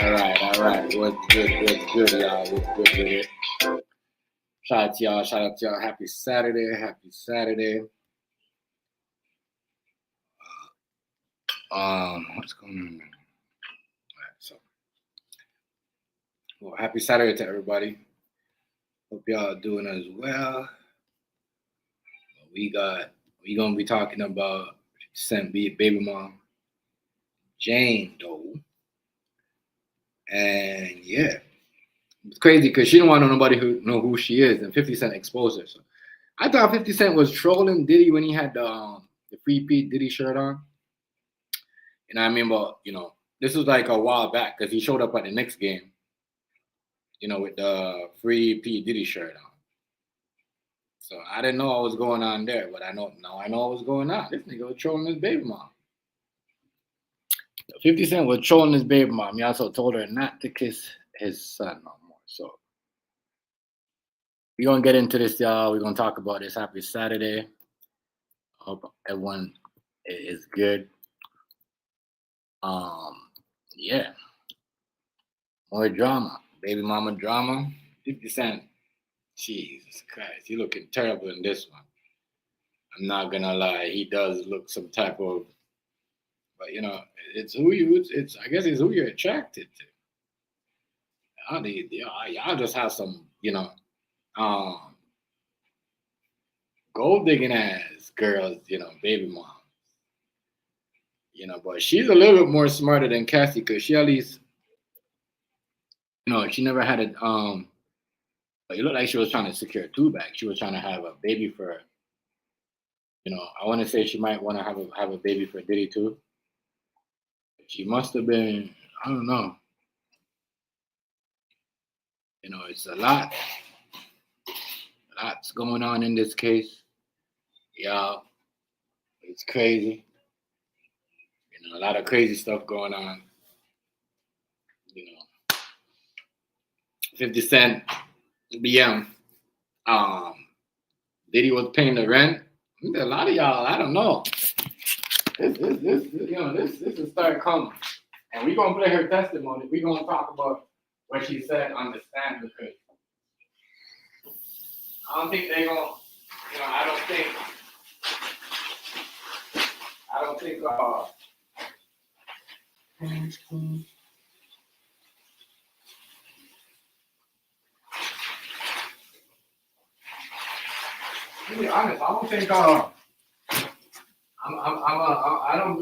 All right. What's good, y'all? What's good with it? Shout out to y'all. Happy Saturday. What's going on? All right, so, well, happy Saturday to everybody. Hope y'all are doing as well. We gonna be talking about Cent baby mom, Jane Doe, and yeah. It's crazy because she don't want nobody who know who she is, and 50 Cent exposed her. So I thought 50 Cent was trolling Diddy when he had the Free P Diddy shirt on. And I remember, this was like a while back because he showed up at the next game, with the Free P Diddy shirt on. So I didn't know what was going on there, but I know what was going on. This nigga was trolling his baby mom. 50 Cent was trolling his baby mom. He also told her not to kiss his son no more. So we're going to get into this, y'all. We're going to talk about this. Happy Saturday. Hope everyone is good. Yeah. More drama. Baby mama drama. 50 Cent. Jesus Christ. He looking terrible in this one. I'm not going to lie. He does look some type of, but it's who I guess it's who you're attracted to. Y'all just have some, gold digging ass girls, baby moms. But she's a little bit more smarter than Cassie because she at least, she never had it. But it looked like she was trying to secure two back. She was trying to have a baby for, I want to say she might want to have a baby for Diddy too. She must have been, I don't know. It's a lot. Lots going on in this case. Yeah, it's crazy. A lot of crazy stuff going on. 50 Cent, BM. Diddy was paying the rent. A lot of y'all, I don't know. This will start coming. And we're going to play her testimony. We're going to talk about what she said on the stand because I don't think they're going to, I don't think, to be honest, I don't think, I don't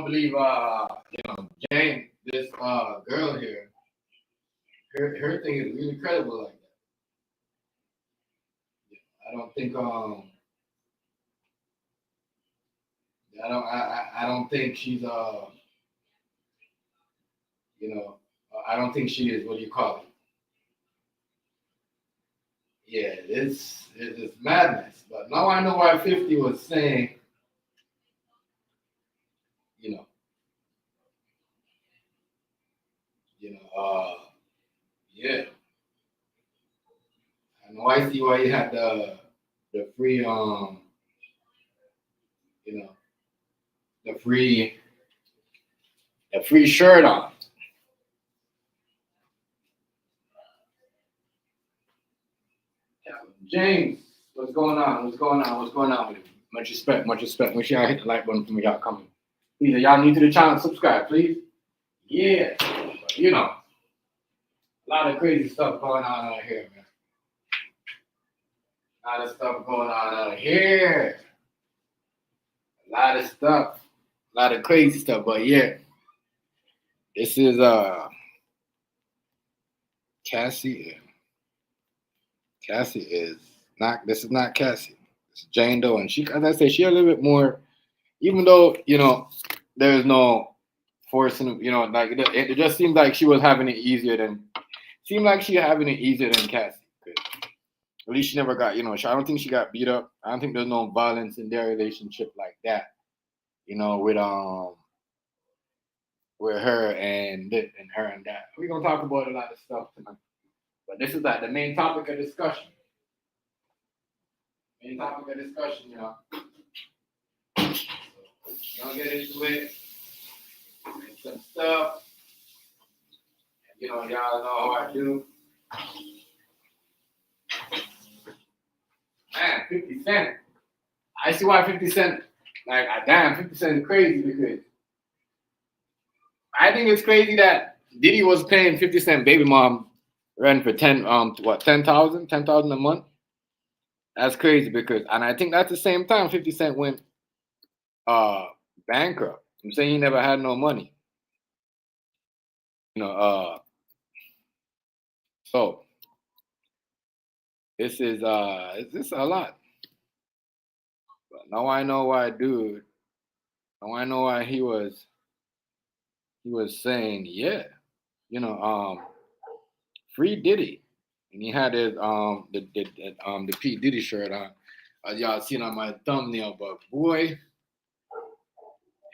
believe, Jane, this girl here, her thing is really credible like that. I don't think I don't think she's you know I don't think she is, what do you call it? Yeah, it's madness. But now I know why 50 was saying, you know, you know, yeah. I know I see why you had the free you know, the free shirt on. Yeah. James, what's going on? What's going on? What's going on with you? Much respect, much respect. Make sure y'all hit the like button for me, y'all coming. Please, y'all new to the channel, subscribe, please. Yeah. But, you know, a lot of crazy stuff going on out here, man. A lot of stuff going on out here. A lot of stuff. A lot of crazy stuff. But yeah, this is Cassie. Cassie is not. This is not Cassie. It's Jane Doe, and she, as I say, she a little bit more. Even though there's no forcing. Like it just seems like she was having it easier than. Seemed like she having it easier than Cassie. At least she never got. I don't think she got beat up. I don't think there's no violence in their relationship like that. With her and her and that. We're gonna talk about a lot of stuff tonight. But this is like the main topic of discussion. Main topic of discussion, So we're gonna get into it. And some stuff. And, y'all know how I do. Man, 50 Cent. I see why 50 Cent, like, damn, 50 Cent is crazy because I think it's crazy that Diddy was paying 50 Cent baby mom rent for 10,000 a month. That's crazy because, and I think that's the same time 50 Cent went bankrupt. I'm saying he never had no money. So this is a lot. But now I know why, dude. Now I know why he was saying, yeah, free Diddy. And he had his the P Diddy shirt on, as y'all seen on my thumbnail. But boy,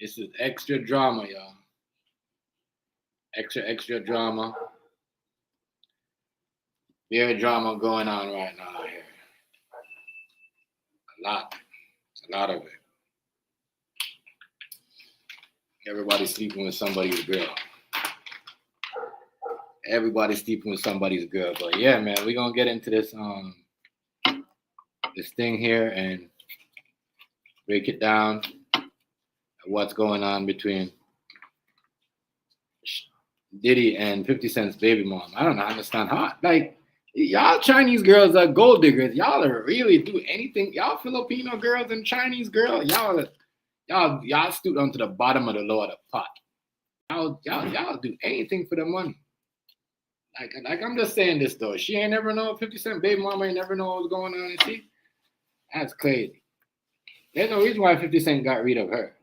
this is extra drama, y'all. Extra drama. Very drama going on right now here. A lot of it. Everybody's sleeping with somebody's girl. Everybody's sleeping with somebody's girl. But yeah, man, we're gonna get into this this thing here and break it down. What's going on between Diddy and 50 Cent's baby mom? I don't understand how. Like, y'all Chinese girls are gold diggers. Y'all really do anything. Y'all Filipino girls and Chinese girls, y'all stoop down to the bottom of the lower pot. Y'all do anything for the money. Like I'm just saying this though. She ain't never know 50 Cent baby mama ain't never know what was going on. And see, that's crazy. There's no reason why 50 Cent got rid of her.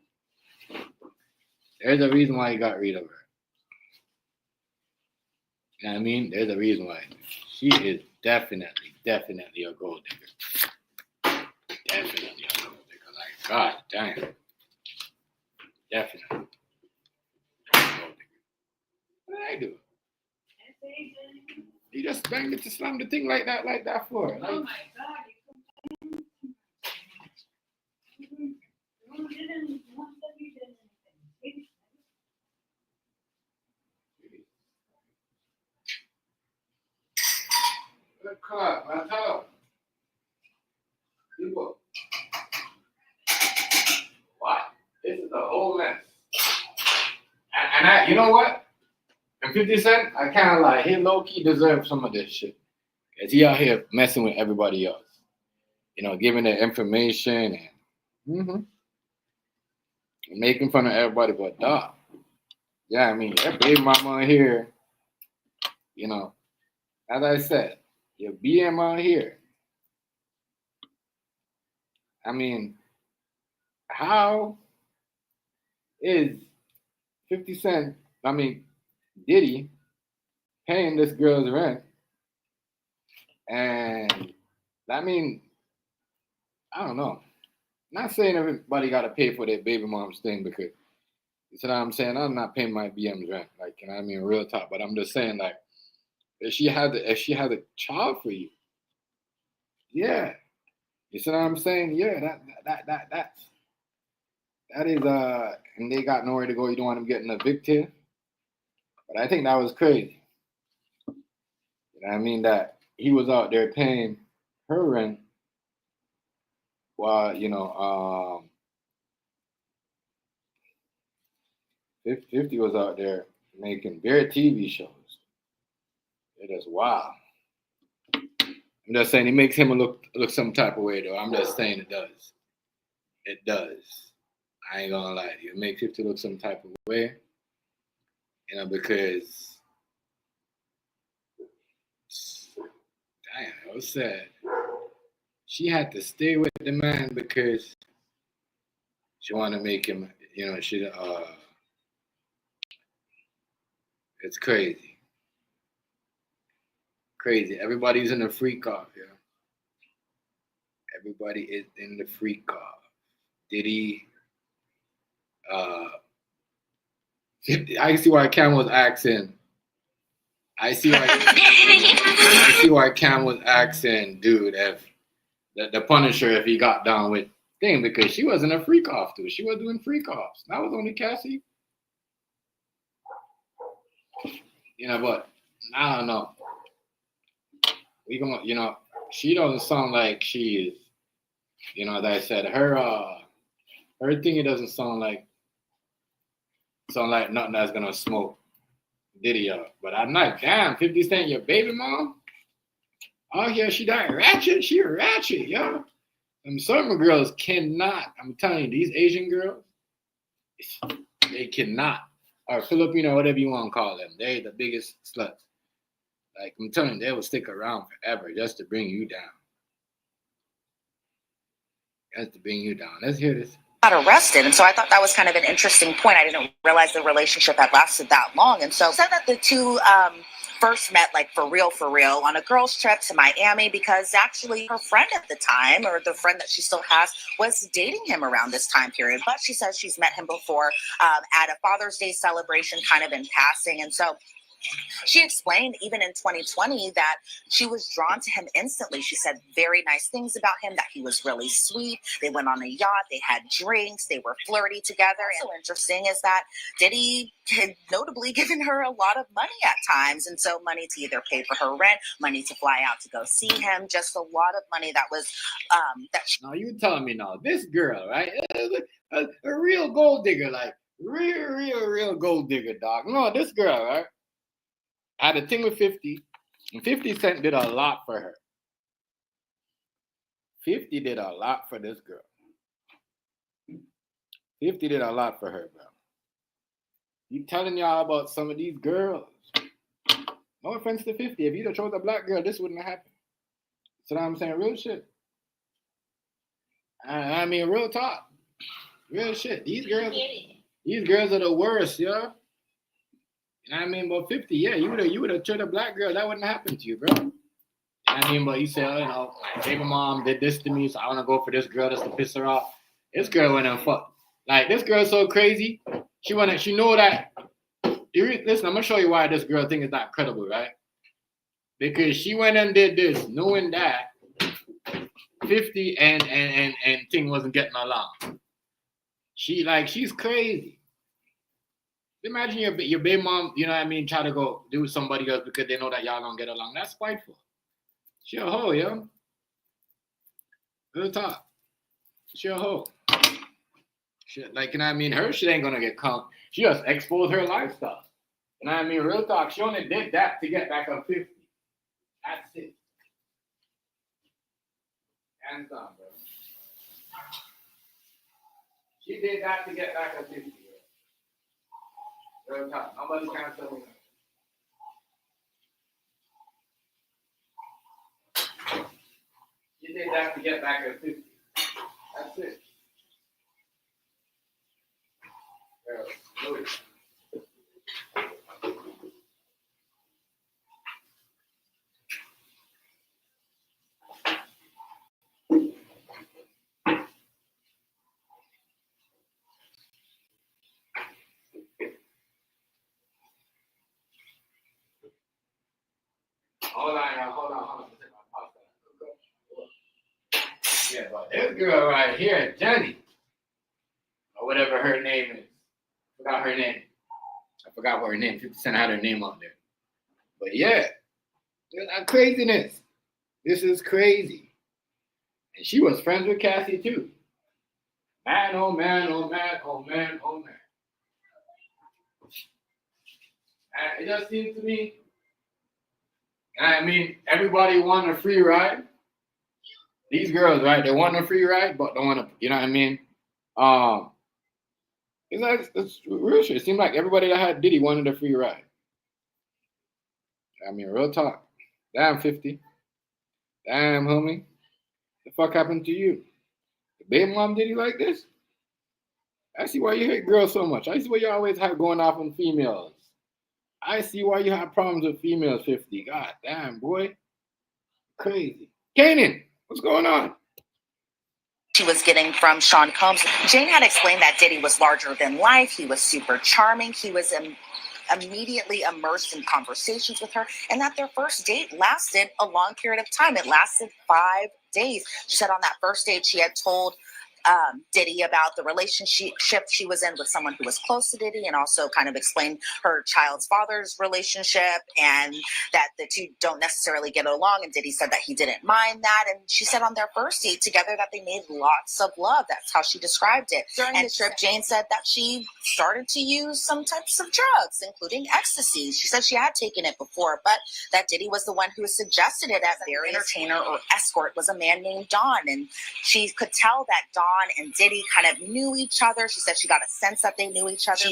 There's a reason why he got rid of her. You know what I mean? There's a reason why. She is definitely a gold digger. Definitely a gold digger. Like, God damn. Definitely. Gold digger. What did I do? You just banged it to slam the thing like that for. Like, oh my God. Good cut, man. Tell people. What? This is a whole mess. And I, you know what? And 50 Cent, I kind of like, he low-key deserves some of this shit. Because he out here messing with everybody else. Giving their information and making fun of everybody but dog. Yeah, I mean, that baby mama here, as I said, your BM out here. I mean, how is 50 Cent, I mean, Diddy, paying this girl's rent? And I mean, I don't know. Not saying everybody got to pay for their baby mom's thing because you see what I'm saying. I'm not paying my BM's rent, like, you know what I mean, real talk. But I'm just saying, like, if she had a child for you, yeah, you see what I'm saying. Yeah, that is and they got nowhere to go. You don't want them getting evicted. But I think that was crazy. You know what I mean? That he was out there paying her rent while 50 was out there making bare TV shows. It is wild. I'm just saying it makes him look some type of way though. I'm just saying it does. It does. I ain't gonna lie to you. It makes 50 look some type of way. Because damn, it was sad. She had to stay with the man because she wanted to make him, it's crazy. Crazy. Everybody's in a freak off, yeah. Everybody is in the freak off. Diddy, I see why Cam was asking. I see why Cam was asking, dude, if the Punisher, if he got down with thing, because she wasn't a freak off, dude. She was doing freak offs. That was only Cassie. But I don't know. We gonna, she doesn't sound like she is. As I said, her thing, it doesn't sound like nothing that's gonna smoke Diddy up. But I'm like, damn, 50 Cent, your baby mom? Oh yeah, she died ratchet. She ratchet, yo. And some girls cannot. I'm telling you, these Asian girls, they cannot. Or Filipino, whatever you want to call them. They're the biggest sluts. Like I'm telling you, they will stick around forever just to bring you down. Just to bring you down. Let's hear this. Got arrested, and so I thought that was kind of an interesting point. I didn't realize the relationship had lasted that long, and so said that the two first met like for real on a girls trip to Miami because actually her friend at the time, or the friend that she still has, was dating him around this time period. But she says she's met him before at a Father's Day celebration, kind of in passing, and so she explained even in 2020 that she was drawn to him instantly. She said very nice things about him, that he was really sweet. They went on a yacht, they had drinks, they were flirty together. And so interesting is that Diddy had notably given her a lot of money at times. And so money to either pay for her rent, money to fly out to go see him, just a lot of money that was Now you telling me now, this girl, right? A real gold digger, like real gold digger, dog. No, this girl, right? I had a thing with 50, and 50 Cent did a lot for her. 50 did a lot for this girl. 50 did a lot for her, bro. You telling y'all about some of these girls. No offense to 50. If you'd have chose a black girl, this wouldn't have happened. So I'm saying real shit. I mean, real talk. Real shit. These girls are the worst, yo. You know what I mean? But 50, yeah, you would have chose a black girl. That wouldn't happen to you, bro. You know what I mean? But you say, baby mom did this to me, so I want to go for this girl just to piss her off. This girl went and fuck. Like, this girl's so crazy. She know that. Listen, I'm going to show you why this girl thing is not credible, right? Because she went and did this, knowing that 50 and thing wasn't getting along. She's crazy. Imagine your baby mom, you know what I mean, try to go do with somebody else because they know that y'all don't get along. That's spiteful. She a hoe, yo. Real talk. She a hoe. Shit, like, you know what I mean? Her shit ain't gonna get caught. She just exposed her lifestyle. You know what I mean? Real talk. She only did that to get back up 50. That's it. Hands on, bro. She did that to get back up 50. Real talk. Nobody can tell me that. She did that to get back at 50. it. Yeah, hold on. Yeah, but this girl right here, Jenny, or whatever her name is. Forgot her name. I forgot what her name. 50 Cent had her name on there. But yeah, that craziness. This is crazy. And she was friends with Cassie too. Man, oh man, oh man, oh man, oh man. And it just seems to me, I mean, everybody want a free ride. These girls, right? They want a free ride, but don't want to, you know what I mean? It's real shit. It seemed like everybody that had Diddy wanted a free ride. I mean, real talk. Damn, 50. Damn, homie. The fuck happened to you? The baby mom Diddy like this? I see why you hate girls so much. I see why you always have going off on females. I see why you have problems with females, 50. God damn, boy. Crazy. Kanan, what's going on? She was getting from Sean Combs. Jane had explained that Diddy was larger than life. He was super charming. He was immediately immersed in conversations with her, and that their first date lasted a long period of time. It lasted 5 days. She said on that first date, she had told Diddy about the relationship she was in with someone who was close to Diddy, and also kind of explained her child's father's relationship and that the two don't necessarily get along. And Diddy said that he didn't mind that. And she said on their first date together that they made lots of love. That's how she described it. During the trip, Jane said that she started to use some types of drugs, including ecstasy. She said she had taken it before, but that Diddy was the one who suggested it. As their entertainer or escort was a man named Don, and she could tell that Don and Diddy kind of knew each other. She said she got a sense that they knew each other.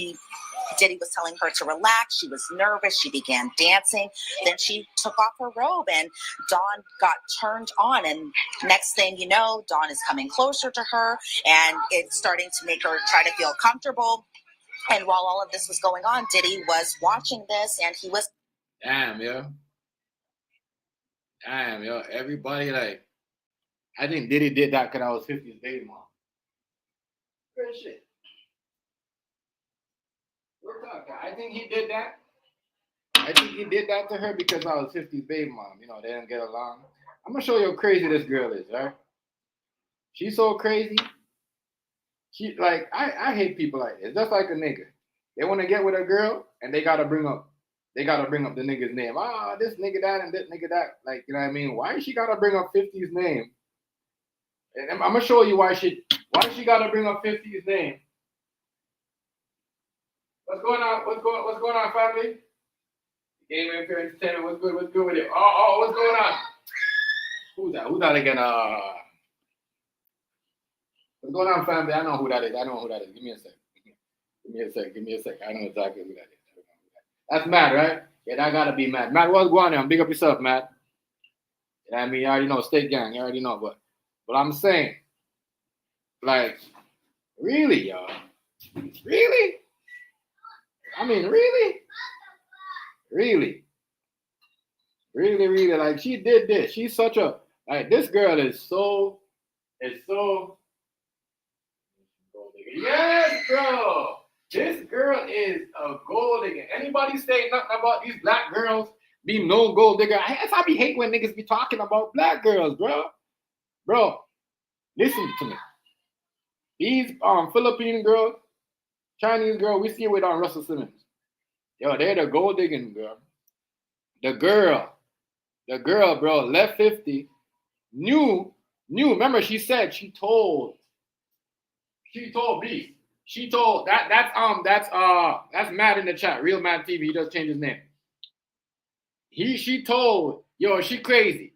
Diddy was telling her to relax. She was nervous. She began dancing. Then she took off her robe and Dawn got turned on. And next thing you know, Dawn is coming closer to her and it's starting to make her try to feel comfortable. And while all of this was going on, Diddy was watching this and he was... Damn, yo. Everybody, like, I think Diddy did that because I was 50's baby mom. Good shit. We're talking. I think he did that. I think he did that to her because I was 50's baby mom. You know, they didn't get along. I'm going to show you how crazy this girl is, right? She's so crazy. She, like, I hate people like this. Just like a nigga. They want to get with a girl and they got to bring up the nigga's name. This nigga that and this nigga that. Like, you know what I mean? Why she got to bring up 50's name? And I'm going to show you why she got to bring up 50's name. What's going on? What's going on, family? Game Fair Entertainment. What's good with it? Oh, what's going on? Who's that again? What's going on, family? I know who that is. Give me a sec. I know exactly who that is. That's Matt, right? Yeah, that gotta be Matt. Matt, what's going on? Big up yourself, Matt. You know what I mean? You already know, State Gang. You already know, but I'm saying, like, really, y'all? Really? I mean, really? Really? Really, like, she did this. She's such a, like, this girl is so, yes, bro. This girl is a gold digger. Anybody say nothing about these black girls be no gold digger? I be hate when niggas be talking about black girls, bro. Bro, listen to me. These Philippine girls, Chinese girl, we see it with Russell Simmons. Yo, they're the gold digging girl. The girl, bro, left 50, knew, remember she told me. She told that's Matt in the chat, Real Matt TV, he does change his name. She told, yo, she crazy.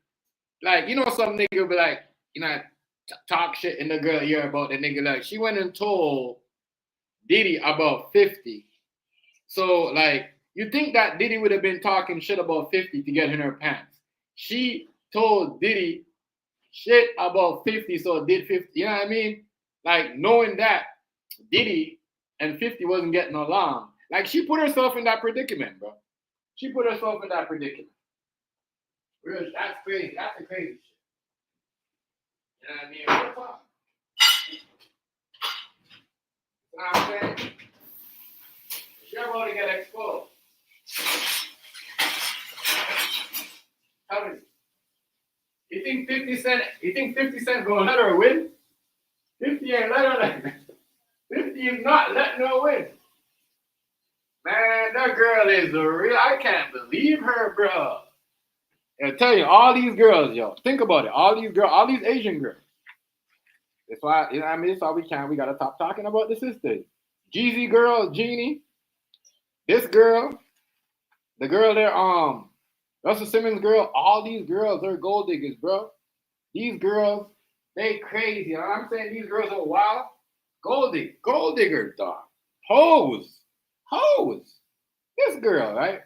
Like, you know, some nigga be like, you know, talk shit in the girl ear about the nigga. Like, she went and told Diddy about 50. So, like, you think that Diddy would have been talking shit about 50 to get in her pants. She told Diddy shit about 50, so did 50. You know what I mean? like knowing that Diddy and 50 wasn't getting along. Like she put herself in that predicament, bro. She put herself in that predicament. That's crazy. That's a crazy shit. You know what I mean? Real talk. You know what I'm saying? You're about to get exposed. Tell me. You think 50 Cent gonna let her win? 50 ain't let her 50 is not letting her win. Man, that girl is a real. I can't believe her, bro. I tell you, all these girls, yo, think about it. All these girls, all these Asian girls. That's why, you know what I mean? That's all we can. We gotta stop talking about the sisters. Jeezy girl, Jeannie. This girl, the girl there, Russell Simmons girl. All these girls are gold diggers, bro. These girls, they crazy. You know what I'm saying? These girls are wild. Gold diggers, dog. Hoes. This girl, right?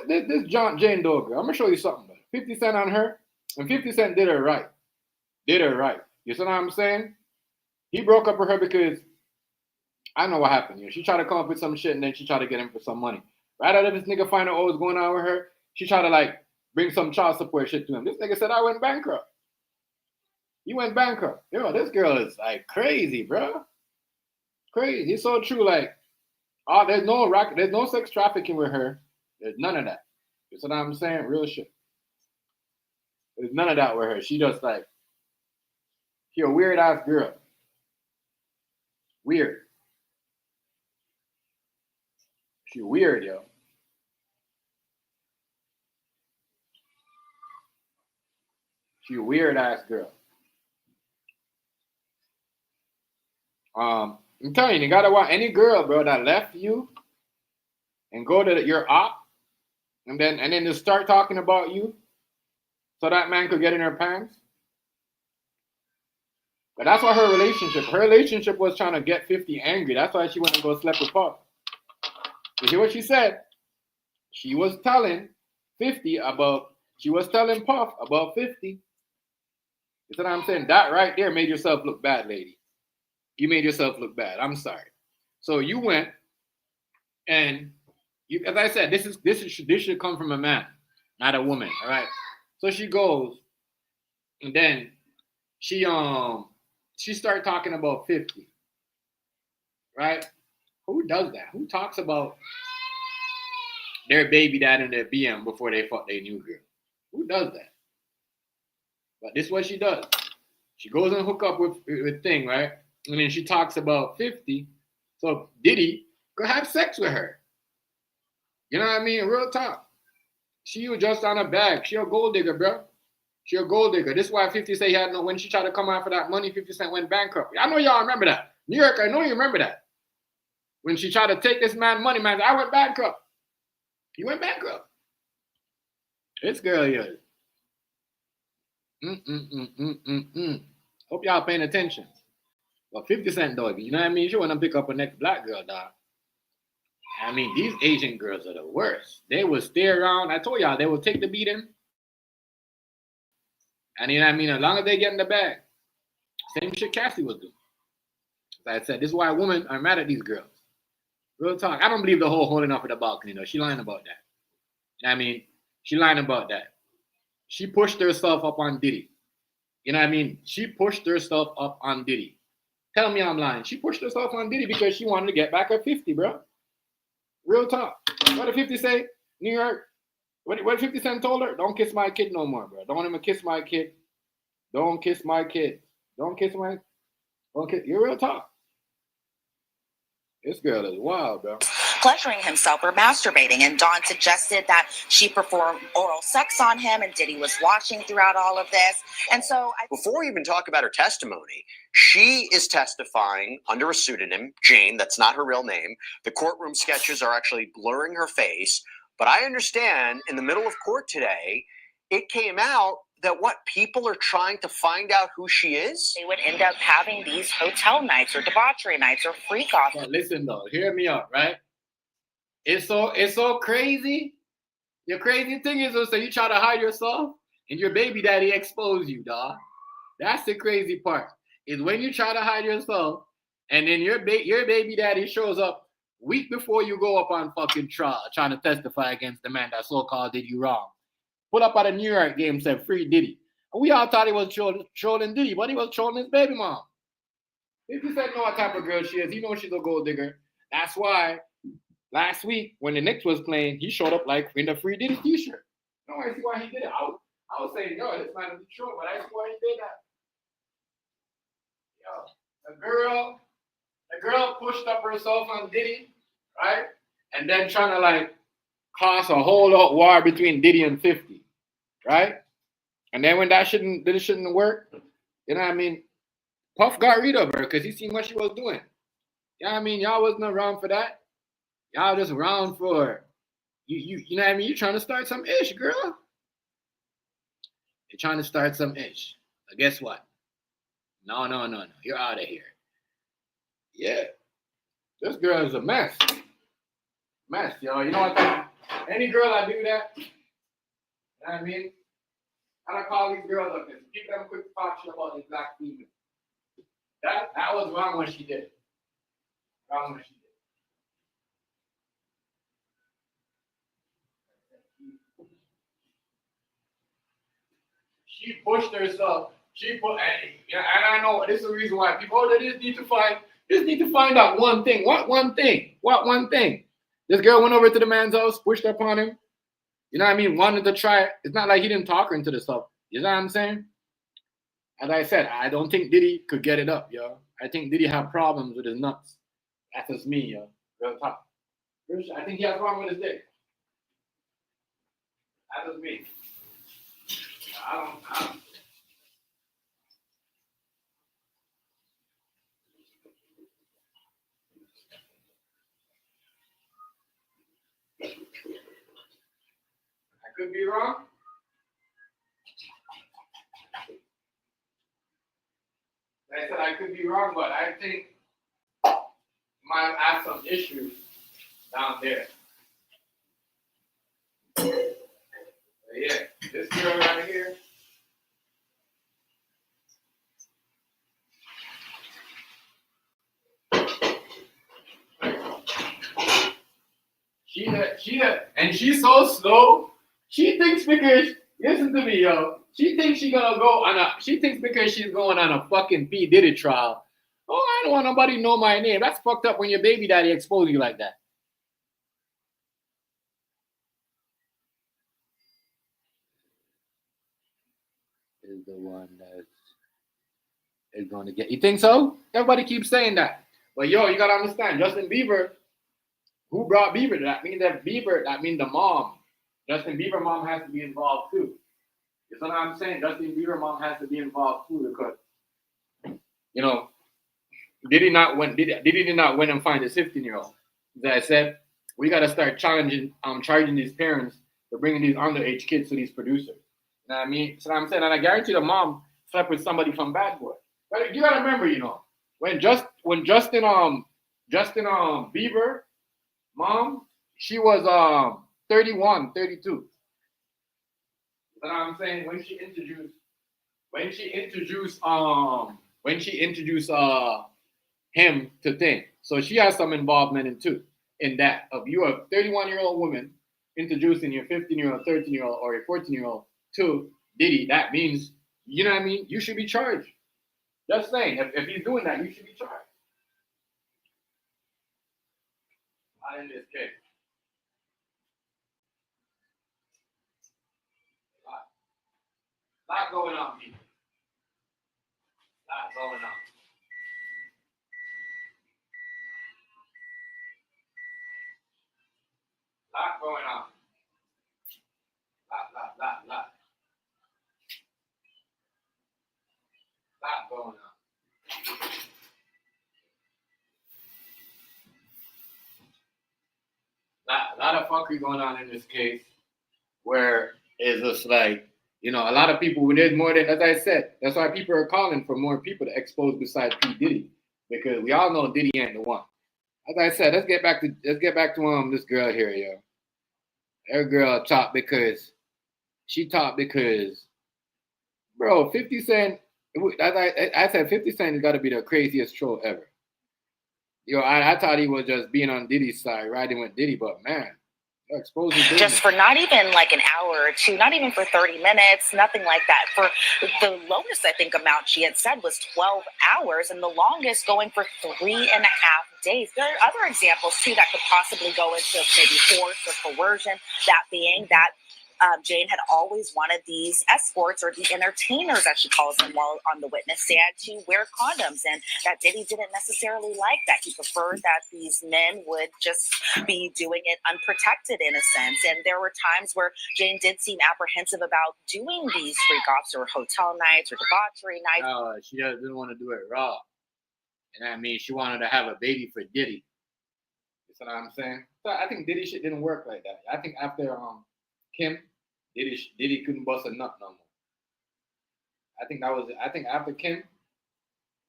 This Jane Doe girl. I'm gonna show you something. 50 Cent on her, and 50 Cent did her right. You see what I'm saying? He broke up with her because I don't know what happened. You know, she tried to come up with some shit, and then she tried to get him for some money. Right out of this nigga find out what was going on with her, she tried to like bring some child support shit to him. This nigga said I went bankrupt. He went bankrupt. Yo, this girl is like crazy, bro. Crazy. It's so true. Like, there's no sex trafficking with her. There's none of that. You see what I'm saying? Real shit. There's none of that with her. She just like, she a weird ass girl. Weird. She weird, yo. She a weird ass girl. I'm telling you, you gotta want any girl, bro, that left you and go to your op and then just start talking about you so that man could get in her pants. But that's why her relationship was trying to get 50 angry. That's why she went and go sleep with Puff. You hear what she said? She was telling Puff about 50. You see what I'm saying? That right there made yourself look bad, lady. You made yourself look bad. I'm sorry. So you went and you, as I said, this should come from a man, not a woman. All right. So she goes, and then she started talking about 50. Right? Who does that? Who talks about their baby dad and their BM before they fuck their new girl? Who does that? But this is what she does. She goes and hook up with thing, right? And then she talks about 50. So Diddy could have sex with her. You know what I mean? Real talk. She was just on a bag. She a gold digger, bro. She a gold digger. This is why 50 say he had no, when she tried to come out for that money, 50 Cent went bankrupt. I know y'all remember that. New York, I know you remember that. When she tried to take this man money, man, I went bankrupt. He went bankrupt. This girl here. Hope y'all paying attention. Well, 50 Cent, dog, you know what I mean? She want to pick up a next black girl, dog. I mean, these Asian girls are the worst. They will stay around. I told y'all, they will take the beating. And you know what I mean? As long as they get in the bag. Same shit Cassie was doing. As I said, this is why women are mad at these girls. Real talk. I don't believe the whole holding up at the balcony, though. She lying about that. You know what I mean? She lying about that. She pushed herself up on Diddy. You know what I mean? She pushed herself up on Diddy. Tell me I'm lying. She pushed herself on Diddy because she wanted to get back at 50, bro. Real talk. What did 50 say? New York. What 50 Cent told her? Don't kiss my kid no more, bro. Don't even kiss my kid. Don't kiss my kid. Don't kiss. You're real talk. This girl is wild, bro. Pleasuring himself or masturbating, and Dawn suggested that she perform oral sex on him, and Diddy was watching throughout all of this. And so before we even talk about her testimony, she is testifying under a pseudonym, Jane. That's not her real name. The courtroom sketches are actually blurring her face. But I understand in the middle of court today, it came out that what people are trying to find out who she is. They would end up having these hotel nights or debauchery nights or freak off. But listen though, hear me out, right? It's so crazy. Your crazy thing is, so you try to hide yourself and your baby daddy exposed you, dog. That's the crazy part. is when you try to hide yourself, and then your baby daddy shows up week before you go up on fucking trial trying to testify against the man that so-called did you wrong. Put up at a New York game, said free Diddy. And we all thought he was trolling Diddy, but he was trolling his baby mom. 50 Cent know what type of girl she is. He knows she's a gold digger. That's why last week when the Knicks was playing, he showed up like in the free Diddy t-shirt. No, I see why he did it. I was saying, yo, this man is true, but I see why he did that. Yo, the girl pushed up herself on Diddy, right? And then trying to like cause a whole lot war between Diddy and 50, right? And then when that shouldn't work, you know what I mean? Puff got rid of her because he seen what she was doing. You know what I mean? Y'all wasn't around for that. Y'all just around for you know what I mean? You're trying to start some ish, girl. You're trying to start some ish. But guess what? No. You're out of here. Yeah. This girl is a mess. Mess, yo. You know what? Any girl that do that, you know what I mean? I don't call these girls up and keep them quick talk shit about these black females. That was wrong when she did it. Wrong when she did it. She pushed herself. And I know this is the reason why people just need to find out one thing. What one thing? This girl went over to the man's house, pushed up on him. You know what I mean? Wanted to try it. It's not like he didn't talk her into the stuff. You know what I'm saying? As I said, I don't think Diddy could get it up, yo. I think Diddy have problems with his nuts. That's just me, yo. Real talk. I think he has a problem with his dick. That's just me. I don't. I could be wrong. I said I could be wrong, but I think might have some issues down there. But yeah, this girl right here. And she's so slow. She thinks because, listen to me, yo. She thinks she thinks because she's going on a fucking P. Diddy trial. Oh, I don't want nobody to know my name. That's fucked up when your baby daddy exposed you like that. Is the one that is going to get. You think so? Everybody keeps saying that. But yo, you gotta understand, Justin Bieber, who brought Bieber? That means the mom. Justin Bieber mom has to be involved too. You know what I'm saying? Justin Bieber mom has to be involved too because, you know, Diddy did not win and find his 15-year-old. As I said, we got to start charging these parents for bringing these underage kids to these producers. You know what I mean? So I'm saying, and I guarantee the mom slept with somebody from Bad Boy. But you got to remember, you know, when Justin Bieber mom, she was 31, 32. You know what I'm saying? When she introduced him to things. So she has some involvement in that. Of you a 31-year-old woman introducing your 15-year-old, 13-year-old, or your 14-year-old to Diddy, that means, you know what I mean? You should be charged. Just saying, if he's doing that, you should be charged. Not in this case. Lot going on, people. Lot going on. Lot going on. Lot. Lot going on. A lot of fuckery going on in this case, where it's just like, you know, a lot of people, there's more than, as I said, that's why people are calling for more people to expose besides P. Diddy, because we all know Diddy ain't the one. As I said, let's get back to this girl here, yo. Her girl talked because, bro, 50 Cent I said 50 Cent has got to be the craziest troll ever. Yo, I thought he was just being on Diddy's side, riding with Diddy, but man, exposing business. Just for not even like an hour or two, not even for 30 minutes, nothing like that. For the lowest, I think, amount she had said was 12 hours, and the longest going for 3.5 days. There are other examples, too, that could possibly go into maybe force or coercion, that being that Jane had always wanted these escorts, or the entertainers, as she calls them, while on the witness stand, to wear condoms, and that Diddy didn't necessarily like that. He preferred that these men would just be doing it unprotected, in a sense. And there were times where Jane did seem apprehensive about doing these freak-offs or hotel nights or debauchery nights. No, she just didn't want to do it raw. And I mean, she wanted to have a baby for Diddy. You know what I'm saying? So I think Diddy shit didn't work like that. I think after Kim, Diddy couldn't bust a nut no more. I think after Kim,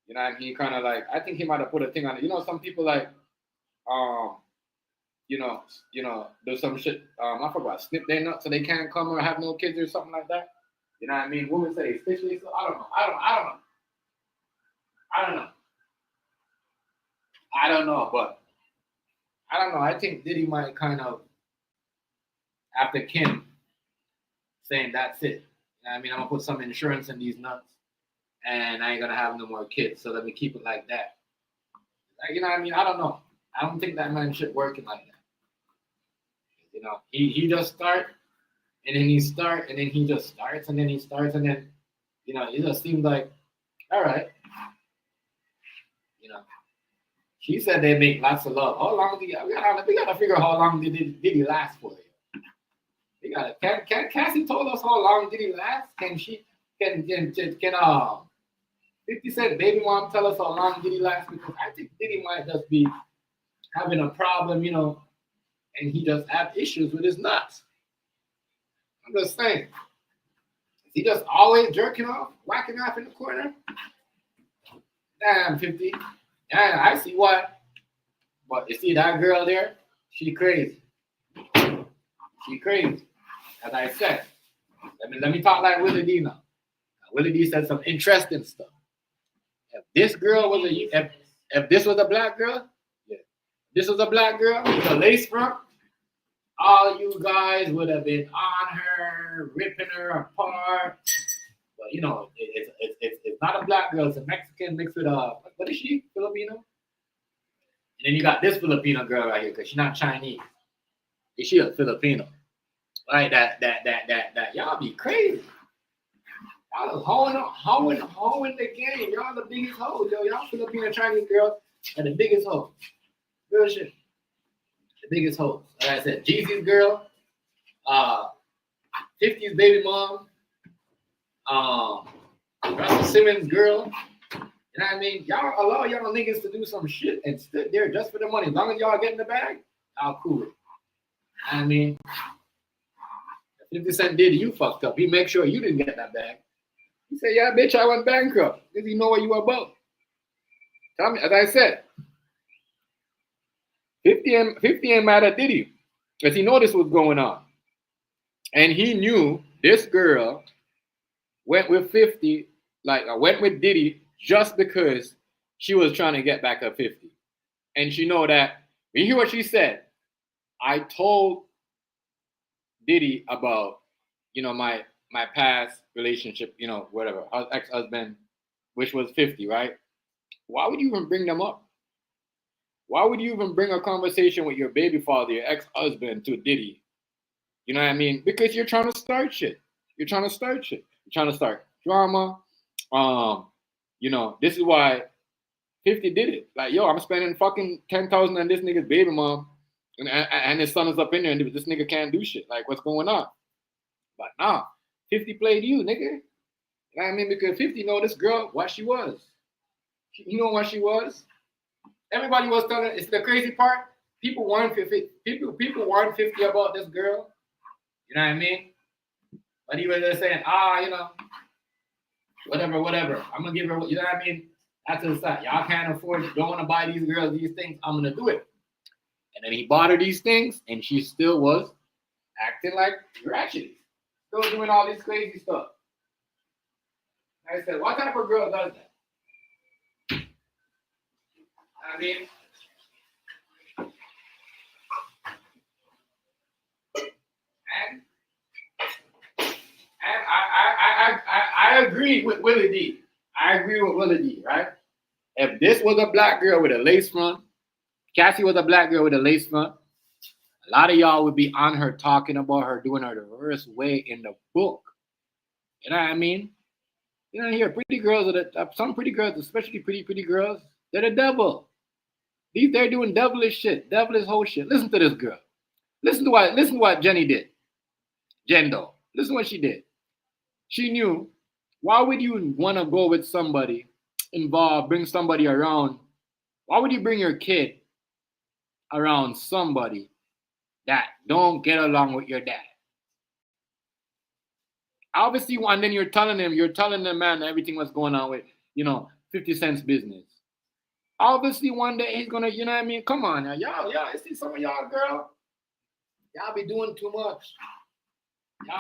you know, he kind of like, I think he might have put a thing on it. You know, some people like, you know, do some shit. I forgot, snip their nuts so they can't come or have no kids or something like that. You know what I mean? Women say, especially, so I don't know. But I don't know. I think Diddy might kind of, after Kim, saying that's it. I mean, I'm gonna put some insurance in these nuts, and I ain't gonna have no more kids. So let me keep it like that. Like, you know what I mean? I don't know. I don't think that man shit working like that. You know, he just start, and then he start, and then he just starts, and then he starts, and then, you know, it just seems like, all right. You know, she said they make lots of love. How long we gotta figure out how long did he last for? We gotta. Can Cassie told us how long did he last? Can 50 Cent baby mom tell us how long did he last? Because I think Diddy might just be having a problem, you know, and he just have issues with his nuts. I'm just saying. Is he just always jerking off, whacking off in the corner? Damn, 50. Yeah, I see why. But you see that girl there? She crazy. She crazy. As I said, let me talk like Willie D now. Willie D said some interesting stuff. If this girl was if this was a black girl, this was a black girl with a lace front, all you guys would have been on her, ripping her apart. But you know, it's not a black girl, it's a Mexican mixed with what is she? Filipino? And then you got this Filipino girl right here, because she's not Chinese. Is she a Filipino? Like that y'all be crazy. Y'all hoeing the game. Y'all the biggest hoes, yo. Y'all Filipino Chinese girls are the biggest hoes. Real shit. The biggest hoes. Like I said, Jeezy's girl, 50's baby mom, Russell Simmons girl. You know what I mean? Y'all allow y'all niggas to do some shit and stood there just for the money. As long as y'all get in the bag, y'all cool. I mean, 50 Cent Diddy, you fucked up. He make sure you didn't get that bag. He said, yeah, bitch, I went bankrupt. Because he know what you were about. Tell me, as I said, 50 ain't mad at Diddy. Because he know this was going on. And he knew this girl went with 50, went with Diddy just because she was trying to get back her 50. And she know that, you hear what she said? I told Diddy about, you know, my past relationship, you know, whatever, ex-husband, which was 50, right? Why would you even bring them up? Why would you even bring a conversation with your baby father, your ex-husband, to Diddy? You know what I mean? Because you're trying to start shit. You're trying to start drama. You know, this is why 50 did it. Like, yo, I'm spending fucking 10,000 on this nigga's baby mom. And his son is up in there, and this nigga can't do shit. Like, what's going on? But nah, 50 played you, nigga. You know what I mean? Because 50 know this girl, what she was. You know what she was? Everybody was telling, it's the crazy part. People warned 50. People warned 50 about this girl. You know what I mean? But he was just saying, you know, whatever. I'm gonna give her, you know what I mean? That's the side. Y'all can't afford it. Don't want to buy these girls these things. I'm gonna do it. And then he bought her these things, and she still was acting like ratchet. Still doing all this crazy stuff. I said, what type of girl does that? I mean, and I agree with Willie D. I agree with Willie D, right? If this was a black girl with a lace front, Cassie was a black girl with a lace front, a lot of y'all would be on her talking about her doing her the worst way in the book. You know what I mean? You know, here, pretty girls are some pretty girls, especially pretty girls, they're the devil. They're doing devilish shit, devilish whole shit. Listen to this girl. Listen to what Jenny did. Jendo. Listen to what she did. She knew, why would you want to go with somebody involved, bring somebody around? Why would you bring your kid around somebody that don't get along with your dad? Obviously, and then you're telling them, man, everything was going on with, 50 Cent's business. Obviously, one day he's gonna, you know what I mean? Come on now, y'all, I see some of y'all, girl. Y'all be doing too much.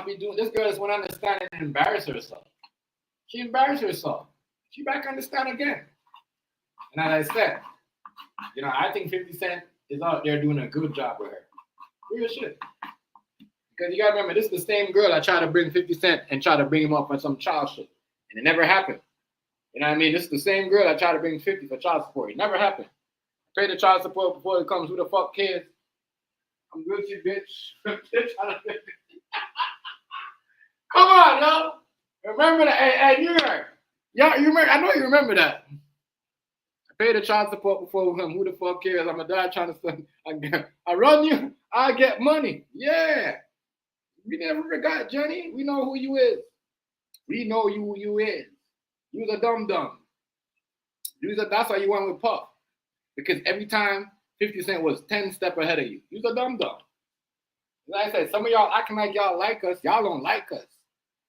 This girl just want to understand and embarrass herself. She embarrassed herself. She back understand again. And as I said, I think 50 Cent is out there doing a good job with her. Real shit. Because you gotta remember, this is the same girl that tried to bring 50 Cent and try to bring him up for some child shit. And it never happened. You know what I mean? This is the same girl that tried to bring 50 for child support. It never happened. Pay the child support before it comes. Who the fuck cares? I'm Gucci, bitch. Come on, yo. Remember that. Hey, you remember? I know you remember that. I pay the child support before we come. Who the fuck cares? I'm a dad trying to I run you. I get money. Yeah. We never forgot, Johnny. We know who you is. We know who you is. You's a dum-dum. That's why you went with Puff. Because every time 50 Cent was 10 steps ahead of you. You's a dum-dum. Like I said, some of y'all acting like y'all like us. Y'all don't like us.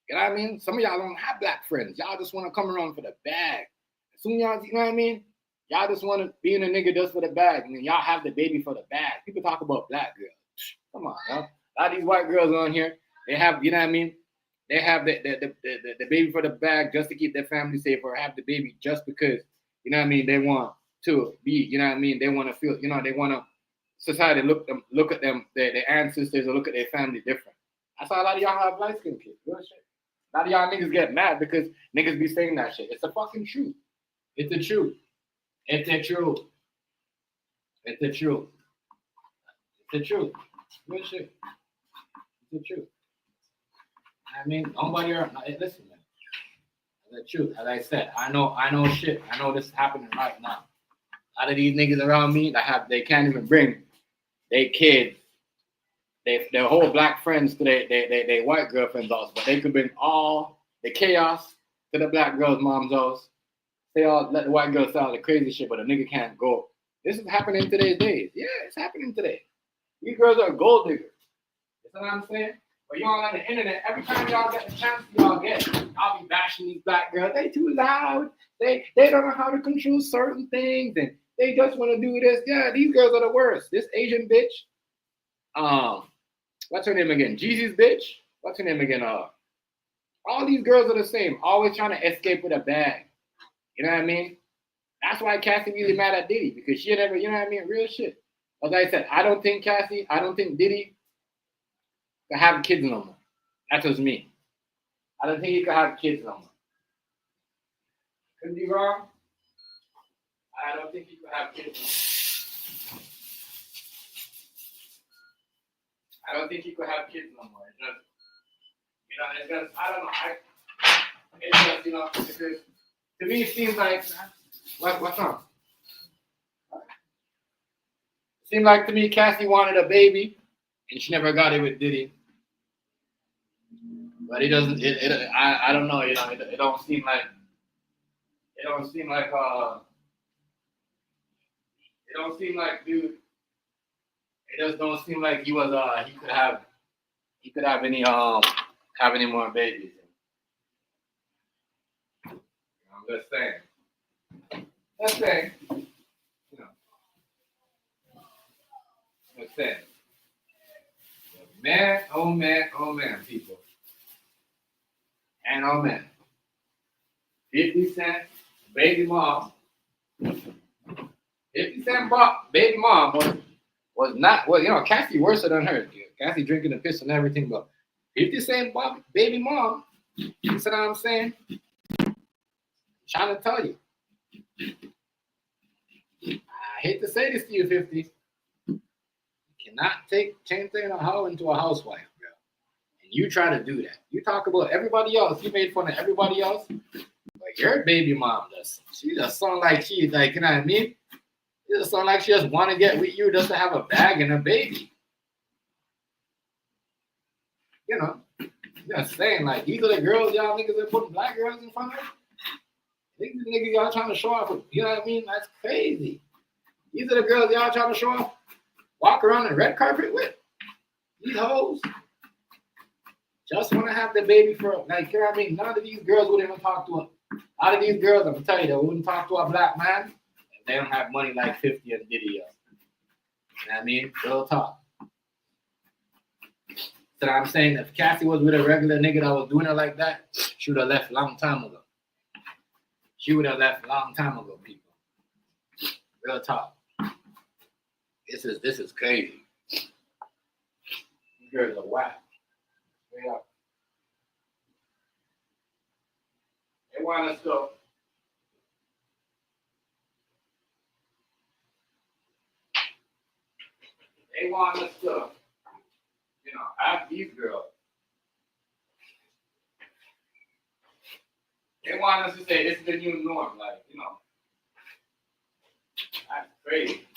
You know what I mean? Some of y'all don't have black friends. Y'all just want to come around for the bag. As soon as y'all, you know what I mean? Y'all just want to be in a nigga just for the bag. And then y'all have the baby for the bag. People talk about black girls. Come on, yo. A lot of these white girls on here, they have, you know what I mean? They have the baby for the bag just to keep their family safe, or have the baby just because, you know what I mean, they want to be, you know what I mean? They want to feel, they want to, society look at them, their ancestors, or look at their family different. That's why a lot of y'all have light-skinned kids. Real shit. A lot of y'all niggas get mad because niggas be saying that shit. It's the fucking truth. It's the truth. It's the truth. It's the truth. It's the truth. Real shit. It's the truth. I mean, nobody listen, man. It's the truth. As I said, I know shit. I know this is happening right now. A lot of these niggas around me they can't even bring their kids, their whole black friends to their white girlfriend's house, but they could bring all the chaos to the black girl's mom's house. They all let the white girl say all the crazy shit, but a nigga can't go. This is happening in today's days. Yeah, it's happening today. These girls are gold diggers. You know what I'm saying? But y'all on the internet, every time y'all get the chance y'all get, y'all be bashing these black girls. They too loud. They don't know how to control certain things, and they just want to do this. Yeah, these girls are the worst. This Asian bitch, what's her name again? Jeezy's bitch. What's her name again? All these girls are the same. Always trying to escape with a bag. You know what I mean? That's why Cassie really mad at Diddy, because she never, you know what I mean? Real shit. As I said, I don't think Diddy could have kids no more. That's just me. I don't think he could have kids no more. Could be wrong. I don't think he could have kids no more. I don't think he could have kids no more. It's just, I don't know. It's just, because to me it seems like, what's wrong? It seemed like to me Cassie wanted a baby, and she never got it with Diddy. But it doesn't. I don't know. It don't seem like. It don't seem like. It don't seem like, dude. It just don't seem like he was. He could have any more babies. I'm just saying. Just saying. Just saying. Man, oh man, people. And oh man. 50 Cent, baby mom. 50 Cent baby mom was not, well, you know, Cassie worse than her. Cassie drinking the piss and everything, but 50 Cent baby mom, you see what I'm saying? I'm trying to tell you. I hate to say this to you, 50. You cannot change a hoe into a housewife, bro. And you try to do that. You talk about everybody else. You made fun of everybody else. But your baby mom does. She just sound like she's like, you know what I mean? She just sound like she just want to get with you just to have a bag and a baby. You know, just saying, like, these are the girls y'all niggas are putting black girls in front of. These niggas y'all trying to show off with, you know what I mean? That's crazy. These are the girls y'all trying to show off, walk around the red carpet with. These hoes just want to have the baby for, like, you know what I mean? None of these girls would even talk to a, out of these girls, I'm gonna tell you, they wouldn't talk to a black man if they don't have money like 50 and Diddy. You know what I mean? Real talk. So I'm saying if Cassie was with a regular nigga that was doing it like that, she would have left a long time ago. She would have left a long time ago, people. Real talk. This is crazy. These girls are whack. Straight up. They want us to. They want us to, you know, have these girls. They want us to say this is the new norm, like, you know. That's crazy.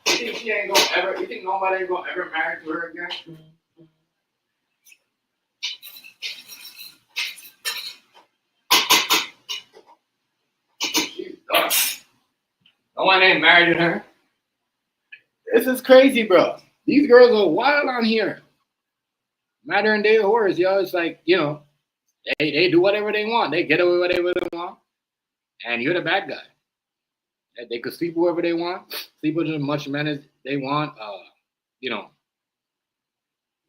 You think she ain't gonna ever, you think nobody ain't gonna ever marry to her again? She's done. No one ain't married to her. This is crazy, bro. These girls are wild on here. Modern day whores, yo. It's like, you know, they do whatever they want. They get away with whatever they want. And you're the bad guy. They could sleep whoever they want, sleep with as much men as they want, you know,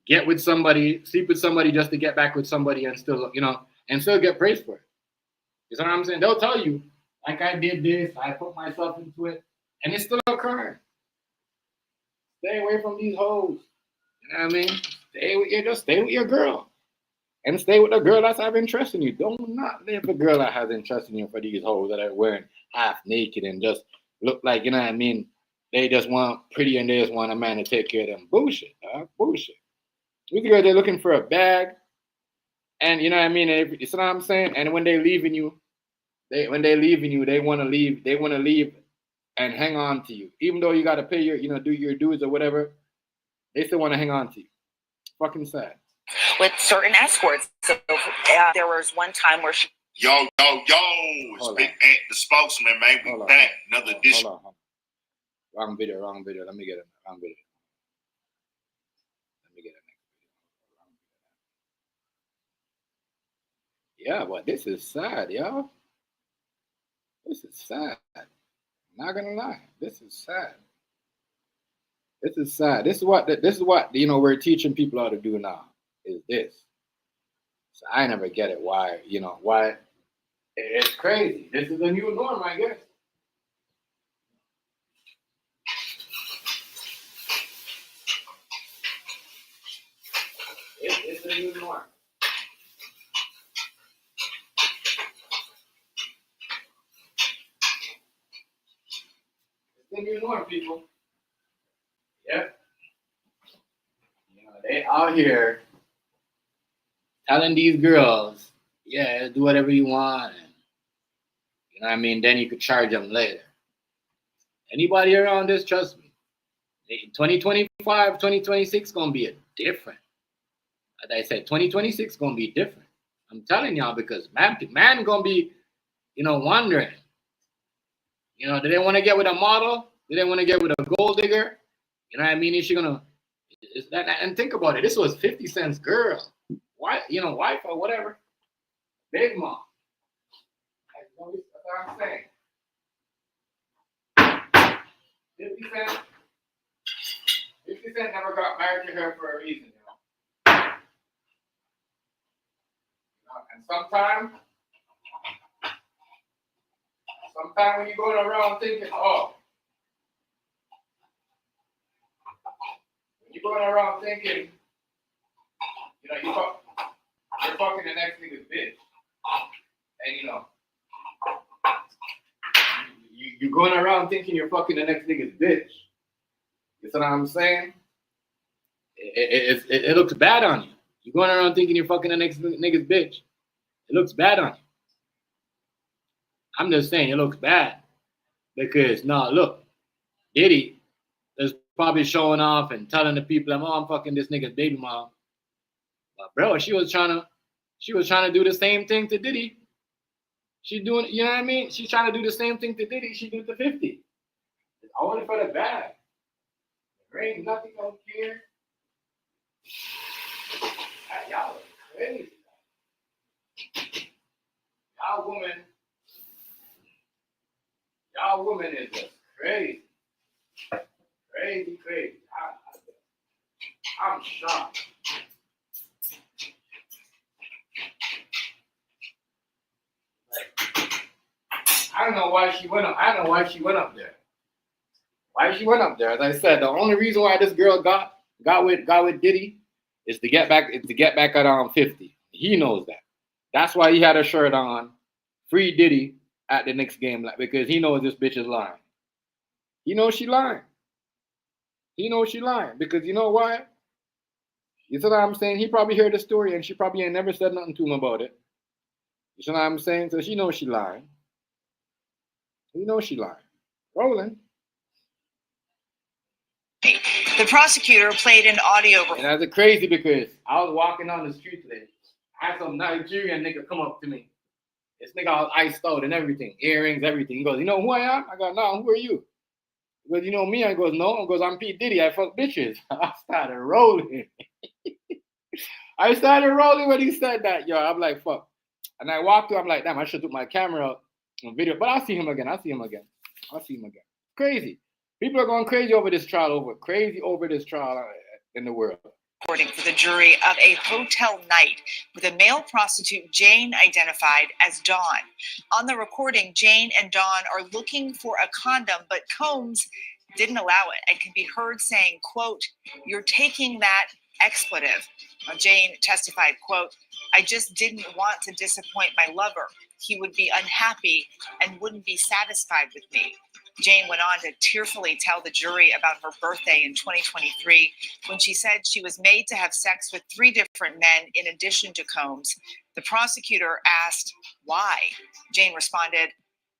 get with somebody, sleep with somebody just to get back with somebody and still, you know, and still get praised for it. You know what I'm saying? They'll tell you, like, I did this, I put myself into it, and it's still occurring. Stay away from these hoes. You know what I mean? Stay with your girl. And stay with a girl that's have interest in you. Do not live with a girl that has interest in you for these hoes that are wearing half naked and just look like, you know what I mean? They just want pretty and they just want a man to take care of them. Bullshit, dog. Bullshit. These girls, they're looking for a bag. And you know what I mean? You know what I'm saying? And when they're leaving you, they want to leave. They want to leave and hang on to you. Even though you got to pay your, you know, do your dues or whatever, they still want to hang on to you. Fucking sad. With certain escorts. So there was one time where she. Yo, it's Big Ant, the spokesman, man. We back. Another edition. Hold on. Wrong video. Let me get it. Wrong video. Let me get it. Yeah, but this is sad, yo. This is sad. I'm not gonna lie. This is sad. This is sad. This is what you know we're teaching people how to do now. Is this? So I never get it. Why it's crazy. This is a new norm, I guess. It's a new norm. It's a new norm, people. Yep. You know, they out here telling these girls, yeah, do whatever you want. And, you know what I mean? Then you could charge them later. Anybody around this, trust me. 2025, 2026 going to be different. Like I said, 2026 going to be different. I'm telling y'all because man going to be, you know, wondering. You know, do they want to get with a model? Do they want to get with a gold digger? You know what I mean? Is she going to, and think about it. This was 50 Cent's girl. Why, you know, wife or whatever. Big mom. That's what I'm saying. 50 Cent never got married to her for a reason, you know. And sometimes Sometimes when you're going around thinking, oh, you're going around thinking, you know, you're fucking the next nigga's bitch. And you know, you're going around thinking you're fucking the next nigga's bitch. You see what I'm saying? It looks bad on you. You're going around thinking you're fucking the next nigga's bitch. It looks bad on you. I'm just saying it looks bad. Because, no, look, Diddy is probably showing off and telling the people, oh, I'm fucking this nigga's baby mom. But bro, she was trying to do the same thing to Diddy. She doing, you know what I mean? She's trying to do the same thing to Diddy she did to 50. It's only for the bag. There ain't nothing on here. Y'all are crazy. Y'all woman is just crazy. Crazy. I'm shocked. I don't know why she went up. I don't know why she went up there. Why she went up there? As I said, the only reason why this girl got with Diddy is to get back at 50. He knows that. That's why he had a shirt on, free Diddy at the next game, because he knows this bitch is lying. He knows she lying. Because you know why? You see what I'm saying? He probably heard the story and she probably ain't never said nothing to him about it. You see what I'm saying? So she knows she lying. Rolling. The prosecutor played an audio. And that's crazy because I was walking on the street today. I had some Nigerian nigga come up to me. This nigga was iced out and everything, earrings, everything. He goes, you know who I am? I go, no, who are you? He goes, you know me? I goes, no. He goes, I'm P. Diddy. I fuck bitches. I started rolling. When he said that, yo. I'm like, fuck. And I walked through, I'm like, damn, I should put my camera out on video. But I'll see him again. Crazy. People are going crazy over this trial, in the world. Reporting for the jury of a hotel night with a male prostitute Jane identified as Dawn. On the recording, Jane and Dawn are looking for a condom, but Combs didn't allow it and can be heard saying, quote, "You're taking that expletive." Jane testified, quote, "I just didn't want to disappoint my lover. He would be unhappy and wouldn't be satisfied with me." Jane went on to tearfully tell the jury about her birthday in 2023 when she said she was made to have sex with 3 different men in addition to Combs. The prosecutor asked why. Jane responded,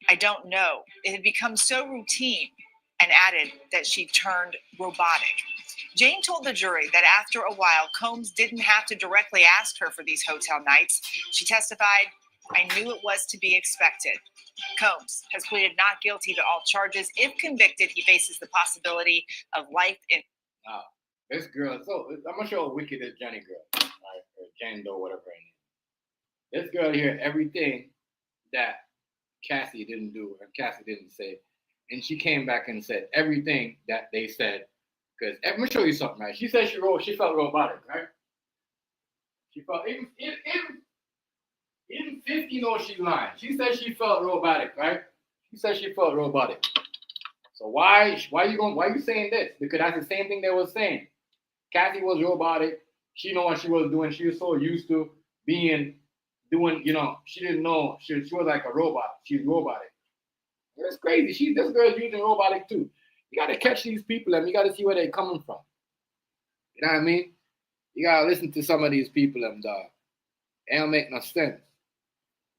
"I don't know. It had become so routine," and added that she turned robotic. Jane told the jury that after a while, Combs didn't have to directly ask her for these hotel nights. She testified, "I knew it was to be expected." Combs has pleaded not guilty to all charges. If convicted, he faces the possibility of life in. This girl, so I'm gonna show how wicked this Jenny girl, right? Or Jane Doe, whatever her name. This girl here, everything that Cassie didn't do or Cassie didn't say, and she came back and said everything that they said. Because let me show you something, right? She said she felt robotic, right? She felt even 50 knows she's lying. She said she felt robotic, right? So why you saying this? Because that's the same thing they were saying. Cassie was robotic. She know what she was doing. She was so used to doing, you know, she didn't know. She was like a robot. She's robotic. It's crazy. This girl's using robotic too. You got to catch these people and you got to see where they're coming from. You know what I mean? You got to listen to some of these people and it don't make no sense.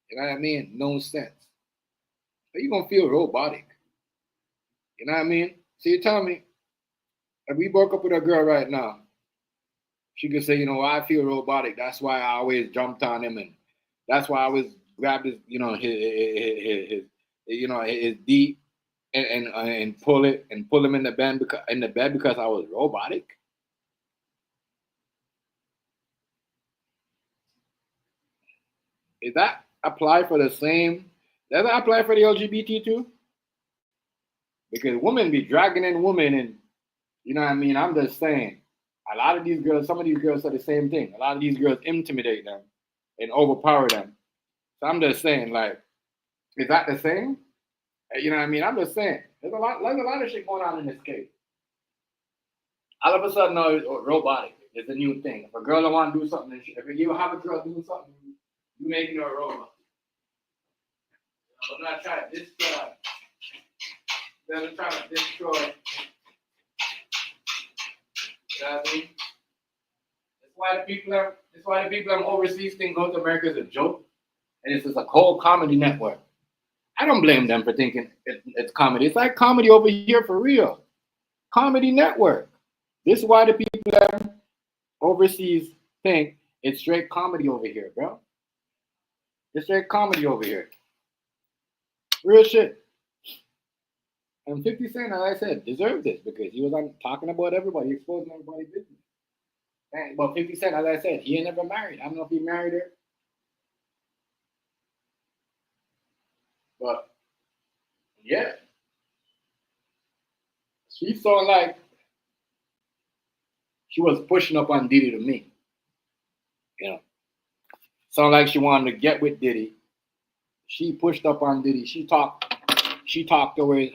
You know what I mean? No sense. But you're going to feel robotic. You know what I mean? So you tell me, if we broke up with a girl right now, she could say, you know, I feel robotic. That's why I always jumped on him, and that's why I always grabbed his, you know, his deep and pull him in the bed because I was robotic. Is that apply for the same? Does that apply for the LGBT too? Because women be dragging in women, and you know what I mean? I'm just saying, a lot of these girls, some of these girls say the same thing. A lot of these girls intimidate them and overpower them. So I'm just saying, like, is that the same? You know what I mean? I'm just saying. There's a lot of shit going on in this case. All of a sudden, no, it's robotic. It's a new thing. If a girl don't want to do something, if you have a girl do something, you making her a robot. I'm not trying to destroy. They're trying to destroy. You know what I mean? That's why the people overseas think going to America is a joke, and it's just a cold comedy network. I don't blame them for thinking it's comedy. It's like comedy over here for real. Comedy network. This is why the people overseas think it's straight comedy over here, bro. It's straight comedy over here. Real shit. And 50 Cent, as I said, deserved this because he was talking about everybody, exposing everybody's business. And, but 50 Cent, as I said, he ain't never married. I don't know if he married her. But, yeah. She saw like she was pushing up on Diddy to me. You know. Sounded like she wanted to get with Diddy. She pushed up on Diddy. She talked her way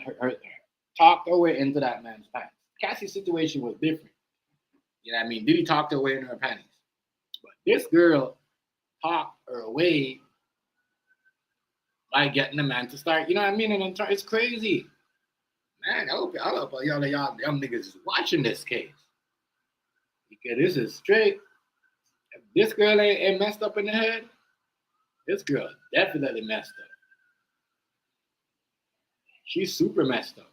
into that man's pants. Cassie's situation was different. You know what I mean? Diddy talked her way in her panties. But this girl talked her way by getting the man to start, you know what I mean? And it's crazy. Man, I hope y'all niggas is watching this case. Because this is straight. If this girl ain't messed up in the head, this girl definitely messed up. She's super messed up.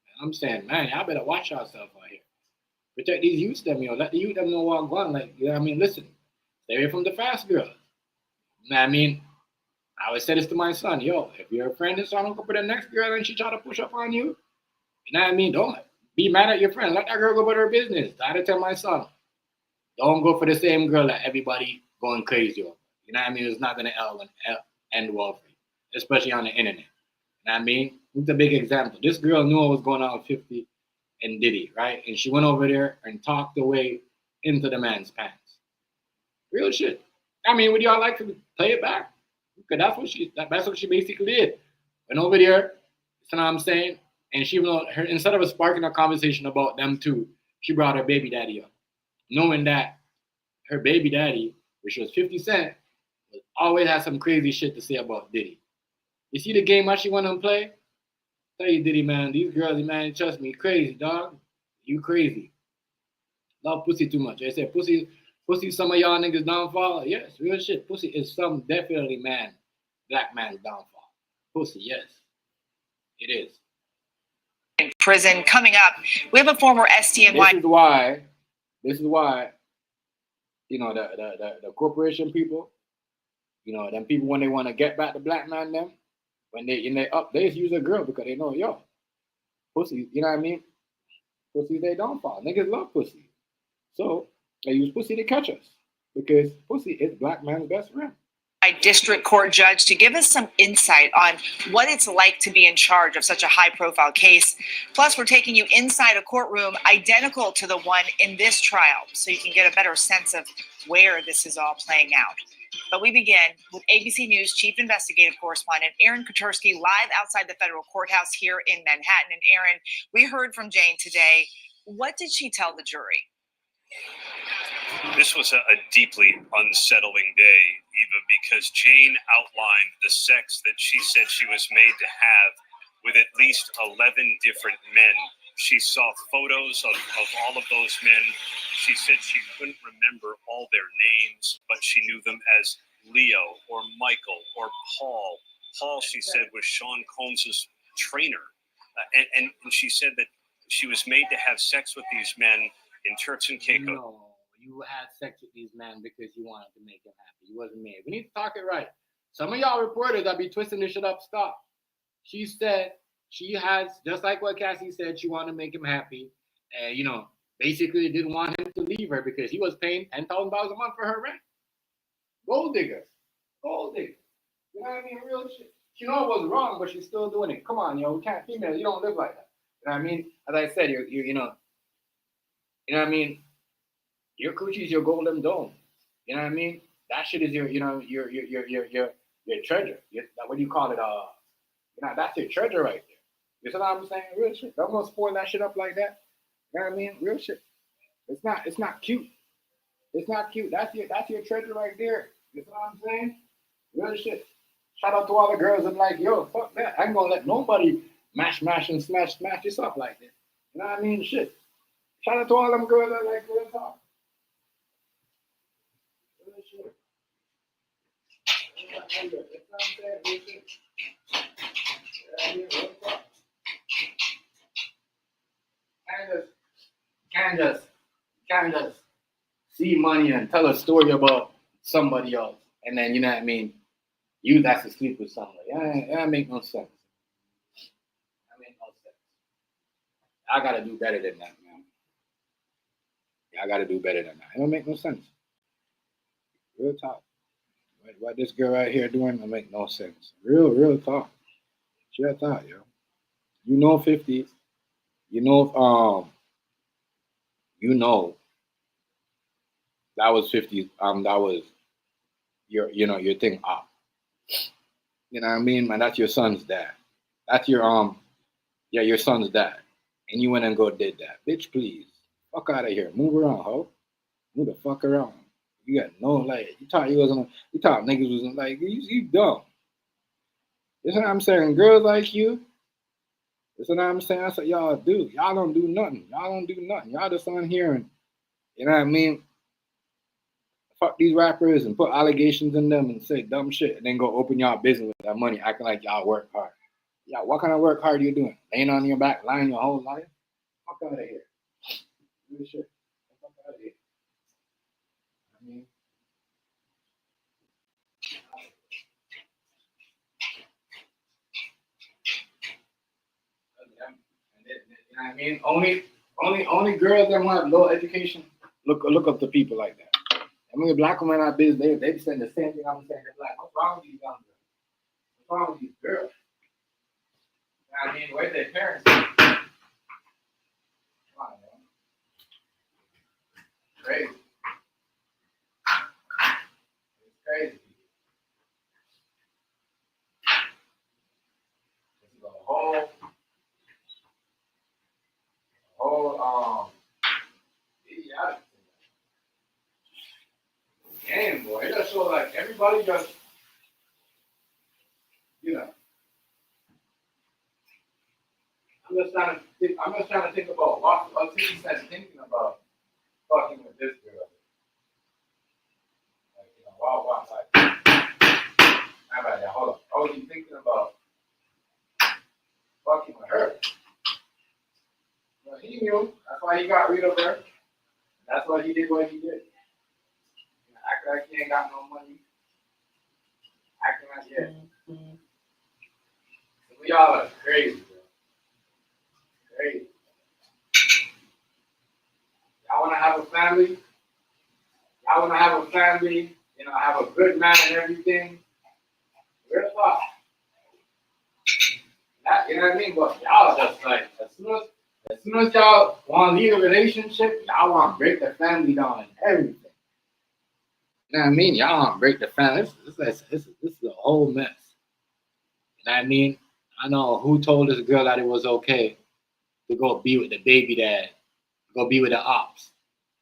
And I'm saying, man, y'all better watch yourself out here. Protect these youths them, let the youth them know what I'm going. Like, you know what I mean? Listen, stay away from the fast girls. You know what I mean? I always say this to my son, if you're a friend and so I don't go for the next girl and she try to push up on you, you know what I mean? Don't be mad at your friend. Let that girl go about her business. I had to tell my son, don't go for the same girl that everybody going crazy over. You know what I mean? It's not going to end well for you, especially on the internet. You know what I mean? It's a big example. This girl knew what was going on with 50 and Diddy, right? And she went over there and talked her way into the man's pants. Real shit. I mean, would y'all like to play it back? Because that's what she basically did. Went over there, you know what I'm saying? And she instead of sparking a conversation about them two, she brought her baby daddy up. Knowing that her baby daddy, which was 50 Cent, always had some crazy shit to say about Diddy. You see the game I she went and play? Tell you, Diddy, man, these girls, man, trust me, crazy, dog. You crazy. Love pussy too much. I said pussy some of y'all niggas downfall. Yes, real shit. Pussy is some definitely black man's downfall. Pussy, yes. It is. In prison coming up, we have a former SDNY. This is why, the corporation people, them people when they want to get back the black man, them, when they up, they just use a girl because they know, pussy, you know what I mean? Pussy, they downfall. Niggas love pussy. So they use pussy to catch us because pussy is black man's best friend. District court judge to give us some insight on what it's like to be in charge of such a high-profile case. Plus, we're taking you inside a courtroom identical to the one in this trial so you can get a better sense of where this is all playing out. But we begin with ABC News chief investigative correspondent Aaron Kotursky live outside the federal courthouse here in Manhattan. And Aaron, we heard from Jane today. What did she tell the jury? This was a deeply unsettling day, Eva, because Jane outlined the sex that she said she was made to have with at least 11 different men. She saw photos of all of those men. She said she couldn't remember all their names, but she knew them as Leo or Michael or Paul. Paul, she said, was Sean Combs' trainer. And she said that she was made to have sex with these men in Turks and Caicos. No, you had sex with these men because you wanted to make them happy. You wasn't made. We need to talk it right. Some of y'all reporters that be twisting this shit up, stop. She said she has, just like what Cassie said, she wanted to make him happy. And, basically didn't want him to leave her because he was paying $10,000 a month for her rent. Gold digger. Gold digger. You know what I mean? Real shit. She know it was wrong, but she's still doing it. Come on, we can't, females, you don't live like that. You know what I mean? As I said, you know what I mean? Your coochie is your golden dome. You know what I mean? That shit is your treasure. What do you call it? You know, that's your treasure right there. You see what I'm saying? Real shit. Don't go spoil that shit up like that. You know what I mean? Real shit. It's not cute. It's not cute. That's your treasure right there. You see what I'm saying? Real shit. Shout out to all the girls that like, yo, fuck that. I ain't gonna let nobody mash and smash this up like that. You know what I mean? Shit. Shout out to all them girls that like real talk. Real shit. You know what I'm saying? Real shit. Yeah, real talk. Can't just see money and tell a story about somebody else, and then you know what I mean. You got to sleep with somebody. That make no sense. That make no sense. I gotta do better than that, man. I gotta do better than that. It don't make no sense. Real talk. What this girl right here doing don't make no sense. Real talk. Real talk, yo. You know 50. You know that was 50. That was your thing up. You know what I mean, man? That's your son's dad. That's your your son's dad. And you went and did that. Bitch, please. Fuck out of here. Move around, ho. Move the fuck around. You got no you thought niggas was like you dumb. You know what I'm saying? Girls like you. You know what I'm saying? That's what y'all do. Y'all don't do nothing. Y'all just on here and you know what I mean? Fuck these rappers and put allegations in them and say dumb shit and then go open y'all business with that money acting like y'all work hard. Yeah, what kind of work hard are you doing? Laying on your back, lying your whole life? Fuck out of here. Good shit. Fuck out of here. I mean, you know what I mean? Only girls that have low education look up to people like that. I mean, black women out business, they be saying the same thing I'm saying. They're like, what's wrong with these young girls? What's wrong with these girls? You know what I mean? Where's their parents? Come on, man. Crazy. It's crazy. This is a whole idiotic game, boy. It just shows like everybody just, you know. I'm just trying to think about what 50 Cent thinking about fucking with this girl. Like, you know, wow, like, how about that? Hold on. What was he thinking about fucking with her? Well, he knew. That's why he got rid of her. That's why he did what he did. You know, acting like he ain't got no money. Acting like yeah. We all are crazy, bro. Crazy. Y'all want to have a family? You know, have a good man and everything. Real talk. You know what I mean? But y'all just like, as soon as y'all want to leave a relationship, y'all want to break the family down and everything. You know what I mean? Y'all want to break the family. This is a whole mess. You know what I mean? I know who told this girl that it was okay to go be with the baby dad, go be with the ops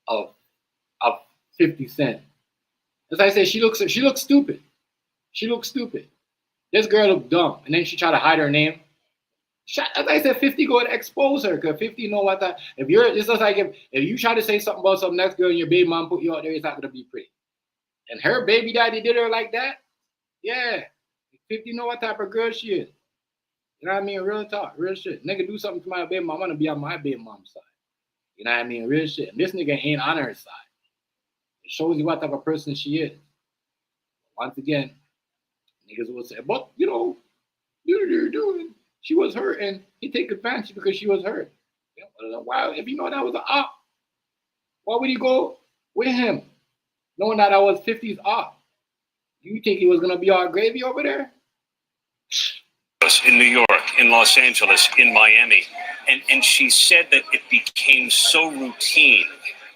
of 50 Cent. As I said, she looks stupid. This girl looked dumb, and then she tried to hide her name. As I said, 50 go and expose her, because 50 know what that. It's just like if you try to say something about some next girl and your baby mom put you out there, it's not gonna be pretty. And her baby daddy did her like that. Yeah, 50 know what type of girl she is. You know what I mean? Real talk, real shit. Nigga do something to my baby mom, I'm gonna be on my baby mom's side. You know what I mean? Real shit. And this nigga ain't on her side. It shows you what type of person she is. Once again, niggas will say, but you know, you're doing. She was hurt, and he take advantage because she was hurt. You know, why? If you know that was an op, why would he go with him, knowing that I was 50's op? You think he was gonna be all gravy over there? In New York, in Los Angeles, in Miami, and she said that it became so routine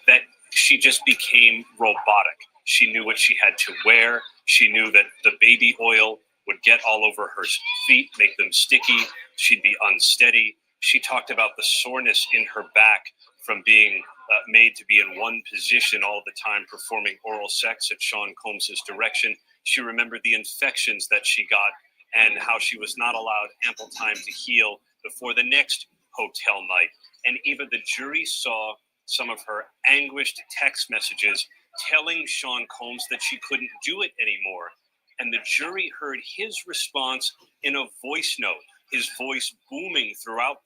that she just became robotic. She knew what she had to wear. She knew that the baby oil would get all over her feet, make them sticky. She'd be unsteady. She talked about the soreness in her back from being made to be in one position all the time, performing oral sex at Sean Combs's direction. She remembered the infections that she got and how she was not allowed ample time to heal before the next hotel night. And even the jury saw some of her anguished text messages telling Sean Combs that she couldn't do it anymore. And the jury heard his response in a voice note, his voice booming throughout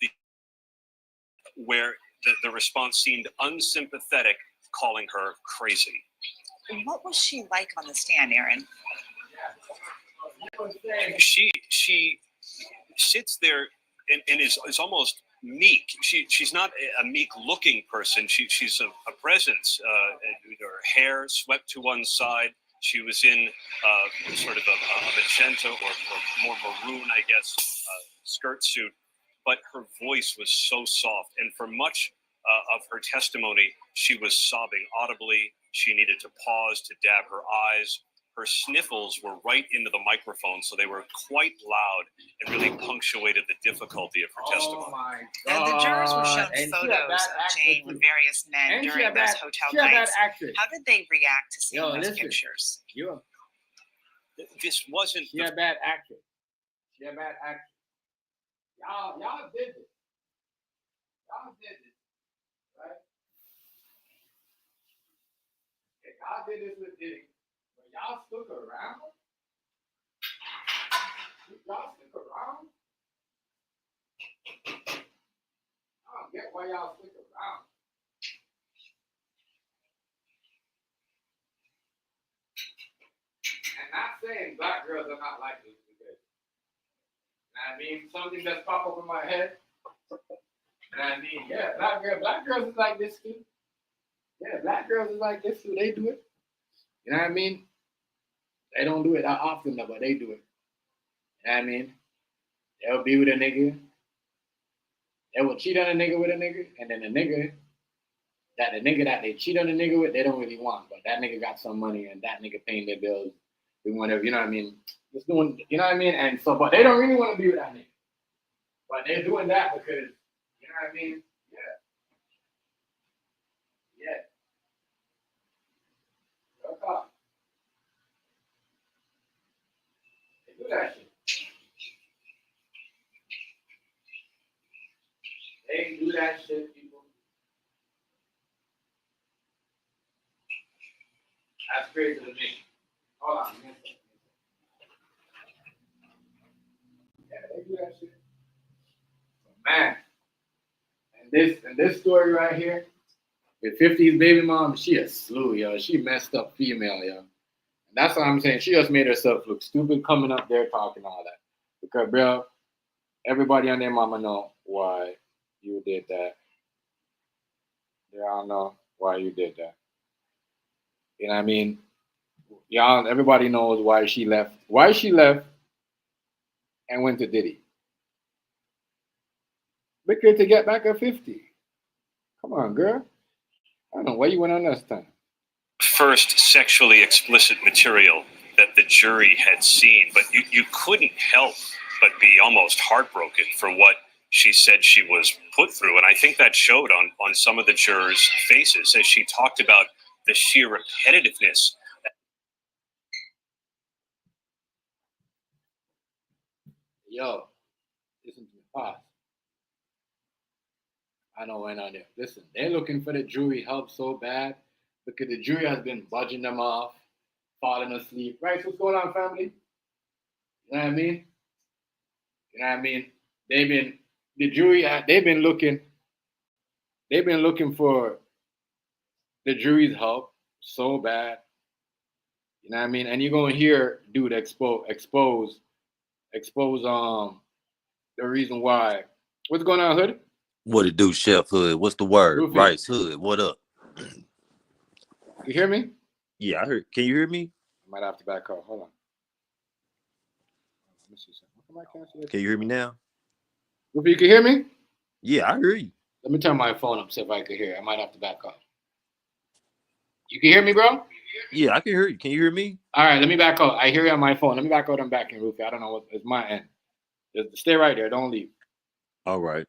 where the response seemed unsympathetic, calling her crazy. What was she like on the stand, Aaron? She sits there and is almost meek. She's not a meek looking person. She's a presence. Her hair swept to one side. She was in sort of a magenta or more maroon, I guess, skirt suit. But her voice was so soft. And for much of her testimony, she was sobbing audibly. She needed to pause to dab her eyes. Her sniffles were right into the microphone, so they were quite loud and really punctuated the difficulty of her testimony. Oh my And the jurors were shown photos of Jane with various men during those hotel nights. How did they react to seeing those pictures? This wasn't. She a bad actress. She a bad actress. Y'all did this. Y'all did this, right? If y'all did this with Diddy, but y'all stuck around? Y'all stick around? I don't get why y'all stick around. And not saying black girls are not like this because, I mean, something that's pop up in my head. And I mean, yeah, black girls is like this too. Yeah, black girls is like this too. They do it. You know what I mean? They don't do it that often though, but they do it. You know what I mean? They'll be with a nigga. They will cheat on a nigga with a nigga, and then the nigga that they cheat on a nigga with, they don't really want. But that nigga got some money, and that nigga paying their bills, doing whatever. You know what I mean? Just doing, you know what I mean? And so, but they don't really want to be with that nigga. But they're doing that because, you know what I mean? Yeah. Real talk. They do that shit. They do that shit, people. That's crazy to me. Hold on, man. Yeah, they do that shit. Man, and this story right here, with 50's baby mom, she a slew, yo. She messed up female, yo. And that's what I'm saying. She just made herself look stupid coming up there talking all that. Because, bro, everybody on their mama know why you did that. They all know why you did that. You know what I mean? Y'all, everybody knows why she left. Why she left and went to Diddy. Because to get back at 50. Come on, girl. I don't know why you went on this time. First sexually explicit material that the jury had seen, but you couldn't help but be almost heartbroken for what she said she was put through. And I think that showed on some of the jurors' faces as she talked about the sheer repetitiveness. Yo, listen to me fast. I know went on there. Listen, they're looking for the jury help so bad because the jury has been budging them off, falling asleep. Right? So what's going on, family? You know what I mean? You know what I mean? They've been looking for the jury's help so bad. You know what I mean? And you're gonna hear dude expose the reason why. What's going on, Hood? What it do, Chef Hood? What's the word? Rufy. Rice Hood. What up? You hear me? Yeah, I heard. Can you hear me? I might have to back up. Hold on. Let me see something. How come I can't see this? Can you hear me now? Rufy, you can hear me? Yeah, I hear you. Let me turn my phone up, see if I can hear. I might have to back up. You can hear me, bro? Yeah, I can hear you. Can you hear me? All right, let me back out. I hear you on my phone. Let me back out and back in, Rufy. I don't know what it's my end. Just stay right there. Don't leave. All right.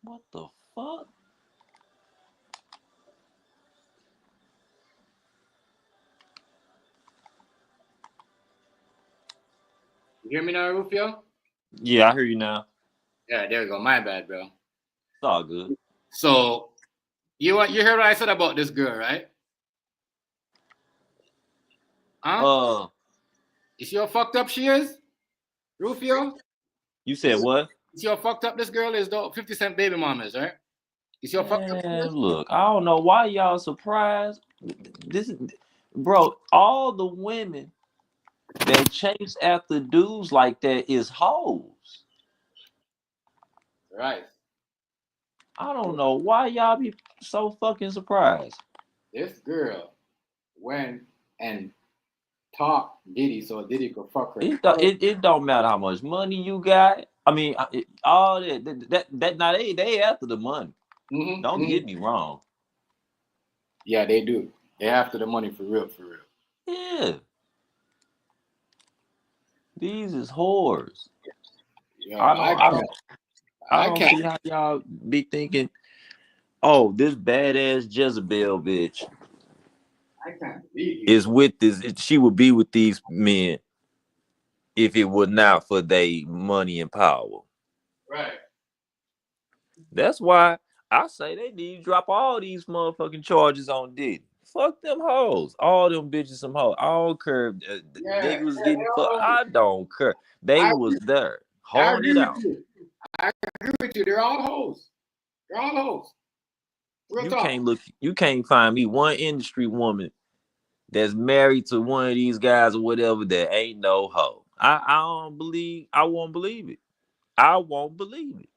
What the fuck? You hear me now, Rufio? Yeah, I hear you now. Yeah, there you go. My bad, bro. It's all good. So you heard what I said about this girl, right? Huh? You see how fucked up she is, Rufio? You said what? You see how fucked up this girl is, though? 50 Cent baby mom is, right? You see how fucked up she Man, is? look, I don't know why y'all surprised. This is, bro, all the women that chase after dudes like that is hoes. Right. I don't know why y'all be so fucking surprised. This girl went and talked Diddy so Diddy could fuck her. It don't matter how much money you got. I mean, all that now they after the money. Mm-hmm, Don't get me wrong. Yeah, they do. They after the money for real, for real. Yeah. These is whores. Yeah, I I don't can't. see how y'all be thinking, oh, this badass Jezebel bitch I can't believe you. is with this. She would be with these men if it were not for their money and power. Right. That's why I say they need to drop all these motherfucking charges on Diddy. Fuck them hoes. All them bitches some hoes. I don't care. Nigga was getting fucked. I don't care. They was there. I Holding agree it with out. you. I agree with you. They're all hoes. They're all hoes. Real talk. You can't find me one industry woman that's married to one of these guys or whatever that ain't no hoe. I won't believe it. I won't believe it.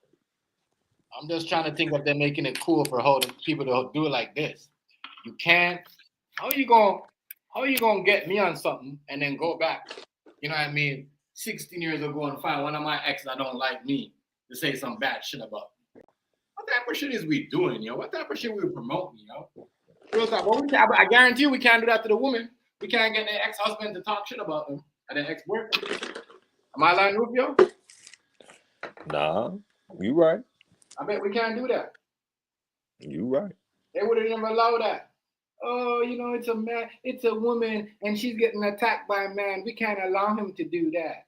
I'm just trying to think if they're making it cool for holding people to do it like this. You can't. How are you gonna get me on something and then go back? You know what I mean? 16 years ago and find one of my exes that don't like me to say some bad shit about me. What type of shit is we doing, yo? What type of shit we promoting, yo? Real talk. Well, I guarantee you we can't do that to the woman. We can't get their ex-husband to talk shit about them and their ex-boyfriend. Am I lying, Rufio? Nah, you right. I bet we can't do that. You right. They would have never allowed that. Oh, you know, it's a man, it's a woman, and she's getting attacked by a man. We can't allow him to do that.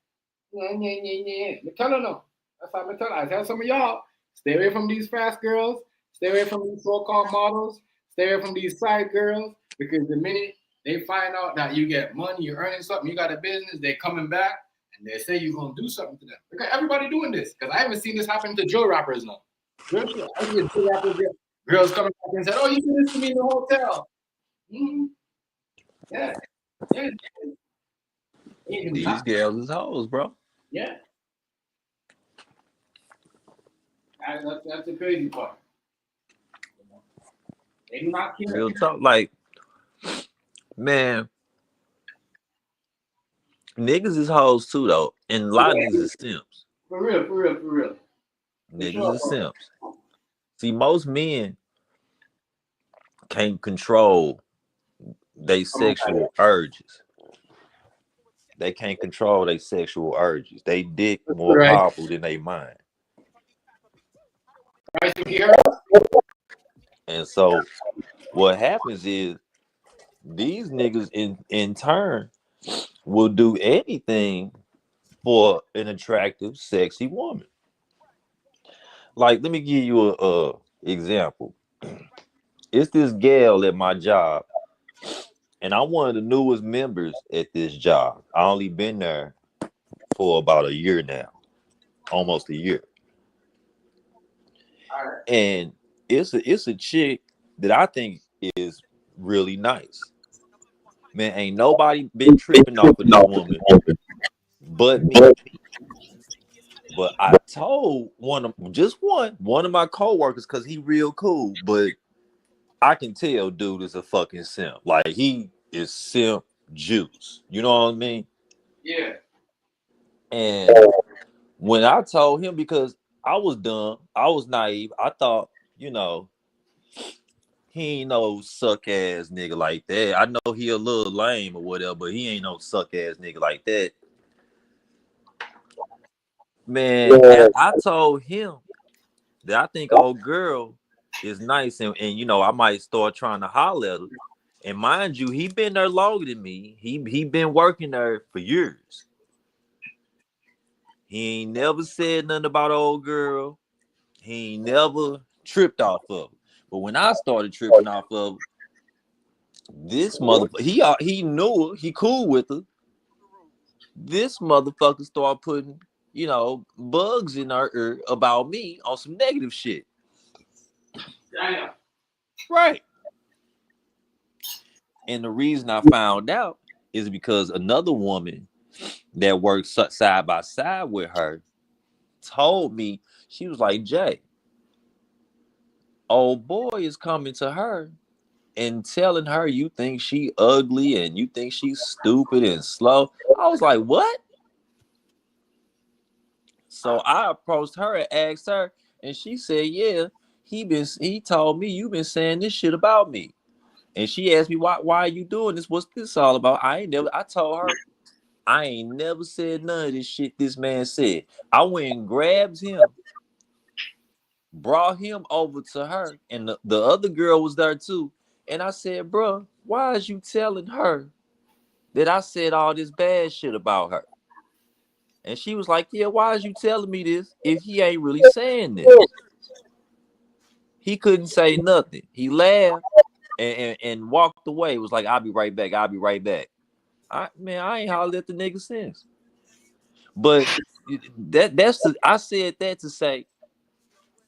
Yeah. Tell her no. That's how I tell her. I tell some of y'all, stay away from these fast girls. Stay away from these so-called models. Stay away from these side girls, because the minute they find out that you get money, you're earning something, you got a business, they're coming back, and they say you're going to do something to them. Because everybody doing this. Because I haven't seen this happen to Joe rappers now. I see Joe rappers, girls coming back and said, oh, you did this to me in the hotel. Mm-hmm. Yeah. These girls is hoes, bro. Yeah. That's the crazy part. They do not care. Real talk, like, man, niggas is hoes too, though, and a lot of niggas is simps. For real. Niggas is simps. See, most men can't control their sexual urges. They can't control their sexual urges. They dick more powerful than they mind. And so what happens is these niggas in turn will do anything for an attractive, sexy woman. Like, let me give you a example. It's this gal at my job, and I'm one of the newest members at this job. I only been there for about a year now, almost a year. And it's a chick that I think is really nice. Man, ain't nobody been tripping off of this woman but me. But I told one of my coworkers, because he real cool, but I can tell dude is a fucking simp. Like, he is simp juice. You know what I mean? Yeah. And when I told him, because I was dumb, I was naive, I thought, you know, he ain't no suck ass nigga like that. I know he a little lame or whatever, but he ain't no suck ass nigga like that. Man, I told him that I think old girl is nice, and you know, I might start trying to holler at her. And mind you, he been there longer than me. He been working there for years. He ain't never said nothing about old girl. He ain't never tripped off of her. But when I started tripping off of her, this motherfucker, he knew her, he cool with her. This motherfucker started putting, you know, bugs in her ear about me on some negative shit. Yeah. Right. And the reason I found out is because another woman that worked side by side with her told me, she was like, Jay, old boy is coming to her and telling her you think she ugly and you think she's stupid and slow. I was like, what? So I approached her and asked her, and she said, yeah, he told me you've been saying this shit about me. And she asked me, why are you doing this? What's this all about? I told her, I ain't never said none of this shit this man said. I went and grabbed him, brought him over to her, and the other girl was there too. And I said, bro, why is you telling her that I said all this bad shit about her? And she was like, yeah, why is you telling me this if he ain't really saying this? He couldn't say nothing. He laughed and walked away. It was like, I'll be right back. I ain't hollered at the nigga since. But I said that to say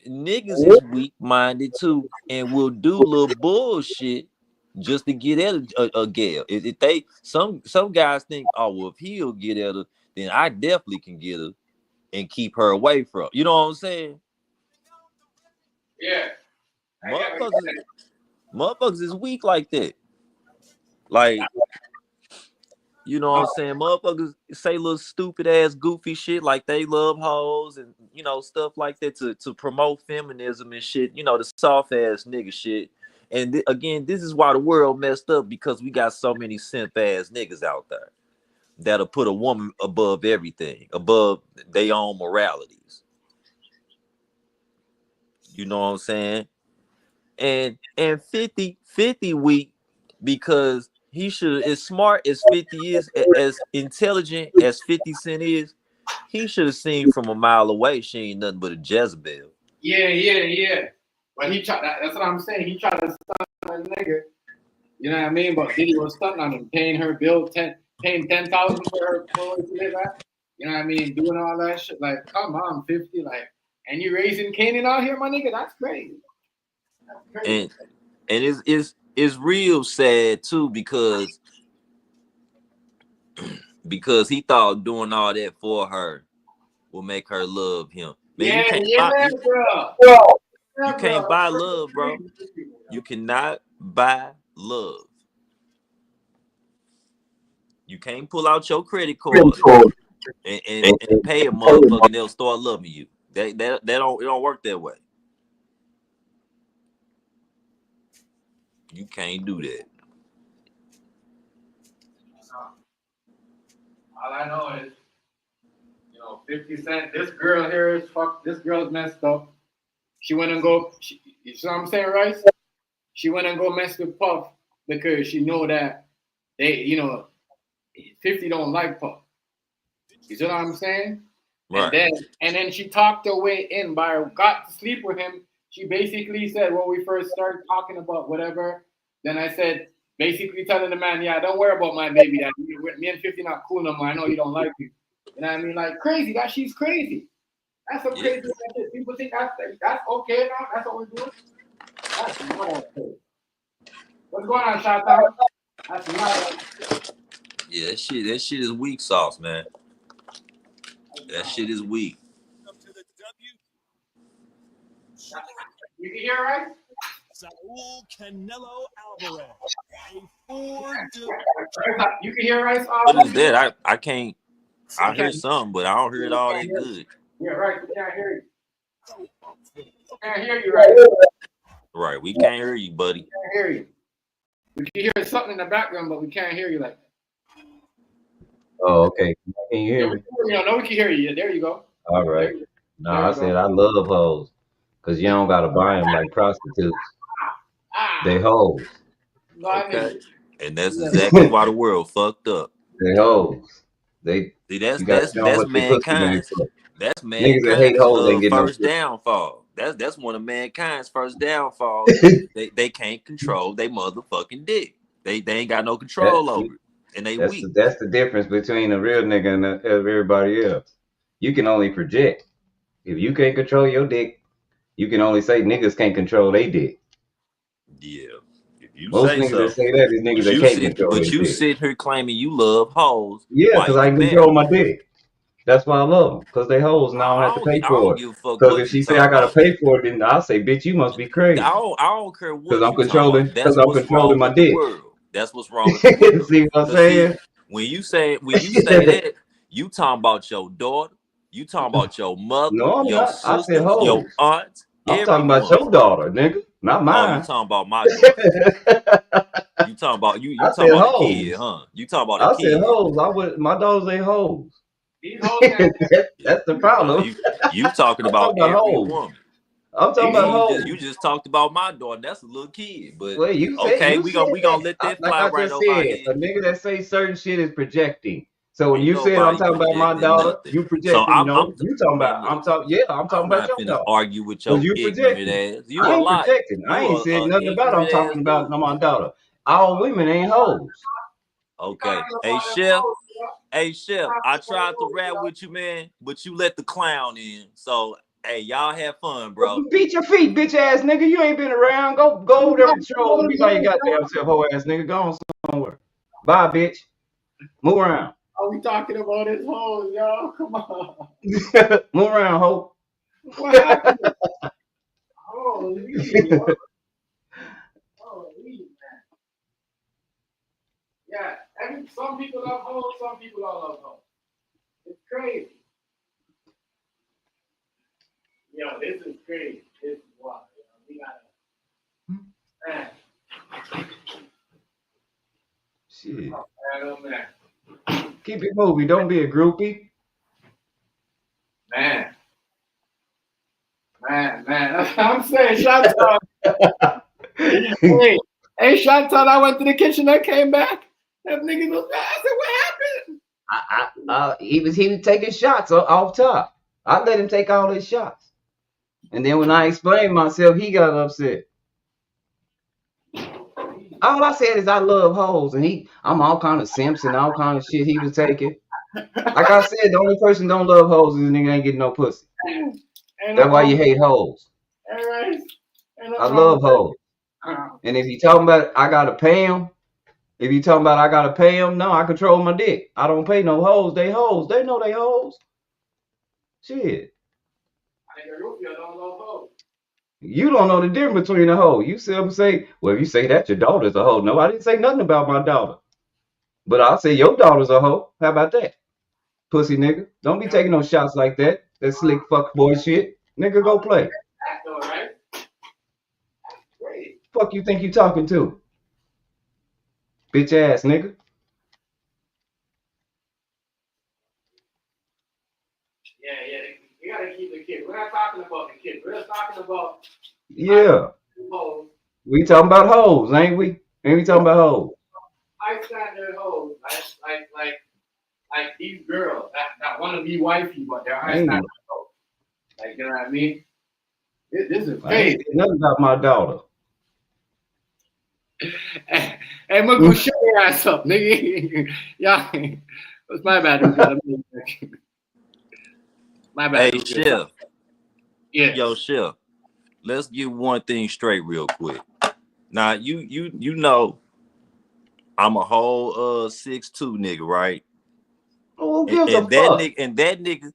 niggas is weak-minded too and will do little bullshit just to get at a gal. If they some guys think, oh well, if he'll get at her, then I definitely can get her and keep her away from. You know what I'm saying? Yeah. Motherfuckers is weak like that. Like, You know what I'm saying? Motherfuckers say little stupid ass goofy shit like they love hoes and stuff like that to promote feminism and shit. The soft ass nigga shit. And again, this is why the world messed up, because we got so many simp ass niggas out there that'll put a woman above everything, above their own moralities. You know what I'm saying? And 50 weak, because he should, as smart as 50 is, as intelligent as 50 Cent is, he should have seen from a mile away she ain't nothing but a Jezebel. Yeah. But he tried. That's what I'm saying. He tried to stunt on a nigga. You know what I mean? But Diddy was stunting on him, paying her bill, paying $10,000 for her clothes to live at. You know what I mean? Doing all that shit. Like, come on, 50. Like, and you raising Canaan out here, my nigga? That's crazy. That's crazy. And it's real sad too, because he thought doing all that for her will make her love him. Man, you can't buy love, bro. You cannot buy love. You can't pull out your credit card and pay a motherfucker and they'll start loving you. That don't work that way. You can't do that. All I know is, 50 Cent, this girl here is fuck. This girl's messed up. She went and go. You see what I'm saying, right? She went and go mess with Puff because she know that they, 50 don't like Puff. You see what I'm saying? Right. And then she talked her way in got to sleep with him. She basically said, when we first started talking about whatever, then I said, basically telling the man, yeah, don't worry about my baby. That me and 50 not cool no more. I know you don't like me. You know what I mean? Like crazy. She's crazy. That's some crazy shit. People think that's okay now. That's what we're doing. That's not okay. What's going on, Shot Town? That's not okay. Yeah, that shit is weak sauce, man. That shit is weak. You can hear right? Saul Canelo Alvarez. You can hear right? What is that? I can't. I hear some, but I don't hear it all that good. Yeah, right. We can't hear you. We can't hear you, right? Right, we can't hear you, buddy. We can't hear you. We can hear something in the background, but we can't hear you like that. Oh, okay. Can you hear me? No, we can hear you. Yeah, there you go. All right. No, I said I love hoes, because you don't got to buy them like prostitutes. They hoes. Okay. And that's exactly why the world fucked up. They hoes. They see that's mankind. That's mankind's first downfall. That's one of mankind's first downfalls. they can't control they motherfucking dick. They ain't got no control over it. And they weak. That's the difference between a real nigga and everybody else. You can only project. If you can't control your dick, you can only say niggas can't control their dick. Yeah. Most niggas that say that is niggas that can't control their dick. But you sit here claiming you love hoes. Yeah, because I can control my dick. That's why I love them, because they hoes and I don't have to pay for it. Because if she say I gotta pay for it, then I'll say, bitch, you must be crazy. I don't care what I'm controlling. Because I'm controlling my dick. That's what's wrong with the world. See what I'm saying? See, when you say that, you talking about your daughter, you talking about your mother, your sister, your aunt. I'm talking about your daughter, nigga, not mine. Oh, you talking about my daughter? You talking about you talking about a kid, huh? You talking about a kid? I said hoes. My daughters ain't hoes. That's the problem. You talking about every woman. I'm talking about hoes. You just talked about my daughter. That's a little kid, but well, we gonna let that fly right over our head. A nigga that say certain shit is projecting. So when you said I'm talking about my daughter, you projecting. So you talking about I'm talking about your daughter. Argue with your ignorant ass. I ain't projecting. I ain't said nothing about. I'm talking about my daughter. All women ain't hoes. Okay. Hey chef, I tried to rap with you, man, but you let the clown in. So hey, y'all have fun, bro. Beat your feet, bitch ass nigga. You ain't been around. Go over there and troll and be like, you goddamn self, hoe ass nigga. Go on somewhere. Bye, bitch. Move around. Are we talking about his hoes, y'all? Come on. Move around, hoe. What happened? Holy man. Yeah. Some people love hoes, some people don't love hoes. It's crazy. Yo, this is crazy. This is wild. We gotta. Man. Shit. Oh, man. Keep it moving. Don't be a groupie. Man. That's what I'm saying. Shout out. Hey, shout out. I went to the kitchen. I came back. That nigga was bad. I said, what happened? He was taking shots off top. I let him take all his shots. And then when I explained myself, he got upset. All I said is I love hoes, and I'm all kind of simps and all kind of shit he was taking. Like I said, the only person don't love hoes is the nigga ain't getting no pussy. That's why you hate hoes. I love hoes. And if you talking about I gotta pay them, no, I control my dick. I don't pay no hoes. They hoes. They know they hoes. Shit. You don't know the difference between a hoe. You see them say, well, if you say that, your daughter's a hoe. No, I didn't say nothing about my daughter. But I'll say your daughter's a hoe. How about that? Pussy nigga. Don't be taking no shots like that. That slick fuck boy shit. Nigga, go play. Fuck you think you talking to? Bitch ass nigga. Yeah. We gotta keep the kid. We're not talking about the kid. We're talking about. Yeah. Hoes. We talking about hoes, ain't we? Ain't we talking about hoes? High standard hoes. Like these girls that want to be wifey, but they're high standard hoes. Like, you know what I mean? This is crazy. Nothing about my daughter. Hey, Muggle, shut your ass up, nigga. Yeah, it's my bad. My bad. Hey, Chef. Yeah. Yo, Chef. Let's get one thing straight real quick. Now, you know, I'm a whole 6'2" nigga, right? Who gives and a that fuck? That nigga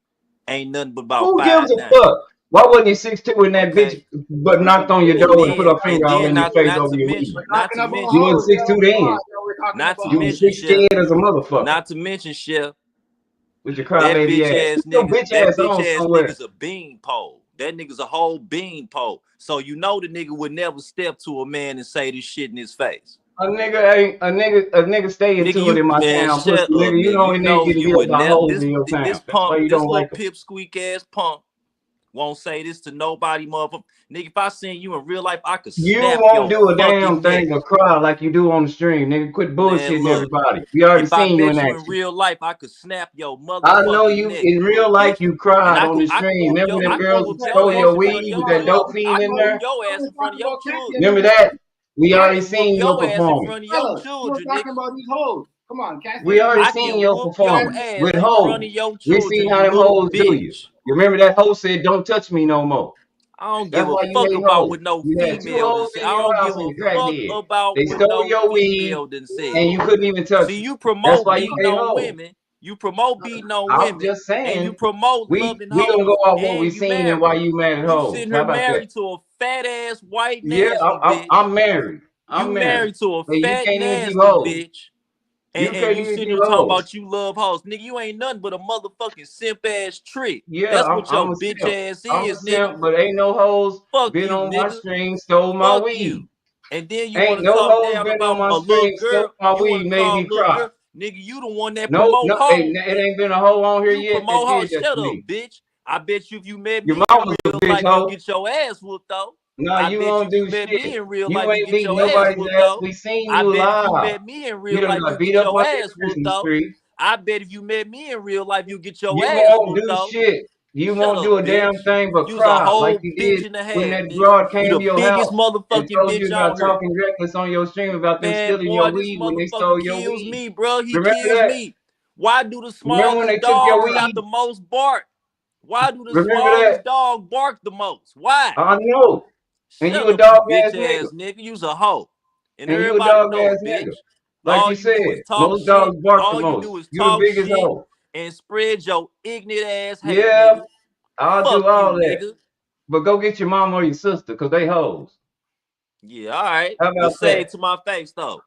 ain't nothing but about Who 5'9". gives a fuck? Why wasn't he 6'2" when that bitch but knocked on your door and put her finger all in your face over your weed? You wasn't 6'2" then. You was 6 scared as a motherfucker. Not to mention, Chef, with your crybaby ass. Your bitch ass on somewhere. Nigga's a bean pole. That nigga's a whole bean pole. So you know the nigga would never step to a man and say this shit in his face. A nigga stay into it in my town, pussy nigga. You know nigga get hit by hoes in your town. This punk, this little pipsqueak ass punk won't say this to nobody, motherfucker. Nigga, if I seen you in real life, I could snap you won't do a damn thing or cry like you do on the stream, nigga. Quit bullshitting everybody. We already seen you in action. In real life, I could snap your motherfucking I know you neck, in real life. You cried on the stream. Remember them girls stole your weed with that dope fiend in there? Your ass in front of your children. Remember that? We already seen your performance. In front of your children, we're talking about these hoes. Come on, Cassie. We already seen your performance with hoes. We seen how them hoes do you. You remember that hoe said, "Don't touch me no more." I don't give a fuck about what no female. I don't give a fuck about they stole your weed and you couldn't even touch. See, you promote beating on women. You promote beating on women. I'm just saying. And you promote loving hoes. We gonna go off what we seen and why you mad at hoes. You sitting here married to a fat ass white nasty bitch. I'm married. I'm married to a fat nasty bitch. And you sitting here talking about you love hoes. Nigga, you ain't nothing but a motherfucking simp ass trick. Yeah, that's what your bitch ass is, nigga. Simp, but ain't no hoes been on my stream, stole my weed. And then you want to talk down about a little girl. My weed made me cry. Nigga, you the one that promote hoes. It ain't been a hoe on here yet. Promote hoes. Shut up, bitch. I bet you if you met me in real life, you get your ass whooped though. No, you won't do shit. Me in real you life, ain't you beat nobody's ass. We seen you live. You met me in real life, you get your ass whooped though. I bet if you met me in real life, you get your ass whooped though. You won't do shit. You won't do a damn thing but cry like you did when that broad came to your house and told you about talking reckless on your stream about them stealing your weed when they stole your weed. Kills me, bro. He kills me. Why do the smallest dogs got the most bark? Why do the smallest dog bark the most? Why? I know. And you a dog ass nigga. You's a hoe. And you a dog ass nigga. Like you said, most dogs bark the most. All you do is talk shit and spread your ignorant ass hate. Yeah, nigga. I'll do all that. Nigga. But go get your mom or your sister, because they hoes. Yeah, all right. How about say it to my face, though.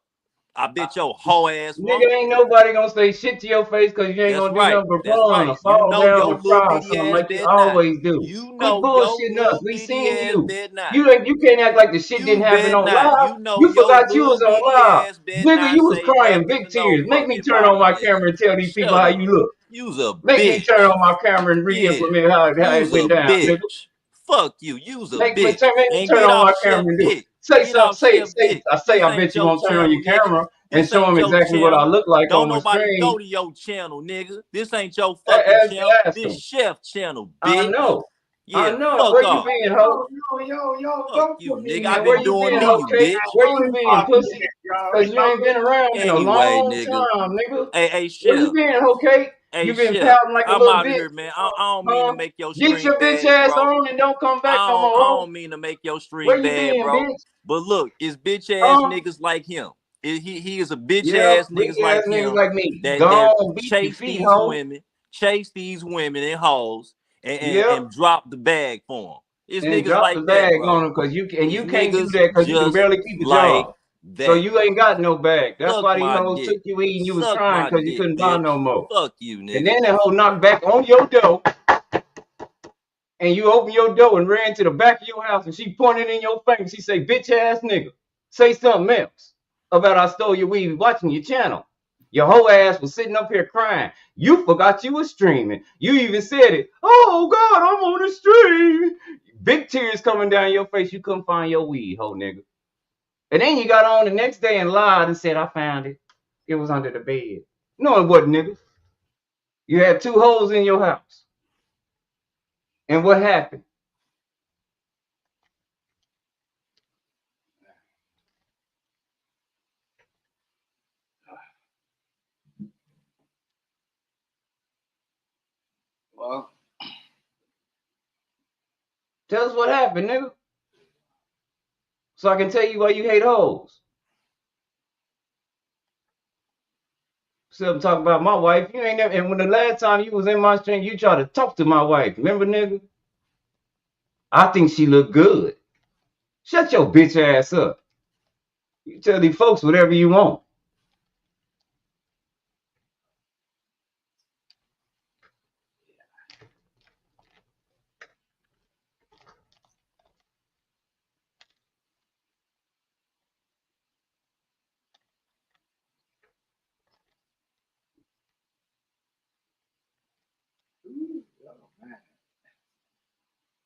I bet your hoe ass Nigga, won't. ain't nobody gonna say shit to your face because you ain't That's gonna do right. nothing but That's run or right. You fall know down your or little cry or bitty something ass like you bet not. always do. You Quit know your bullshitting us. little We bitty seen ass you. bet not. You can't act like the shit You didn't happen bet on not. live. You know You your forgot you little was on bitty live. ass bet Nigga, not you was say crying nothing big to no tears. Make me fucking turn on body, my nigga. camera and tell these people Shut how up. you look. You's a Make me turn bitch. on my camera and Yeah. re-implement how it You's a went down, nigga. bitch. Fuck you. You's a Make me bitch. And turn get on my off camera Chef and do it. Dick. Say Get something. off Chef Dick. I This bet ain't you your won't turn on channel, your nigga. camera and This show them ain't your exactly what I channel. look like Don't on my nobody screen. go to your channel, nigga. This ain't your fucking channel. Ask This them. Chef channel, I bitch. know. Yeah, I know. fuck Where you off. been, ho? Yo, Fuck don't you, put me in nigga. there. I've And where been you doing been, me, ho, you Kate? bitch. Where you been, pussy? Because you ain't been around in a Anyway, long nigga. time, nigga. Hey, Where you Chef. been, ho, Kate? Hey, You been Chef. pouting like a I'm little out of bitch, here, man. I don't mean to huh? make your Get stream your bitch bad, ass bro. on and don't come back no I more, ho. don't mean to make your Where stream you bad, been, bro. bitch? But look, it's bitch ass Huh? niggas like him. He is a bitch Yep, ass niggas big ass like niggas him like me. that Gone, beat your chase feet, these ho. women and hoes Yep. and drop the bag for them. It's And niggas drop the like that, bag bro. on them because you It's can't do niggas that because you can just barely keep a like job. So that. you ain't got no bag. That's Suck why these my hoes dick. took you in and you was Suck crying my because you dick, couldn't buy bitch. no more. Fuck you, And nigga. then that hoe knocked back on your door and you open your door and ran to the back of your house and she pointed in your face. She say, bitch ass nigga, say something else about I stole your weed watching your channel. Your whole ass was sitting up here crying. You forgot you was streaming. You even said it. Oh God, I'm on the stream. Big tears coming down your face. You couldn't find your weed, ho nigga. And then you got on the next day and lied and said, I found it. It was under the bed. No, it wasn't, nigga. You had 2 holes in your house. And what happened? Well, Tell us what happened, nigga. So I can tell you why you hate hoes. Still talk about my wife. You ain't never, and when the last time you was in my stream, you tried to talk to my wife. Remember, nigga? I think she look good. Shut your bitch ass up. You tell these folks whatever you want.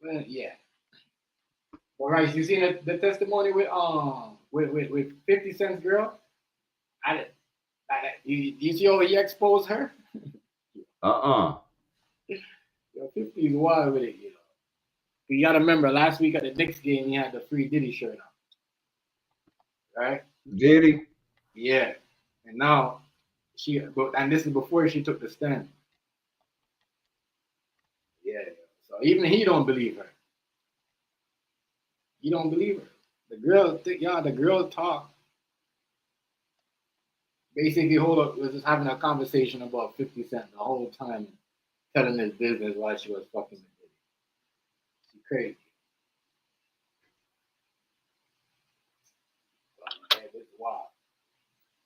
well, yeah. All right, you seen the testimony with 50 Cent's girl? You see how he exposed her? Uh-uh. Yo, 50 is wild with it, you know. You gotta remember, last week at the Knicks game, he had the free Diddy shirt on, right? Diddy? Yeah. And now and this is before she took the stand. Yeah. So even he don't believe her. He don't believe her. The girl talk. Basically, hold up, was just having a conversation about 50 Cent the whole time, telling his business while she was fucking with Diddy. She crazy. Man, it's wild.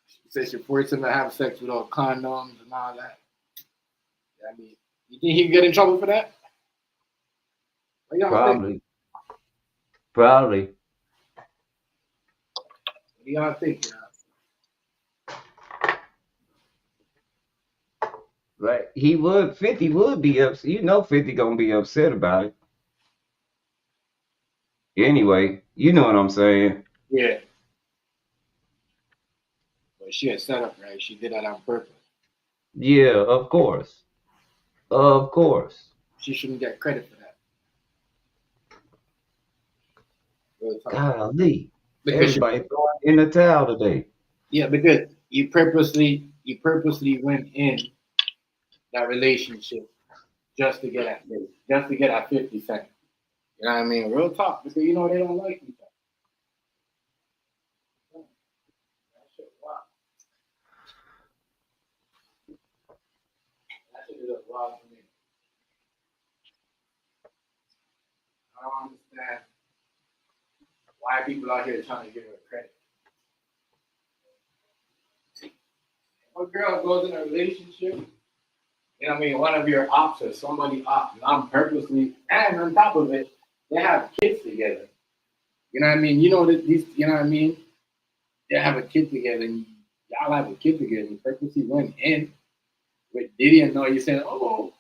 She said she forced him to have sex without condoms and all that. I mean, you think he could get in trouble for that? What y'all think? Probably. Probably. What do y'all think? Right. 50 would be upset. You know 50 gonna be upset about it. Anyway, you know what I'm saying. Yeah. But she had set up, right? She did that on purpose. Yeah, of course. Of course. She shouldn't get credit for that. Real talk. Golly. Because Everybody throwing in the towel today. yeah, because you purposely went in that relationship just to get at 50 Cent. You know what I mean? Real talk. Because you know they don't like each other. That shit wild. That shit is just wild for me. I don't understand why people out here trying to give her credit. a girl goes in a relationship, you know what I mean, one of your ops or somebody ops, and I'm purposely, and on top of it, they have kids together. You know what I mean? You know that these, you know what I mean? They have a kid together, and y'all have a kid together. You purposely went in with Diddy, and know you said, "Oh,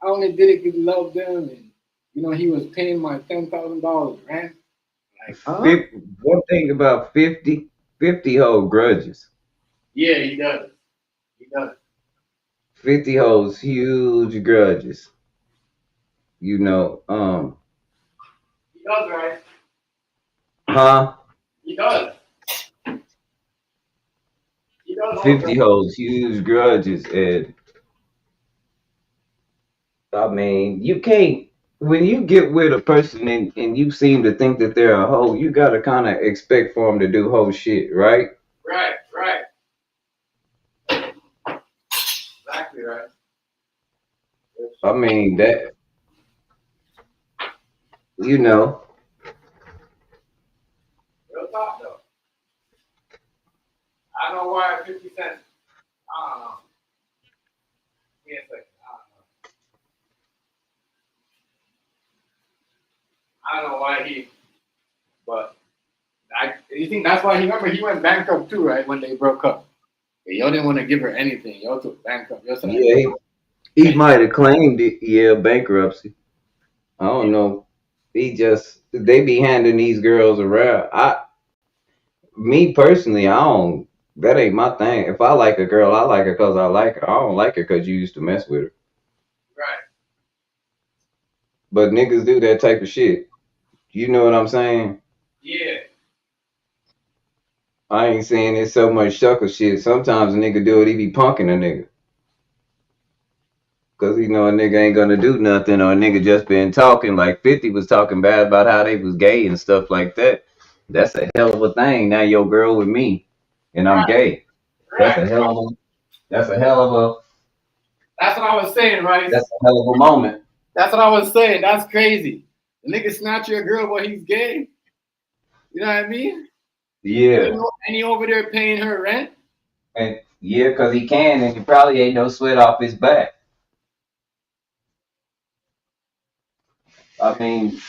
I only did it because love them," and you know he was paying my $10,000 rent. Like, huh? One thing about 50 hold grudges. Yeah, he does. He does. 50 holds huge grudges. You know, He does, right? huh? He does. He does hold 50 grudges. holds huge grudges, and I mean, you can't. When you get with a person and you seem to think that they're a hoe, you gotta kind of expect for them to do hoe shit, right? Right, right. Exactly right. I mean that, you know. Real talk though. I don't know why 50 Cent. I don't know. Give me a second. I don't know why he, but you think that's why he remember he went bankrupt too, right? When they broke up. Yeah, y'all didn't want to give her anything. Y'all took bankrupt. Y'all said, Yeah, he might have claimed it, yeah, bankruptcy. I don't know. They be handing these girls around. Me personally, I don't. That ain't my thing. If I like a girl, I like her because I like her. I don't like her because you used to mess with her. right. But niggas do that type of shit. You know what I'm saying? Yeah. I ain't saying it's so much sucker shit. Sometimes a nigga do it, he be punking a nigga. Cause he know a nigga ain't gonna do nothing, or a nigga just been talking. Like 50 was talking bad about how they was gay and stuff like that. That's a hell of a thing. Now your girl with me, and I'm Right. gay. That's Right. a hell of a. That's a hell of a. That's what I was saying, right? That's a hell of a moment. That's what I was saying. That's crazy. The nigga snatch your girl, but he's gay. You know what I mean? Yeah, And he over there paying her rent. and yeah, cause he can, and he probably ain't no sweat off his back. I mean,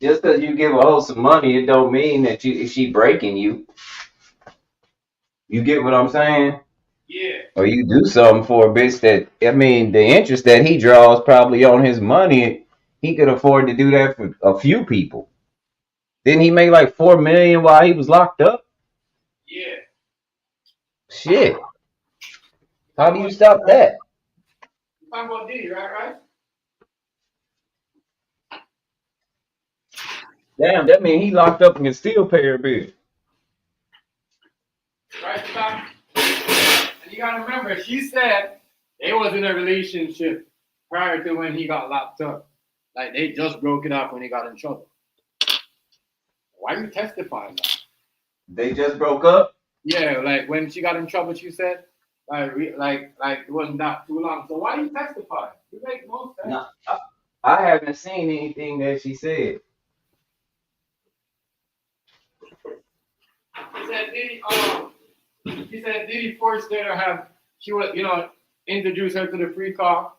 just cause you give a hoe some money, it don't mean that she breaking you. You get what I'm saying? Yeah. Or you do something for a bitch that, I mean, the interest that he draws probably on his money, he could afford to do that for a few people. Didn't he make like 4 million while he was locked up? Yeah. Shit. How do you stop that? You talking about Diddy, right? Right? Damn, that mean he locked up and can still pay her bill. Right, Tom? And you gotta remember, she said they was in a relationship prior to when he got locked up. Like they just broke it up when he got in trouble. Why are you testifying that? They just broke up? Yeah, like when she got in trouble, she said, like it wasn't that too long. So why are you testifying? You make no sense. No, I haven't seen anything that she said. He said Diddy forced her to have she was introduce her to the free car.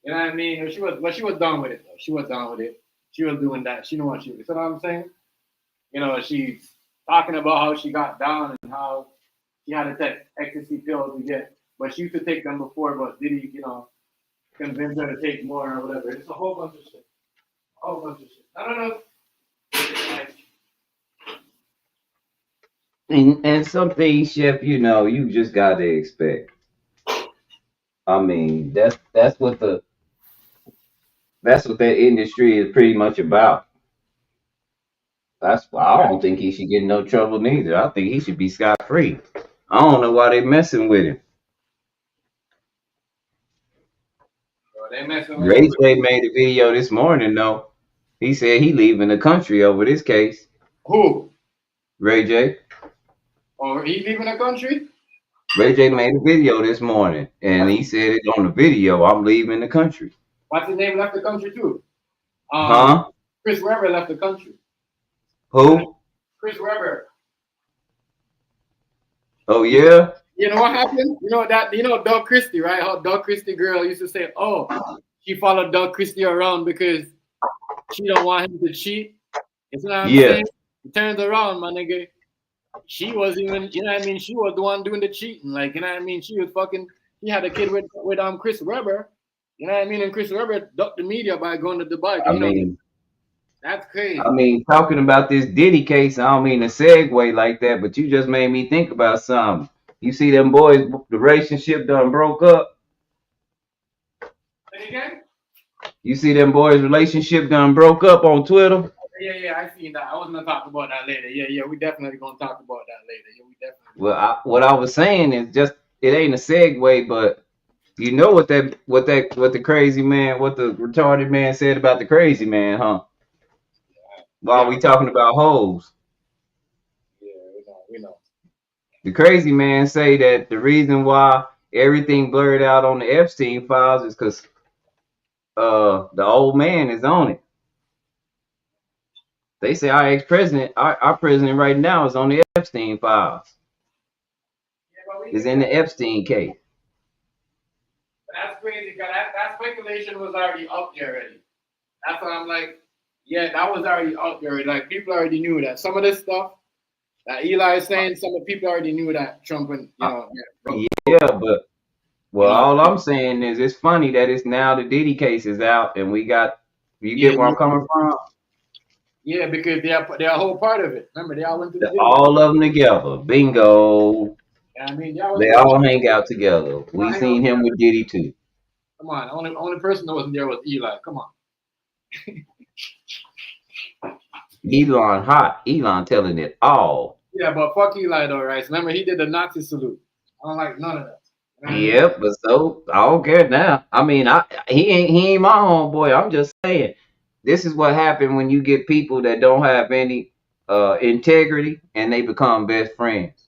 You know what I mean? She was done with it though. She was done with it. She was doing that. She knew what she was. You know what I'm saying? You know, she's talking about how she got down and how she had to take ecstasy pills to get, but she used to take them before, but Diddy, convinced her to take more or whatever. It's a whole bunch of shit. A whole bunch of shit. I don't know. Like, And some things, Chef, you just gotta expect. I mean, that's what that industry is pretty much about. That's why I don't think he should get in no trouble neither. I think he should be scot free. I don't know why they messing with him. bro, they messing with Ray him. J made a video this morning though. He said he leaving the country over this case. Who? Ray J. Or he leaving the country? Ray J made a video this morning, and he said it on the video. I'm leaving the country. What's his name left the country too? Huh? Chris Webber left the country. Who? Chris Webber. Oh yeah. You know what happened? You know that Doug Christie, right? How Doug Christie girl used to say, "Oh, she followed Doug Christie around because she don't want him to cheat." You know what I'm Yeah. saying? It turns around, my nigga. She was even, you know what I mean? She was the one doing the cheating. Like, you know what I mean? She was fucking. She had a kid with Chris Webber. You know what I mean? And Chris Webber ducked the media by going to Dubai. I You know, mean, that's crazy. talking about this Diddy case, I don't mean to segue like that, but you just made me think about something. You see them boys, the relationship done broke up. Say again? You see them boys' relationship done broke up on Twitter. Yeah, I seen that. I was gonna talk about that later. Yeah, we definitely gonna talk about that later. Yeah, we definitely. Well, what I was saying is just it ain't a segue, but you know what the crazy man, what the retarded man said about the crazy man, huh? While we talking about hoes, Yeah, we know. the crazy man say that the reason why everything blurred out on the Epstein files is because the old man is on it. They say our ex-president, our president right now is on the Epstein files. Is in the Epstein case. But that's crazy because that speculation was already up there already. That's what I'm like. Yeah, that was already up there. Like people already knew that. Some of this stuff that Eli is saying, some of the people already knew that Trump and Yeah, but all I'm saying is it's funny that it's now the Diddy case is out and we got. You get where I'm coming from? Yeah, because they're a whole part of it. Remember, they all went to the video. All of them together. Bingo. Yeah, I mean, they all hang out together. We seen him with Diddy too. Come on, only person that wasn't there was Eli. Come on. Elon hot. Elon telling it all. Yeah, but fuck Eli though, right? Remember, he did the Nazi salute. I don't like none of that. Yep, but so I don't care now. I mean, he ain't my homeboy. I'm just saying, this is what happened when you get people that don't have any integrity and they become best friends.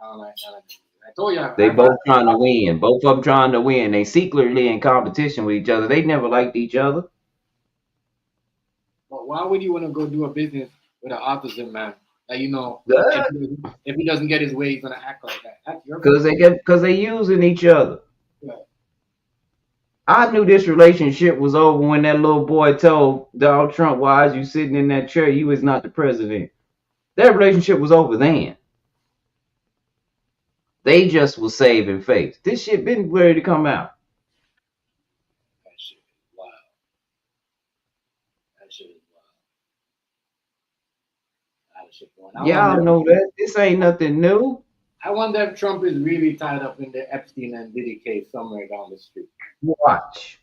I don't like none of that. I told you. They both trying to win. Both of them trying to win. They secretly in competition with each other. They never liked each other. But why would you want to go do a business with an opposite man? Like if he doesn't get his way, he's gonna act like that. That's your because they using each other. Yeah. I knew this relationship was over when that little boy told Donald Trump, "Why is you sitting in that chair? You is not the president." That relationship was over then. They just was saving face. This shit been ready to come out. That shit is wild. That shit is wild. Y'all know that. This ain't nothing new. I wonder if Trump is really tied up in the Epstein and Diddy case somewhere down the street. Watch.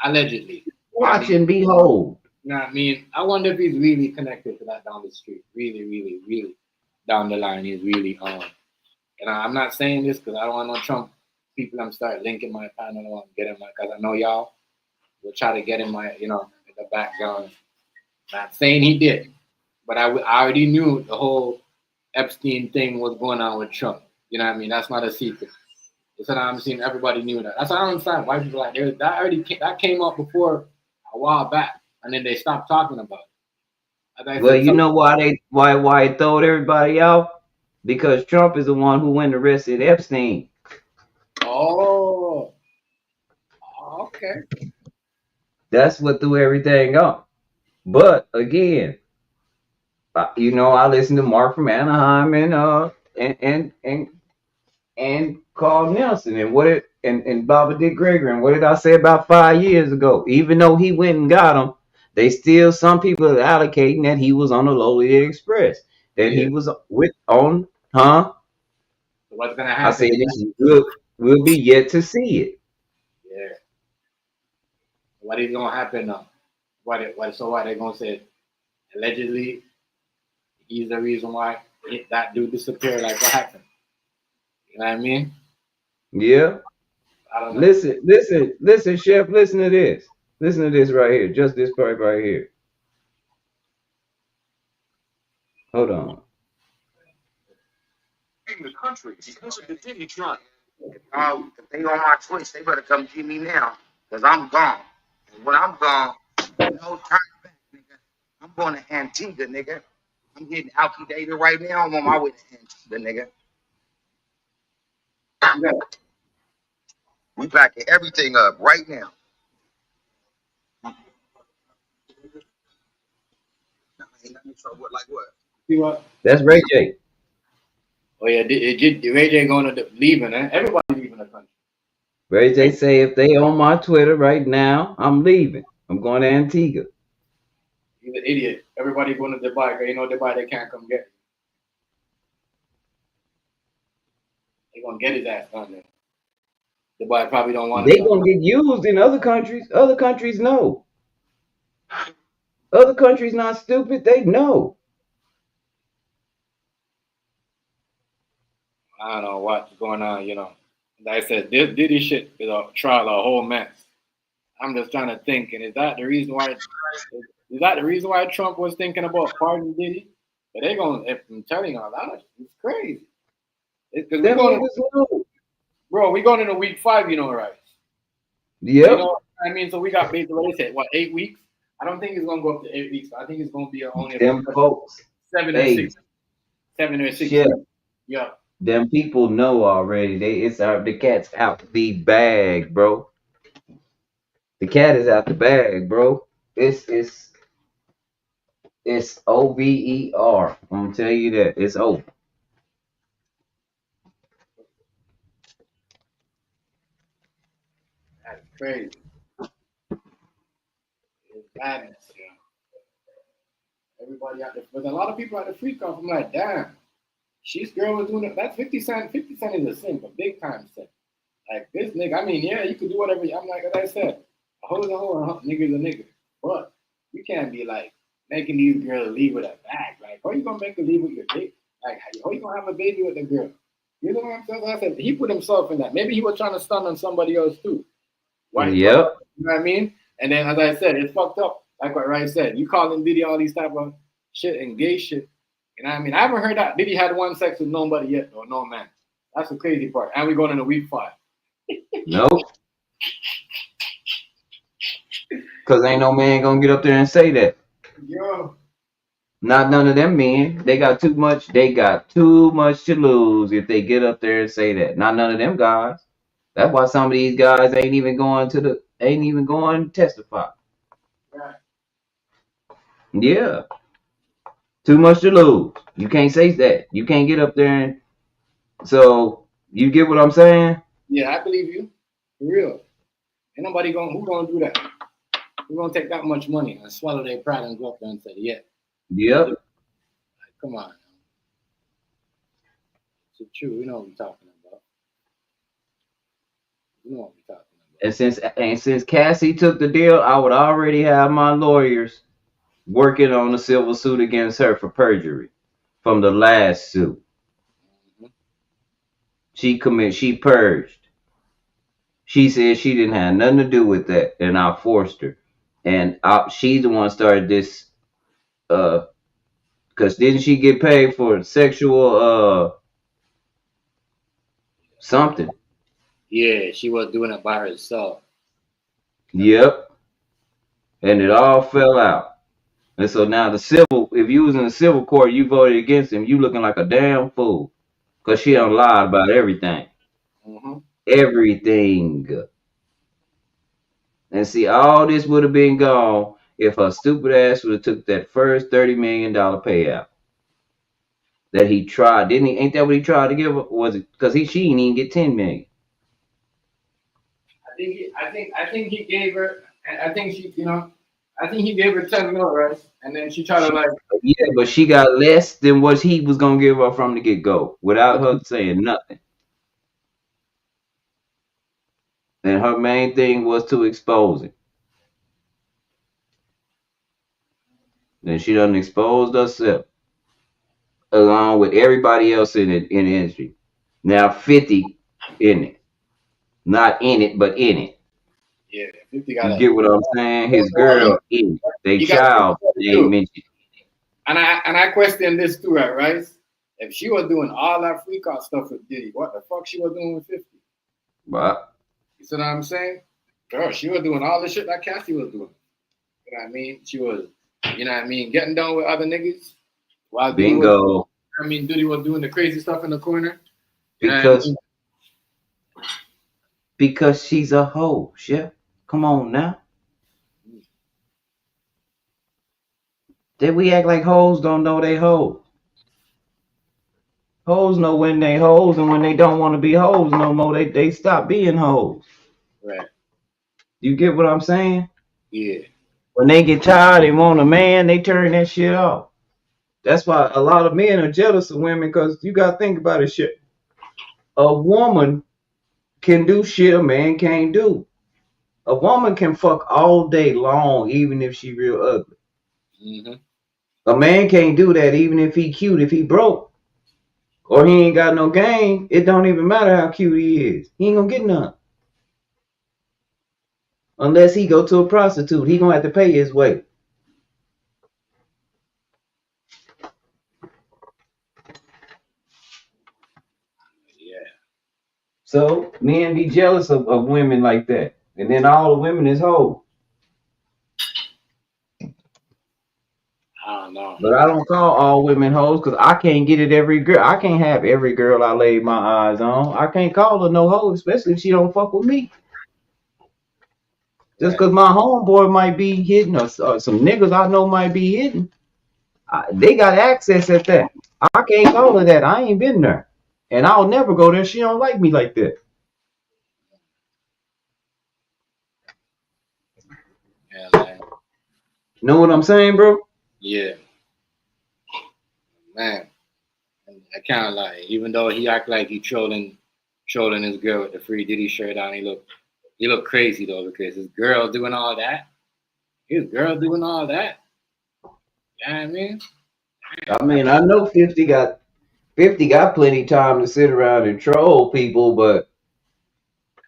Allegedly. Watch and behold. You know what I mean? I wonder if he's really connected to that down the street. Really, really, really down the line. He's really on. And I'm not saying this because I don't want no Trump people. I'm start linking my panel. I want to get in my, because I know y'all will try to get in my, in the background. Not saying he did, but I already knew the whole Epstein thing was going on with Trump. You know what I mean? That's not a secret. That's what I'm seeing. Everybody knew that. That's what I don't understand. Why people like that came up before a while back, and then they stopped talking about it. Well, you know why it throwed everybody out? Because Trump is the one who went and arrested Epstein. Oh, okay. That's what threw everything up. But again, I listened to Mark from Anaheim and Carl Nelson and Baba Dick Gregory. And what did I say about 5 years ago? Even though he went and got him, some people are allocating that he was on the Lolita Express, that he was on. Huh? So what's gonna happen? I said we'll be yet to see it. Yeah. What is gonna happen now? So why they gonna say allegedly he's the reason why that dude disappeared? Like what happened? You know what I mean? Yeah. I don't know. Listen, Chef. Listen to this. Listen to this right here. Just this part right here. Hold on. In the country because of the Diddy trial. If they on my Twitch, they better come get me now, because I'm gone. And when I'm gone, no turn back, nigga. I'm going to Antigua, nigga. I'm getting alkylated right now. I'm on my way to Antigua, nigga. We packing everything up right now. Like what? See what? That's Ray J. Oh yeah, Ray J going to leaving, eh? Everybody leaving the country. Ray J say if they on my Twitter right now, I'm leaving. I'm going to Antigua. He's an idiot. Everybody going to Dubai, because you know Dubai they can't come get him. They gonna get his ass down there. Dubai probably don't want They him. gonna get used in other countries. Other countries know. Other countries not stupid. They know. I don't know what's going on, you know. Like I said, this Diddy shit is a trial, a whole mess. I'm just trying to think, and is that the reason why Trump was thinking about pardoning Diddy? But they gonna, if I'm telling you, it's crazy. Because we going into week 5, you know, right? Yep. You know, I mean, so we got basically what they said, 8 weeks? I don't think it's gonna go up to 8 weeks. I think it's gonna be only Them folks. 7 or 6. 7 or 6. Yeah. Yeah. Them people know already. The cat's out the bag, bro. The cat is out the bag, bro. It's over. I'm gonna tell you that. It's over. That's crazy. It's madness, yeah. Everybody out there, but a lot of people out there freak off. I'm like, damn, she's girl was doing it. That's 50 Cent. 50 Cent is a simp, a big time simp. Like this nigga, I mean, yeah, you could do whatever. I'm like, as I said, a hoe is a hoe, a nigga's a nigga. But you can't be like making these girls leave with a bag. Like, how you gonna make her leave with your dick? Like, how you gonna have a baby with the girl? You know what I'm saying? I said he put himself in that. Maybe he was trying to stun on somebody else too. Why? Yep. You know what I mean? And then, as I said, it's fucked up. Like what Rice said, you calling Diddy all these type of shit and gay shit. You know what I mean? I haven't heard that Diddy had one sex with nobody yet, or no man. That's the crazy part. And we're going into week 5. Nope. Cause ain't no man gonna get up there and say that. Yo. Not none of them men. They got too much. They got too much to lose if they get up there and say that. Not none of them guys. That's why some of these guys ain't even going to testify. Right. Yeah. Too much to lose. You can't say that. You can't get up there and so you get what I'm saying? Yeah, I believe you. For real. Ain't nobody who gonna do that? Who gonna take that much money and swallow their pride and go up there and say, yeah. Yep. Like, come on. It's true. We know what we're talking about. We know what we're talking about. And since Cassie took the deal, I would already have my lawyers working on a civil suit against her for perjury from the last suit. Mm-hmm. She purged. She said she didn't have nothing to do with that, and I forced her. And she's the one started this. Because didn't she get paid for sexual something? Yeah, she was doing it by herself. Yep. And it all fell out. And so now if you was in the civil court, you voted against him, you looking like a damn fool. Because she done lied about everything. Mm-hmm. Everything. And see, all this would have been gone if her stupid ass would have took that first $30 million payout that he tried. Didn't he? Ain't that what he tried to give her? Was it? Because she didn't even get $10 million. I think he gave her, I think she, I think he gave her 10 mil, right? And then she tried to Yeah, but she got less than what he was gonna give her from the get go, without her saying nothing. And her main thing was to expose him. And she done exposed herself, along with everybody else in the industry. Now 50 in it, not in it, but in it. Yeah, 50 got You get what I'm saying? His girl in it. They child ain't mentioned. And I question this too, right? If she was doing all that freak out stuff with Diddy, what the fuck she was doing with 50? What? You see what I'm saying? Girl, she was doing all the shit that Cassie was doing. You know what I mean? She was, you know what I mean, getting down with other niggas. While Bingo. Diddy was doing the crazy stuff in the corner. Because Because she's a hoe, Chef. Come on now. Then we act like hoes don't know they hoes. Hoes know when they hoes, and when they don't want to be hoes no more, they stop being hoes. Right. You get what I'm saying? Yeah. When they get tired and want a man, they turn that shit off. That's why a lot of men are jealous of women, because you got to think about it. Shit. A woman can do shit a man can't do. A woman can fuck all day long, even if she real ugly. Mm-hmm. A man can't do that, even if he cute. If he broke or he ain't got no game, it don't even matter how cute he is. He ain't gonna get none. Unless he go to a prostitute, he gonna have to pay his way. Yeah. So men be jealous of women like that. And then all the women is hoes. I don't know. But I don't call all women hoes, because I can't get it every girl. I can't have every girl I lay my eyes on. I can't call her no hoe, especially if she don't fuck with me. Just because my homeboy might be hitting, or some niggas I know might be hitting, they got access at that. I can't call her that. I ain't been there. And I'll never go there. She don't like me like that. Yeah, man. Know what I'm saying, bro? Yeah. Man. I kind of like, even though he act like he trolling his girl with the free Diddy shirt on, he look crazy though, because his girl doing all that. His girl doing all that. You know what I mean? I know 50 got plenty time to sit around and troll people, but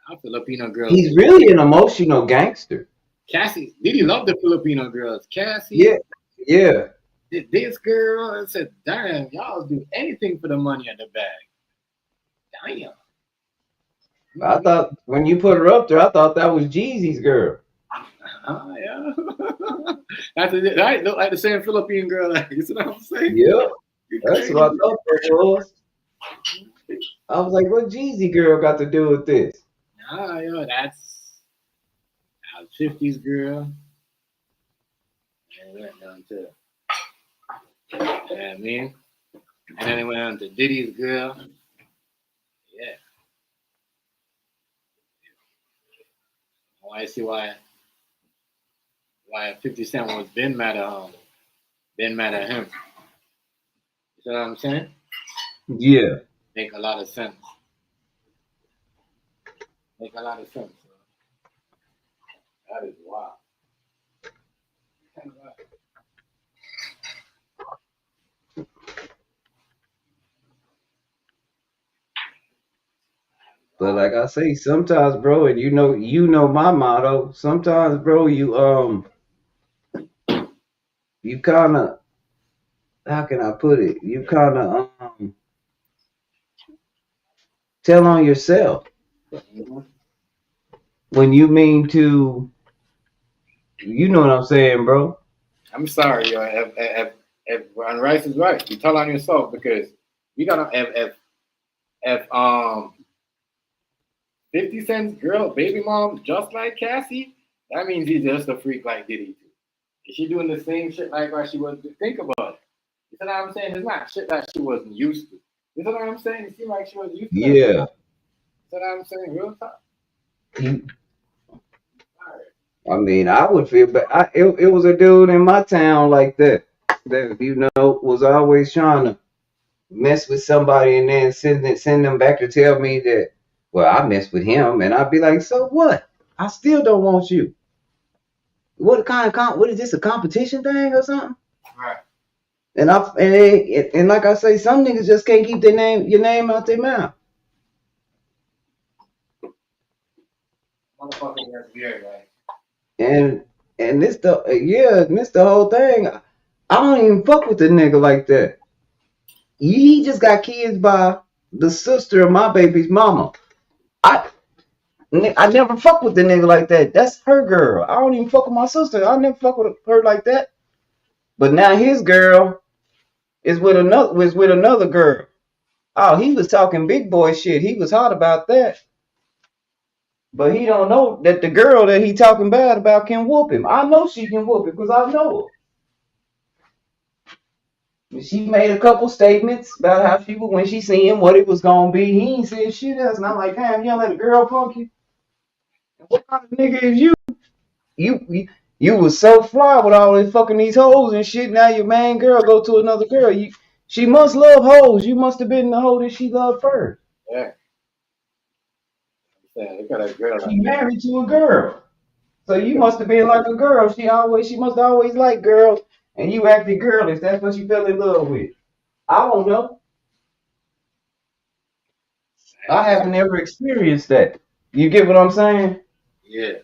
Our Filipino girls. he's really an emotional gangster. Cassie, Diddy loved the Filipino girls. Cassie. Yeah. Yeah. This girl, I said, damn, y'all do anything for the money at the bag. Damn. I thought when you put her up there, I thought that was Jeezy's girl. Yeah. That look like the same Philippine girl. You see what I'm saying? Yeah. That's what I thought that was. I was like, what Jeezy girl got to do with this? Yo, that's 50's girl. And it went down to, you know what I mean? And then it went on to Diddy's girl. Yeah. I see why 50 Cent was been mad at him. You see what I'm saying? Yeah. Make a lot of sense. Make a lot of sense. That is wild. But like I say, sometimes, bro, and you know my motto. Sometimes, bro, you kind of, how can I put it? You kind of tell on yourself when you mean to. You know what I'm saying, bro? I'm sorry, yo. If Rice is right, you tell on yourself, because we gotta if 50 Cent's girl, baby mom, just like Cassie, that means he's just a freak like Diddy too. Is she doing the same shit like what she was? Think about it. You know what I'm saying? It's not shit that she wasn't used to. You know what I'm saying? It seemed like she was used to. Yeah. You know what I'm saying? Real talk. I mean, I would feel bad. It was a dude in my town like that was always trying to mess with somebody and then send them back to tell me that, well, I messed with him, and I'd be like, so what? I still don't want you. What is this, a competition thing or something? Right. And like I say, some niggas just can't keep your name out their mouth. Motherfucker, that's weird, right? And this the whole thing. I don't even fuck with the nigga like that. He just got kids by the sister of my baby's mama. I never fuck with the nigga like that. That's her girl. I don't even fuck with my sister. I never fuck with her like that. But now his girl is with another girl. Oh, he was talking big boy shit. He was hot about that. But he don't know that the girl that he talking bad about can whoop him. I know she can whoop him because I know her. She made a couple statements about how she was when she seen what it was gonna be. He ain't said shit else, and I'm like, damn, you don't let a girl punk you. What kind of nigga is you? You was so fly with all this fucking these hoes and shit. Now your main girl go to another girl. She must love hoes. You must have been the hoe that she loved first. Yeah. Look at that girl. She married to a girl. So you must have been like a girl. She must always like girls, and you acted girlish. That's what you fell in love with. I don't know. I haven't ever experienced that. You get what I'm saying? Yeah.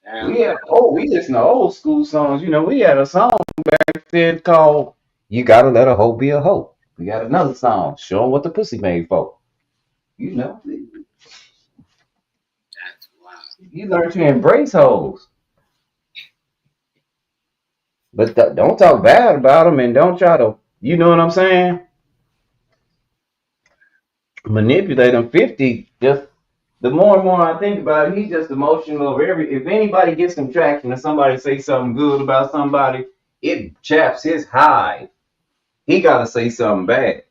Damn. We listen to old school songs. You know, we had a song back then called "You Gotta Let a Hoe Be a Hoe." We got another song, "Show 'em What the Pussy Made For." You know, That's wild. you learn to embrace hoes. But don't talk bad about them and don't try to, you know what I'm saying? Manipulate them. 50, just the more and more I think about it, he's just emotional of if anybody gets some traction or somebody say something good about somebody, it chaps his hide. He gotta say something bad.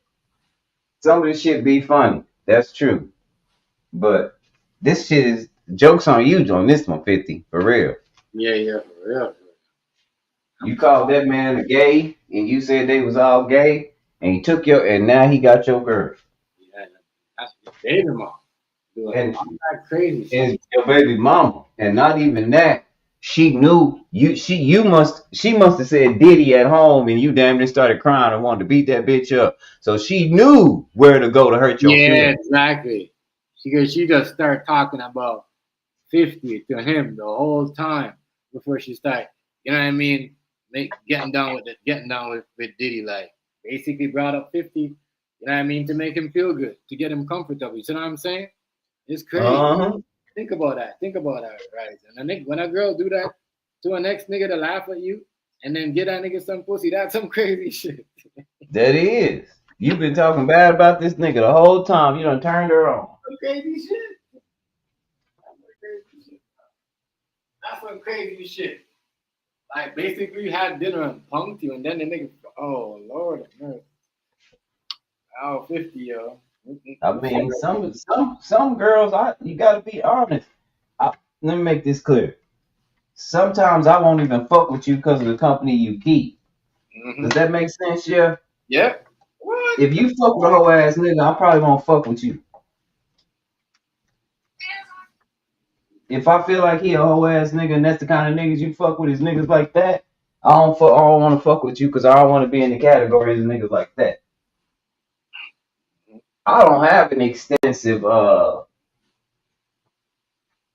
Some of this shit be funny. That's true. But this shit is jokes on you on this one, 50, for real. Yeah, for real. You called that man a gay, and you said they was all gay, and he took and now he got your girl. Yeah, that's his baby mom. And all that crazy shit. And your baby mama, and not even that. She knew you. She must have said Diddy at home, and you damn near started crying and wanted to beat that bitch up. So she knew where to go to hurt your Yeah, feelings. exactly. She just started talking about 50 to him the whole time before she started. You know what I mean? Getting down with Diddy, like basically brought up 50. You know what I mean? To make him feel good, to get him comfortable. You see what I'm saying? It's crazy. Think about that. Right? And when a girl do that to a next nigga to laugh at you and then get that nigga some pussy, that's some crazy shit. That is. You've been talking bad about this nigga the whole time. You done turned her on. Some crazy shit. That's some crazy shit. Like basically you had dinner and punked you, and then the nigga, oh Lord, oh 50, yo. I mean, some girls, you gotta be honest. Let me make this clear. Sometimes I won't even fuck with you because of the company you keep. Mm-hmm. Does that make sense, yeah? Yeah. What? If you fuck with a whole ass nigga, I probably won't fuck with you. If I feel like he a whole ass nigga and that's the kind of niggas you fuck with is niggas like that, I don't want to fuck with you because I don't want to be in the category of niggas like that. I don't have an extensive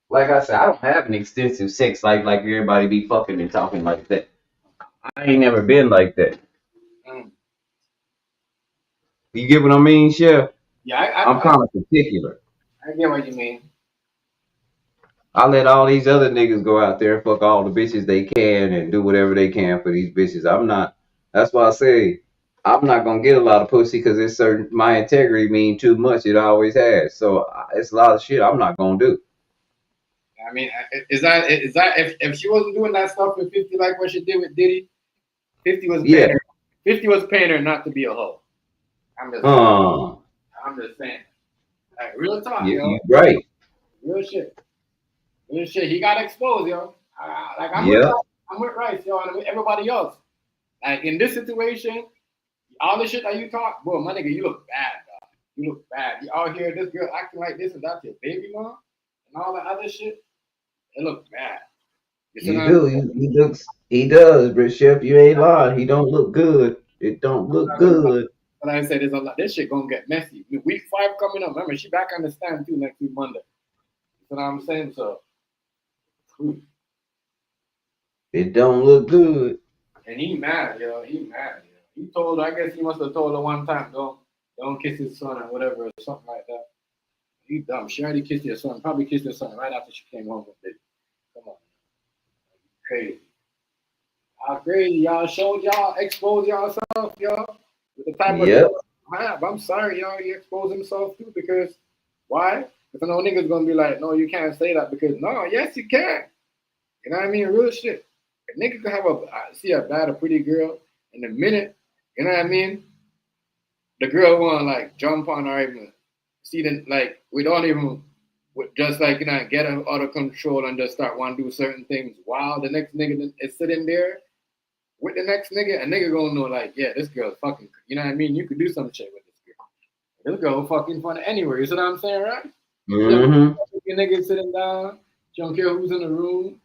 like I said, I don't have an extensive sex life like everybody be fucking and talking like that. I ain't never been like that. You get what I mean, Chef? Yeah, I'm kind of particular. I get what you mean. I let all these other niggas go out there and fuck all the bitches they can and do whatever they can for these bitches. I'm not. That's why I say I'm not gonna get a lot of pussy because it's certain. My integrity mean too much. It always has. So it's a lot of shit I'm not gonna do. I mean, is that if she wasn't doing that stuff with 50 like what she did with Diddy, 50 was paying her. 50 was paying her not to be a hoe. I'm just saying. Like, real talk, yo. You right. Real shit. He got exposed, yo. I'm with Rice, yo, and with everybody else. Like in this situation, all the shit that you talk, bro, my nigga, you look bad, dog. You look bad. You out here, this girl acting like this and that's your baby mom and all that other shit. It looks bad. He does, Rich Chef. You ain't lying. He don't look good. It don't look good. But like I said, there's a lot. This shit gonna get messy. Week 5 coming up. Remember, she back on the stand too next week Monday. You know what I'm saying? So, it don't look good. And he mad, yo. He told her. I guess he must have told her one time, don't kiss his son or whatever or something like that. He dumb. She already kissed your son. Probably kissed your son right after she came home with it. Come on. Crazy. How crazy. Y'all showed y'all, exposed yourself, y'all. With the type of I'm sorry, y'all. He exposed himself too because why? Because no niggas gonna be like, no, you can't say that because no, yes, you can. You know what I mean? Real shit. A nigga could have see a bad, a pretty girl, in a minute, you know what I mean? The girl wanna like jump on her even see the like we don't even just like get her out of control and just start want to do certain things while the next nigga is sitting there with the next nigga, a nigga gonna know like, yeah, this girl's fucking, you know what I mean? You could do some shit with this girl. This girl fucking fun anywhere, you see what I'm saying, right? Mm-hmm. Your nigga sitting down, you don't care who's in the room.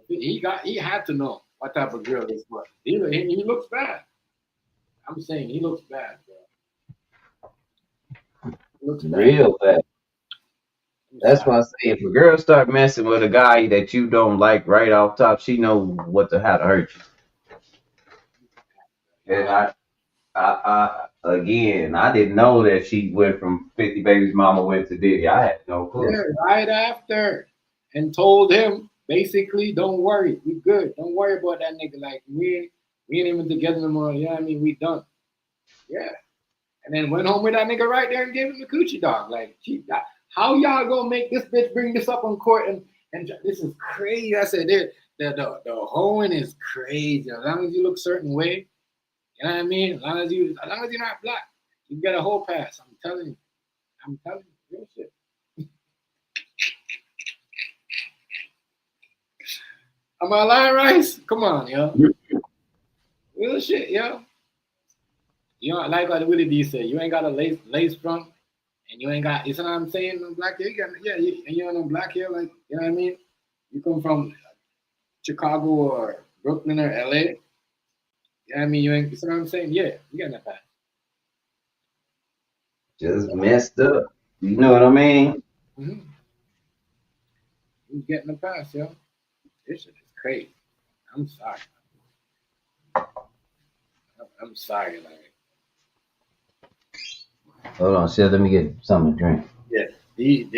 He had to know what type of girl this was. He looks bad. I'm saying he looks bad, bro. He looks bad. Real bad. That's why I say if a girl start messing with a guy that you don't like right off top, she know how to hurt you. And I didn't know that she went from 50 Baby's mama went to Diddy. I had no clue. Yeah, right after, and told him basically, don't worry, we good. Don't worry about that nigga. Like we ain't even together no more. You know what I mean? We done. Yeah. And then went home with that nigga right there and gave him the coochie dog. Like, how y'all gonna make this bitch bring this up on court and this is crazy. I said the hoeing is crazy. As long as you look certain way, you know what I mean? As long as you're not black, you get a whole pass. I'm telling you, real shit. Am I lying, Rice? Come on, yo. Real shit, yo. You know, like what Willie D said, you ain't got a lace front, and you ain't got, you know what I'm saying? Black hair, and you ain't no black hair, like, you know what I mean? You come from Chicago or Brooklyn or LA, you know what I mean? You know what I'm saying? Yeah, you got that pass. Just messed up. You know what I mean? Mm-hmm. You getting the pass, yo. This shit is crazy. I'm sorry. I'm sorry, Larry. Hold on, shit. Let me get something to drink. Yeah, these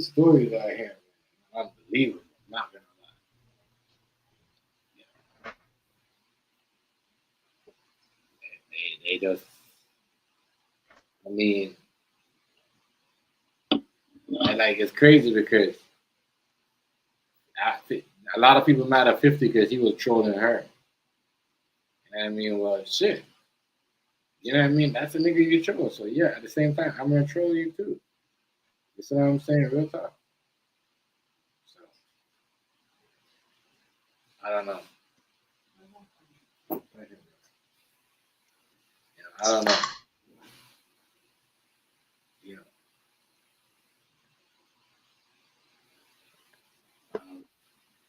stories out here, man, unbelievable. I'm not gonna lie. Yeah. They just, I mean, and like it's crazy because a lot of people mad at 50 because he was trolling her. You know what I mean? Well, shit. You know what I mean? That's a nigga you troll. So yeah, at the same time, I'm gonna troll you too. You see what I'm saying? Real talk. So I don't know. I don't know. You know.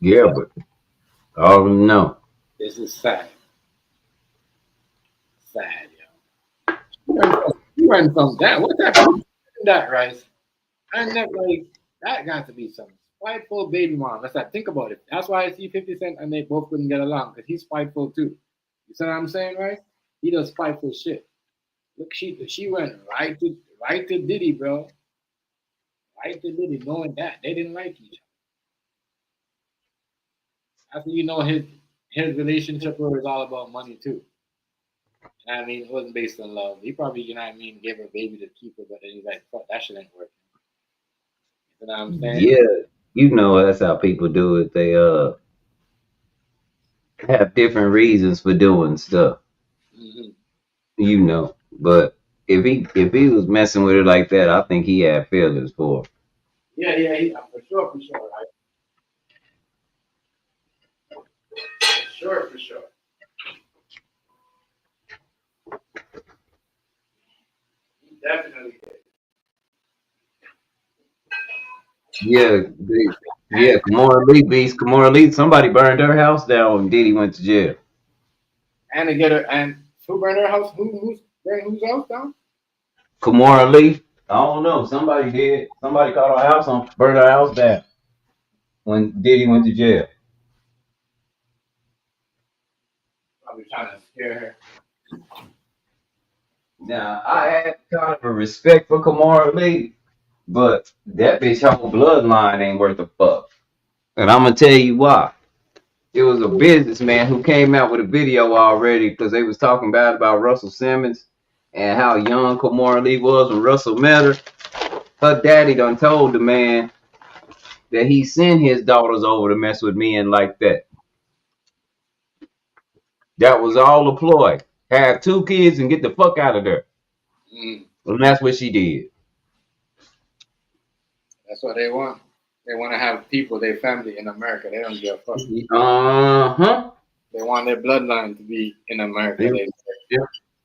Yeah, but I don't know. This is sad. Sad, yo. You went from that. What that, Rice? I never like that got to be some spiteful baby mom. Let's not think about it. That's why I see 50 Cent and they both couldn't get along because he's spiteful too. You see what I'm saying, right? He does spiteful shit. Look, she went right to Diddy, bro. Right to Diddy, knowing that they didn't like each other. After you know his relationship was all about money too. You know what I mean? It wasn't based on love. He probably, you know what I mean, gave her a baby to keep her, but then he's like, fuck, that shit ain't working. You know what I'm saying? Yeah, you know that's how people do it. They have different reasons for doing stuff. Mm-hmm. You know, but if he was messing with her like that, I think he had feelings for her. Yeah, for sure, right? For sure. He definitely did. Yeah, Kamora Lee beast. Kamora Lee, somebody burned her house down when Diddy went to jail. And to get her, and who burned her house? Who's burned whose house down? Kamora Lee, I don't know. Somebody did. Somebody caught her house on, burned her house down when Diddy went to jail. Probably trying to scare her. Now, I had kind of a respect for Kamora Lee, but that bitch whole bloodline ain't worth a fuck. And I'm gonna tell you why. it was a businessman who came out with a video already because they was talking bad about Russell Simmons and how young Kamora Lee was when Russell met her. Her daddy done told the man that he sent his daughters over to mess with men like that. That was all a ploy. Have 2 kids and get the fuck out of there. And that's what she did. That's what they want. They want to have people, their family in America. They don't give a fuck. Uh-huh. They want their bloodline to be in America. Yeah.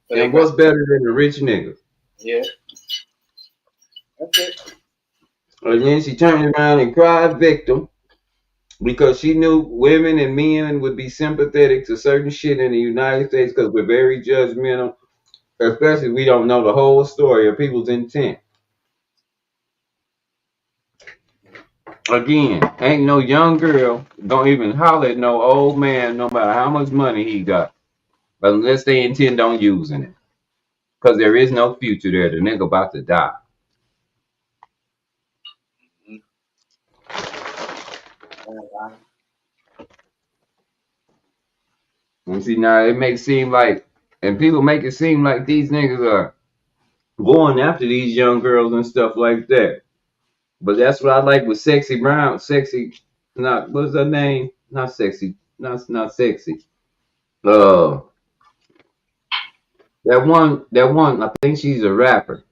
So and what's better than a rich nigga? Yeah. That's it. And then she turned around and cried victim because she knew women and men would be sympathetic to certain shit in the United States because we're very judgmental, especially if we don't know the whole story of people's intent. Again, ain't no young girl don't even holler at no old man no matter how much money he got unless they intend on using it because there is no future there. The nigga about to die. And see, now it makes it seem like, and people make it seem like these niggas are going after these young girls and stuff like that. But that's what I like with Sexy Brown. What's her name? Not Sexy. Not Sexy. That one, I think she's a rapper.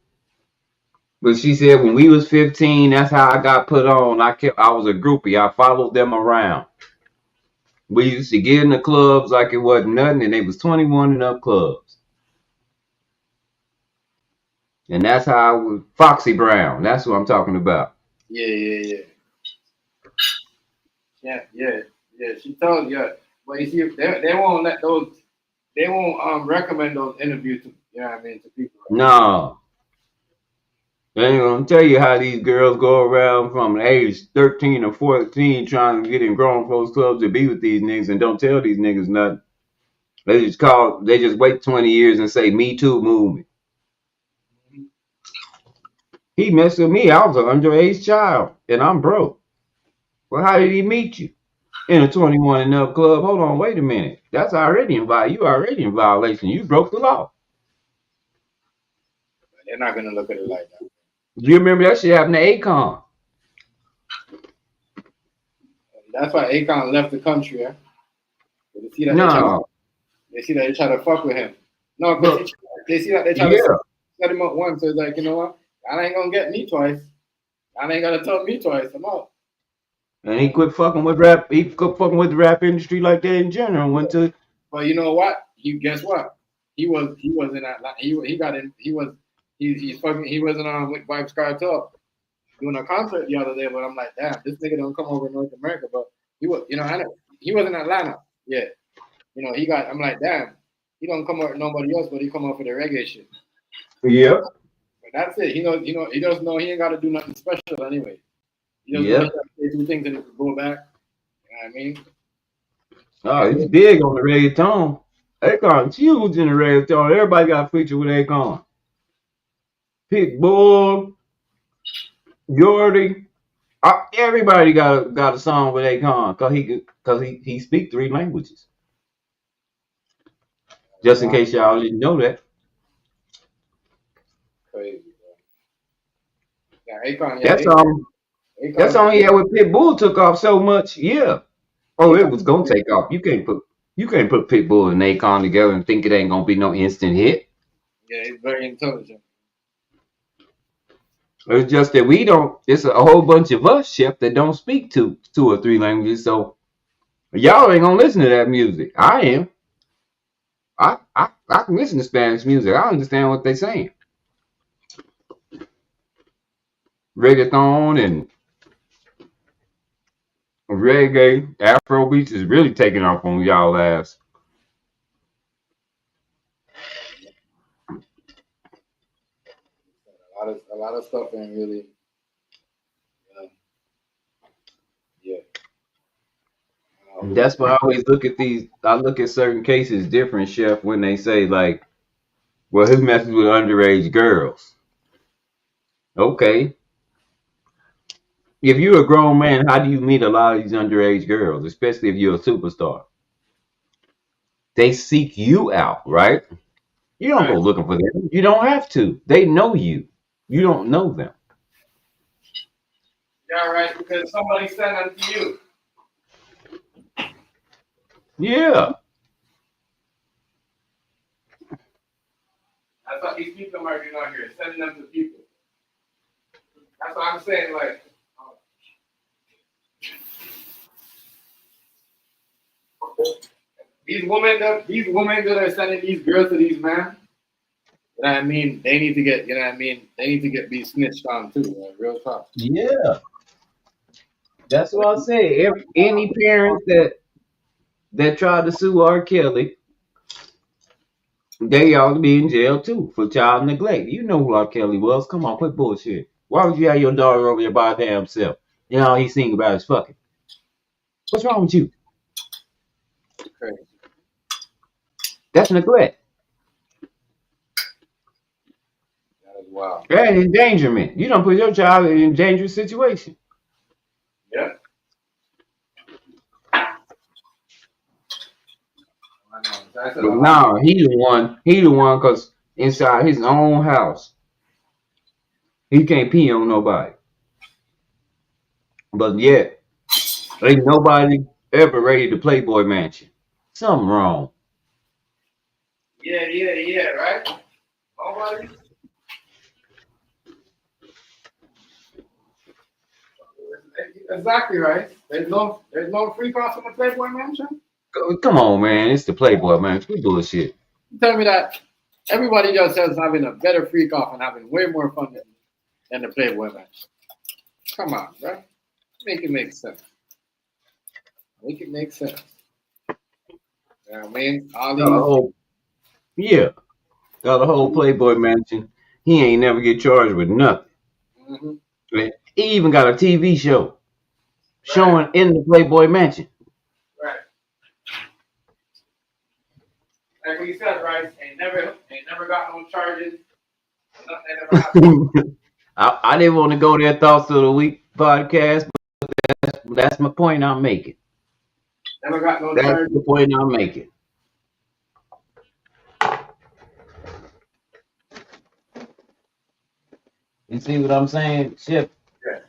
But she said when we was 15, that's how I got put on. I was a groupie. I followed them around. We used to get in the clubs like it wasn't nothing, and they was 21 and up clubs. And that's how I was Foxy Brown. That's what I'm talking about. Yeah. She told you, but you see, they won't let those. They won't recommend those interviews to to people. No. They ain't gonna tell you how these girls go around from age 13 or 14 trying to get in grown folks clubs to be with these niggas and don't tell these niggas nothing. They just wait 20 years and say Me Too movement. He messed with me. I was an underage child and I'm broke. Well, how did he meet you? In a 21 and up club. Hold on, wait a minute. That's already you already in violation. You broke the law. They're not gonna look at it like that. Do you remember that shit happened to Akon? That's why Akon left the country, yeah? They see that they try to fuck with him. No, because they see that they try to set him up once. So it's like, you know what? I ain't gonna get me twice. I ain't gonna tell me twice. I'm out. And he quit fucking with rap. He quit fucking with the rap industry like that in general. Went to. But you know what? Guess what? He was in that. He got in. He wasn't on with Vibes Cartel doing a concert the other day. But I'm like, damn, this nigga don't come over to North America. But he was, he was in Atlanta. Yeah, I'm like, damn, he don't come over nobody else, but he come over for the reggae shit. Yeah. But that's it. He doesn't know he ain't got to do nothing special anyway. He doesn't know he got to say 2 things and he can go back. You know what I mean? Oh, he's big on the reggaeton. Akon's huge in the reggaeton. Everybody got a feature with Akon. Pitbull, Jordy, everybody got a song with Akon because he speaks 3 languages. Just in case y'all didn't know that. Crazy, bro. Yeah, Akon. Yeah, that song he had with Pitbull took off so much. Yeah. Oh, it was gonna take off. You can't put Pitbull and Akon together and think it ain't gonna be no instant hit. Yeah, he's very intelligent. It's just that we don't. It's a whole bunch of us, Chef, that don't speak 2 or 3 languages. So y'all ain't gonna listen to that music. I am. I can listen to Spanish music. I understand what they're saying. Reggaeton and reggae, Afrobeats is really taking off on y'all ass. A lot of stuff ain't really. Yeah. That's why I always look at these. I look at certain cases different, Chef, when they say like, "Well, who messes with underage girls?" Okay. if you're a grown man, how do you meet a lot of these underage girls, especially if you're a superstar? They seek you out, right? You don't Right. go looking for them. You don't have to. They know you. You don't know them. Yeah, right. Because somebody sent them to you. Yeah. That's what these people are doing out here, sending them to people. That's what I'm saying. Like, these women that are sending these girls to these men. You know what I mean? They need to get. You know what I mean? They need to get be snitched on too. Like, real talk. Yeah. That's what I say. Any parent that tried to sue R. Kelly, they ought to be in jail too for child neglect. You know who R. Kelly was. Come on, quit bullshit. Why would you have your daughter over there by damn self? You know all he's singing about is fucking. What's wrong with you? Crazy. That's neglect. That is wild. That's endangerment. You don't put your child in a dangerous situation. Yeah. I know. That's a But lot. nah, he the one. He the one because inside his own house, he can't pee on nobody. But yet, ain't nobody ever raided the Playboy Mansion. Something wrong. Yeah. Right. Nobody. Exactly right. There's no free cost on the Playboy Mansion. Come on, man. It's the Playboy Mansion. We bullshit. You tell me that everybody else is having a better freak off and having way more fun than the Playboy Mansion. Come on, bro. Make it make sense. Make it make sense. You know what I mean? All Got a these. whole, yeah, got a whole Playboy Mansion. He ain't never get charged with nothing. Mm-hmm. He even got a TV show Right. showing in the Playboy Mansion. Right. Like we said, right? Ain't never got no charges. Nothing ever happened. I didn't want to go there, Thoughts of the Week podcast, but that's my point I'm making. Never got no That's charges. the point I'm making. You see what I'm saying, Chip? Yeah.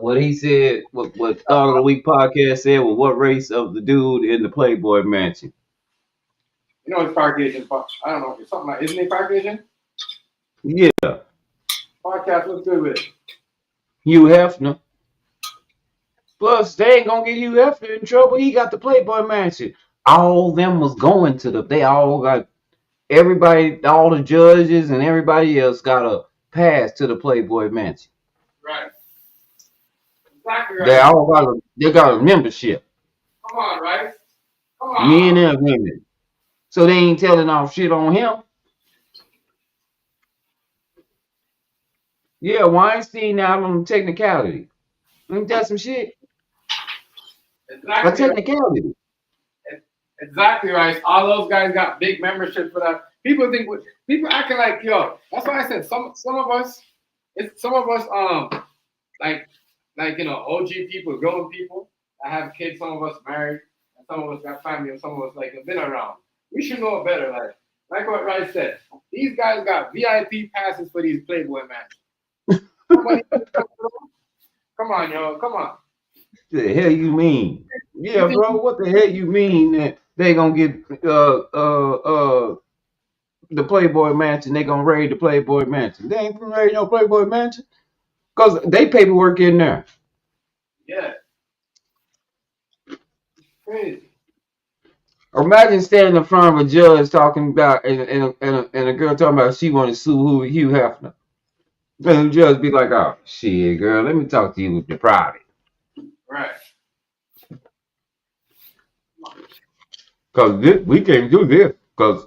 What he said, what Thought of the Week podcast said, was what race of the dude in the Playboy Mansion? You know it's Caucasian. I don't know. It's something like, isn't it Caucasian? Yeah, Podcast, what's good with it? Hugh Hefner. Plus, they ain't gonna get Hugh Hefner in trouble. He got the Playboy Mansion. All them was going to they all got, everybody, all the judges and everybody else got a pass to the Playboy Mansion. Right. Exactly They right. all got a membership, Come on, right? Come men on. and women. So they ain't telling off shit on him. Yeah, Weinstein out on technicality. Ain't that some shit? A Exactly right. technicality. Exactly right. All those guys got big membership for that. People acting like yo. That's why I said some of us. It's some of us like OG people, grown people that have kids. Some of us married, and some of us got family, and some of us like have been around. We should know better. Like what Rice said. These guys got VIP passes for these Playboy matches. Come on, yo. Come on. The hell you mean? Yeah, bro. What the hell you mean that they gonna get the Playboy Mansion? They gonna raid the Playboy Mansion? They ain't gonna raid no Playboy Mansion because they paperwork in there. Yeah. Crazy. Imagine standing in front of a judge talking about and a girl talking about she want to sue Hugh Hefner. And the judge be like, "Oh shit, girl, let me talk to you with the private." Right. Cause we can't do this. Cause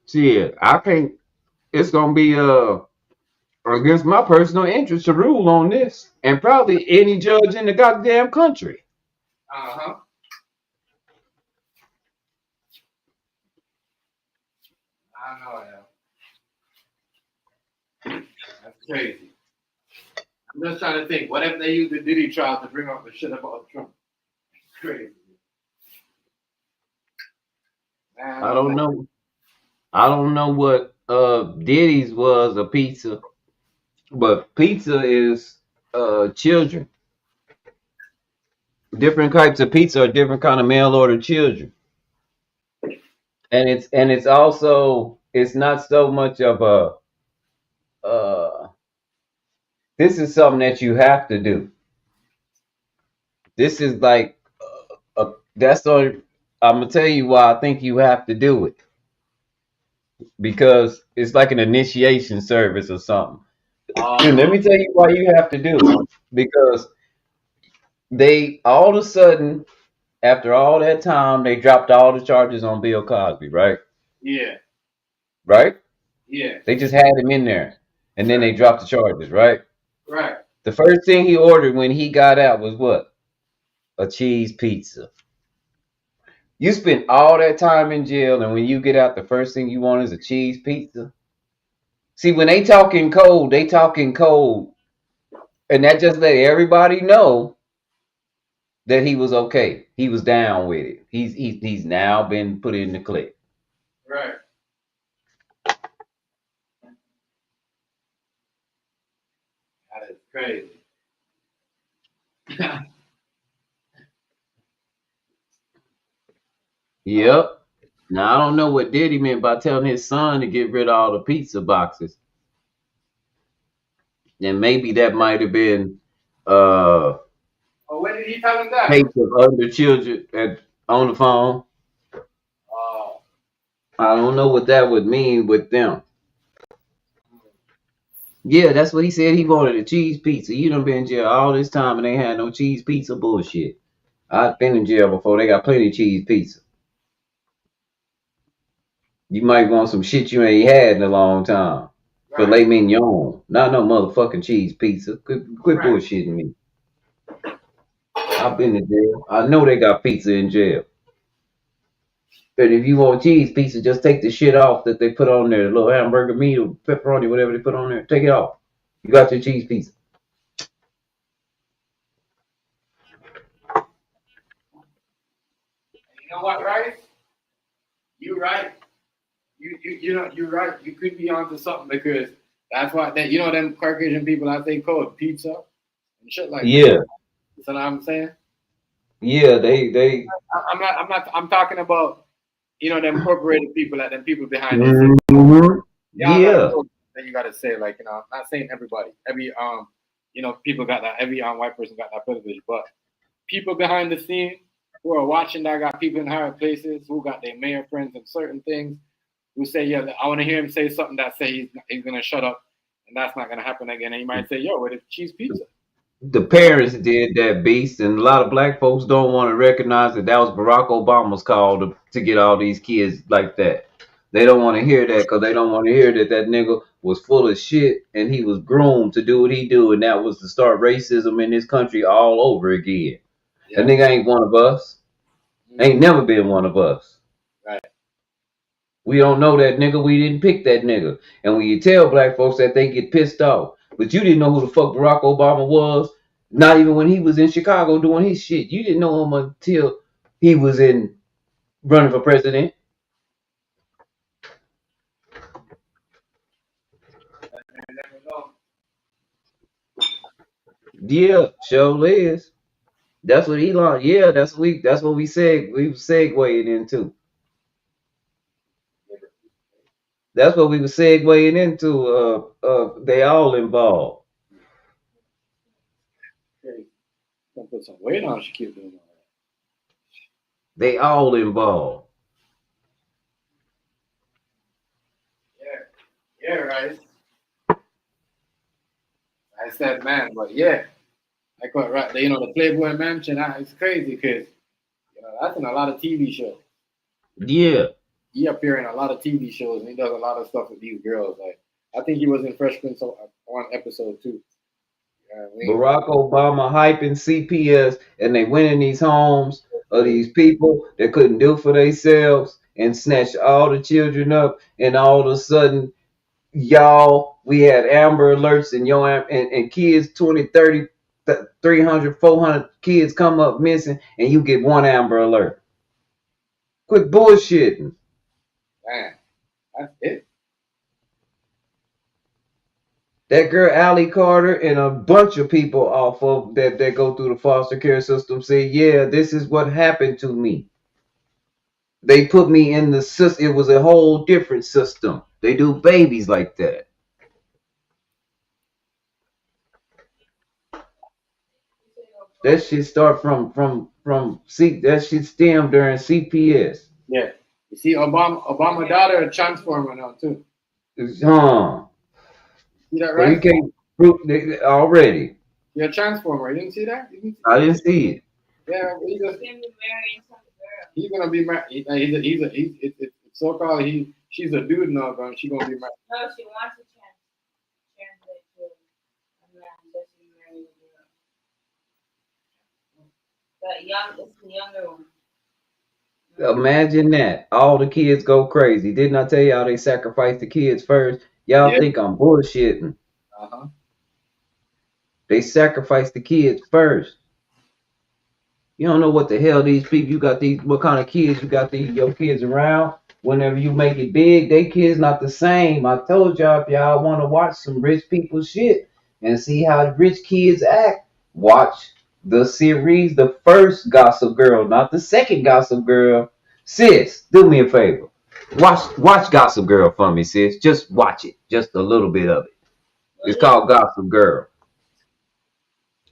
shit, I can't. It's gonna be against my personal interest to rule on this, and probably any judge in the goddamn country. Uh-huh. I know, yeah. That's crazy. I'm just trying to think. What if they use the Diddy trial to bring up the shit about Trump? Crazy. Man, I don't know. I don't know what Diddy's was a pizza, but pizza is children. Different types of pizza are different kind of mail order children. And it's also it's not so much of a this is something that you have to do. This is like that's on. I'm gonna tell you why I think you have to do it because it's like an initiation service or something. And let me tell you why you have to do it because they all of a sudden after all that time they dropped all the charges on Bill Cosby, right? Yeah. Right? Yeah. They just had him in there, and then they dropped the charges, right? Right. The first thing he ordered when he got out was what? A cheese pizza. You spent all that time in jail, and when you get out, the first thing you want is a cheese pizza. See, when they talking cold, and that just let everybody know that he was okay. He was down with it. He's now been put in the clip. Right. That is crazy. Yep. Now I don't know what Diddy meant by telling his son to get rid of all the pizza boxes. And maybe that might have been Oh, when did he tell him that? tapes of other children on the phone. Oh. I don't know what that would mean with them. Yeah, that's what he said. He wanted a cheese pizza. You done been in jail all this time and ain't had no cheese pizza bullshit. I've been in jail before. They got plenty of cheese pizza. You might want some shit you ain't had in a long time. Right. Filet mignon. Not no motherfucking cheese pizza. Quit Right. bullshitting me. I've been in jail. I know they got pizza in jail. But if you want cheese pizza, just take the shit off that they put on there. The little hamburger meat or pepperoni, whatever they put on there. Take it off. You got your cheese pizza. You know what, right? You right. You know you're right. You could be onto something because that's why that them Caucasian people I think called pizza and shit like Yeah. that. You know what I'm saying? Yeah, they I'm talking about them corporated people, like them people behind the scenes. Mhm. Yeah. Then you gotta say like I'm not saying everybody, every people got that, every white person got that privilege, but people behind the scene who are watching that got people in higher places who got their mayor friends and certain things who say, yeah, I want to hear him say something that say he's gonna shut up and that's not gonna happen again. And he might say, yo, what is cheese pizza? The parents did that beast, and a lot of black folks don't want to recognize that was Barack Obama's call to get all these kids like that. They don't want to hear that because they don't want to hear that nigga was full of shit and he was groomed to do what he do, and that was to start racism in this country all over again. Yeah. That nigga ain't one of us. Ain't never been one of us. Right. We don't know that nigga. We didn't pick that nigga. And when you tell black folks that, they get pissed off. But you didn't know who the fuck Barack Obama was. Not even when he was in Chicago doing his shit. You didn't know him until he was in running for president. Yeah, sure is. That's what Elon. Yeah, that's what we segueing into. That's what we were segueing into. They all involved. Gonna put some weight on. She keep doing all that. They all involved. Yeah, right. I said, man, but yeah, I quite right. The Playboy Mansion. It's crazy because that's in a lot of TV shows. Yeah. He appear in a lot of TV shows and he does a lot of stuff with these girls. Like I think he was in Fresh Prince on episode 2. Barack Obama hyping CPS, and they went in these homes of these people that couldn't do for themselves and snatched all the children up, and all of a sudden y'all, we had Amber Alerts and kids 20, 30, 300, 400 kids come up missing, and you get one Amber Alert. Quit bullshitting. Man, that's it. That girl Allie Carter and a bunch of people off of that go through the foster care system say, yeah, this is what happened to me. They put me in the system. It was a whole different system. They do babies like that. That shit start from that shit stem during CPS. Yeah. You see, Obama daughter a transformer now too. See that So right? you can't prove already. You're a transformer. You didn't see that? I didn't see it. Yeah, he's gonna be married. It's so-called she's a dude now, but she's gonna be married. No, she wants to translate to a man that she married a girl. But it's the younger one. Imagine that. All the kids go crazy. Didn't I tell y'all they sacrifice the kids first? Y'all think I'm bullshitting. Uh-huh. They sacrifice the kids first. You don't know what the hell these people you got what kind of kids you got your kids around. Whenever you make it big, they kids not the same. I told y'all if y'all want to watch some rich people shit and see how rich kids act, watch the series, the first Gossip Girl, not the second Gossip Girl. Sis, do me a favor. Watch Gossip Girl for me, sis. Just watch it. Just a little bit of it. It's called Gossip Girl.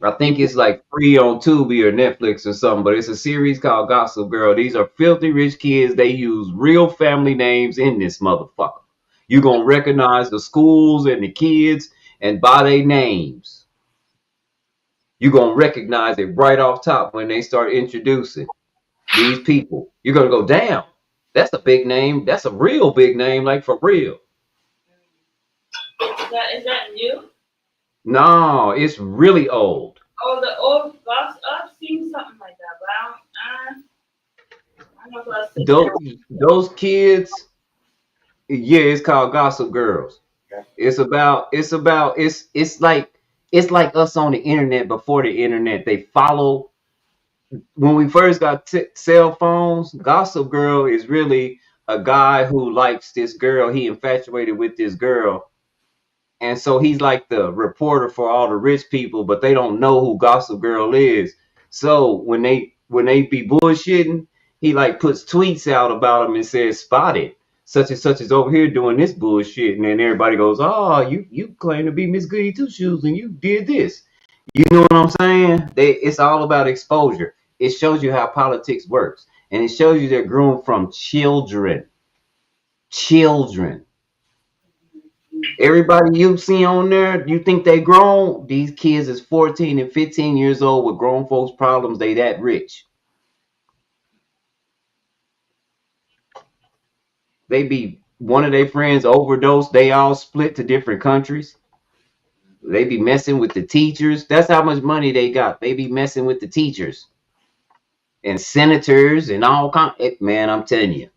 I think it's like free on Tubi or Netflix or something, but it's a series called Gossip Girl. These are filthy rich kids. They use real family names in this motherfucker. You're going to recognize the schools and the kids and by their names. You're going to recognize it right off top when they start introducing these people. You're going to go, damn, that's a big name. That's a real big name, like for real. Is that new? No, it's really old. Oh, the old box. I've seen something like that, but I don't know if those kids. Yeah, it's called Gossip Girls. Okay. It's like us on the internet before the internet. They follow. When we first got cell phones, Gossip Girl is really a guy who likes this girl. He infatuated with this girl. And so he's like the reporter for all the rich people, but they don't know who Gossip Girl is. So when they be bullshitting, he like puts tweets out about them and says, "Spotted, such and such is over here doing this bullshit." And then everybody goes, "Oh, you claim to be Miss Goody Two Shoes and you did this." You know what I'm saying? It's all about exposure. It shows you how politics works, and it shows you they're groomed from children. Children. Everybody you see on there, you think they grown? These kids is 14 and 15 years old with grown folks problems. They that rich. They be one of their friends overdosed. They all split to different countries. They be messing with the teachers. That's how much money they got. They be messing with the teachers and senators and all kind. Man, I'm telling you.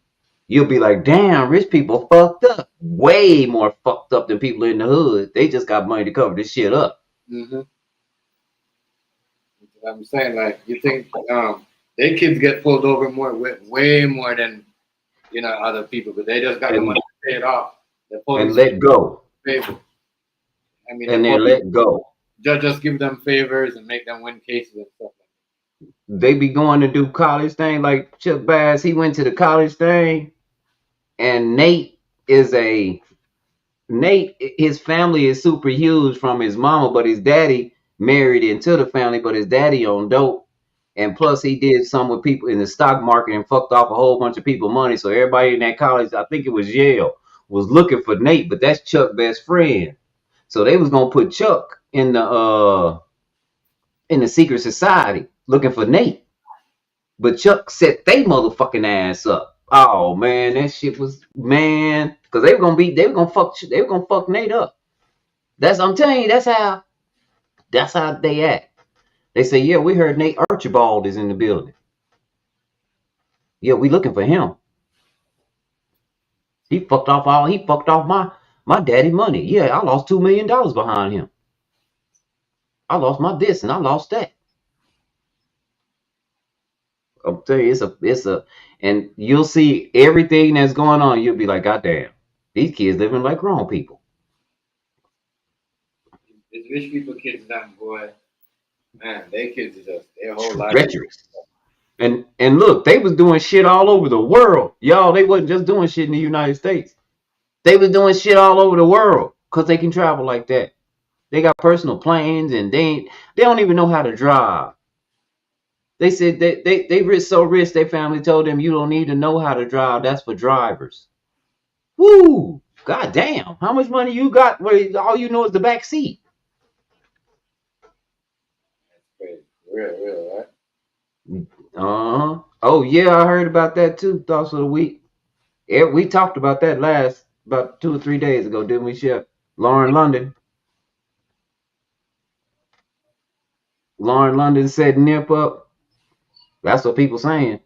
You'll be like, damn, rich people fucked up. Way more fucked up than people in the hood. They just got money to cover this shit up. Mm-hmm. I'm saying, like, you think their kids get pulled over way more than other people, but they just got the money to pay it off. And let go. Favor. I mean, and then let go. Just give them favors and make them win cases and stuff. They be going to do college thing like Chuck Bass. He went to the college thing, and Nate, his family is super huge from his mama, but his daddy married into the family, but his daddy on dope. And plus he did some with people in the stock market and fucked off a whole bunch of people money. So everybody in that college, I think it was Yale, was looking for Nate, but that's Chuck's best friend. So they was gonna put Chuck in the secret society looking for Nate. But Chuck set they motherfucking ass up. Oh man, that shit was because they were gonna fuck Nate up. I'm telling you, that's how they act. They say, yeah, we heard Nate Archibald is in the building. Yeah, we looking for him. He fucked off My daddy money. Yeah, I lost $2 million behind him. I lost my this and I lost that. I'm telling you, and you'll see everything that's going on. You'll be like, God damn, these kids living like grown people. It's rich people kids, that boy. Man, they kids is just their whole life. Treacherous. And look, they was doing shit all over the world, y'all. They wasn't just doing shit in the United States. They was doing shit all over the world because they can travel like that. They got personal planes and they don't even know how to drive. They said they rich so rich, their family told them you don't need to know how to drive. That's for drivers. Woo! God damn! How much money you got? Where all you know is the back seat. Crazy. Real, right? Oh yeah, I heard about that too. Thoughts of the week. Yeah, we talked about that about 2 or 3 days ago, didn't we, Chef? Lauren London set Nip up. That's what people saying.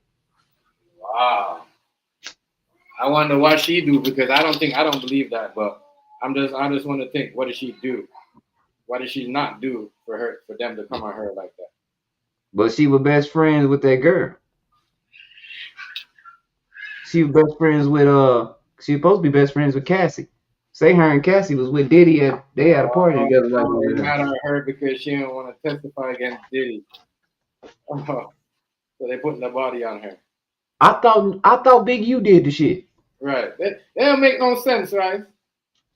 Wow. I wonder what she do, because I don't believe that, but I just want to think, what did she do? What did she not do for them to come on her like that? But she was best friends with that girl. She was best friends with she was supposed to be best friends with Cassie. Say her and Cassie was with Diddy they had a party together. They mad at her because she didn't want to testify against Diddy. So they putting the body on her. I thought Big U did the shit. Right. That don't make no sense, right?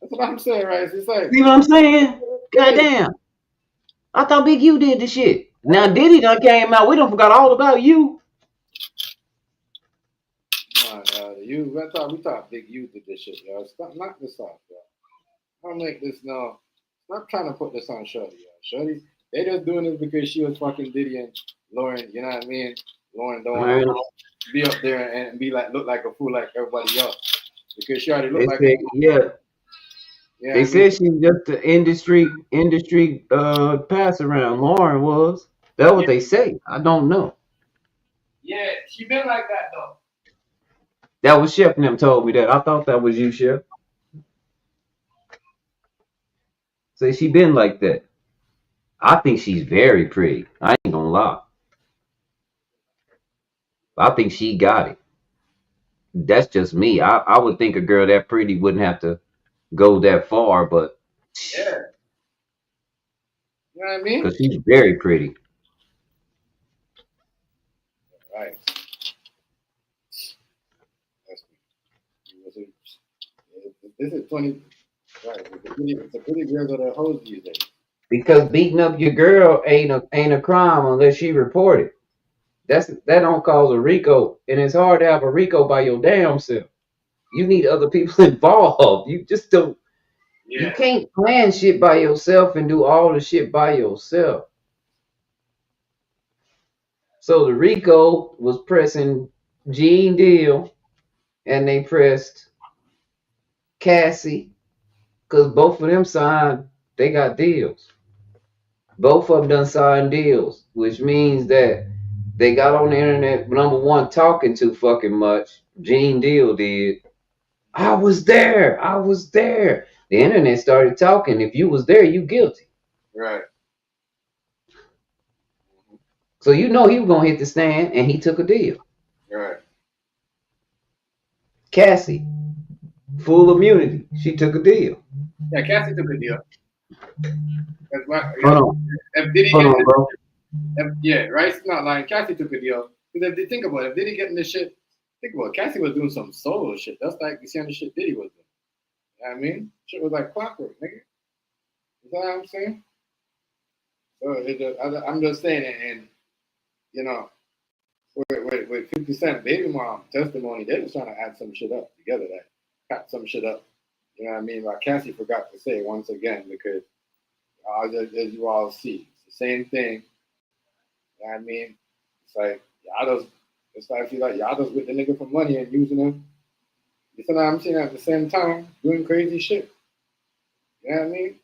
That's what I'm saying, right? It's like, see what I'm saying? Goddamn. I thought Big U did the shit. Now Diddy done came out. We done forgot all about you. We thought Big U did this shit, y'all. Stop, knock this off, y'all. Don't make this no. Stop trying to put this on Shorty, y'all. Shorty, they just doing this because she was fucking Diddy and Lauren. You know what I mean? Lauren don't want to be up there and be like, look like a fool like everybody else, because she already looked like. Yeah, they said she was just the industry pass around. Lauren was. That's what they say. I don't know. Yeah, she been like that though. That was Chef and them told me that. I thought that was you, Chef. Say she been like that. I think she's very pretty. I ain't gonna lie. I think she got it. That's just me. I would think a girl that pretty wouldn't have to go that far, but yeah. You know what I mean? Because she's very pretty. Right. This is 20. Right. It's a pretty girl that are hoes these days. Because beating up your girl ain't a crime unless she reported. That don't cause a RICO, and it's hard to have a RICO by your damn self. You need other people involved. You just don't. Yeah. You can't plan shit by yourself and do all the shit by yourself. So the RICO was pressing Gene Deal, and they pressed Cassie, because both of them signed. They got deals. Both of them done signed deals, which means that they got on the internet, number one, talking too fucking much. Gene Deal did. I was there. The internet started talking. If you was there, you guilty. Right. So you know he was gonna hit the stand, and he took a deal. Right. Cassie, full immunity. She took a deal. Yeah, Cassie took a deal. Hold on. If Diddy Hold on, bro. Yeah, right. It's not lying. Cassie took a deal. Because if they think about it, if Diddy getting this shit, think about it. Cassie was doing some solo shit. That's like the same shit Diddy was doing. You know what I mean? Shit was like clockwork, nigga. You know what I'm saying? So I'm just saying it, and you know, with 50 Cent baby mom testimony, they was trying to add some shit up together, that cut some shit up. You know what I mean? Like Cassie forgot to say once again, because as you all see, it's the same thing. You know what I mean? It's like I feel like y'all just with the nigga for money and using him. You know what I'm saying? At the same time, doing crazy shit. You know what I mean?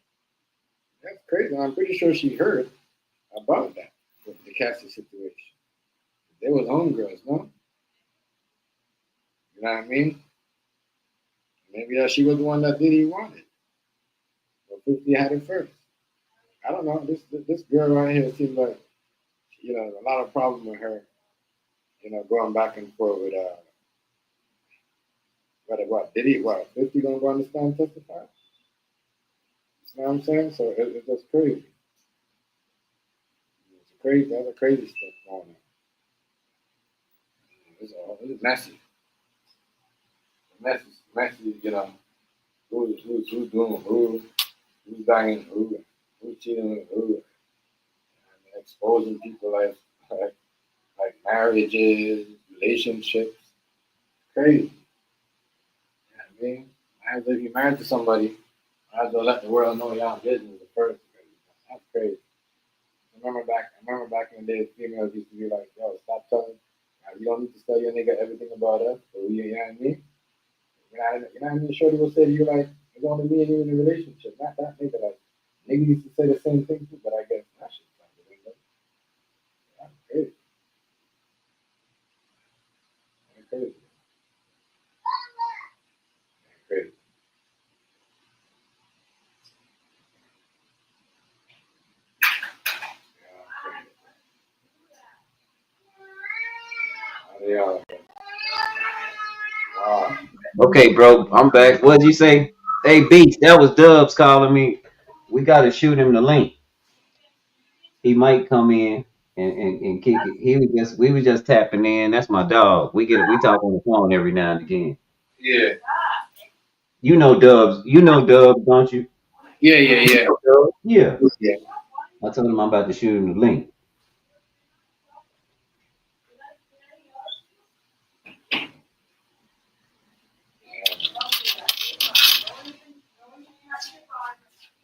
That's crazy. I'm pretty sure she heard about that, the Cassie situation. They was homegirls, no? You know what I mean? Maybe that she was the one that Diddy wanted. 50 had it first. I don't know. This girl right here seems like, a lot of problem with her, going back and forth with what Diddy, 50 gonna go understand testify? You know what I'm saying? So it's just crazy. It's crazy. That's a crazy stuff going on. It's messy. Messy. Who's doing who's banging who's cheating with who, and exposing people like marriages, relationships. Crazy. I mean, as if you're married to somebody, might as well let the world know y'all business at first. That's crazy. I remember back in the day, females used to be like, "Yo, stop telling. You don't need to tell your nigga everything about us." So you know what I mean? You know what I mean? Shorty will say to you like, "It's only me and you in a relationship, not that nigga." Like, nigga used to say the same thing too, but I guess that shit's not good. That's crazy. That's crazy. That's crazy. Yeah. Wow. Okay, bro, I'm back. What'd you say? Hey, Beats, that was Dubs calling me. We gotta shoot him the link. He might come in and kick it. We was just tapping in. That's my dog. We talk on the phone every now and again. Yeah. You know Dubs, don't you? Yeah. Yeah. Yeah. I told him I'm about to shoot him the link.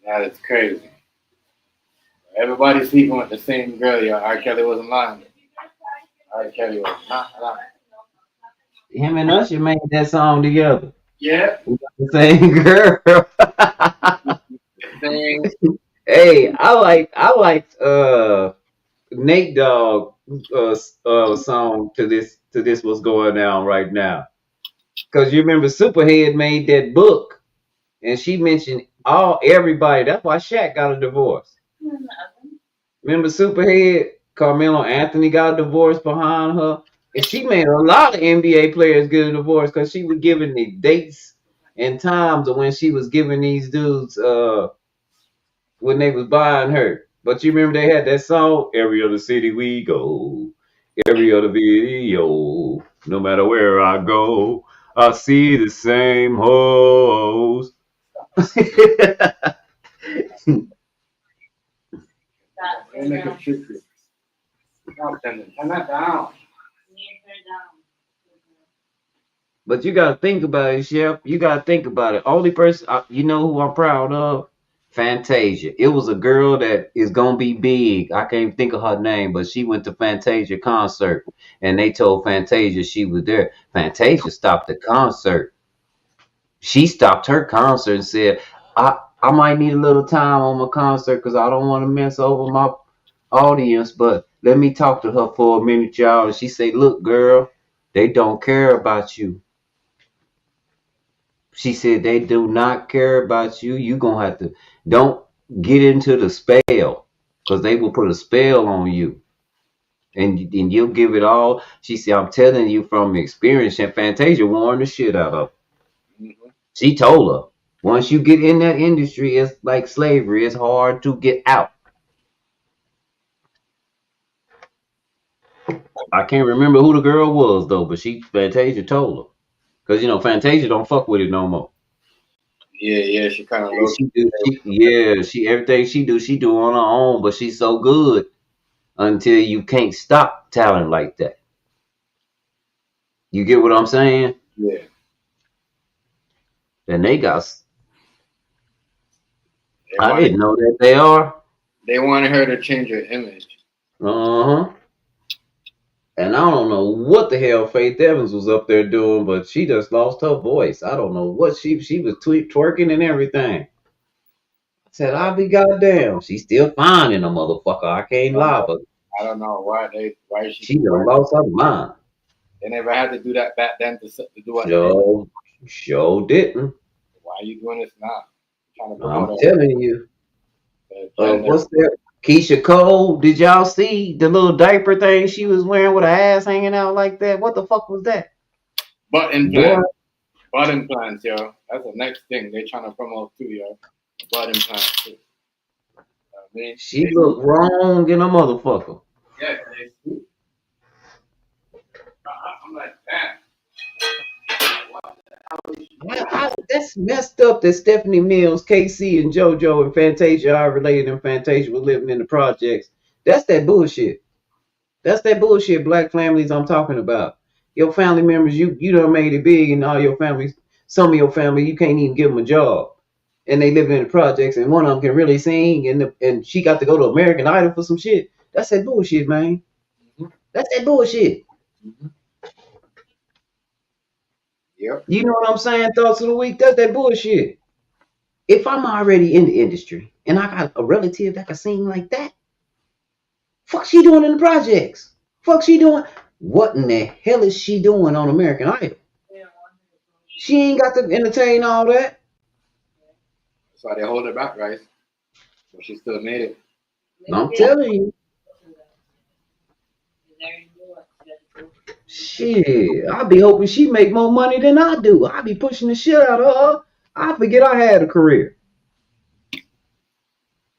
That is crazy. Everybody sleeping with the same girl, yo. R. Kelly wasn't lying. R. Kelly was not lying. Him and Usher made that song together. Yeah. We got the same girl. Same. Hey, I liked Nate Dogg song to this what's going down right now. Cause you remember Superhead made that book and she mentioned everybody. That's why Shaq got a divorce. Remember Superhead? Carmelo Anthony got a divorce behind her. And she made a lot of NBA players get a divorce because she was giving the dates and times of when she was giving these dudes when they was buying her. But you remember they had that song, Every Other City We Go, every other video, no matter where I go, I see the same hoes. Don't make a trick. Stop sending. Turn that down. But you gotta think about it, Chef. You gotta think about it. Only person, you know who I'm proud of? Fantasia. It was a girl that is gonna be big. I can't even think of her name, but she went to Fantasia concert, and they told Fantasia she was there. Fantasia stopped the concert. She stopped her concert and said, I might need a little time on my concert because I don't want to mess over my audience, but let me talk to her for a minute, y'all." And she said, "Look, girl, they don't care about you." She said, "They do not care about you. You gonna have to don't get into the spell because they will put a spell on you. And you'll give it all." She said, "I'm telling you from experience." And Fantasia warned the shit out of her. Mm-hmm. She told her, once you get in that industry, it's like slavery. It's hard to get out. I can't remember who the girl was though, but Fantasia told her. Cause Fantasia don't fuck with it no more. Yeah. She kind of And low. she everything she do on her own, but she's so good until you can't stop talent like that. You get what I'm saying? Yeah. And they got. They I wanted. didn't know that they are. They wanted her to change her image. Uh huh. And I don't know what the hell Faith Evans was up there doing, but she just lost her voice. I don't know what she was twerking and everything. I said, "I'll be goddamn." She's still fine in a motherfucker. I can't lie, but I don't know why she she done lost her mind. They never had to do that back then to do what they did. Sure didn't. Why are you doing this now? Trying to I'm promote telling you. gender. What's that? Keisha Cole. Did y'all see the little diaper thing she was wearing with her ass hanging out like that? What the fuck was that? Butt Boy, implants. Butt implants, yo. That's the next thing they trying to promote too, yo. Butt implants. Too. she looked wrong in a motherfucker. Yeah, they I'm like, damn. That's messed up that Stephanie Mills, KC, and JoJo and Fantasia are related, and Fantasia was living in the projects. That's that bullshit. That's that bullshit, black families I'm talking about. Your family members, you done made it big, and all your families, some of your family, you can't even give them a job. And they live in the projects, and one of them can really sing, and she got to go to American Idol for some shit. That's that bullshit, man. That's that bullshit. Yep. You know what I'm saying? Thoughts of the week. That's that bullshit. If I'm already in the industry and I got a relative that can sing like that, fuck she doing in the projects? Fuck she doing? What in the hell is she doing on American Idol? She ain't got to entertain all that. That's why they hold her back, right? But she still made it. I'm telling you. Shit, I be hoping she make more money than I do. I be pushing the shit out of her. I forget I had a career.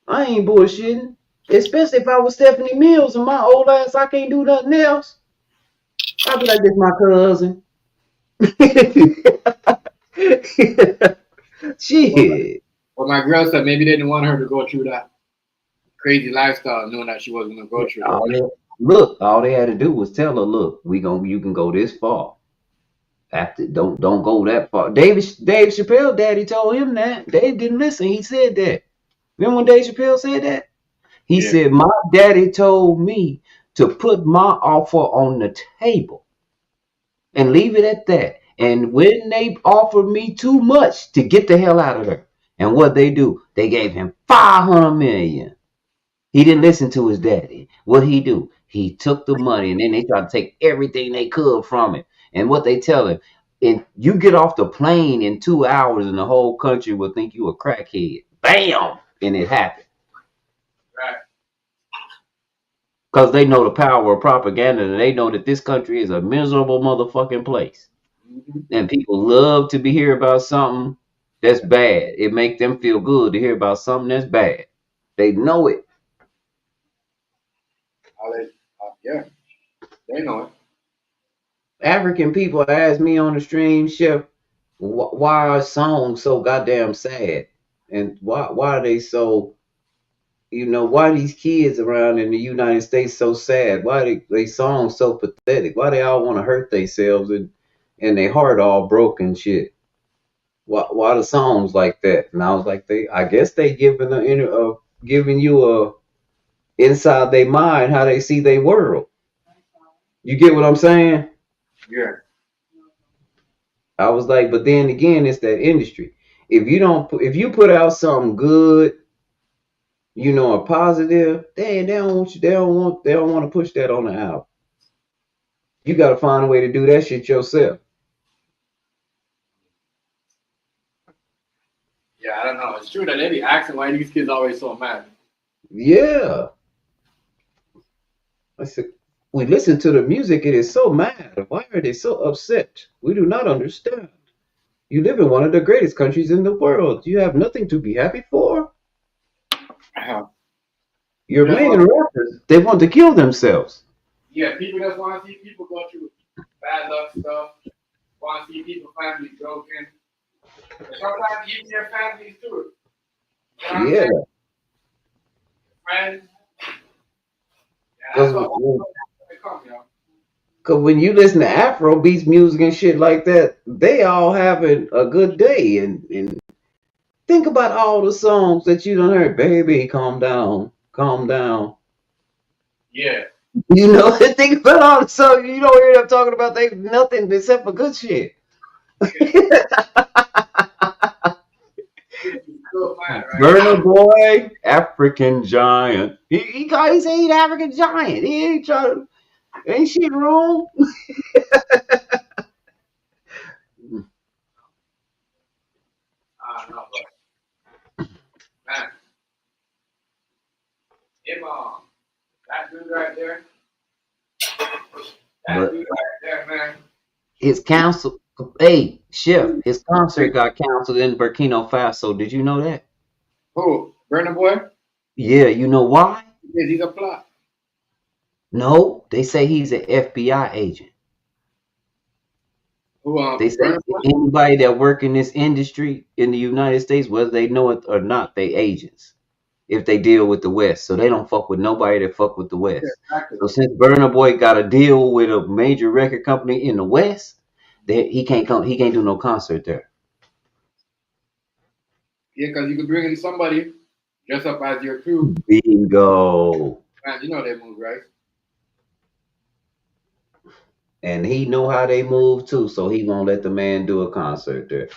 I ain't bullshitting. Especially if I was Stephanie Mills and my old ass, I can't do nothing else. I'd be like, this my cousin. Shit. Well, my girl said maybe they didn't want her to go through that crazy lifestyle, knowing that she wasn't gonna go through that. All they had to do was tell her, look, you can go this far. After don't go that far. Dave Chappelle daddy told him that. Dave didn't listen. He said that. Remember when Dave Chappelle said that? He said, my daddy told me to put my offer on the table and leave it at that. And when they offered me too much, to get the hell out of there. And what they do, they gave him $500 million. He didn't listen to his daddy. What he do? He took the money and then they tried to take everything they could from it. And what they tell him, and you get off the plane in 2 hours and the whole country will think you a crackhead. Bam! And it happened. Right. Because they know the power of propaganda and they know that this country is a miserable motherfucking place. Mm-hmm. And people love to hear about something that's bad. It makes them feel good to hear about something that's bad. They know it. Yeah, they know it. African people ask me on the stream, Chef, why are songs so goddamn sad? And why are they so, why are these kids around in the United States so sad? Why are they songs so pathetic? Why they all want to hurt themselves and their heart all broken shit? Why the songs like that? And I was like, I guess they giving you a inside their mind how they see their world. You get what I'm saying? Yeah. I was like, but then again, it's that industry. If you put out something good, a positive, they don't want you. They don't want to push that on the album. You got to find a way to do that shit yourself. Yeah, I don't know. It's true that they be asking why these kids always so mad. Yeah. I said, we listen to the music. It is so mad. Why are they so upset? We do not understand. You live in one of the greatest countries in the world. You have nothing to be happy for. Your main rappers, they want to kill themselves. Yeah, people just want to see people go through bad luck stuff. Want to see people families broken. Sometimes even their families too. Yeah. Friends. Yeah, Because when you listen to Afro beats music and shit like that, they all having a good day. And think about all the songs that you done heard. Baby, calm down. Calm down. Yeah. Think about all the songs. You don't hear them talking about they nothing except for good shit. Burna Boy, African Giant. He say he's African Giant. He ain't trying to. Ain't shit wrong. him, that dude right there. But Dude right there, man. his council, hey, Chef, his concert got canceled in Burkina Faso. Did you know that? Who? Burna Boy? Yeah, you know why? Yes, he's a plot. No, they say he's an FBI agent. Who? They say Burna Boy? anybody that work in this industry in the United States, whether they know it or not, they agents. If they deal with the West, so they don't fuck with nobody that fuck with the Yeah, West. exactly. So since Burna Boy got a deal with a major record company in the West, that he can't come, he can't do no concert there. Yeah, because you could bring in somebody dress up as your crew. Bingo. Man, you know they move, right? And he know how they move too, so he won't let the man do a concert there.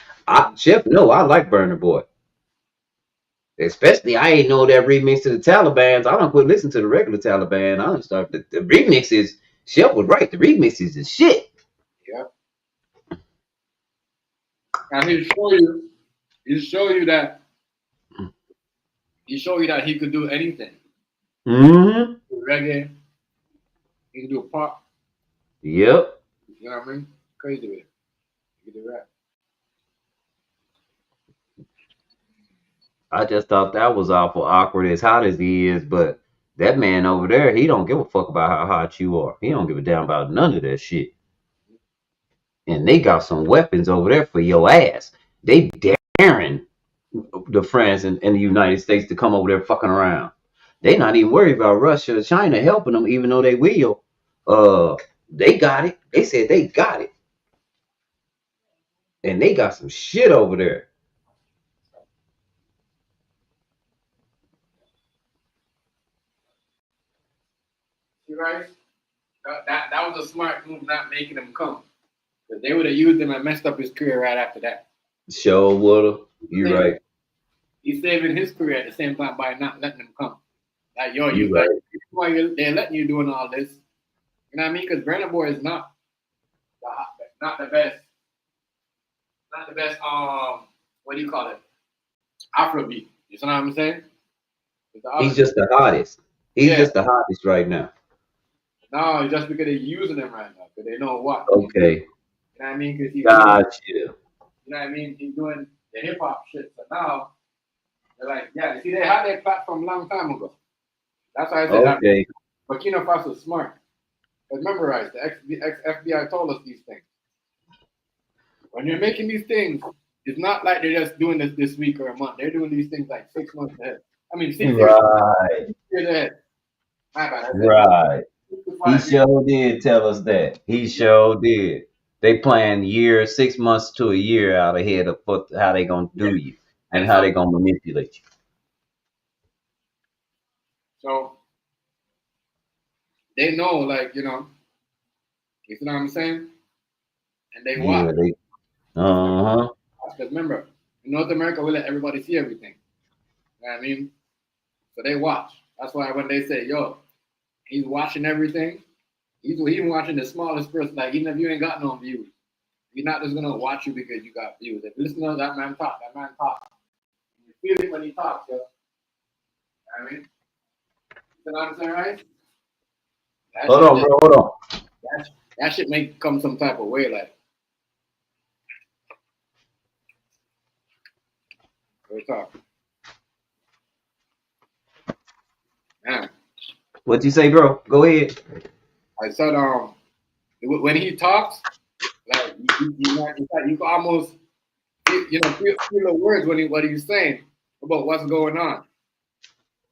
Chef, no, I like Burna Boy. Especially, I ain't know that remix to the Taliban's. I don't quit listening to the regular Taliban. I don't start the remix is Chef was right. The remix is the shit. Yeah. And he'll show you that he could do anything. Mm-hmm. Reggae, he can do pop. Yep. You know what I mean? Crazy with it. He can do rap. I just thought that was awful awkward as hot as he is, but that man over there, he don't give a fuck about how hot you are. He don't give a damn about none of that shit. And they got some weapons over there for your ass. They daring the France and the United States to come over there fucking around. They not even worried about Russia or China helping them, even though they will. They got it. They said they got it. And they got some shit over there. You right? That was a smart move, not making him come. Because they would have used him and messed up his career right after that. Sure woulda. You right. He's saving his career at the same time by not letting him come. Like, yo, You right. why they're letting you doing all this. You know what I mean? Because Burna Boy is not the best. Not the best, what do you call it? Afrobeat. You know what I'm saying? He's just the hottest. He's just the hottest right now. No, just because they're using him right now. Because they know what. Okay. You know what I mean? Because Gotcha. You know what I mean? He's doing the hip hop shit. So now they're like, yeah, you see, they had their platform a long time ago. That's why I said okay. Burkina Faso is smart. But memorize, the FBI told us these things. When you're making these things, it's not like they're just doing this week or a month. They're doing these things like 6 months ahead. I mean, 6 years ahead. My bad. Right. He sure did tell us that. He sure did. They plan years, 6 months to a year out ahead of how they gonna do you and how they gonna manipulate you. So they know, like, you know what I'm saying? And they watch. Uh-huh. Because remember, in North America, we let everybody see everything. You know what I mean? So they watch. That's why when they say, yo, he's watching everything, he's even watching the smallest person. Like, even if you ain't got no views, he's not just going to watch you because you got views. If you listen to that man talk. You feel it when he talks, yo. You know what I mean? You know what I'm saying, right? Hold on, bro. Hold on. That shit may come some type of way, like. We'll talk. Man. What'd you say, bro? Go ahead. I said, when he talks, like you almost feel the words what he's saying about what's going on.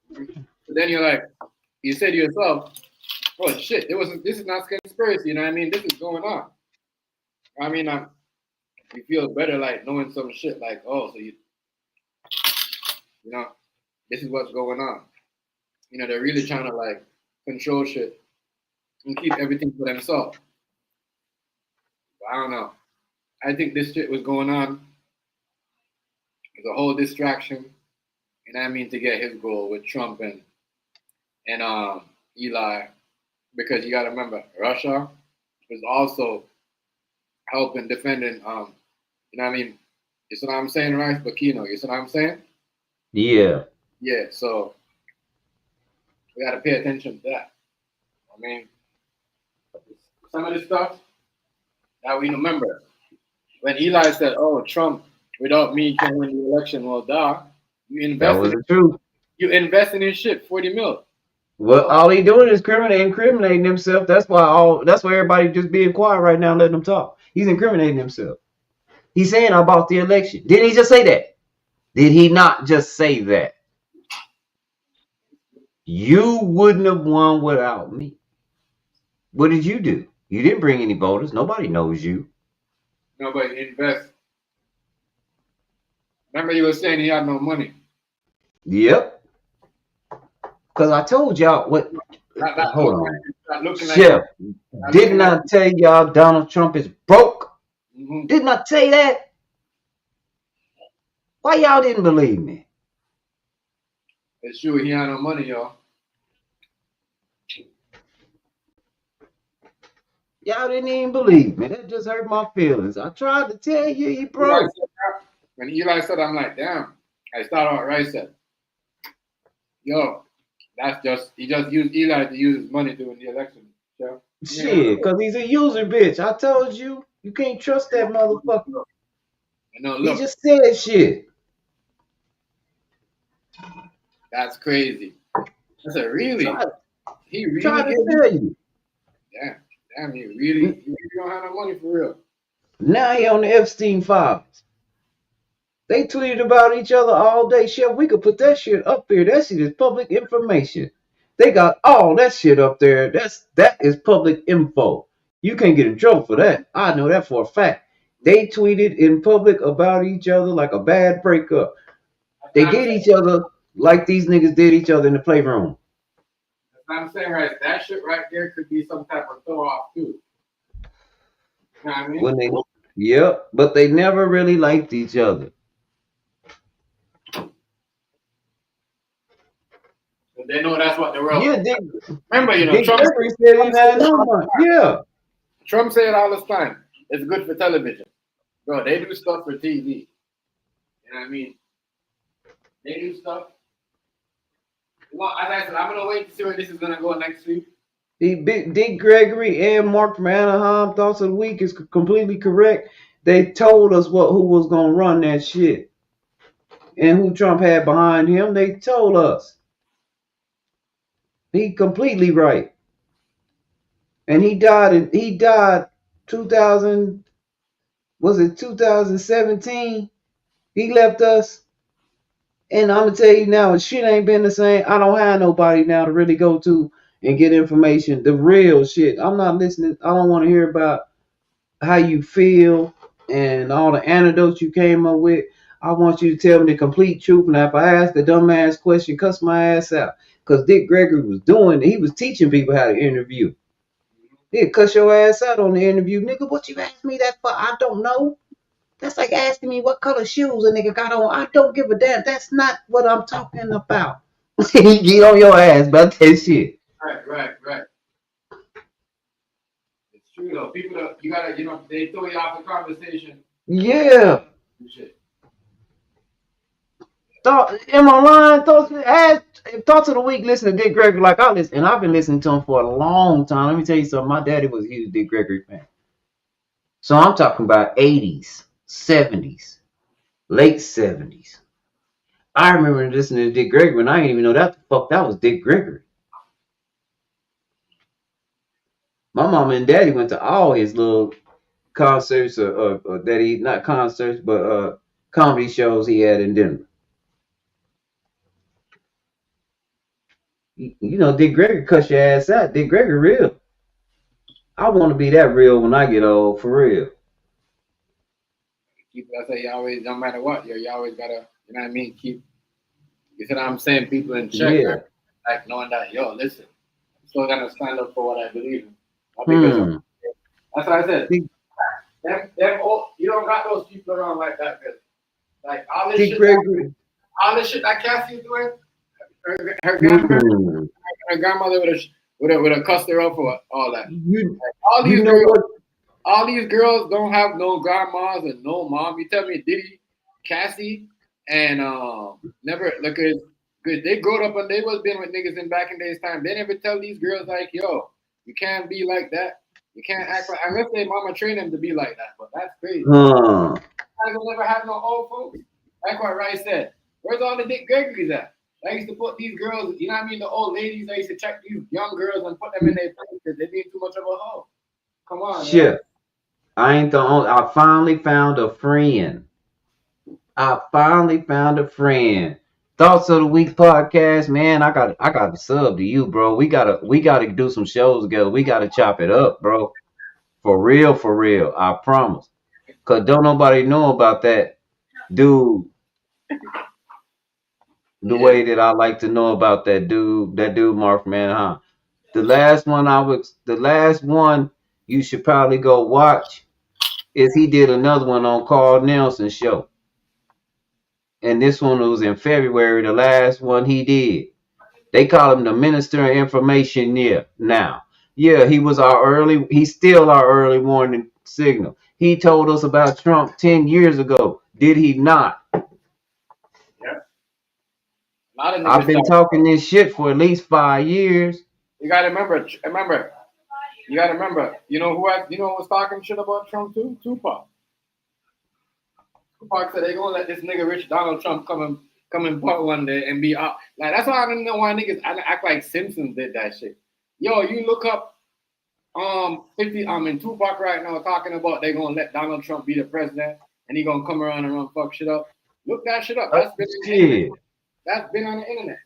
But then you're like, you say to yourself, "Oh shit, this is not conspiracy." You know what I mean? This is going on. I mean, you feel better like knowing some shit. Like, oh, so you know, this is what's going on. You know, they're really trying to like control shit and keep everything for themselves. But I don't know. I think this shit was going on. It was a whole distraction. You know what I mean? To get his goal with Trump and Eli. Because you got to remember, Russia was also helping defending, you know what I mean? You see what I'm saying, right? Burkina, you see what I'm saying? Yeah. Yeah, so We got to pay attention to that. I mean, some of the stuff that we remember when Eli said, "Oh, Trump without me can win the election." Well, dog, you That was the truth. You invest in his shit, 40 mil. Well, all he doing is incriminating himself. That's why everybody just being quiet right now, letting him talk. He's incriminating himself. He's saying I bought the election. Didn't he just say that? Did he not just say that? You wouldn't have won without me. What did you do? You didn't bring any voters. Nobody knows you. Nobody invest. Remember, you were saying he had no money. Yep. Because I told y'all what. Hold on. Chef, didn't I tell y'all Donald Trump is broke? Mm-hmm. Didn't I say that? Why y'all didn't believe me? It's true, he had no money, y'all. Y'all didn't even believe me. That just hurt my feelings. I tried to tell you he broke. When Eli said, I'm like, damn. I started out right, said, yo, that's just, he just used Eli to use his money during the election. So, shit, because he's a user, bitch. I told you, you can't trust that motherfucker. No, look, he just said shit. That's crazy. I said, really? He really tried to tell you. Damn, he really don't have no money for real. Now he on the Epstein files. They tweeted about each other all day. Shit, we could put that shit up there. That shit is public information. They got all that shit up there. That is public info. You can't get in trouble for that. I know that for a fact. They tweeted in public about each other like a bad breakup. They did each other like these niggas did each other in the playroom. That's what I'm saying, right? That shit right there could be some type of throw off too. You know what I mean? Yep, but they never really liked each other. They know that's what the world. Yeah, remember, Trump said yeah. Trump said all this time, it's good for television. Bro, they do stuff for TV. You know what I mean? They do stuff. Well, as I said, I'm gonna wait to see where this is gonna go next week. Dick Gregory and Mark from Anaheim Thoughts of the Week is completely correct. They told us who was gonna run that shit and who Trump had behind him. They told us. He completely right. And he died 2017? He left us. And I'm gonna tell you now, shit ain't been the same. I don't have nobody now to really go to and get information. The real shit. I'm not listening. I don't want to hear about how you feel and all the anecdotes you came up with. I want you to tell me the complete truth. And if I ask a dumbass question, cuss my ass out. Because Dick Gregory he was teaching people how to interview. He'd cuss your ass out on the interview. Nigga, what you asked me that for? I don't know. That's like asking me what color shoes a nigga got on. I don't give a damn. That's not what I'm talking about. He get on your ass about that shit. Right. It's true though. People, you gotta, they throw you off the conversation. Yeah. Shit. Am I lying? Thoughts of the Week. Listen to Dick Gregory like I listen, and I've been listening to him for a long time. Let me tell you something. My daddy was a huge Dick Gregory fan. So I'm talking about 80s, 70s, late 70s. I remember listening to Dick Gregory and I didn't even know that was Dick Gregory. My mom and daddy went to all his little concerts or not concerts, but comedy shows he had in Denver. Dick Gregory cuss your ass out. Dick Gregory real. I want to be that real when I get old, for real. I say you always, no matter what, you always gotta, you know what I mean, keep, you see what I'm saying, people in check, right? Like knowing that, listen, I'm still gonna stand up for what I believe in. Because that's what I said. You don't got those people around like that, because like all this shit that Cassie's doing, her grandmother would have cussed her out for all that. All these girls don't have no grandmas and no mom. You tell me Diddy, Cassie, and never look at his Because they growed up and they was been with niggas in back in days time. They never tell these girls like, yo, you can't be like that. You can't act like unless they mama train them to be like that. But that's crazy. I will never have no old folks. Like what Rice said. Where's all the Dick Gregory's at? I used to put these girls, you know what I mean? The old ladies, I used to check these young girls and put them in their place because they being too much of a hoe. Come on, Shit. man. I ain't the only. I finally found a friend. Thoughts of the Week podcast, man. I got to sub to you, bro. We gotta do some shows together. We gotta chop it up, bro. For real. I promise. Cause don't nobody know about that dude the way that I like to know about that dude Mark Manheim. The last one you should probably go watch is he did another one on Carl Nelson's show. And this one was in February, the last one he did. They call him the Minister of Information now. Yeah, he's still our early warning signal. He told us about Trump 10 years ago. Did he not? I've been talking this shit for at least 5 years. You gotta remember. You know who was talking shit about Trump too? Tupac. Tupac said they gonna let this nigga Rich Donald Trump come in part one day and be out. Like that's why I don't know why niggas act like Simpsons did that shit. Yo, you look up 50 in Tupac right now talking about they gonna let Donald Trump be the president and he gonna come around and run fuck shit up. Look that shit up. That's been on the internet.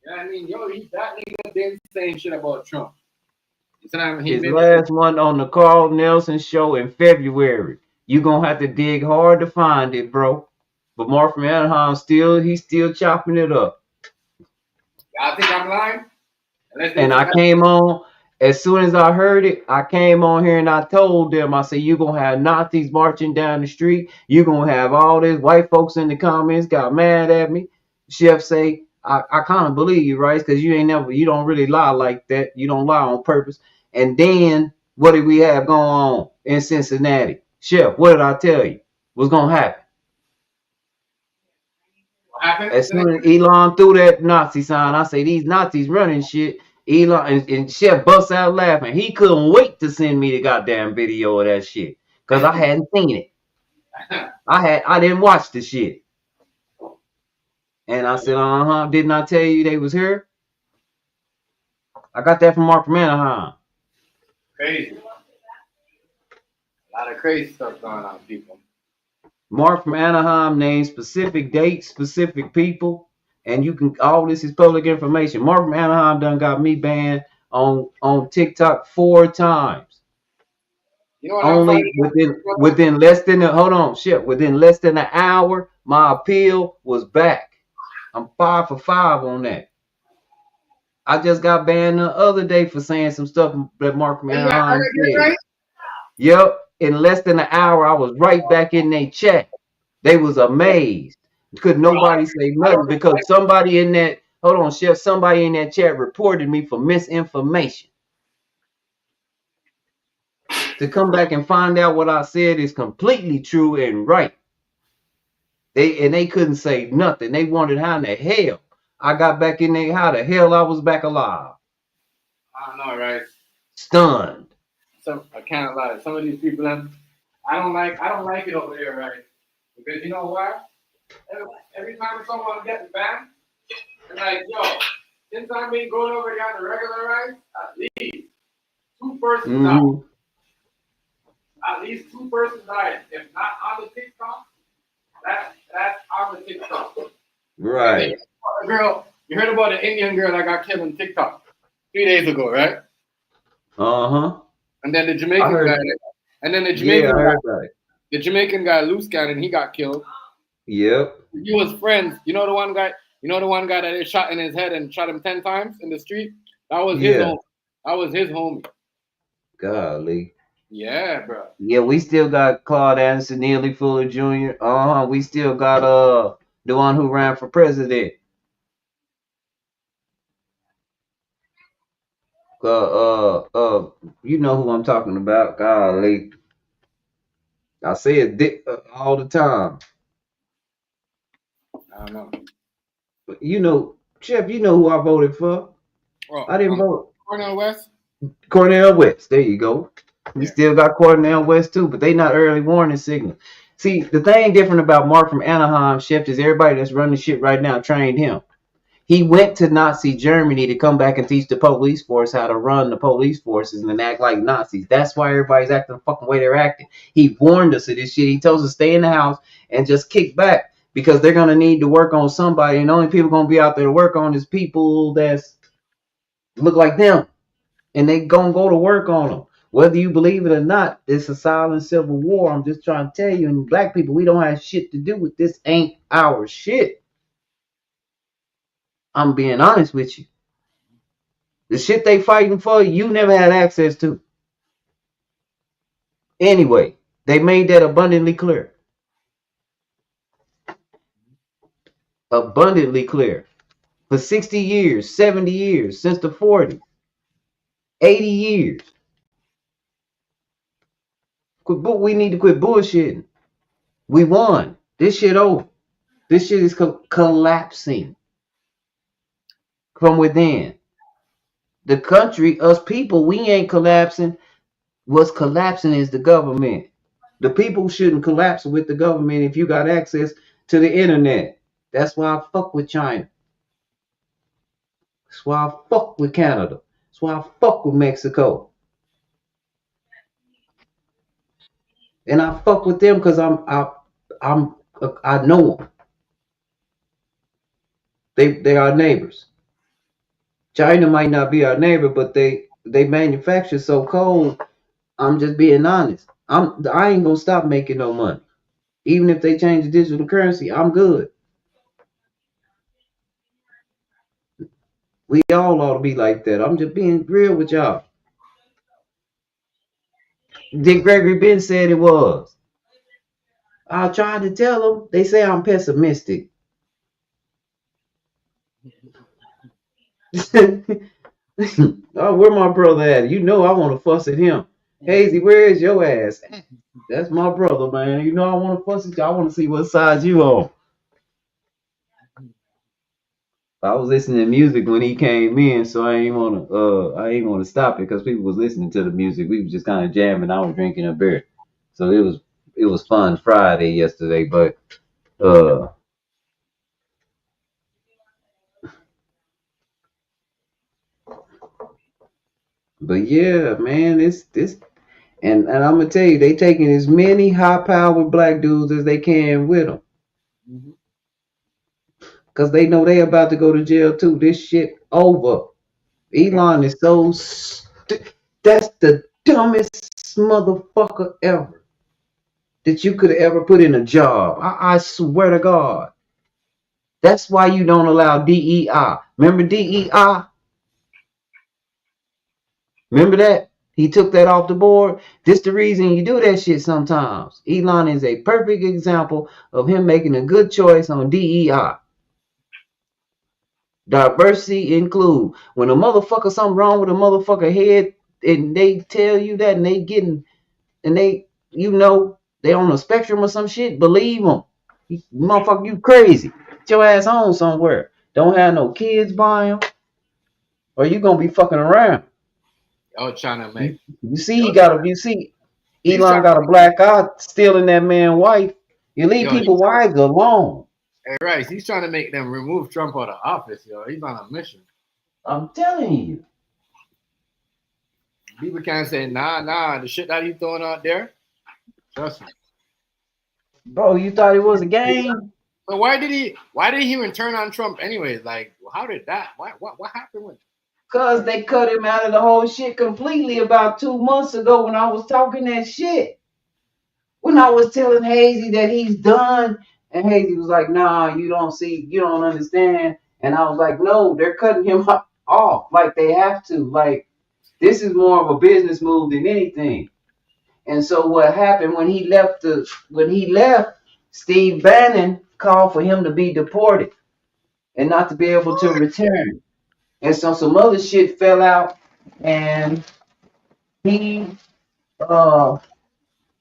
You know what I mean? Yo, that nigga been saying shit about Trump. His last one on the Carl Nelson show in February. You gonna have to dig hard to find it, bro. But Mark from Anaheim he's still chopping it up. Y'all think I'm lying? And I came on as soon as I heard it. I came on here and I told them, I said, you gonna have Nazis marching down the street. You gonna have all these white folks in the comments got mad at me. Chef say, I kind of believe you, right? Because you don't really lie like that. You don't lie on purpose. And then what did we have going on in Cincinnati? Chef, what did I tell you? What's gonna happen? As soon as Elon threw that Nazi sign, I say these Nazis running shit. Elon and Chef busts out laughing. He couldn't wait to send me the goddamn video of that shit because I hadn't seen it. I didn't watch the shit. And I said, didn't I tell you they was here? I got that from Mark from Anaheim. Crazy. A lot of crazy stuff going on, people. Mark from Anaheim names specific dates, specific people, and all this is public information. Mark from Anaheim done got me banned on TikTok 4 times. You know what only within less than within less than an hour, my appeal was back. I'm 5 for 5 on that. I just got banned the other day for saying some stuff that Mark from Anaheim said. Right? Yep. In less than an hour, I was right back in their chat. They was amazed. Could nobody say nothing because somebody in that chat reported me for misinformation. To come back and find out what I said is completely true and right. They couldn't say nothing. They wondered how in the hell I got back in there, how the hell I was back alive. I don't know, right? Stunned. So I can't lie. Some of these people, I don't like it over there, right? Because you know why? Every time someone gets banned, they're like, yo, since I've been going over there on the regular rights, at least 2 persons died. At least 2 persons died. If not on the TikTok, that's on the TikTok. Right. Girl, you heard about the Indian girl that got killed on TikTok 3 days ago, right? And then the Jamaican guy. And then the Jamaican guy, Loose Cannon, he got killed. Yep. He was friends. You know the one guy that they shot in his head and shot him 10 times in the street? That was his homie. That was his homie. Golly. Yeah, bro. Yeah, we still got Claude Anderson, Neely Fuller Jr. We still got the one who ran for president. You know who I'm talking about. Golly. I say it all the time. I don't know. But you know, Chef, you know who I voted for. I didn't vote. Cornel West? Cornel West. There you go. We Yeah. still got Cornel West too, but they not early warning signal. See, the thing different about Mark from Anaheim, Chef, is everybody that's running shit right now trained him. He went to Nazi Germany to come back and teach the police force how to run the police forces and act like Nazis. That's why everybody's acting the fucking way they're acting. He warned us of this shit. He told us to stay in the house and just kick back because they're gonna need to work on somebody, and the only people gonna be out there to work on is people that's look like them, and they gonna go to work on them. Whether you believe it or not, it's a silent civil war. I'm just trying to tell you, and black people, we don't have shit to do with this. Ain't our shit. I'm being honest with you. The shit they fighting for, you never had access to. Anyway, they made that abundantly clear. Abundantly clear. For 60 years, 70 years, since the 40s, 80 years. We need to quit bullshitting. We won. This shit over. This shit is collapsing from within. The country, us people, we ain't collapsing. What's collapsing is the government. The people shouldn't collapse with the government if you got access to the internet. That's why I fuck with China. That's why I fuck with Canada. That's why I fuck with Mexico. And I fuck with them because I know them. They are neighbors. China might not be our neighbor, but they manufacture so cold. I'm just being honest. I ain't gonna stop making no money. Even if they change the digital currency, I'm good. We all ought to be like that. I'm just being real with y'all. Dick Gregory Ben said it was. I tried to tell them. They say I'm pessimistic. Oh, where my brother at? You know I want to fuss at him. Hazy, where is your ass? That's my brother, man. You know I want to fuss at you. I want to see what side you on. I was listening to music when he came in, so I ain't wanna stop it because people was listening to the music. We was just kind of jamming. I was drinking a beer, so it was fun Friday yesterday. Uh, but yeah, man, it's this, and I'm gonna tell you, they taking as many high-powered black dudes as they can with them, cause they know they about to go to jail too. This shit over. Elon is so. That's the dumbest motherfucker ever that you could ever put in a job. I swear to God. That's why you don't allow DEI. Remember DEI? Remember that? He took that off the board. This the reason you do that shit sometimes. Elon is a perfect example of him making a good choice on DEI. Diversity include. When a motherfucker something wrong with a motherfucker head and they tell you that and they getting and they they on a spectrum or some shit, believe them. Motherfucker, you crazy. Get your ass home somewhere. Don't have no kids by him, or you gonna be fucking around. Y'all trying to make. You see, Elon got a black eye stealing that man's wife. You leave people wives alone. Hey, right. He's trying to make them remove Trump out of office, yo. He's on a mission. I'm telling you. People can't say, nah, the shit that he's throwing out there. Trust me. Bro, you thought it was a game? But why did he even turn on Trump anyways? Like, how did that? What happened with it? Cause they cut him out of the whole shit completely about 2 months ago when I was talking that shit. When I was telling Hazy that he's done, and Hazy was like, nah, you don't understand. And I was like, no, they're cutting him off. Like they have to. Like, this is more of a business move than anything. And so what happened when he left, Steve Bannon called for him to be deported and not to be able to return. And so some other shit fell out, and he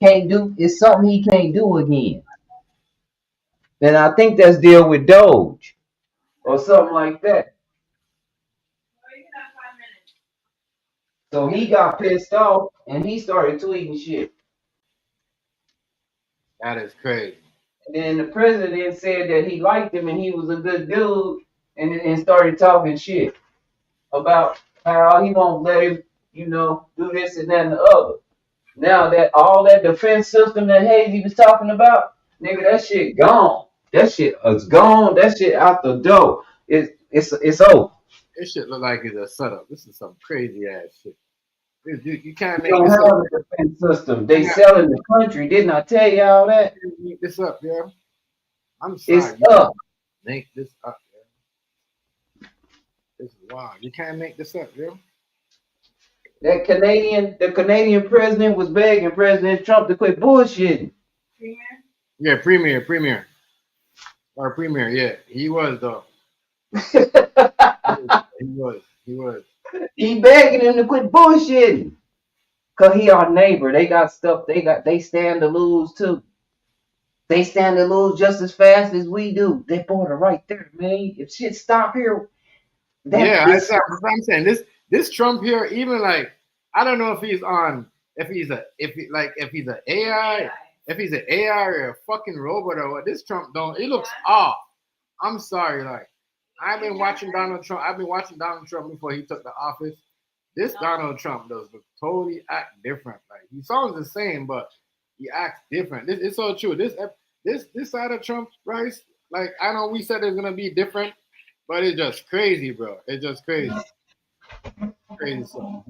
can't do. It's something he can't do again. And I think that's deal with Doge. or something like that. Oh, you got 5 minutes. So he got pissed off and he started tweeting shit. That is crazy. And then the president said that he liked him and he was a good dude, and started talking shit about how he won't let him, do this and that and the other. Now that all that defense system that Hazy was talking about, nigga, that shit gone. That shit is gone. That shit out the door. It's over. This shit look like it's a setup. This is some crazy ass shit. You can't We make don't this have up. a defense system. They sell in the country. Didn't I tell you all that? You can't make this up, yo. I'm sorry. It's You up. can't make this up, yo. This is wild. You can't make this up, yo. The Canadian president was begging President Trump to quit bullshitting. Premier? Yeah, premier. Or premier, yeah. He was though. He was. He begging him to quit bullshitting. Cause he our neighbor. They got stuff. They stand to lose too. They stand to lose just as fast as we do. They border right there, man. If shit stop here, Yeah, that's what I'm saying. This Trump here, even like, I don't know if he's an AI, if he's an AI or a fucking robot or what. This Trump don't. It looks off. I'm sorry, like I've been watching Donald Trump. I've been watching Donald Trump before he took the office. This Donald Trump does look totally act different. Like he sounds the same, but he acts different. It's so true. This side of Trump, right? Like I know we said it's gonna be different, but it's just crazy, bro. It's just crazy. Crazy stuff.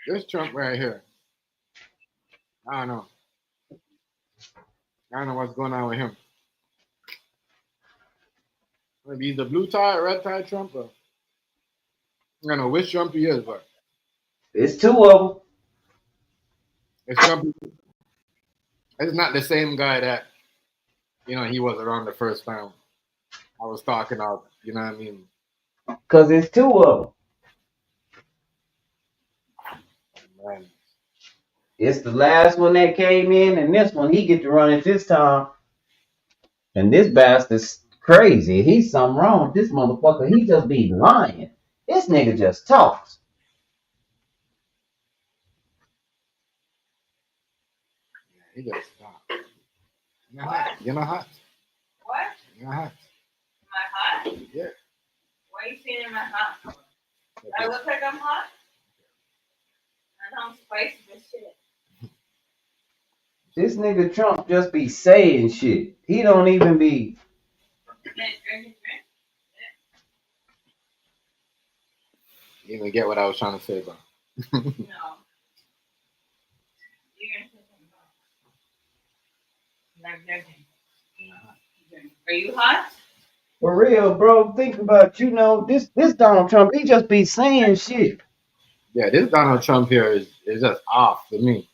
This Trump right here. I don't know. I don't know what's going on with him. Maybe he's the blue tie, red tie Trump, or I don't know which Trump he is, but it's two of them. it's Trump. It's not the same guy that he was around the first time I was talking about. You know what I mean? Cause it's two of them. Man. It's the last one that came in, and this one he get to run it this time. And this bastard's crazy. He's something wrong with this motherfucker. He just be lying. This nigga just talks. He just stopped. You're not hot. What? You're not hot. Am I hot? Yeah. Why are you saying am I hot? I look like I'm hot? I'm spicy as shit. This nigga Trump just be saying shit. He don't even be. Drink. You even get what I was trying to say, bro. No. You're gonna say something about. Like drinking. Are you hot? For real, bro. Think about this Donald Trump. He just be saying shit. Yeah, this Donald Trump here is just off to me.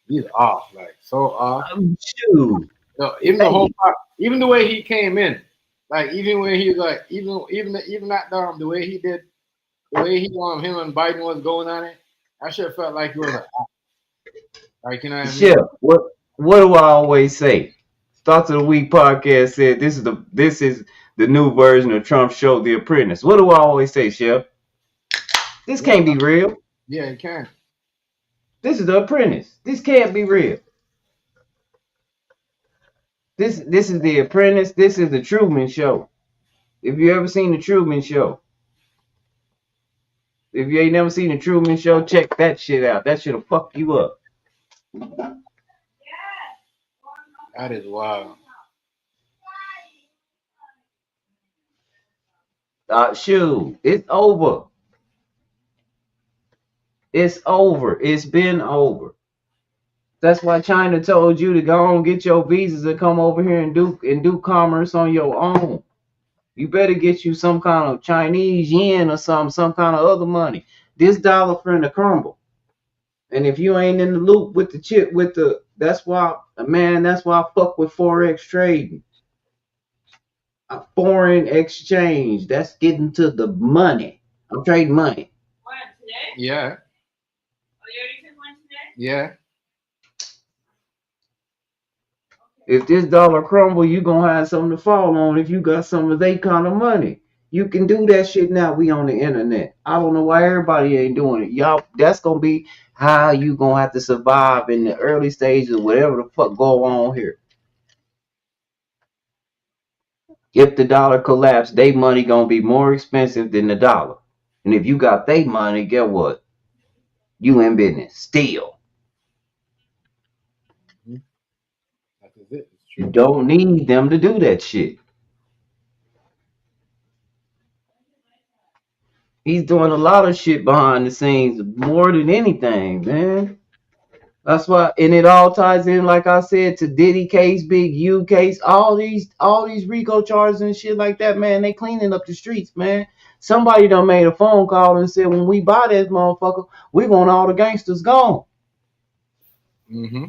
He's off, like so off. Shoot. Even even the way he came in, like even when he was like even that the way he did, the way him and Biden was going on it, I should have felt like he was like you know what I mean? Shit. What do I always say? Thoughts of the Week podcast said this is the new version of Trump's show, The Apprentice. What do I always say, Chef? This can't be real. Yeah, it can. This is The Apprentice. This can't be real. This is The Apprentice. This is the Truman Show. If you ever seen the Truman Show, if you ain't never seen the Truman Show, check that shit out. That shit'll fuck you up. That is wild. Shoot, it's over. It's over. It's been over. That's why China told you to go on get your visas and come over here and do commerce on your own. You better get you some kind of Chinese yen or some kind of other money. This dollar finna crumble. And if you ain't in the loop with the chip, that's why I fuck with Forex trading. A foreign exchange. That's getting to the money. I'm trading money. What, today? Yeah. Oh, you already took one today? Yeah. Okay. If this dollar crumble, you gonna have something to fall on if you got some of they kind of money. You can do that shit now. We on the internet. I don't know why everybody ain't doing it. Y'all, that's gonna be how you gonna have to survive in the early stages of whatever the fuck go on here. If the dollar collapse, they money gonna be more expensive than the dollar. And if you got they money, get what? You in business still. That is it. It's You true. don't need them to do that shit. He's doing a lot of shit behind the scenes more than anything, man. That's why, and it all ties in, like I said, to Diddy case, Big U case, all these RICO charges and shit like that, man. They cleaning up the streets, man. Somebody done made a phone call and said, when we buy this motherfucker, we want all the gangsters gone. Mm-hmm.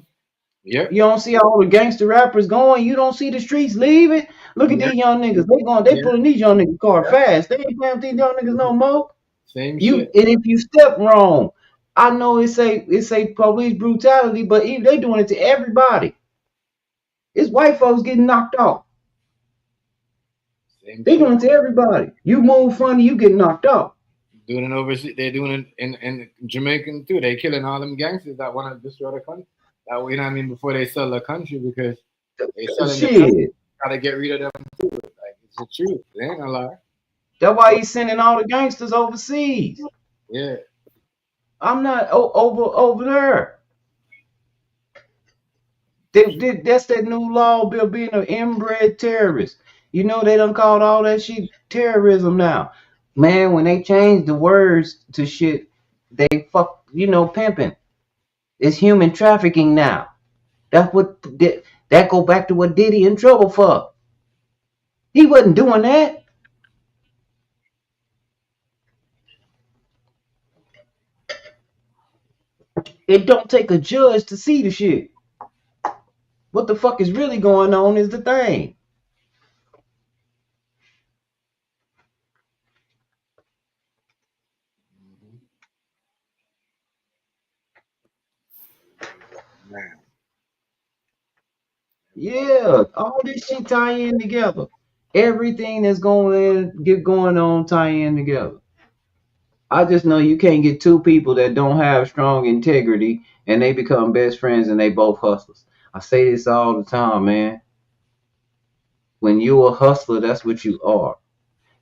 Yep. You don't see all the gangster rappers going. You don't see the streets leaving. Look at Yep. these young niggas. They Yep. pulling these young niggas car Yep. fast. They ain't playing with these young niggas no more. Same You shit. and if you step wrong, I know it's a police brutality, but even they doing it to everybody. It's white folks getting knocked off. Same They shit. doing it to everybody. You move funny, you get knocked off. Doing it overseas. They're doing it in Jamaican too. They killing all them gangsters that want to destroy the country. That way, you know what I mean, before they sell the country because they selling the country. Shit. Gotta get rid of them too. Like it's the truth. They ain't gonna lie. That's why he's sending all the gangsters overseas. Yeah. I'm not over there. That's that new law bill being an inbred terrorist. You know they done called all that shit terrorism now. Man, when they change the words to shit, they pimping. It's human trafficking now. That's what that go back to what Diddy in trouble for. He wasn't doing that. It don't take a judge to see the shit. What the fuck is really going on is the thing. Man. Yeah, all this shit tie in together. Everything that's going on tie in together. I just know you can't get two people that don't have strong integrity and they become best friends and they both hustlers. I say this all the time, man. When you a hustler, that's what you are.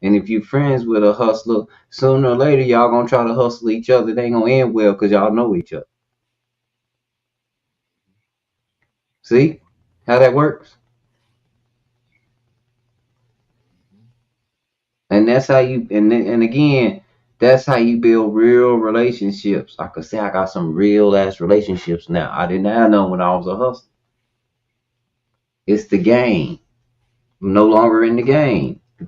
And if you friends with a hustler, sooner or later y'all gonna try to hustle each other. They ain't gonna end well because y'all know each other. See how that works? And that's how you and again, that's how you build real relationships. I could say I got some real ass relationships now. I didn't have none when I was a hustler. It's the game. I'm no longer in the game. I'm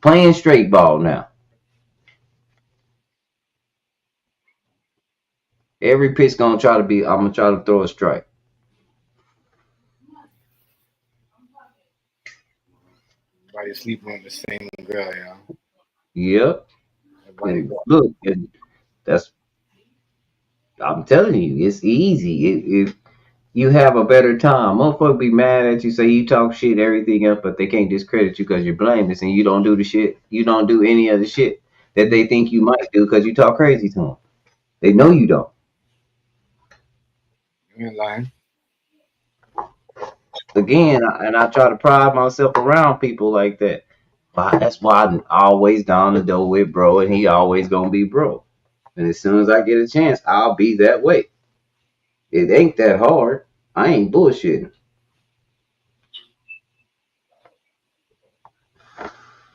playing straight ball now. Every pitch I'm gonna try to throw a strike. Everybody sleeping on the same girl, yeah. Yep. Everybody And go. look, that's I'm telling you, it's easy. If you have a better time, motherfucker be mad at you, say you talk shit, everything else, but they can't discredit you because you're blameless and you don't do the shit. You don't do any of the shit that they think you might do because you talk crazy to them. They know you don't. You ain't lying. Again, I try to pride myself around people like that. But that's why I'm always down the door with bro, and he always gonna be bro. And as soon as I get a chance, I'll be that way. It ain't that hard. I ain't bullshitting.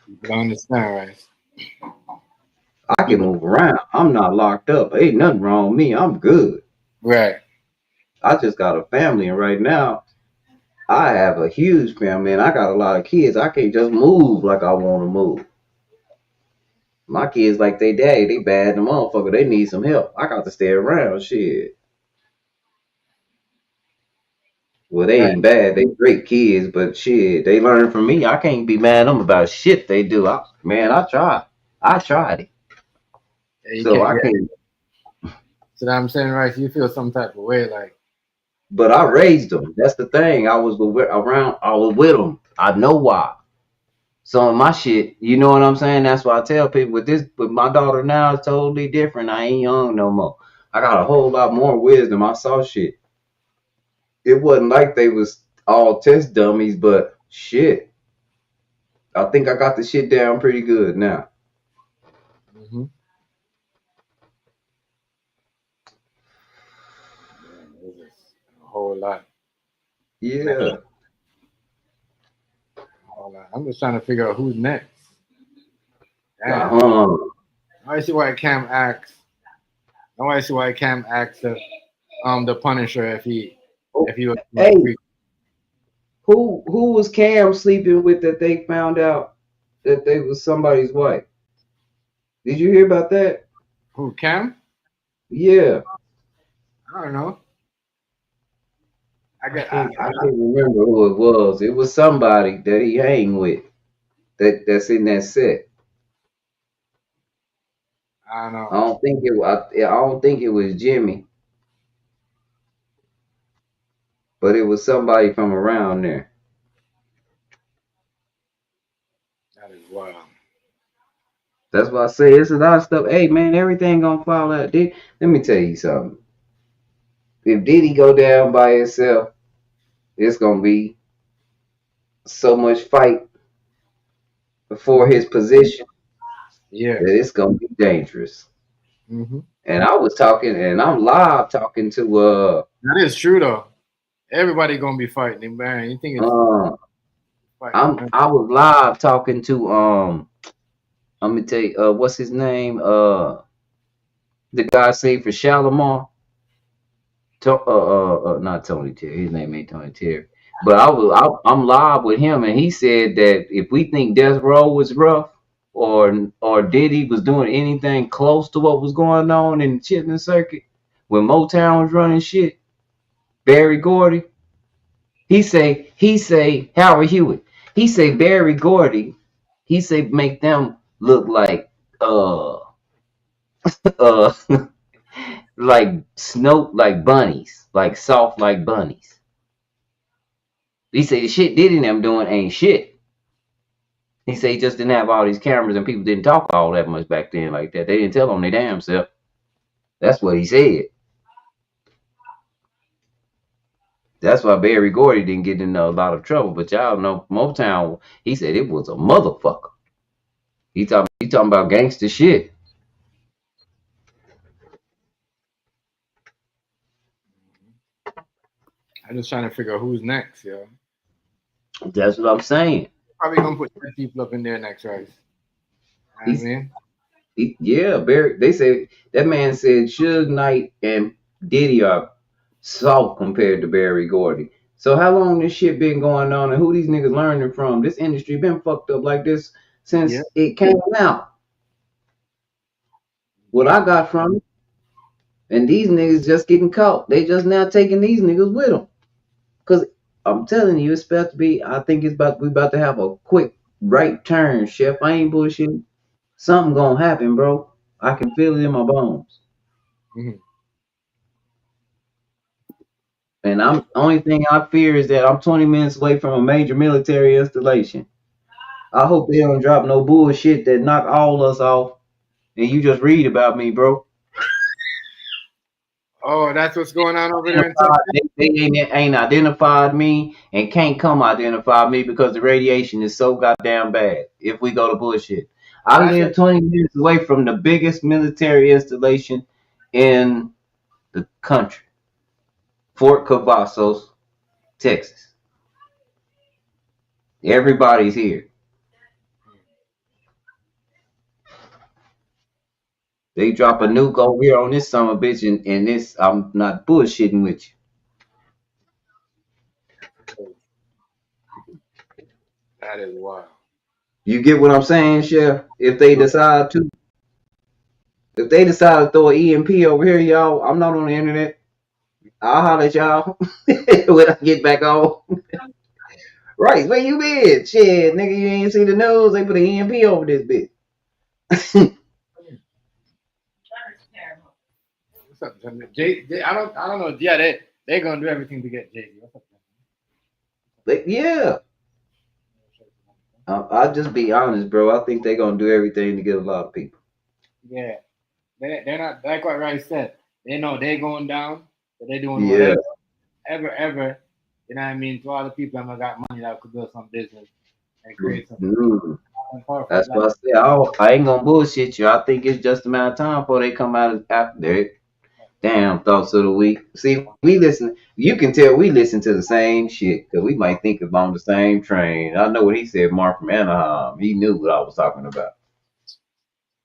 You don't understand, right? I can People, move around. I'm not locked up. Ain't nothing wrong with me. I'm good. right. I just got a family, and right now I have a huge family, and I got a lot of kids. I can't just move like I want to move. My kids like they daddy, they bad the motherfucker. They need some help. I got to stay around. Shit. Well, they Right. ain't bad. They great kids, but shit, they learn from me. I can't be mad at them about shit they do. Man, I tried. I tried it. Yeah, you So can't. I Yeah. can't. So that I'm saying, right? You feel some type of way, like But I raised them. That's the thing. I was around. I was with them. I know why. Some of my shit, you know what I'm saying? That's why I tell people with my daughter now, it's totally different. I ain't young no more. I got a whole lot more wisdom. I saw shit. It wasn't like they was all test dummies, but shit. I think I got the shit down pretty good now. Mm-hmm. A whole lot. Yeah. I'm just trying to figure out who's next. Damn. Uh-huh. I see why Cam acts. I see why Cam acts the Punisher if he was Hey, free. who was Cam sleeping with that they found out that they was somebody's wife? Did you hear about that? Who, Cam? Yeah. I don't know. I can't remember who it was. It was somebody that he hang with that's in that set. I don't know. I don't think it was Jimmy, but it was somebody from around there. That is wild. That's why I say it's a lot of stuff. Hey man, everything gonna fall out. Let me tell you something. If Diddy go down by himself, it's gonna be so much fight for his position Yeah. that it's gonna be dangerous. Mm-hmm. And I was talking, and I'm live talking to That is true though. Everybody gonna be fighting, man. You think it's fighting? I was live talking to let me tell you what's his name the guy saved for Shalimar. Not Tony Terry. His name ain't Tony Terry. But I'm live with him, and he said that if we think Death Row was rough, or Diddy was doing anything close to what was going on in the Chitlin circuit when Motown was running shit, Barry Gordy, he say Howard Hewitt, he say Barry Gordy, he say make them look like uh like snow, like bunnies, like soft like bunnies. He say the shit Diddy and them doing ain't shit. He say he just didn't have all these cameras and people didn't talk all that much back then like that. They didn't tell on their damn self. That's what he said. That's why Barry Gordy didn't get in a lot of trouble. But y'all know Motown, he said it was a motherfucker. He talking about gangster shit. I'm just trying to figure out who's next, yo. That's what I'm saying. Probably gonna put 10 people up in there next race. You know what I mean? Yeah, Barry. They say that man said Suge Knight and Diddy are soft compared to Barry Gordy. So how long this shit been going on, and who these niggas learning from? This industry been fucked up like this since it came out. What I got from it, and these niggas just getting caught. They just now taking these niggas with them. Cause I'm telling you, it's about to be. I think we about to have a quick right turn, Chef. I ain't bullshitting. Something gonna happen, bro. I can feel it in my bones. Mm-hmm. And only thing I fear is that I'm 20 minutes away from a major military installation. I hope they don't drop no bullshit that knock all us off, and you just read about me, bro. Oh, that's what's going on over there in Texas. They ain't identified me and can't come identify me because the radiation is so goddamn bad. If we go to bullshit, I live 20 minutes away from the biggest military installation in the country, Fort Cavazos, Texas. Everybody's here. They drop a nuke over here on this summer bitch, and this I'm not bullshitting with you. That is wild. You get what I'm saying, Chef? If they decide to throw an EMP over here, y'all, I'm not on the internet. I'll holler at y'all when I get back on. Right, where you been? Shit, nigga, you ain't see the news. They put an EMP over this bitch. What's up, Jay? I don't know. Yeah, They're gonna do everything to get Jay-Z. What's up, man? Yeah. I'll just be honest, bro. I think they're gonna do everything to get a lot of people. Yeah. They're not like what Rice said. They know they're going down, but they're doing Yeah. whatever, ever. You know what I mean? To all the people that got money that could build some business and create something. That's what I said. I ain't gonna bullshit you. I think it's just a matter of time before they come out after their damn thoughts of the week. See, we listen. You can tell we listen to the same shit because we might think of on the same train. I know what he said. Mark from Anaheim. He knew what I was talking about.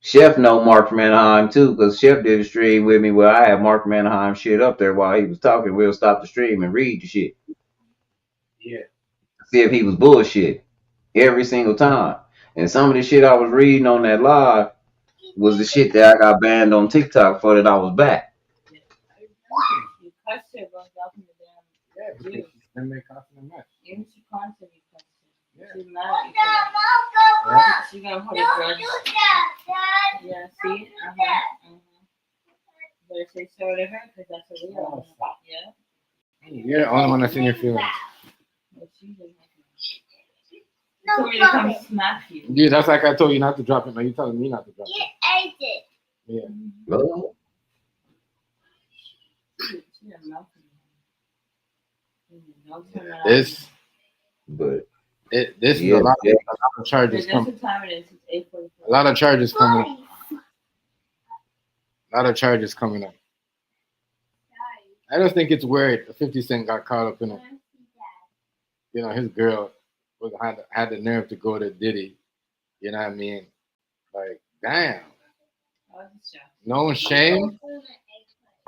Chef know Mark from Anaheim too, because Chef did a stream with me where I had Mark from Anaheim shit up there while he was talking. We'll stop the stream and read the shit. Yeah. See if he was bullshit every single time. And some of the shit I was reading on that live was the shit that I got banned on TikTok for that I was back. You cussed her about dropping the damn view. Then they costing them much. Even she constantly cussed her. Yeah. She's mad at you. Right? She's gonna hold a grudge. Yeah, see? Better say sorry to her because that's a real. Yeah. You're the only one that's in your feelings. But she doesn't like it. She told me to come smack you. Yeah, that's like I told you not to drop it. Now you're telling me not to drop it. You ate it. Yeah. Well, She had mouth in her. This, but this yeah, is a lot of charges That's coming. what time it is. It's 8:44. A lot of charges coming up. A lot of charges coming up. I just think it's weird. 50 Cent got caught up in it. You know, his girl had the nerve to go to Diddy. You know what I mean? Like, damn. No shame.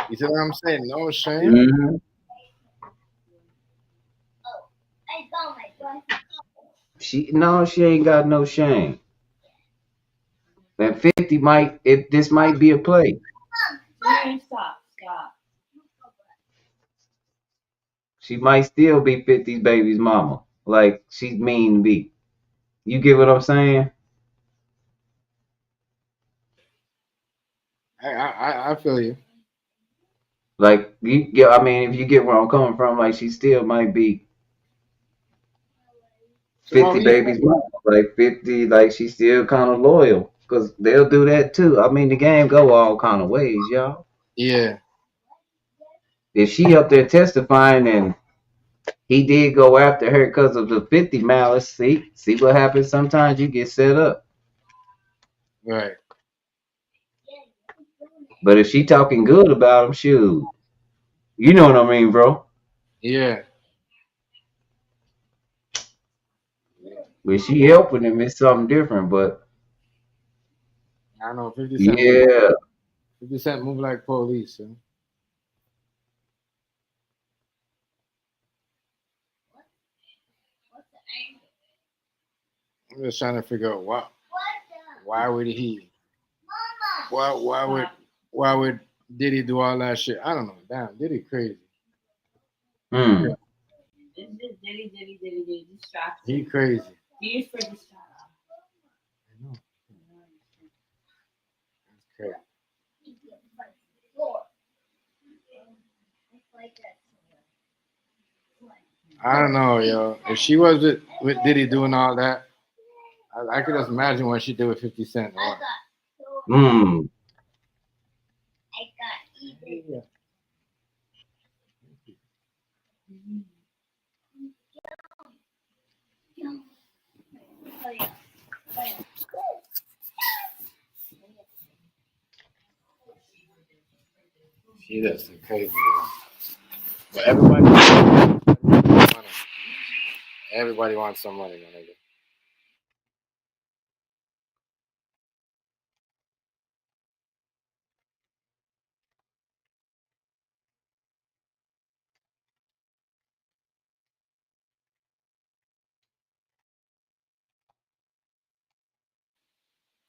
You see what I'm saying? No shame. mhm. She ain't got no shame. And 50 this might be a play. Stop. She might still be 50's baby's mama. Like she's mean to be. You get what I'm saying? I feel you. Like you get, I mean, if you get where I'm coming from, like she still might be 50 baby's mama. Like 50, like she's still kind of loyal. Cause they'll do that too. I mean, the game go all kind of ways, y'all. Yeah. If she up there testifying and he did go after her because of the 50 malice, see what happens. Sometimes you get set up. Right. But if she talking good about him, shoot, you know what I mean, bro. Yeah. But she helping him, it's something different. But I know 50 Cent. yeah, 50 Cent move like police. Huh? I'm just trying to figure out why would he? Why would Diddy do all that shit? I don't know. Damn, Diddy crazy. Hmm. It's just Diddy, distraction. He crazy. He is for distraction. I know. That's crazy. I don't know, yo. If she was with Diddy doing all that, I could just imagine what she did with 50 Cent. Hmm. Yeah. She does crazy. But everybody wants some money, my nigga.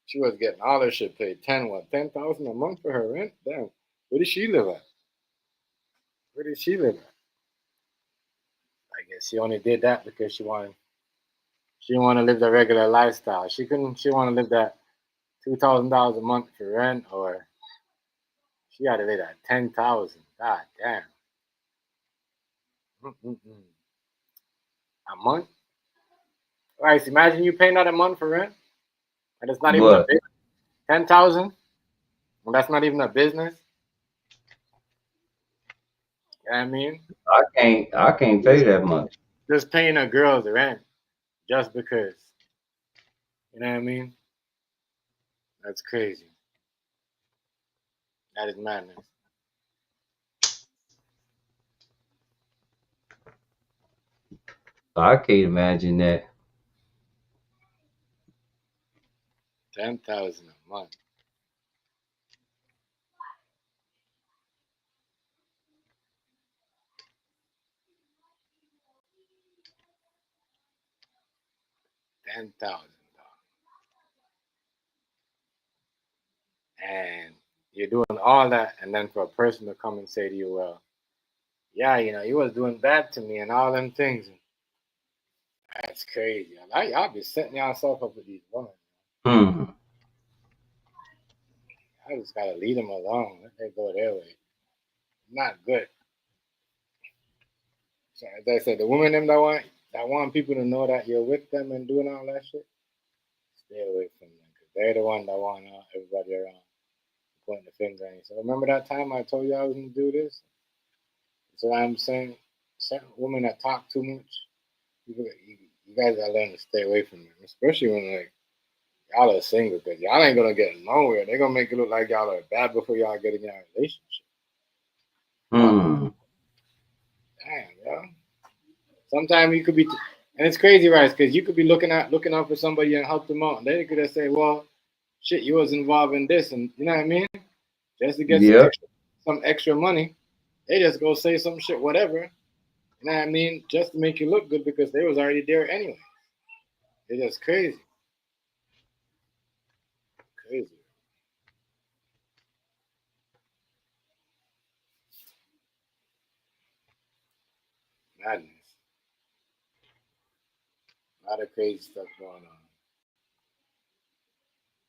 She was getting all her shit paid. 10,000 a month for her rent? Damn. Where did she live at? Where did she live at? I guess she only did that because she didn't want to live the regular lifestyle. She want to live that $2,000 a month for rent, or she had to live at 10,000. God damn. A month? Right, so imagine you paying that a month for rent, and it's not even a What? big 10,000. Well, that's not even a business. You know what I mean? I can't pay that much. Just paying a girl's rent just because. You know what I mean? That's crazy. That is madness. I can't imagine that. 10,000 a month. $10,000. And you're doing all that, and then for a person to come and say to you, well, yeah, you was doing bad to me and all them things. That's crazy. Y'all be setting yourself up with these women. Hmm. I just gotta leave them alone. Let them go their way. Not good. So as I said, the women them that want people to know that you're with them and doing all that shit, stay away from them because they're the one that want everybody around pointing the finger at you. So remember that time I told you I was gonna do this? So I'm saying, certain women that talk too much, you guys gotta learn to stay away from them, especially when like y'all are single, because y'all ain't gonna get nowhere. They're gonna make it look like y'all are bad before y'all get in your relationship. Hmm. Damn, yo. Sometimes you could be, and it's crazy, right? Because you could be looking out for somebody and help them out, and they could say, "Well, shit, you was involved in this," and you know what I mean? Just to get Yep. some extra money, they just go say some shit, whatever. You know what I mean? Just to make you look good because they was already there anyway. It's just crazy, crazy madness. A lot of crazy stuff going on.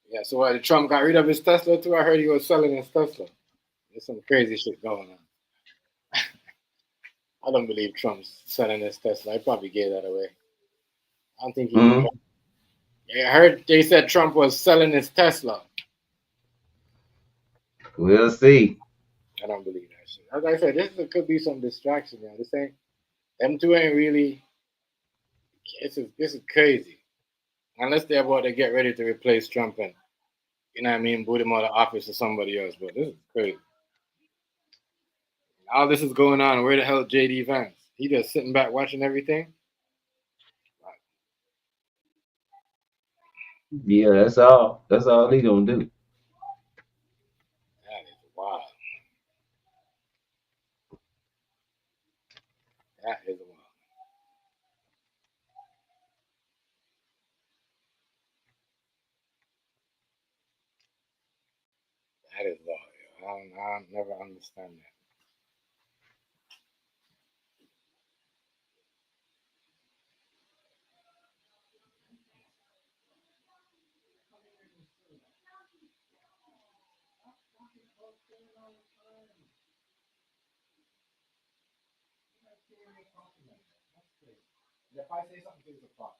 Yeah, so the Trump got rid of his Tesla too. I heard he was selling his Tesla. There's some crazy shit going on. I don't believe Trump's selling his Tesla. He probably gave that away. I don't think he even. Hmm. Yeah, I heard they said Trump was selling his Tesla. We'll see. I don't believe that shit. As I said, could be some distraction. This ain't them two ain't really. This is crazy. Unless they're about to get ready to replace Trump and you know what I mean, boot him out of office or somebody else. But this is crazy. All this is going on. Where the hell is JD Vance? He just sitting back watching everything. Yeah, that's all. That's all he gonna do. That is wild. That is wild. That is wild. I never understand that. If I say something, it's a problem.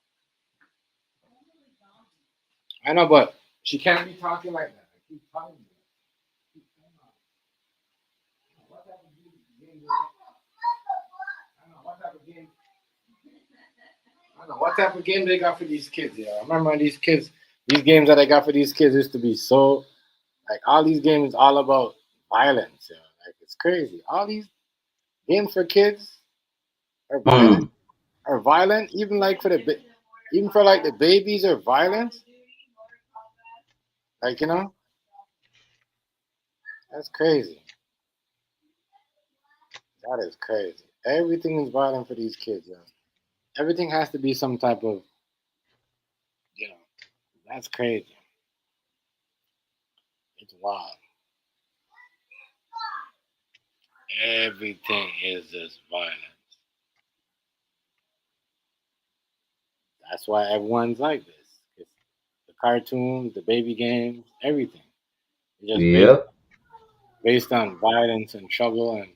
I know, but she can't be talking like that. I keep telling you. What type of game? I don't know what type of game. I don't know what type of game they got for these kids. Yeah, I remember these kids. These games that I got for these kids used to be so like all these games all about violence. Yeah, like it's crazy. All these games for kids are violent. Hmm. Are violent. Even for like the babies are violent. Like that's crazy. That is crazy. Everything is violent for these kids. Yeah. Everything has to be some type of you know. That's crazy. It's wild. Everything is just violent. That's why everyone's like this. It's the cartoons, the baby games, everything. It's just based Yep. based on violence and trouble and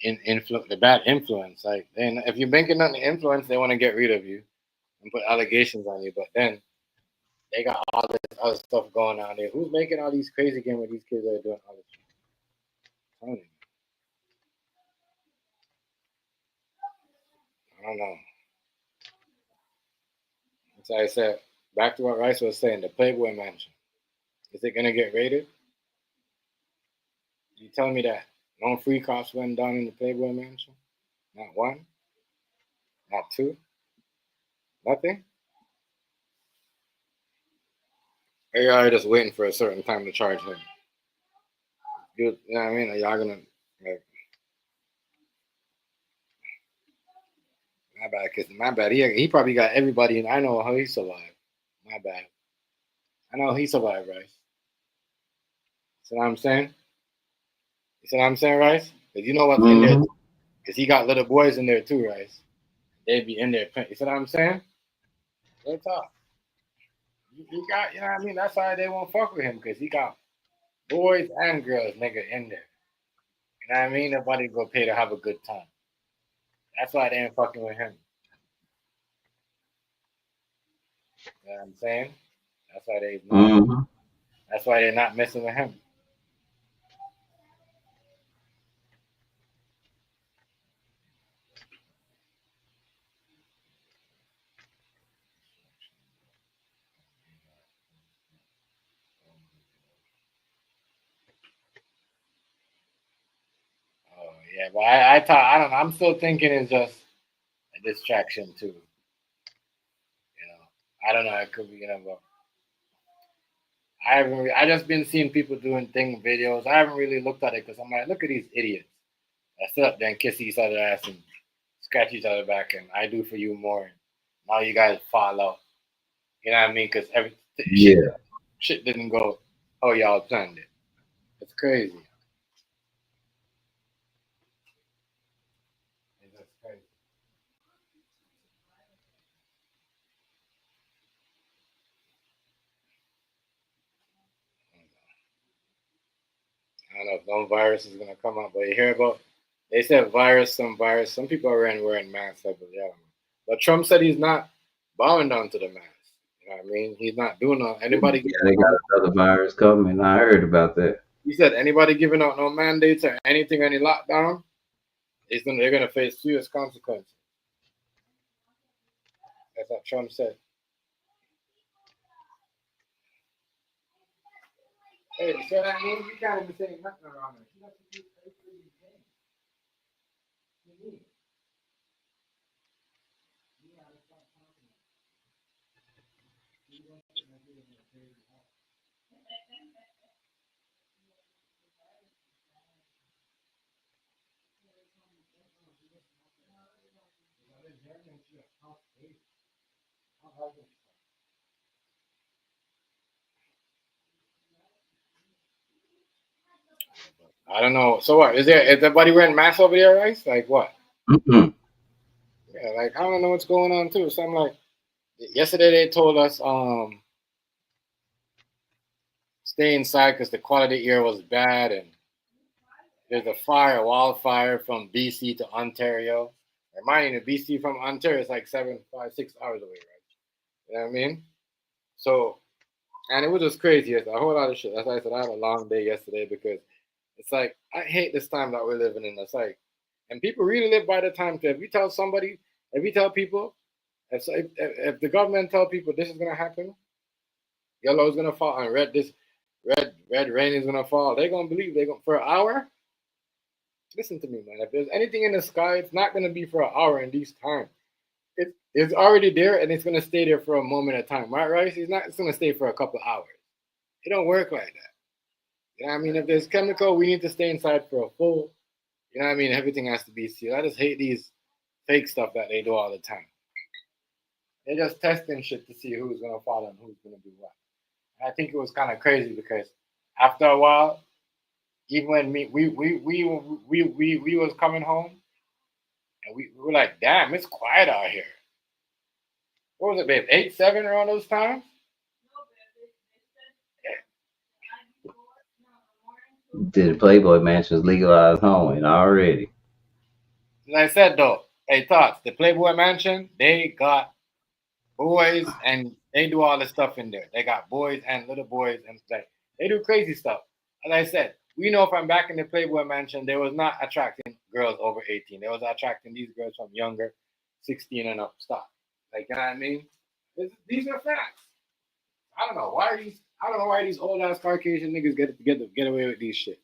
the bad influence. Like, then if you're making nothing influence, they want to get rid of you and put allegations on you. But then they got all this other stuff going on there. Who's making all these crazy games where these kids are doing all this shit? Tony. I don't know. So I said, back to what Rice was saying, the Playboy Mansion. Is it gonna get raided? You telling me that no free cops went down in the Playboy Mansion? Not one? Not two? Nothing? Or y'all just waiting for a certain time to charge him? You know what I mean? Are y'all gonna like my bad, cause my bad. He probably got everybody, and I know how he survived. My bad. I know he survived, Rice. See what I'm saying? You see what I'm saying, Rice? Cause you know what's in there. Cause he got little boys in there too, Rice. They'd be in there. You see what I'm saying? Real talk. He got, you know what I mean? That's why they won't fuck with him, because he got boys and girls, nigga, in there. You know what I mean? Nobody go pay to have a good time. That's why they ain't fucking with him. You know what I'm saying? That's why they that's why they're not messing with him. Oh yeah, but I don't know. I'm still thinking it's just a distraction too. You know, I don't know. It could be, you know, but I just been seeing people doing videos. I haven't really looked at it because I'm like, look at these idiots that sit up there and kiss each other ass and scratch each other back, and I do for you more. And now you guys fall out. You know what I mean? Because shit didn't go how y'all planned it. It's crazy. It's crazy. I don't know if no virus is gonna come out, but you hear about? They said virus. Some people are wearing masks. But Trump said he's not bowing down to the mask. You know what I mean? He's not doing anybody. Yeah, they got another virus coming. I heard about that. He said anybody giving out no mandates or anything, any lockdown, they're gonna face serious consequences. That's what Trump said. Hey, you see what I mean? You can't even say nothing around it. I don't know. So what? Is everybody wearing masks over there, Rice? Like what? Yeah, like I don't know what's going on too. So I'm like, yesterday they told us stay inside because the quality air was bad, and there's a wildfire from BC to Ontario. Reminding you, BC from Ontario is like 6 hours away, right? You know what I mean? So, and it was just crazy. It's a whole lot of shit. That's why I said I had a long day yesterday, because it's like I hate this time that we're living in. It's like, and people really live by the time. If you tell people, if the government tell people this is gonna happen, yellow is gonna fall, and red rain is gonna fall, they're gonna believe. For an hour. Listen to me, man. If there's anything in the sky, it's not gonna be for an hour in these times. It's already there, and it's gonna stay there for a moment at a time, right? Right? It's gonna stay for a couple of hours. It don't work like that. You know what I mean? If there's chemical, we need to stay inside for a full. You know what I mean? Everything has to be sealed. I just hate these fake stuff that they do all the time. They're just testing shit to see who's gonna fall and who's gonna do what. And I think it was kind of crazy because after a while, even when we was coming home, and we were like, damn, it's quiet out here. What was it, babe? 8, 7 around those times? The Playboy Mansion's legalized hoeing already. As I said though, hey thoughts, the Playboy Mansion, they got boys and they do all the stuff in there. They got boys and little boys and like they do crazy stuff. As I said, we know from back in the Playboy Mansion, they was not attracting girls over 18. They was attracting these girls from younger, 16 and up stuff. Like you know what I mean? These are facts. I don't know why these old ass Caucasian niggas get away with these shit.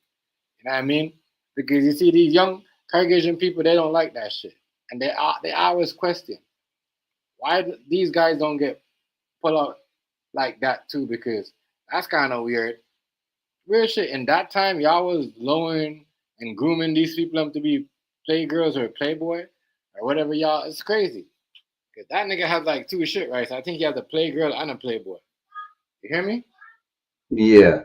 You know what I mean? Because you see these young Caucasian people, they don't like that shit, and they always question why these guys don't get put out like that too. Because that's kind of weird. Weird shit. In that time, y'all was lowering and grooming these people up to be playgirls or playboy or whatever y'all. It's crazy. Cause that nigga has like two shit, right? So I think he has a playgirl and a playboy. You hear me? Yeah.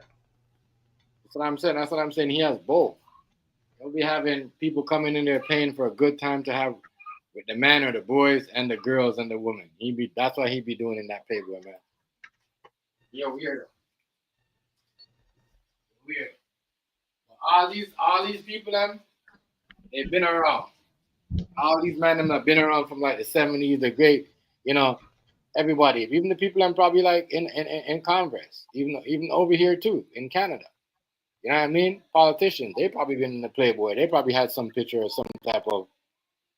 That's what I'm saying. That's what I'm saying. He has both. He'll be having people coming in there paying for a good time to have with the man or the boys and the girls and the women. That's what he be doing in that Playboy, man. Yo, weirdo. Weird. All these people, them, they've been around. All these men them have been around from like the 70s, the great, you know, everybody. Even the people I'm probably like in Congress, even over here too, in Canada. You know what I mean? Politicians, they probably been in the Playboy. They probably had some picture or some type of,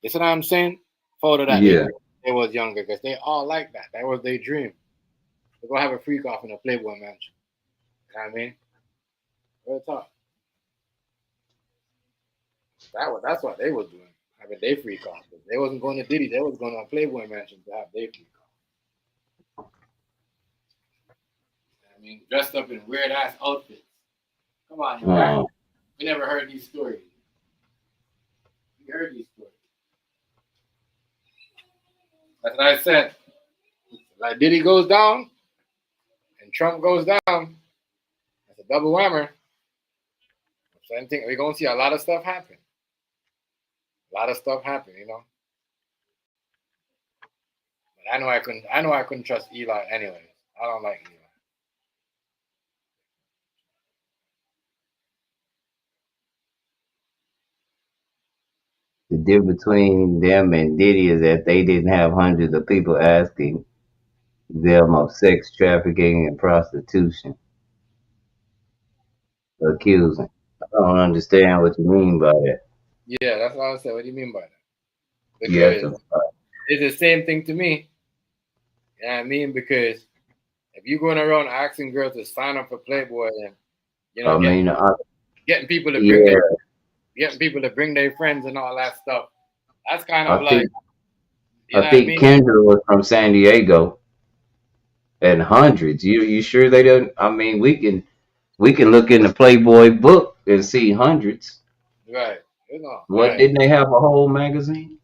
you see what I'm saying? Photo that they was younger because they all like that. That was their dream. To go have a freak off in a Playboy mansion. You know what I mean? Real talk. That's what they was doing. Having their freak off. They wasn't going to Diddy, they was going to a Playboy mansion to have their freak off. You know I mean, dressed up in weird ass outfits. Come on, you guys. We never heard these stories. We heard these stories. That's what I said. Like Diddy goes down and Trump goes down. That's a double whammer. Same thing. We're gonna see a lot of stuff happen. A lot of stuff happen, you know. But I know I couldn't trust Eli anyways. I don't like Eli. The difference between them and Diddy is that they didn't have hundreds of people asking them of sex trafficking and prostitution, accusing. I don't understand what you mean by that. Yeah, that's what I said. What do you mean by that? Yes, It's the same thing to me. You know what I mean? Because if you're going around asking girls to sign up for Playboy and you know getting people to bring their friends and all that stuff, that's kind of like I think Kendra was from San Diego and hundreds. You sure they don't? I mean, we can look in the Playboy book and see hundreds. Right. You know, what didn't they have a whole magazine?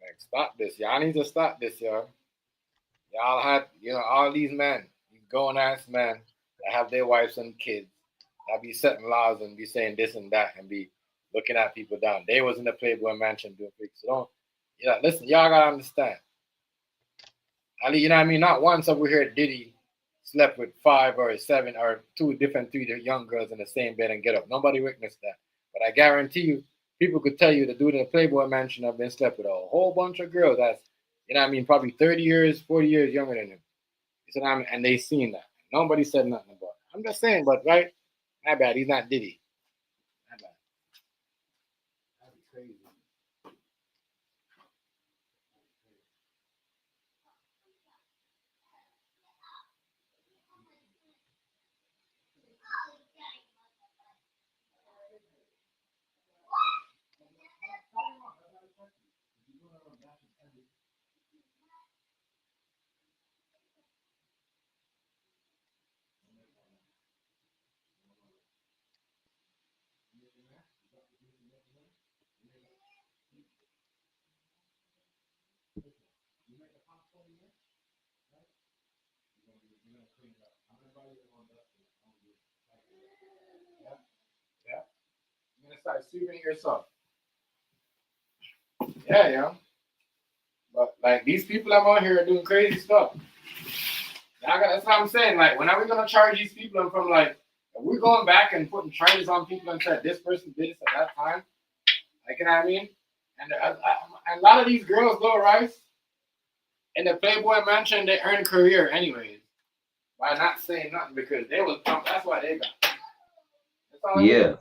Like, stop this. Y'all need to stop this, y'all. Y'all had, all these men, these grown ass men that have their wives and kids that be setting laws and be saying this and that and be looking at people down. They was in the Playboy Mansion doing things. So listen, y'all gotta understand. You know what I mean? Not once over here Diddy slept with 5 or 7 or 2 different 3 young girls in the same bed and get up. Nobody witnessed that. But I guarantee you, people could tell you the dude in the Playboy Mansion have been slept with a whole bunch of girls that's, probably 30 years, 40 years younger than him. You see what I mean? And they seen that. Nobody said nothing about it. I'm just saying, but right? My bad, he's not Diddy. My bad. That'd be crazy. Yeah. You're gonna start sweeping yourself. Yeah. But like these people I'm on here are doing crazy stuff. That's what I'm saying. Like, when are we gonna charge these people? And from like, if we're going back and putting charges on people and said this person did this at that time, Like, you know what I mean? And a lot of these girls, though, right? In the Playboy Mansion, they earn career anyways by not saying nothing because they was pumped. That's why they got. That's all it is.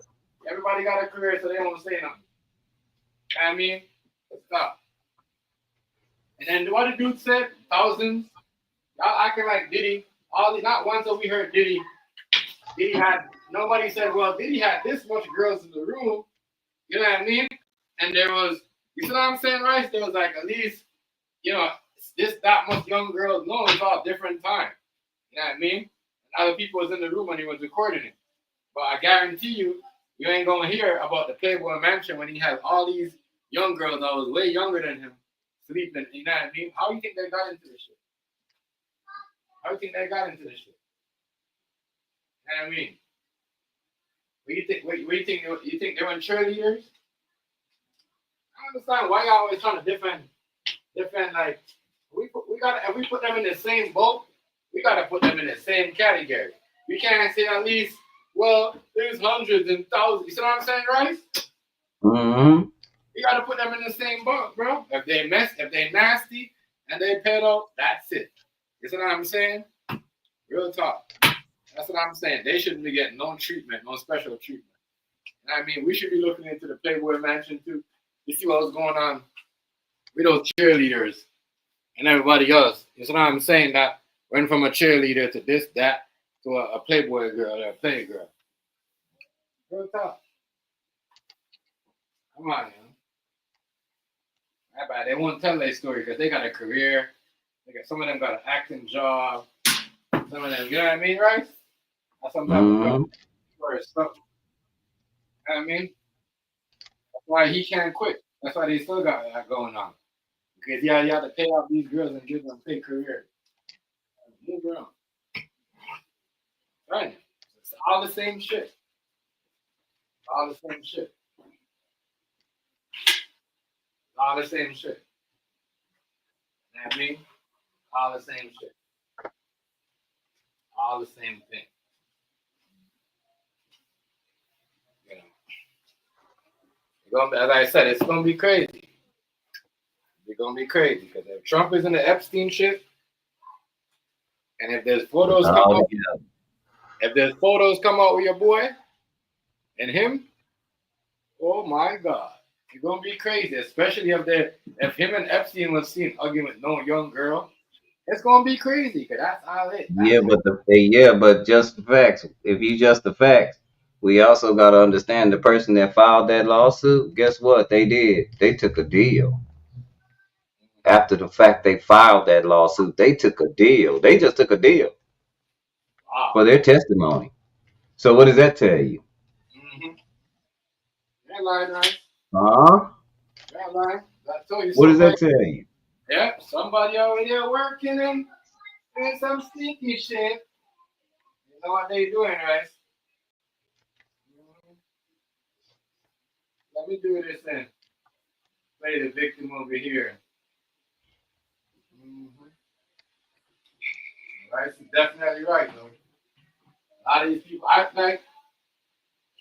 Everybody got a career, so they don't say nothing. You know what I mean? Stop. And then what the dude said, thousands. Y'all acting like Diddy. Not once have we heard Diddy. Diddy had, nobody said, well, Diddy had this much girls in the room. You know what I mean? And there was, you see what I'm saying, right? There was like at least, that much young girls. No, it's all different time. You know what I mean? And other people was in the room when he was recording it. But I guarantee you, you ain't gonna hear about the Playboy Mansion when he has all these young girls that was way younger than him sleeping. You know what I mean? How do you think they got into this shit? How do you think they got into this shit? You know what I mean? What do you think? What do you think? You think they were cheerleaders? I don't understand why y'all always trying to defend. Like if we put them in the same boat, we gotta put them in the same category. We can't say at least, well, there's hundreds and thousands. You see what I'm saying, right? Mm-hmm. You gotta put them in the same boat, bro. If they nasty and they pedo, that's it. You see what I'm saying? Real talk. That's what I'm saying. They shouldn't be getting no treatment, no special treatment. I mean, we should be looking into the Playboy Mansion too to see what's going on with those cheerleaders and everybody else. You see what I'm saying? That went from a cheerleader to this, that, to a Playboy girl or a Playgirl. Real talk. Come on, man. That bad. They won't tell their story because they got a career. Some of them got an acting job. Some of them, you know what I mean, right? That's some type of or something. You know what I mean? That's why he can't quit. That's why they still got that going on. Because you have to pay off these girls and give them fake career. Move around. Right. It's all the same shit. All the same shit. All the same shit. You know what I mean? All the same shit. All the same thing. You know. As I said, it's gonna be crazy. It's gonna be crazy because if Trump is in the Epstein shit, and if there's photos come out with your boy and him, oh my God, it's gonna be crazy. Especially if him and Epstein was seen arguing with no young girl, it's gonna be crazy because that's all it. But just the facts. If you just the facts, we also got to understand the person that filed that lawsuit. Guess what they did? They took a deal. After the fact, they filed that lawsuit. They took a deal. They just took a deal for their testimony. So what does that tell you? Mm-hmm. That line, right? That line. What does that tell you? Yeah, somebody over there working and doing some sneaky shit. You know what they doing, right? Let me do this then. Play the victim over here. Mm-hmm. Right, she's definitely right, though. A lot of these people act like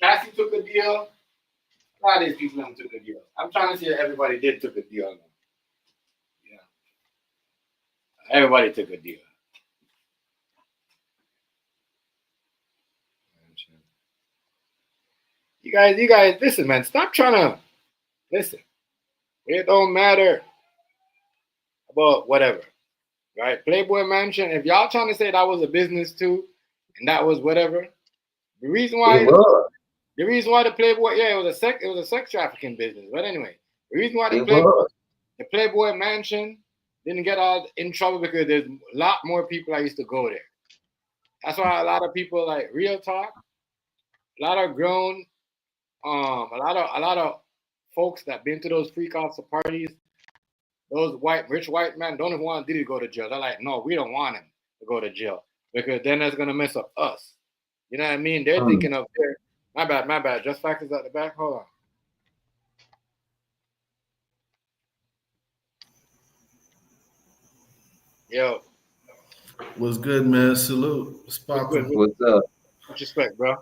Cassie took a deal. A lot of these people don't took a deal. I'm trying to see if everybody did took a deal. Yeah. Everybody took a deal. You guys, listen, man. Stop trying to listen. It don't matter about whatever, right? Playboy Mansion. If y'all trying to say that was a business too, and that was whatever, the reason why the Playboy, it was a sex trafficking business. But anyway, the reason why the Playboy Mansion didn't get all in trouble because there's a lot more people that used to go there. That's why a lot of people, like, real talk, a lot of grown, a lot of folks that been to those freak offs parties, those rich white men don't even want Diddy to go to jail. They're like, no, we don't want him to go to jail because then that's gonna mess up us. You know what I mean? They're thinking of my bad. Just Facts is at the back. Hold on. Yo. What's good, man? Salute. What's up? Much respect, bro.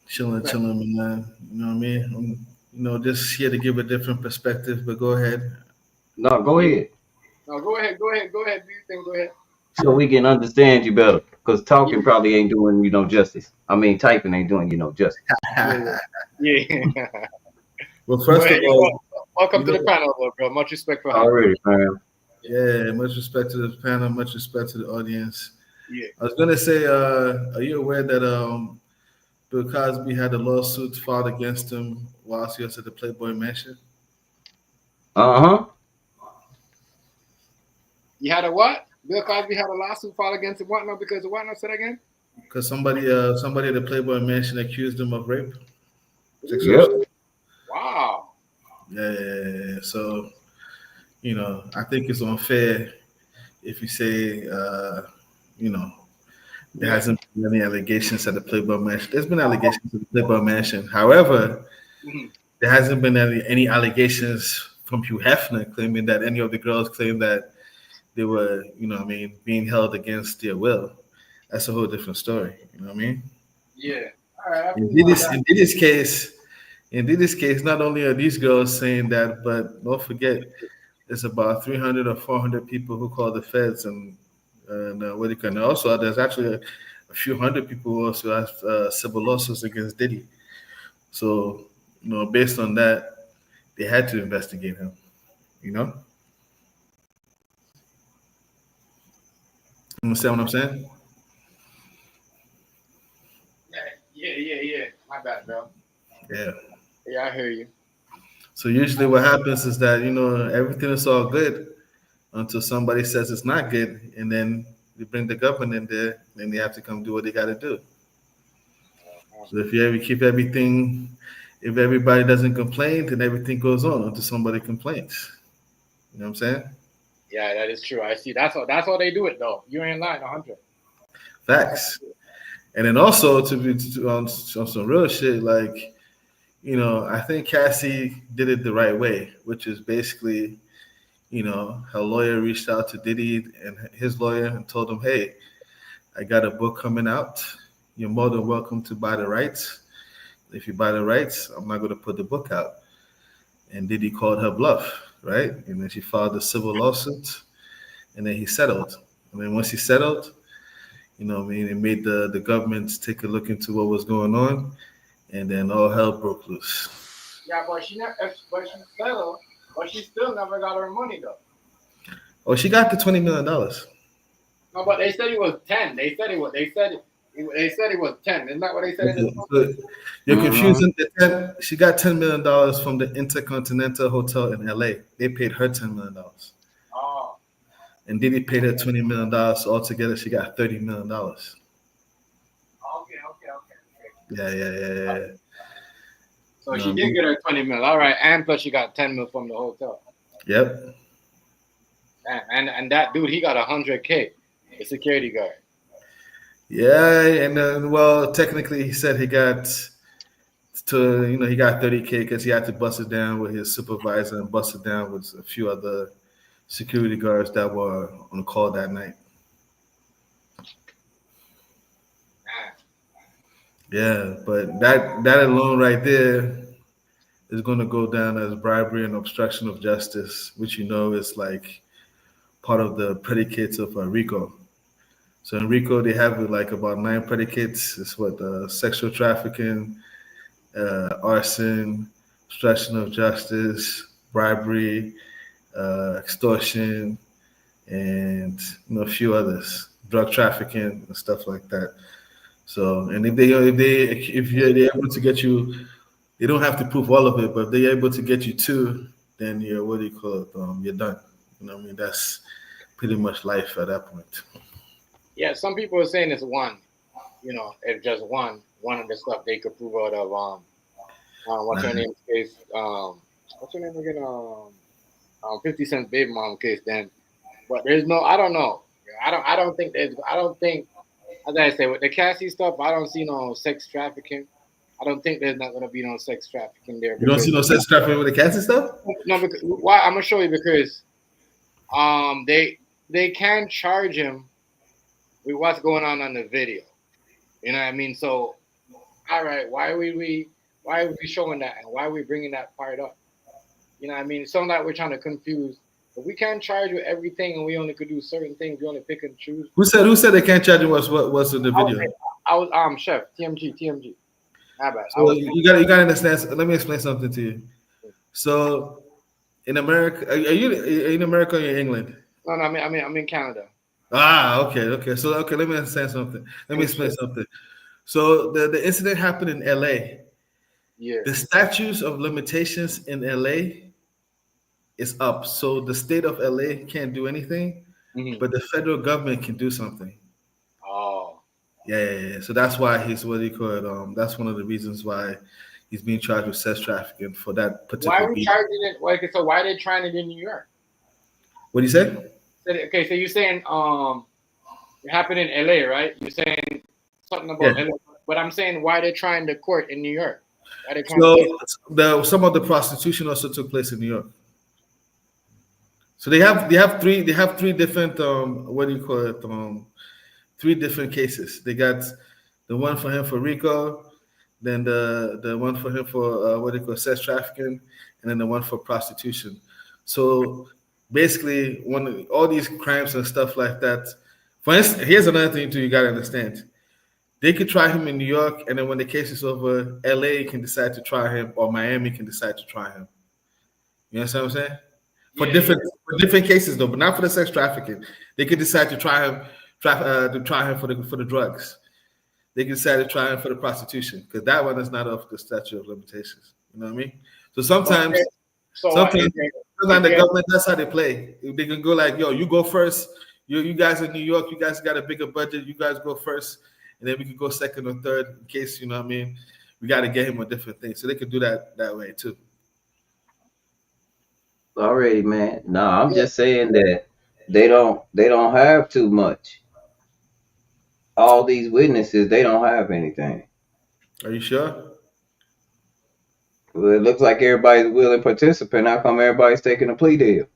Chilling, man. You know what I mean? just here to give a different perspective. But go ahead. No, go ahead. No, go ahead. Do you think? Go ahead. So we can understand you better. Because talking probably ain't doing you no justice. I mean, typing ain't doing you no justice. Yeah. Well, first of all, welcome to the panel, bro. Much respect for having Already, man. yeah, much respect to the panel, much respect to the audience. Yeah. I was gonna say, are you aware that Bill Cosby had a lawsuit filed against him whilst he was at the Playboy Mansion? Uh-huh. You had a what? Bill Cosby had a lawsuit filed against him. What now? Because of what now? Say that again. Because somebody at the Playboy Mansion accused him of rape. Sexual Yep. assault. Wow. Yeah. So, I think it's unfair if you say, there hasn't been any allegations at the Playboy Mansion. There's been allegations at the Playboy Mansion. However, there hasn't been any allegations from Hugh Hefner claiming that any of the girls claim that they were, being held against their will. That's a whole different story. You know what I mean? Yeah. All right. In Diddy's case, not only are these girls saying that, but don't forget, there's about 300 or 400 people who call the feds, and what you can also there's actually a few hundred people who also have civil lawsuits against Diddy. So, based on that, they had to investigate him. You understand what I'm saying? Yeah. My bad, bro. Yeah. Yeah, I hear you. So usually what happens is that, everything is all good until somebody says it's not good, and then you bring the government in there, then they have to come do what they got to do. So if you ever keep everything, if everybody doesn't complain, then everything goes on until somebody complains. You know what I'm saying? Yeah, that is true. I see. That's how they do it, though. You ain't lying, 100. Facts. And then also on some real shit, like, I think Cassie did it the right way, which is basically, her lawyer reached out to Diddy and his lawyer and told him, hey, I got a book coming out. You're more than welcome to buy the rights. If you buy the rights, I'm not going to put the book out. And Diddy called her bluff, right? And then she filed a civil lawsuit, and then he settled. And then once he settled, it made the government take a look into what was going on, and then all hell broke loose. Yeah, but she settled, but she still never got her money, though. Oh, she got the $20 million. No, but they said it was 10. They said it was 10. Isn't that what they said? You're confusing the 10. She got $10 million from the Intercontinental Hotel in LA. They paid her $10 million. Oh. And Diddy paid her $20 million. So altogether, she got $30 million. Okay. Yeah. So she did get her 20 mil. All right. And plus she got 10 mil from the hotel. Yep. And that dude, he got $100K, the security guard. Yeah, and technically he said he got he got 30K because he had to bust it down with his supervisor and bust it down with a few other security guards that were on call that night. Yeah, but that alone right there is going to go down as bribery and obstruction of justice, which is like part of the predicates of RICO. So in RICO, they have like about 9 predicates. It's sexual trafficking, arson, obstruction of justice, bribery, extortion, and a few others, drug trafficking and stuff like that. So, and if they're able to get you, they don't have to prove all of it, but if they're able to get you 2, then you're you're done. You know what I mean? That's pretty much life at that point. Yeah, some people are saying it's 1. If just one of the stuff they could prove out of what's her name's case? What's her name again? 50 Cent's baby mom case. Then, but there's no. I don't know. I don't think as I say with the Cassie stuff, I don't see no sex trafficking. I don't think there's not going to be no sex trafficking there. You don't see no sex trafficking with the Cassie stuff? No, because why? I'm gonna show you because they can charge him with what's going on the video. You know what I mean? So, all right, why would we Why are we showing that, and why are we bringing that part up? You know what I mean? It's something that we're trying to confuse. But we can't charge you everything, and we only could do certain things. We only pick and choose. Who said they can't charge you? What's in the video? I was Chef TMG. Not bad. So you gotta understand. Let me explain something to you. So in America, are you in America or in England? No, I'm in Canada. Okay. So let me understand something. Let me explain something. So the incident happened in LA. Yeah. The statutes of limitations in LA is up. So the state of LA can't do anything, but the federal government can do something. Oh. Yeah. So that's why he's what he called. That's one of the reasons why he's being charged with sex trafficking for that particular. Why are we charging it? Okay, so why are they trying it in New York? What do you say? Okay, so you're saying it happened in LA, right? You're saying something about LA, but I'm saying why they're trying the court in New York? Why they so some of the prostitution also took place in New York. So they have three different what do you call it? Three different cases. They got the one for him for RICO, then the one for him for what do you call sex trafficking, and then the one for prostitution. So basically, all these crimes and stuff like that. For instance, here's another thing too. You gotta understand. They could try him in New York, and then when the case is over, LA can decide to try him, or Miami can decide to try him. You understand what I'm saying? For different cases though, but not for the sex trafficking. They could decide to try him for the drugs. They can decide to try him for the prostitution because that one is not off the statute of limitations. You know what I mean? So sometimes the government, that's how they play. They can go like, yo, you go first. You guys in New York, you guys got a bigger budget. You guys go first, and then we could go second or third in case, you know what I mean? We got to get him on different things. So they could do that way too. Already, man. No, I'm just saying that they don't have too much. All these witnesses, they don't have anything. Are you sure? Well, it looks like everybody's a willing participant. How come everybody's taking a plea deal?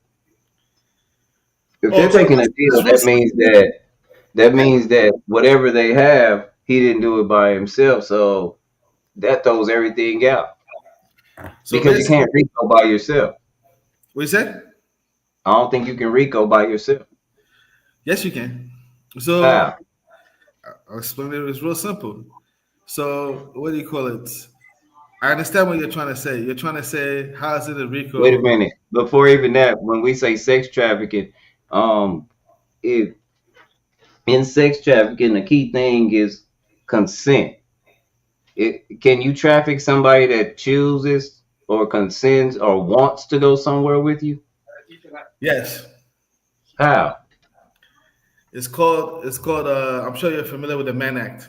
If they're taking a deal, that means that whatever they have, he didn't do it by himself. So that throws everything out. So because you can't RICO by yourself. What you say? I don't think you can RICO by yourself. Yes, you can. So I'll explain it. It's real simple. So what do you call it? I understand what you're trying to say. You're trying to say, how is it a RICO? Wait a minute. Before even that, when we say sex trafficking, in sex trafficking, the key thing is consent. Can you traffic somebody that chooses or consents or wants to go somewhere with you? Yes. How? It's called I'm sure you're familiar with the Mann Act.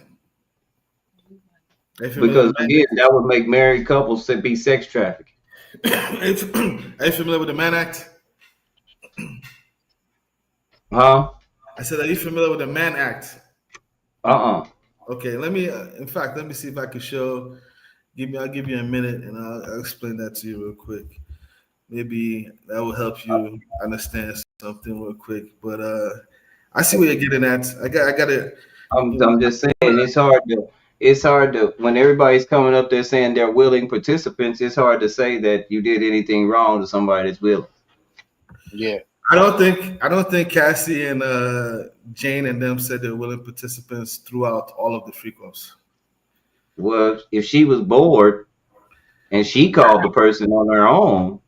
Because again, that would make married couples to be sex trafficking. Are you familiar with the Mann Act? Huh? I said, are you familiar with the Mann Act? Okay, let me see if I can show. I'll give you a minute and I'll explain that to you real quick. Maybe that will help you understand something real quick. But I see what you're getting at. I got it. I'm just saying it's hard to when everybody's coming up there saying they're willing participants, it's hard to say that you did anything wrong to somebody that's willing. Yeah. I don't think Cassie and Jane and them said they're willing participants throughout all of the frequencies. Well, if she was bored and she called the person on her own,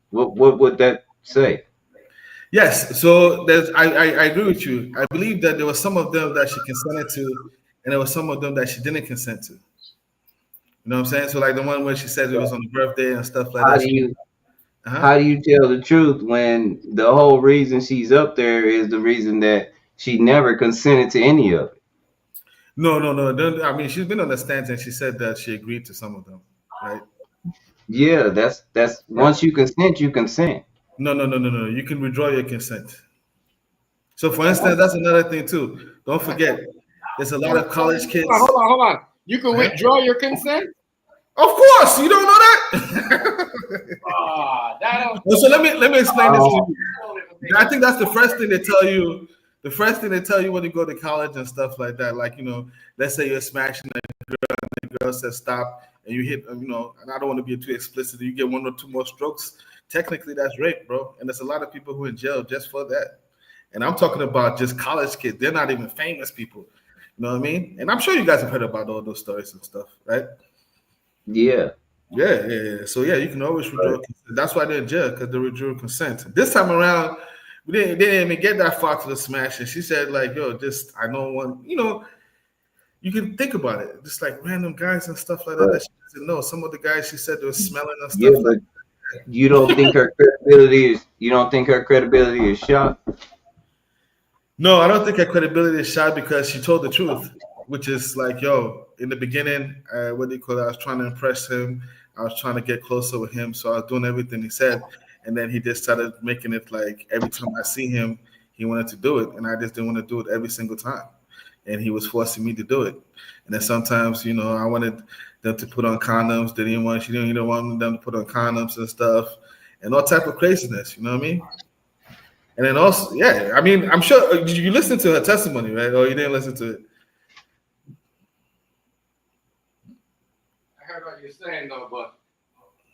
what would that say? Yes, so I agree with you. I believe that there were some of them that she consented to, and there were some of them that she didn't consent to. You know what I'm saying? So like the one where she said it was on the birthday and stuff like that. How do you tell the truth when the whole reason she's up there is the reason that she never consented to any of it? No. I mean, she's been on the stands and she said that she agreed to some of them, right? Yeah, that's once you consent, you consent. No. You can withdraw your consent. So, for instance, that's another thing too. Don't forget, there's a lot of college kids. Hold on. You can withdraw your consent? Of course, you don't know that. So let me explain this to you. I think that's the first thing they tell you. The first thing they tell you when you go to college and stuff like that. Like, you know, let's say you're smashing a girl and the girl says stop, and you hit, and I don't want to be too explicit, you get 1 or 2 more strokes, technically that's rape, bro. And there's a lot of people who are in jail just for that. And I'm talking about just college kids. They're not even famous people. You know what I mean? And I'm sure you guys have heard about all those stories and stuff, right? Yeah. Yeah. So yeah, you can always withdraw consent. That's why they're in jail, because they withdrew consent. This time around, they didn't even get that far to the smash. And she said, like, yo, just I don't want, you can think about it. Just like random guys and stuff like that she doesn't know. Some of the guys she said they were smelling and stuff like that. You don't think her credibility is shot? No, I don't think her credibility is shot because she told the truth, which is like, yo, in the beginning, what do you call it? I was trying to impress him. I was trying to get closer with him. So I was doing everything he said. And then he just started making it like every time I see him, he wanted to do it. And I just didn't want to do it every single time. And he was forcing me to do it. And then sometimes, I wanted them to put on condoms. She didn't want them to put on condoms and stuff and all type of craziness. You know what I mean? And then also, yeah, I mean, I'm sure you listened to her testimony, right? Or you didn't listen to it? I heard what you're saying, though, but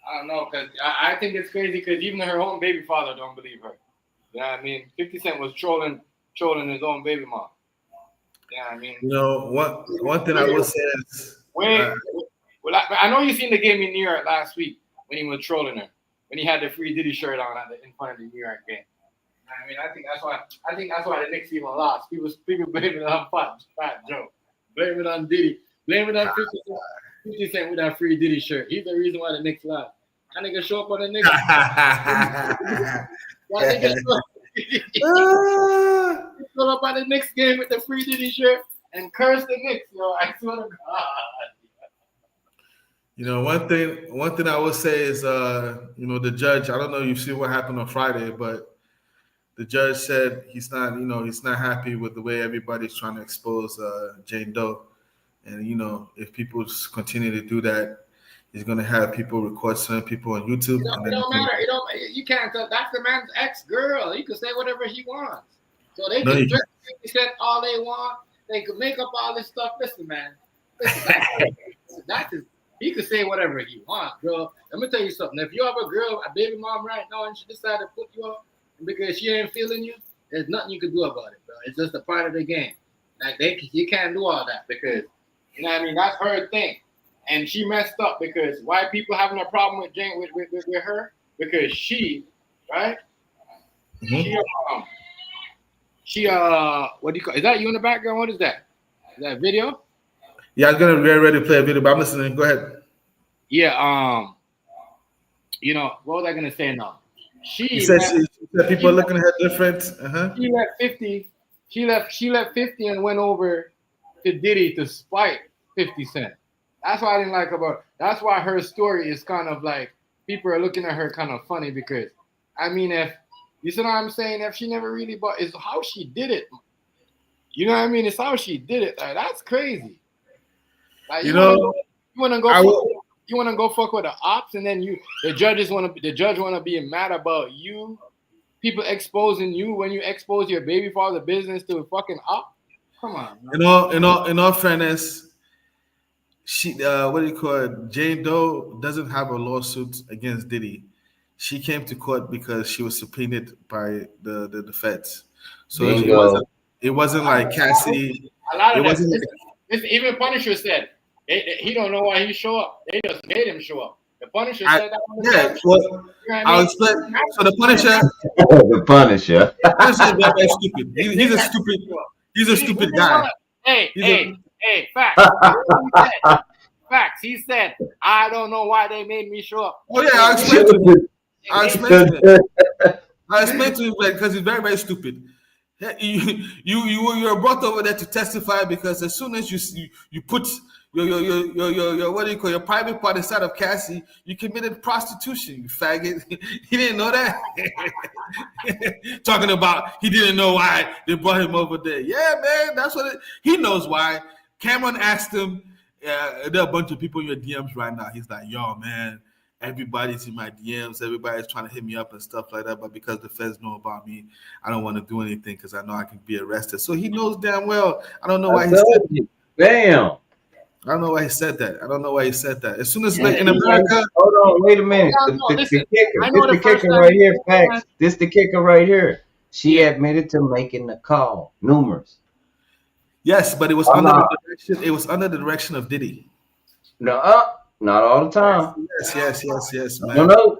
I don't know, because I think it's crazy because even her own baby father don't believe her. You know what I mean? 50 Cent was trolling his own baby mom. You know what I mean? One thing I will say is... I know you seen the game in New York last week when he was trolling her, when he had the free Diddy shirt on in front of the New York game. I mean, I think that's why the Knicks even lost. People blame it on Fat Joe, blame it on Diddy, blame it on 50 Cent with that free Diddy shirt. He's the reason why the Knicks lost. That nigga show up on the Knicks. Show up on the Knicks game with the free Diddy shirt and curse the Knicks. I swear to God. One thing I will say is, the judge. I don't know if you see what happened on Friday, but the judge said he's not happy with the way everybody's trying to expose Jane Doe, and if people just continue to do that, he's going to have people record certain people on YouTube. It don't matter. You can't. That's the man's ex-girl. He can say whatever he wants. So they can dress 50 Cent all they want. They can make up all this stuff. Listen, man. He could say whatever he wants, bro. Let me tell you something. If you have a girl, a baby mom right now, and she decided to put you up because she ain't feeling you, there's nothing you can do about it, bro. It's just a part of the game. Like you can't do all that because that's her thing. And she messed up because why people having a problem with Jane with her? Because she, right? Mm-hmm. She what do you call? Is that you in the background? What is that? Is that a video? Yeah, I was gonna get ready to play a video, but I'm listening. Go ahead. Yeah. What was I gonna say now? She said people are looking at her different. She left 50. She left 50 and went over to Diddy to spite 50 Cent. That's why I didn't like about. That's why her story is kind of like people are looking at her kind of funny because, if you see what I'm saying, if she never really bought, it's how she did it. You know what I mean? It's how she did it. Like, that's crazy. Like, you wanna go fuck with the ops, and then the judge want to be mad about you, people exposing you when you expose your baby father business to a fucking op. Come on, man. In all fairness, she Jane Doe doesn't have a lawsuit against Diddy. She came to court because she was subpoenaed by the feds. So it wasn't like Cassie. Even Punisher said he don't know why he show up. They just made him show up. The Punisher said that. I'll explain. So the Punisher. The Punisher. Punisher is very stupid. He's a stupid. He's a stupid guy. Hey, facts. Facts. He said, I don't know why they made me show up. Oh yeah, I'll explain to him. I'll explain to him because he's very, very stupid. You were brought over there to testify because as soon as you put your private part inside of Cassie, you committed prostitution, you faggot. He didn't know that. Talking about he didn't know why they brought him over there. Yeah, man, that's what he knows why. Cameron asked him, there are a bunch of people in your DMs right now. He's like, yo, man, everybody's in my DMs. Everybody's trying to hit me up and stuff like that. But because the feds know about me, I don't want to do anything because I know I can be arrested. So he knows damn well. I don't know why he said it. Damn. I don't know why he said that. I don't know why he said that. As soon as like in America, hold on, wait a minute. The kicker right here, facts. This the kicker right here. She admitted to making the call, numerous. yes, but it was under the direction. It was under the direction of Diddy. No, not all the time. Yes, man. No.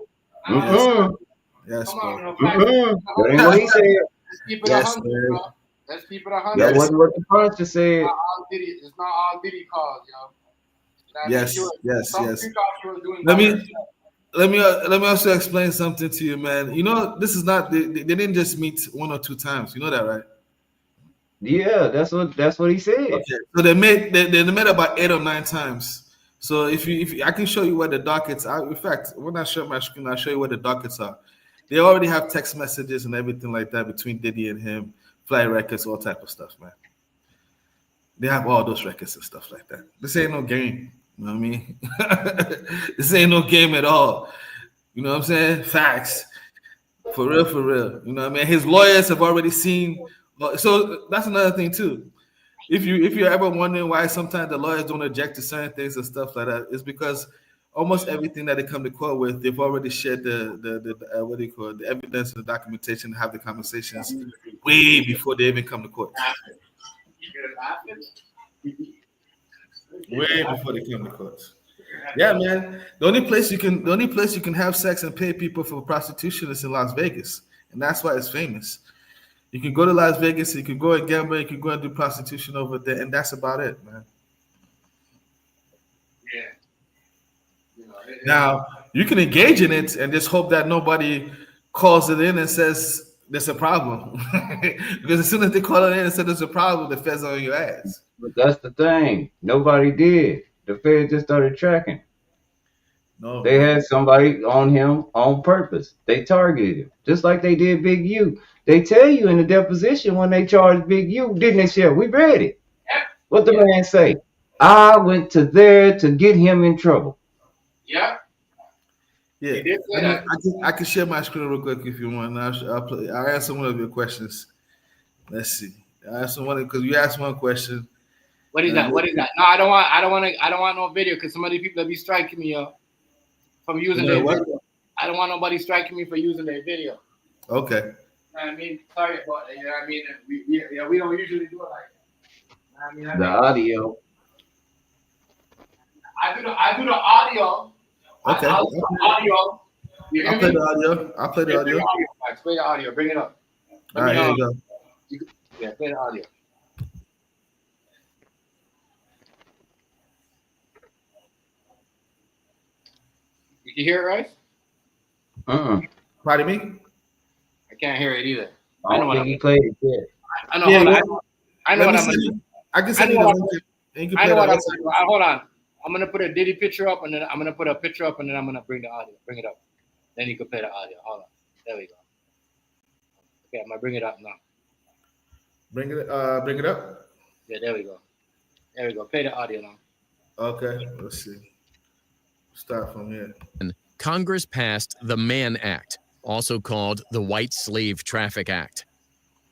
Yes, bro. That ain't what he said. Let's keep it 100, bro. Let's keep it 100. That wasn't what the puncher said. It's not all Diddy calls, yo. Yes. Let me also explain something to you, man. You know, this is not they didn't just meet 1 or 2 times. You know that, right? Yeah, that's what he said. Okay. So they met about 8 or 9 times. So if I can show you where the dockets are. In fact, when I share my screen, I'll show you where the dockets are. They already have text messages and everything like that between Diddy and him, flight records, all type of stuff, man. They have all those records and stuff like that. This ain't no game. You know what I mean? This ain't no game at all. You know what I'm saying? Facts. For real. You know what I mean? His lawyers have already seen. So that's another thing too. If you're ever wondering why sometimes the lawyers don't object to certain things and stuff like that, it's because almost everything that they come to court with, they've already shared the what do you call it, the evidence and the documentation, have the conversations way before they even come to court. Way before they come to court. Yeah, man. The only place you can have sex and pay people for prostitution is in Las Vegas, and that's why it's famous. You can go to Las Vegas, you can go and gamble, you can go and do prostitution over there, and that's about it, man. Yeah. Now you can engage in it and just hope that nobody calls it in and says there's a problem, because as soon as they call it in and say there's a problem, the feds are on your ass. But that's the thing. Nobody did. The feds just started tracking. No, they had somebody on him on purpose. They targeted him, just like they did Big U. They tell you in the deposition when they charged Big U, didn't they say, we read it? What the man say? I went to there to get him in trouble. Yeah. I can share my screen real quick if you want. I'll answer one of your questions. Let's see. I answer one because you asked one question. What is that? No, I don't want no video because some of the people that be striking me from using their video. I don't want nobody striking me for using their video. Okay. You know what I mean? Sorry about that. You know what I mean? We don't usually do it like that. You know what I mean? The audio. I do the audio. Okay. I'll play the audio. I'll play the audio. Play the audio. Bring it up. All right, here you go. Yeah, play the audio. You can hear it, right? Pardon me? I can't hear it either. I don't think he played it yet. I know. I know what I'm gonna do. I can send you the link. I know what I'm gonna do. Hold on. I'm gonna put a Diddy picture up, and then I'm gonna put a picture up, and then I'm gonna bring the audio. Bring it up. Then you can play the audio. Hold on. There we go. Okay, I'm gonna bring it up now. Bring it up. Yeah, there we go. There we go. Play the audio now. Okay, let's see. Start from here. Congress passed the Mann Act, also called the White Slave Traffic Act.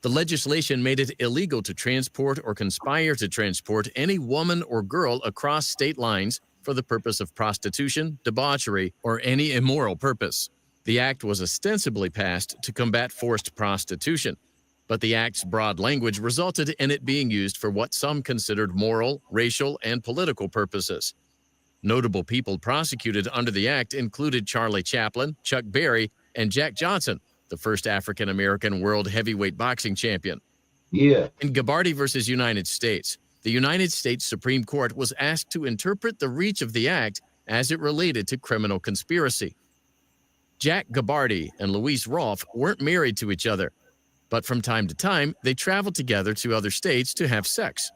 The legislation made it illegal to transport or conspire to transport any woman or girl across state lines for the purpose of prostitution, debauchery, or any immoral purpose. The act was ostensibly passed to combat forced prostitution, but the act's broad language resulted in it being used for what some considered moral, racial, and political purposes. Notable people prosecuted under the act included Charlie Chaplin, Chuck Berry, and Jack Johnson, the first African-American world heavyweight boxing champion. Yeah. In Gabarty versus United States, the United States Supreme Court was asked to interpret the reach of the act as it related to criminal conspiracy. Jack Gabarty and Louise Rolfe weren't married to each other, but from time to time, they traveled together to other states to have sex.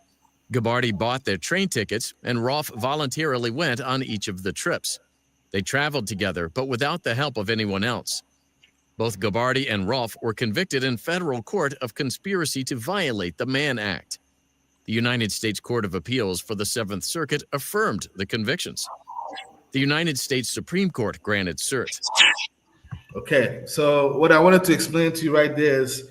Gabarty bought their train tickets, and Rolfe voluntarily went on each of the trips. They traveled together, but without the help of anyone else. Both Gabarty and Rolfe were convicted in federal court of conspiracy to violate the Mann Act. The United States Court of Appeals for the Seventh Circuit affirmed the convictions. The United States Supreme Court granted cert. Okay, so what I wanted to explain to you right there is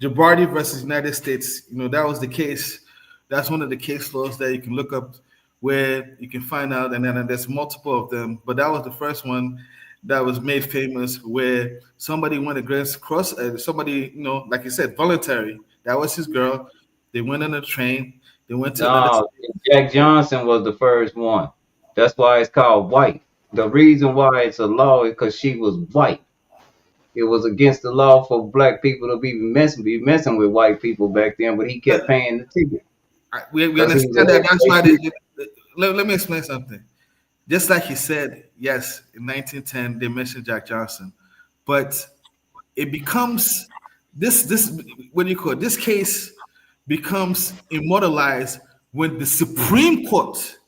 Gabarty versus United States. You know, that was the case. That's one of the case laws that you can look up where you can find out, and then there's multiple of them, but that was the first one that was made famous, where somebody went against somebody, like you said, voluntary. That was his girl. They went on a train. They went to another. No, Jack Johnson was the first one. That's why it's called white. The reason why it's a law is because she was white. It was against the law for black people to be messing with white people back then, but he kept paying the ticket. We understand that. That's why let me explain something. Just like he said, yes, in 1910 they mentioned Jack Johnson, but it becomes this what do you call it? This case becomes immortalized when the Supreme Court,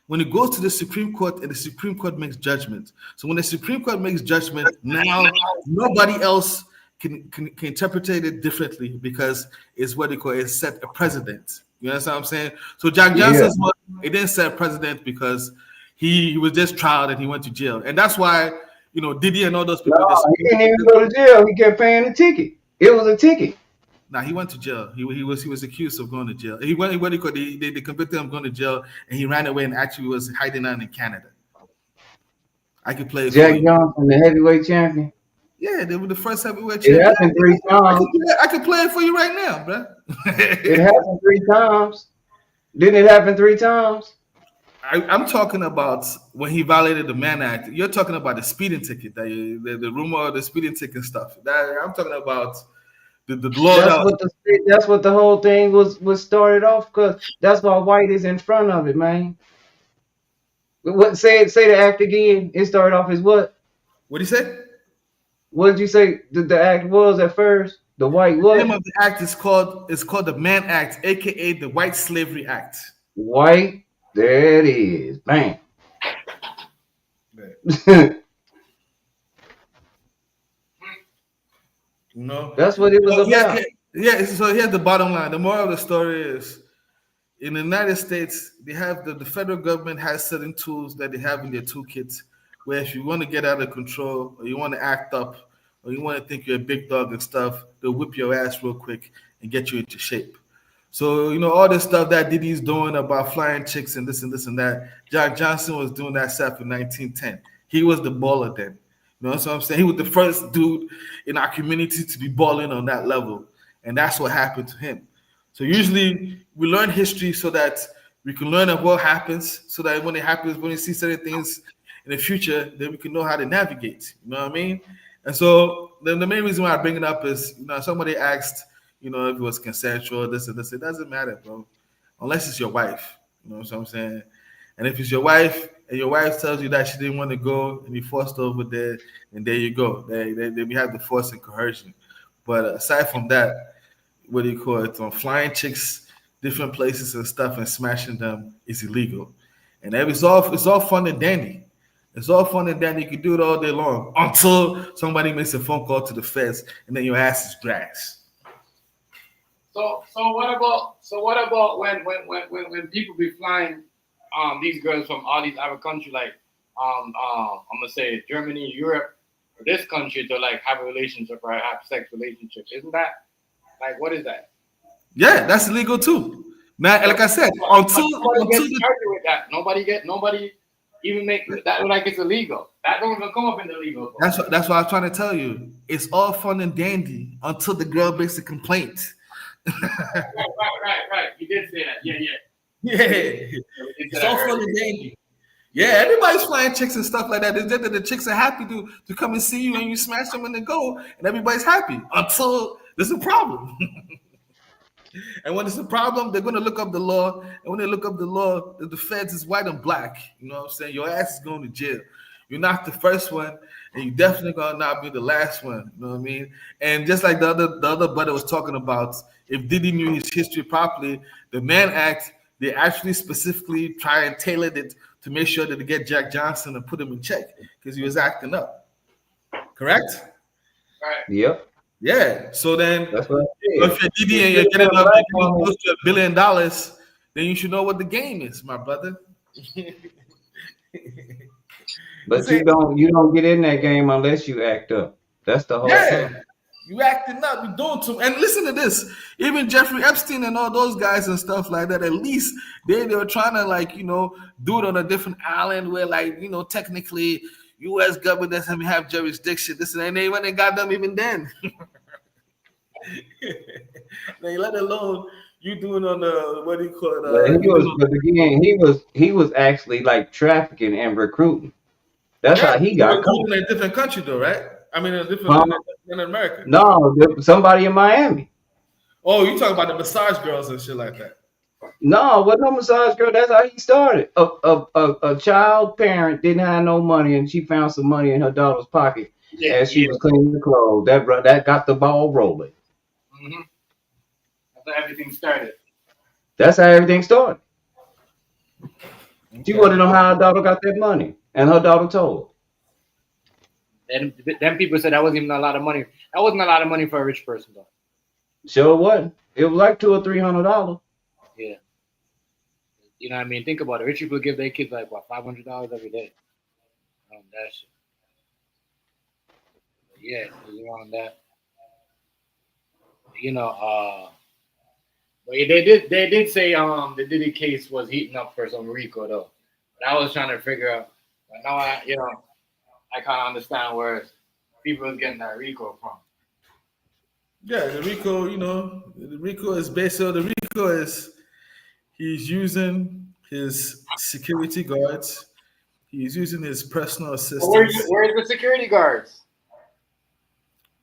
when it goes to the Supreme Court and the Supreme Court makes judgment. So when the Supreme Court makes judgment, now nobody else can interpret it differently, because it's what they call it set a precedent. You understand what I'm saying? So Jack Johnson's one, it didn't set a precedent because he was just tried and he went to jail. And that's why, Diddy and all those people. No, he didn't even go to jail. He kept paying the ticket. It was a ticket. Nah, he went to jail. He was accused of going to jail. He went. What they convicted him of going to jail, and he ran away and actually was hiding out in Canada. I could play it Jack Johnson, the heavyweight champion. Yeah, they were the first heavyweight champion. It happened 3 times. I could play it for you right now, bro. It happened 3 times. Didn't it happen 3 times? I'm talking about when he violated the Mann Act. You're talking about the speeding ticket, the rumor of the speeding ticket stuff. I'm talking about the law. That's what the whole thing was started off, because that's why white is in front of it, man. What say the act again? It started off as what? What did you say? What did you say the act was at first? The white what? The name of the act is called the Mann Act, aka the White Slavery Act. White. There it is. Bang. That's what it was about. Yeah, so here's the bottom line. The moral of the story is, in the United States, they have the federal government has certain tools that they have in their toolkits, where if you want to get out of control, or you want to act up, or you want to think you're a big dog and stuff, they'll whip your ass real quick and get you into shape. So, all this stuff that Diddy's doing about flying chicks and this and this and that, Jack Johnson was doing that stuff in 1910. He was the baller then. You know what I'm saying? He was the first dude in our community to be balling on that level. And that's what happened to him. So usually we learn history so that we can learn of what happens, so that when it happens, when we see certain things in the future, then we can know how to navigate. You know what I mean? And so the main reason why I bring it up is, somebody asked, if it was consensual, this and this. It doesn't matter, bro. Unless it's your wife. You know what I'm saying? And if it's your wife, and your wife tells you that she didn't want to go, and you forced her over there, and there you go. We have the force and coercion. But aside from that, what do you call it? Flying chicks, different places and stuff, and smashing them is illegal. And it's all fun and dandy. It's all fun and dandy. You can do it all day long until somebody makes a phone call to the feds, and then your ass is grass. So what about when people be flying these girls from all these other countries, like I'm gonna say Germany, Europe, or this country, to like have a relationship or have sex relationship? Isn't that like, what is that? Yeah, that's illegal too. Now, like I said, until with that, nobody even make that look like it's illegal. That don't even come up in the legal. That's what I'm trying to tell you. It's all fun and dandy until the girl makes a complaint. Right. You did say that. Yeah. It's all fun and dandy. Yeah, everybody's flying chicks and stuff like that. The chicks are happy to come and see you, and you smash them and they go, and everybody's happy until there's a problem. And when it's a problem, they're going to look up the law. And when they look up the law, the feds is white and black. You know what I'm saying? Your ass is going to jail. You're not the first one, and you definitely gonna not be the last one. You know what I mean? And just like the other brother was talking about, if Diddy knew his history properly, the Mann Act, they actually specifically try and tailor it to make sure that they get Jack Johnson and put him in check because he was acting up. Correct? Right. Yep. Yeah. So then, that's what if you're Diddy and you're getting up close to $1 billion, then you should know what the game is, my brother. But you don't get in that game unless you act up. That's the whole thing. You acting up, you doing too. And listen to this. Even Jeffrey Epstein and all those guys and stuff like that, at least they were trying to do it on a different island where technically U.S. government doesn't have jurisdiction. This and they went and got them even then. They let alone you doing on the what do you call it? But again, he was actually like trafficking and recruiting. That's how he He got was caught. doing it in a different country though, right? I mean, in America. No, somebody in Miami. Oh, you talking about the massage girls and shit like that? No, wasn't no massage girl. That's how he started. A child parent didn't have no money, and she found some money in her daughter's pocket as she was cleaning the clothes. That got the ball rolling. Mm-hmm. That's how everything started. That's how everything started. She wanted to know how her daughter got that money, and her daughter told her. And then people said that wasn't even a lot of money. That wasn't a lot of money for a rich person, though. Sure wasn't. It was like $200 or $300. Yeah. You know what I mean? Think about it. Rich people give their kids like what, $500 every day. That shit. But yeah, it was around that. But yeah, they did say the Diddy case was heating up for some RICO though. But I was trying to figure out. But now I kind of understand where people is getting that RICO from. Yeah, the RICO, the RICO is based on the RICO is he's using his security guards, he's using his personal assistants. Where's the security guards?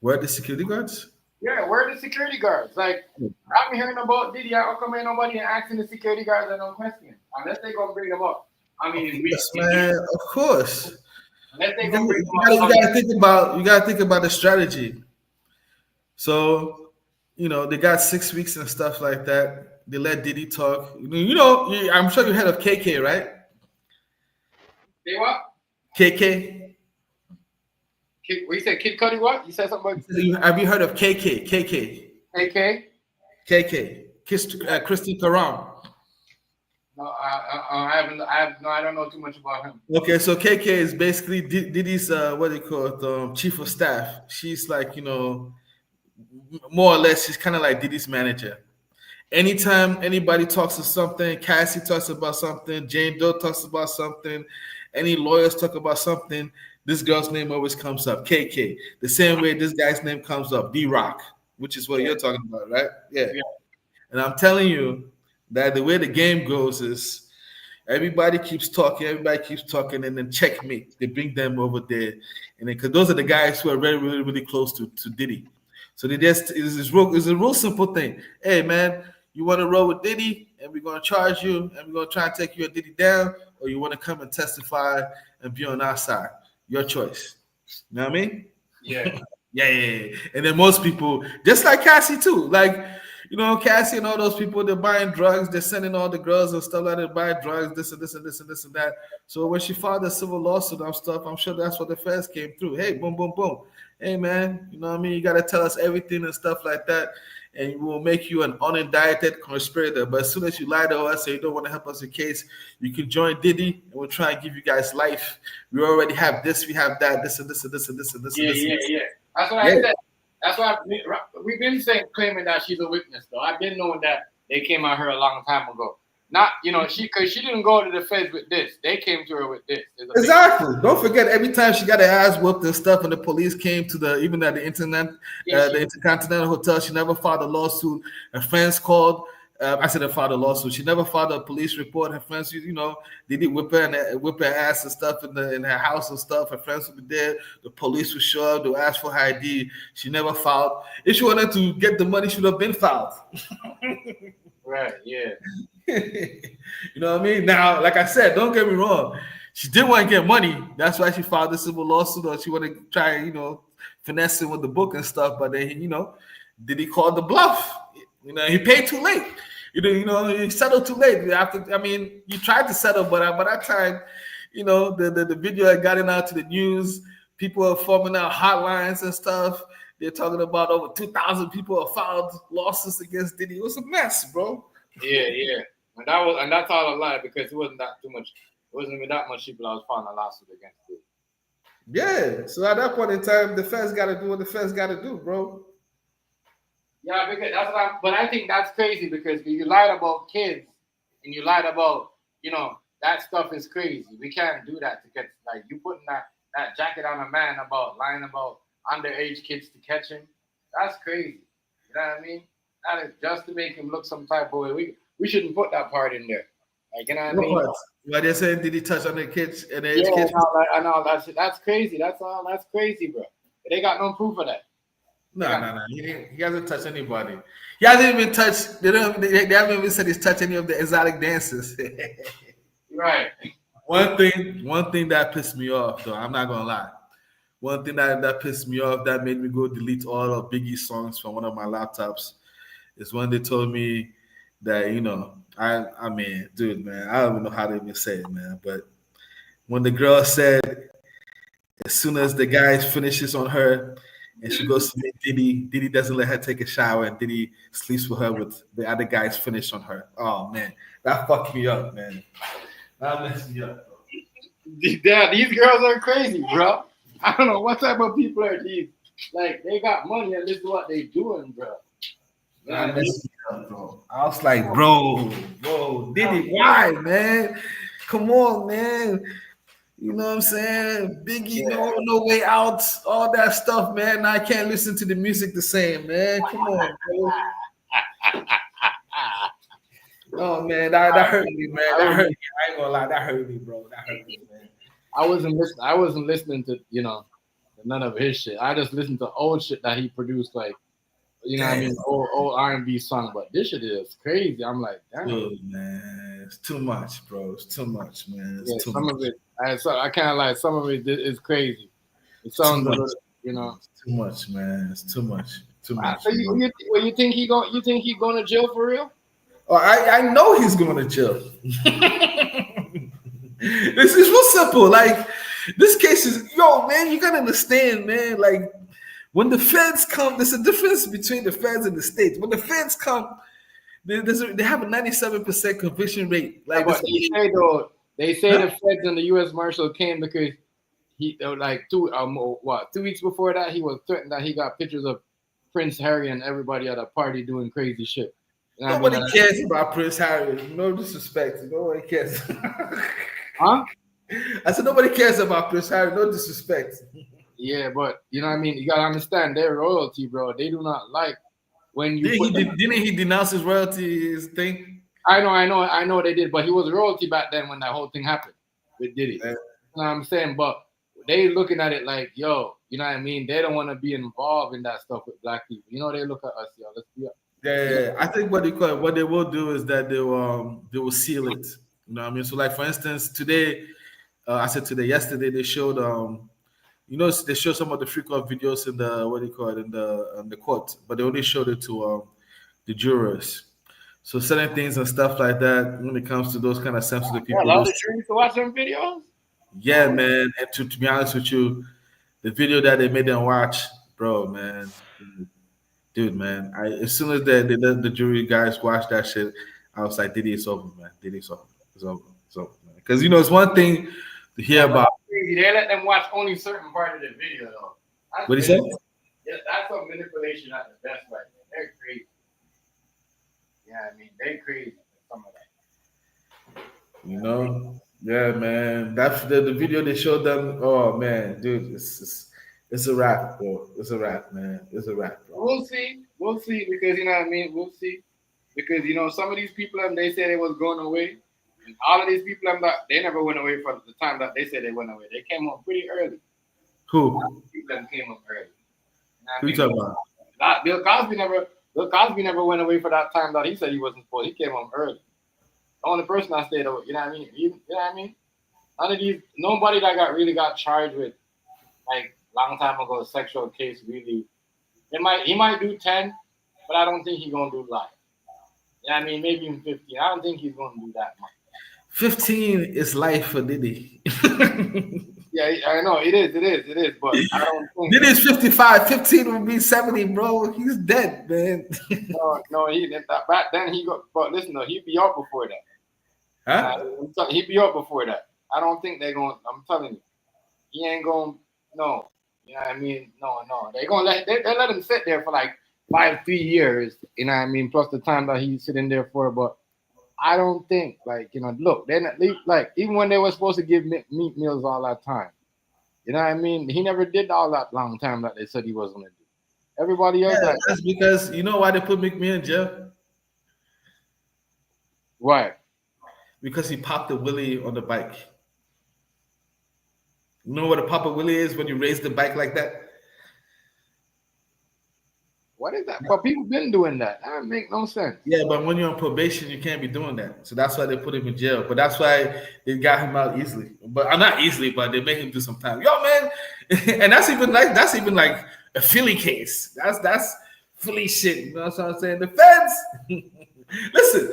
Where are the security guards? Yeah, where are the security guards? Like, I've been hearing about Diddy. How come ain't nobody asking the security guards that don't question? Unless they gonna bring them up. I mean, yes, man, of course. Unless they gonna bring them You up. gotta think about the strategy. So, they got 6 weeks and stuff like that. They let Diddy talk. I'm sure you heard of KK, right? Say what? KK. What you said? Kid Cudi? What? You said something about? Have you heard of KK? KK. KK. KK. Christy Karam. No, I don't know too much about him. Okay, so KK is basically Diddy's what do you call it? Chief of staff. She's like more or less, she's kind of like Diddy's manager. Anytime anybody talks to something, Cassie talks about something, Jane Doe talks about something, any lawyers talk about something, this girl's name always comes up, KK. The same way this guy's name comes up, D-Rock, which is what you're talking about, right? Yeah. And I'm telling you that the way the game goes is everybody keeps talking, and then checkmate. They bring them over there. And then, because those are the guys who are really, really, really close to Diddy. So it's a real simple thing. Hey, man, you want to roll with Diddy, and we're going to charge you, and we're going to try and take you and Diddy down, or you want to come and testify and be on our side? Your choice. You know what I mean? Yeah. Yeah. And then most people, just like Cassie too, like, Cassie and all those people, they're buying drugs, they're sending all the girls and stuff like that to buy drugs, this and this and this and this and that. So when she filed a civil lawsuit and stuff, I'm sure that's what the feds came through. Hey, boom, boom, boom. Hey, man, you know what I mean? You got to tell us everything and stuff like that, and we'll make you an unindicted conspirator. But as soon as you lie to us and you don't want to help us in case, you can join Diddy, and we'll try and give you guys life. We already have this, we have that, this and this and this and this and this. Yeah. That's what I said. That's why we've been claiming that she's a witness, though. I've been knowing that they came at her a long time ago. Not, because she didn't go to the feds with this. They came to her with this. Exactly. Don't forget, every time she got her ass whooped and stuff, and the police came to even at the Intercontinental Hotel, she never filed a lawsuit. Her friends called. I said her filed a lawsuit. She never filed a police report. Her friends, they did whip her ass and stuff in her house and stuff. Her friends would be there. The police would show up. They'll ask for her ID. She never filed. If she wanted to get the money, she would have been filed. Right. Yeah. You know what I mean? Now, like I said, don't get me wrong. She did want to get money. That's why she filed the civil lawsuit, or she wanted to try, finesse it with the book and stuff. But then, Diddy called the bluff. He paid too late. He settled too late. You tried to settle, but by that time, the video had gotten out to the news. People are forming out hotlines and stuff. They're talking about over 2,000 people have filed lawsuits against Diddy. It was a mess, bro. Yeah. And that's all a lie, because it wasn't that too much. It wasn't even that much people that was filing a lawsuit against Diddy. Yeah. So at that point in time, the feds got to do what the feds got to do, bro. Yeah, because that's what I'm. But I think that's crazy because you lied about kids and you lied about, that stuff is crazy. We can't do that to get like you putting that jacket on a man about lying about underage kids to catch him. That's crazy. You know what I mean? That is just to make him look some type of way. We shouldn't put that part in there. Like, you know what I What mean? part? Why they're saying did he touch on the kids and Yeah, his kids? and all that shit. That's crazy. That's crazy, bro. They got no proof of that. No. He hasn't touched anybody. He hasn't even touched. They haven't even said he's touched any of the exotic dancers. Right. One thing that pissed me off, though, I'm not gonna lie. One thing that pissed me off that made me go delete all of Biggie's songs from one of my laptops is when they told me that I mean, dude, man, I don't even know how to even say it, man. But when the girl said, as soon as the guy finishes on her and she goes to meet Diddy doesn't let her take a shower and Diddy sleeps with her with the other guys finish on her. Oh man, that fucked me up, man. That messed me up, bro. Yeah, these girls are crazy, bro. I don't know what type of people are these. Like, they got money and this is what they doing, bro. That messed me up, bro. I was like, bro, Diddy, why, man? Come on, man. You know what I'm saying? Biggie, no way out, all that stuff, man. I can't listen to the music the same, man. Come on, bro. Oh man, that hurt me, man. That hurt me. I ain't gonna lie, that hurt me, bro. That hurt me, man. I wasn't listening to none of his shit. I just listened to old shit that he produced, like what I mean, old R&B song. But this shit is crazy. I'm like, damn, dude, man, it's too much, bro. It's too much, man. It's too some much. of it. I can't lie. Some of it is crazy. It sounds a little, It's too much, man. It's too much. Too much. So you think he going to jail for real? Oh, I know he's going to jail. This is real simple. Like, this case is, man, you gotta understand, man. Like, when the feds come, there's a difference between the feds and the states. When the feds come, they have a 97% conviction rate. Like, but they say the feds and the U.S. Marshal came because he like 2 weeks before that he was threatened that he got pictures of Prince Harry and everybody at a party doing crazy shit. Nobody cares about Prince Harry. No disrespect. Nobody cares. Huh? I said nobody cares about Prince Harry. No disrespect. Yeah, but you know what I mean? You gotta understand their royalty, bro. They do not like when you didn't he denounce his royalty, his thing? I know they did, but he was royalty back then when that whole thing happened with Diddy. You know what I'm saying? But they looking at it like, yo, you know what I mean? They don't want to be involved in that stuff with black people. You know, they look at us, yo, let's be up. Yeah. I think what they will do is that they will seal it. You know what I mean? So, like, for instance, today, yesterday they showed they showed some of the freak off videos in the court, but they only showed it to the jurors. So certain things and stuff like that when it comes to those kind of sensitive people. Allow the jury to watch them videos? Yeah, man. And to be honest with you, the video that they made them watch, bro, man, dude, man. As soon as they let the jury guys watch that shit, I was like, Diddy, it's over, man. Diddy, it's over. It's over, man. Because it's one thing to hear about. They let them watch only certain part of the video, though. What do you say? Yeah, that's some manipulation at the best right there. They're crazy. Yeah, I mean, they're crazy. Some of that. Yeah, man. That's the video they showed them. Oh man, dude, it's a wrap, bro. It's a wrap, man. It's a wrap, bro. We'll see because you know what I mean. We'll see because some of these people they said they was going away, and all of these people they never went away for the time that they said they went away. They came home pretty early. Who? People came home early. Who you talking about? Bill Cosby never went away for that time that he said he wasn't supposed. He came home early. The only person I stayed over, you know what I mean? You know what I mean? None of these, nobody that really got charged with, like, long time ago, sexual case really. He might do 10, but I don't think he's gonna do life. You know what I mean? Maybe even 15. I don't think he's gonna do that much. 15 is life for Diddy. Yeah, I know it is, but I don't think Diddy's 55. 15 would be 70, bro. He's dead, man. no, he didn't. Back then he got. But listen, though, he'd be out before that. Huh? He'd be out before that. I don't think they're going. I'm telling you, he ain't going. No, you know what I mean. No, they're gonna let him sit there for like 3 years. You know what I mean? Plus the time that he's sitting there for. But I don't think, like, you know, look, then at least, like, even when they were supposed to give meat meals all that time, you know what I mean? He never did all that long time that they said he was going to do. Everybody else, Yeah, like, that's because you know why they put McMahon in jail? right? Because he popped a willy on the bike. You know what a pop a willy is when you raise the bike like that? What is that? But people been doing that. That don't make no sense. Yeah, but when you're on probation, you can't be doing that. So that's why they put him in jail. But that's why they got him out easily. But not easily, but they made him do some time. Yo, man, and that's even like a Philly case. That's Philly shit. You know what I'm saying? The feds. Listen,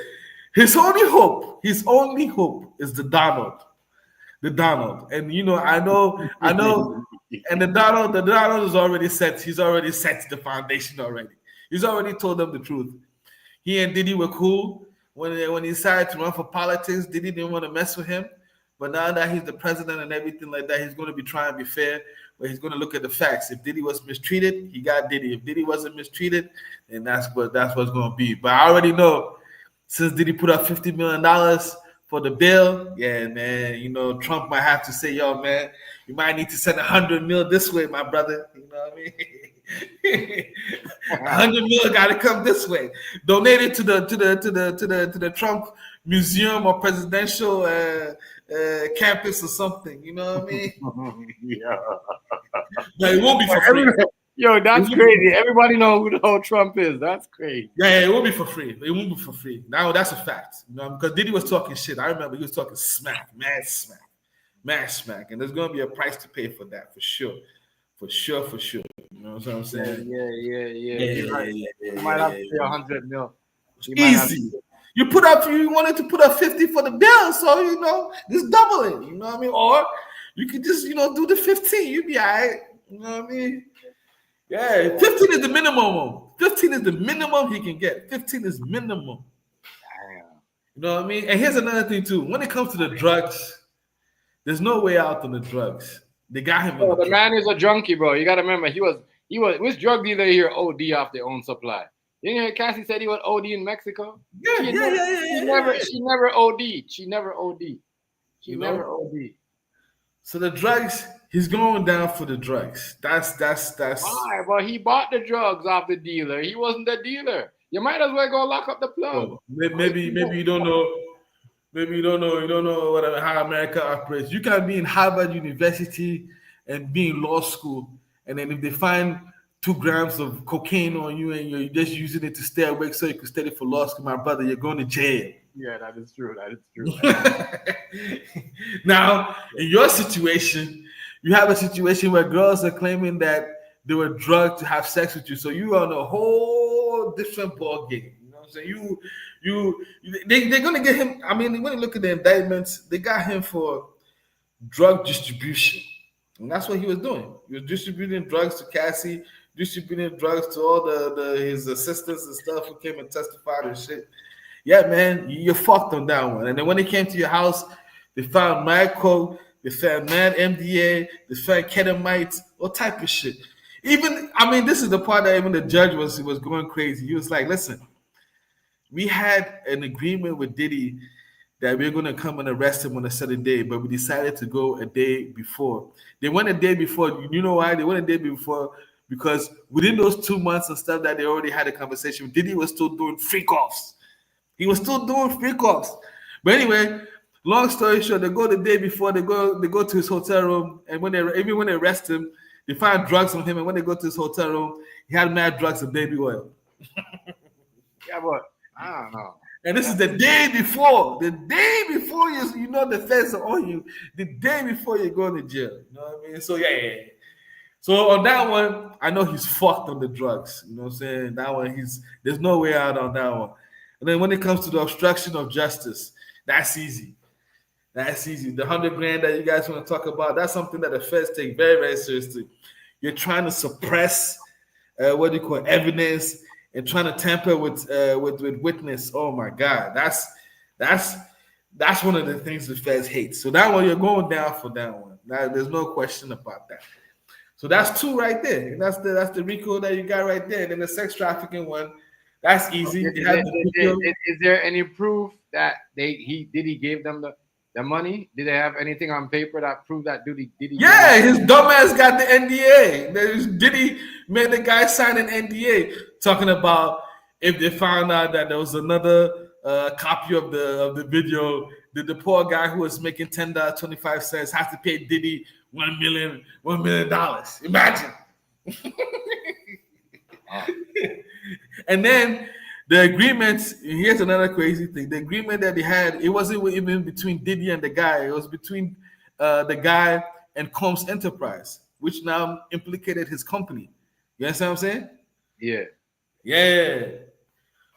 his only hope is the Donald. And you know, I know, and the Donald is already set. He's already set the foundation already. He's already told them the truth. He and Diddy were cool when he decided to run for politics. Diddy didn't want to mess with him, but now that he's the president and everything like that, he's going to be trying to be fair. But he's going to look at the facts. If Diddy was mistreated, he got Diddy. If Diddy wasn't mistreated, then that's what's going to be. But I already know, since Diddy put up $50 million for the bill, yeah, man, you know, Trump might have to say, yo, man, you might need to send 100 mil this way, my brother. You know what I mean? 100 mil got to come this way. Donate it to the Trump Museum or presidential campus or something. You know what I mean? Yeah. But it won't be for free. Yo, that's crazy. Everybody know who the whole Trump is. That's crazy. Yeah, it won't be for free. It won't be for free. Now that's a fact. You know, because Diddy was talking shit. I remember he was talking smack, mad smack, and there's gonna be a price to pay for that for sure. For sure. You know what I'm saying? Yeah. You might have to pay 100 mil. Easy. You wanted to put up 50 for the bill, so you know, just double it. You know what I mean? Or you could just, you know, do the 15. You'd be all right. You know what I mean? Yeah, 15 is the minimum. 15 is the minimum he can get. 15 is minimum. Damn. You know what I mean? And here's another thing too. When it comes to the drugs, there's no way out on the drugs. They got him. The man is a junkie, bro. You gotta remember, he was which drug dealer here OD off their own supply. Didn't you hear Cassie said he was OD in Mexico? Yeah. She never OD'd. She never OD'd. Never OD'd. So the drugs, he's going down for the drugs. That's. Why? But he bought the drugs off the dealer. He wasn't the dealer. You might as well go lock up the plug. Maybe you don't know. Maybe you don't know how America operates. You can be in Harvard University and be in law school, and then if they find 2 grams of cocaine on you and you're just using it to stay awake so you can study for law school, my brother, you're going to jail. Yeah, that is true. Now, in your situation, you have a situation where girls are claiming that they were drugged to have sex with you. So you're on a whole different ball game. You know what I'm saying? They're going to get him. I mean, when you look at the indictments, they got him for drug distribution. And that's what he was doing. He was distributing drugs to Cassie, distributing drugs to all his assistants and stuff who came and testified and shit. Yeah, man, you're fucked on that one. And then when they came to your house, they found mad coke, they found mad MDA, they found ketamite, all type of shit. This is the part that even the judge was going crazy. He was like, listen, we had an agreement with Diddy that we're going to come and arrest him on a certain day, but we decided to go a day before. They went a day before. You know why? They went a day before because within those 2 months and stuff that they already had a conversation, Diddy was still doing freak-offs. He was still doing freak-offs. But anyway, long story short, they go the day before, they go to his hotel room, and when they arrest him, they find drugs on him, and when they go to his hotel room, he had mad drugs and baby oil. Yeah, but I don't know. And this is the day before. The day before you know the feds are on you. The day before you go to jail. You know what I mean? So yeah. So on that one, I know he's fucked on the drugs. You know what I'm saying? That one, there's no way out on that one. And then when it comes to the obstruction of justice, that's easy. That's easy. The 100 grand that you guys want to talk about, that's something that the feds take very, very seriously. You're trying to suppress evidence and trying to tamper with witness. Oh my God, that's one of the things the feds hate. So that one, you're going down for that one. There's no question about that. So that's two right there. And that's the RICO that you got right there. And then the sex trafficking one, that's easy. They have the video. Is there any proof that Diddy gave them the money? Did they have anything on paper that proved that Diddy? Yeah, his dumbass got the NDA. Diddy made the guy sign an NDA talking about if they found out that there was another copy of the video, the poor guy who was making $10.25 has to pay Diddy $1 million. Imagine. And then the agreement, here's another crazy thing. The agreement that they had, it wasn't even between Diddy and the guy. It was between the guy and Combs Enterprise, which now implicated his company. You understand what I'm saying? Yeah. Yeah.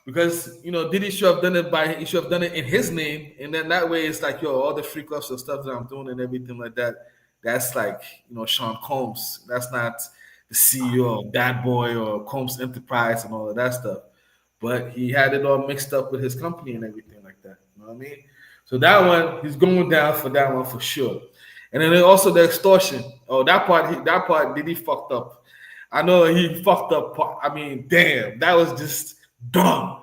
Because Diddy should have done it he should have done it in his name, and then that way it's like, yo, all the freak offs and stuff that I'm doing and everything like that. That's like Sean Combs. That's not the CEO of Bad Boy or Combs Enterprise and all of that stuff. But he had it all mixed up with his company and everything like that. You know what I mean? So that one, he's going down for that one for sure. And then also the extortion. Oh, that part Diddy fucked up. I know he fucked up. I mean, damn, that was just dumb.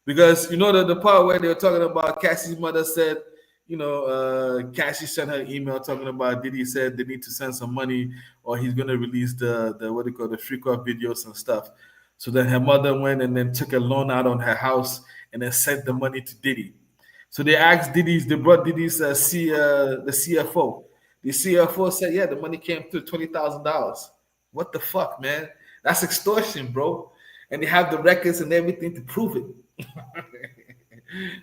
Because the part where they were talking about Cassie's mother said, Cassie sent her email talking about Diddy said they need to send some money or he's gonna release the what they call the freak off videos and stuff. So then her mother went and then took a loan out on her house and then sent the money to Diddy. So they brought Diddy's the CFO. The CFO said, yeah, the money came through $20,000. What the fuck, man? That's extortion, bro. And they have the records and everything to prove it.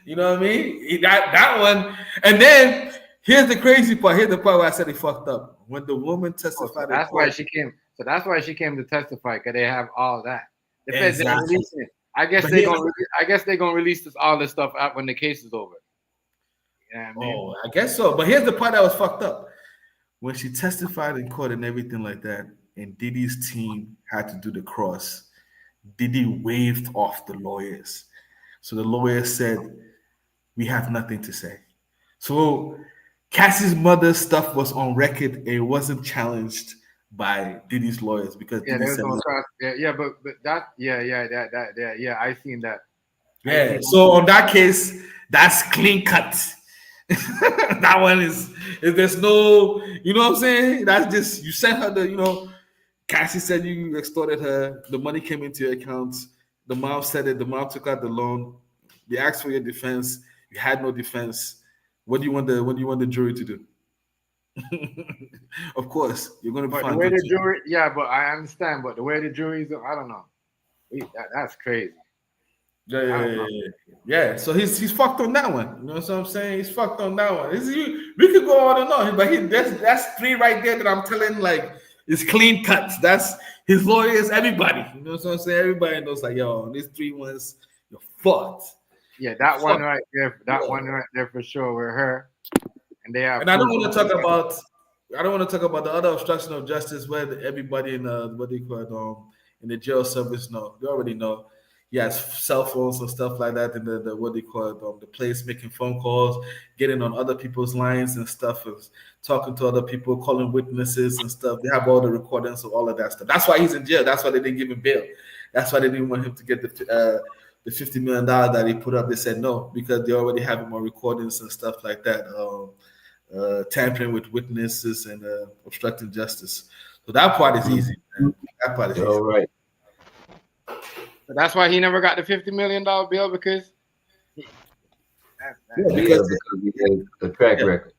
You know what I mean? That one. And then here's the crazy part. Here's the part where I said he fucked up. When the woman testified, that's why she came. So that's why she came to testify, because they have all that. The feds didn't release it. I guess they're gonna release all this stuff out when the case is over. Yeah, I guess so. But here's the part that was fucked up. When she testified in court and everything like that, and Diddy's team had to do the cross, Diddy waved off the lawyers. So the lawyers said, we have nothing to say. So Cassie's mother's stuff was on record. It wasn't challenged by Diddy's lawyers because yeah, Diddy said, I seen that. Yeah, so on that case, that's clean cut. That one is there's no, you know what I'm saying? That's just you sent her the, Cassie said you extorted her, the money came into your account, the mom said it, the mom took out the loan, they asked for your defense, you had no defense. What do you want the jury to do? Of course, you're gonna be fine. The jury, yeah, but I understand, but the way the jury's, I don't know. That's crazy. Yeah. So he's fucked on that one. You know what I'm saying? He's fucked on that one. We could go on and on, but that's three right there that I'm telling, like, it's clean cuts. That's his lawyers, everybody. You know what I'm saying? Everybody knows, like, yo, these three ones, you're fucked. Yeah, that one right there, one right there for sure with her. And they have. And I don't want to talk about the other obstruction of justice where everybody in what they call in the jail service know. They already know. He has cell phones and stuff like that in the what they call it, the place, making phone calls, getting on other people's lines and stuff, and talking to other people, calling witnesses and stuff. They have all the recordings of all of that stuff. That's why he's in jail. That's why they didn't give him bail. That's why they didn't want him to get the $50 million that he put up. They said no, because they already have him on recordings and stuff like that, tampering with witnesses and obstructing justice. So that part is easy, man. That part is easy. All right. So that's why he never got the $50 million bill, because because he had a track record.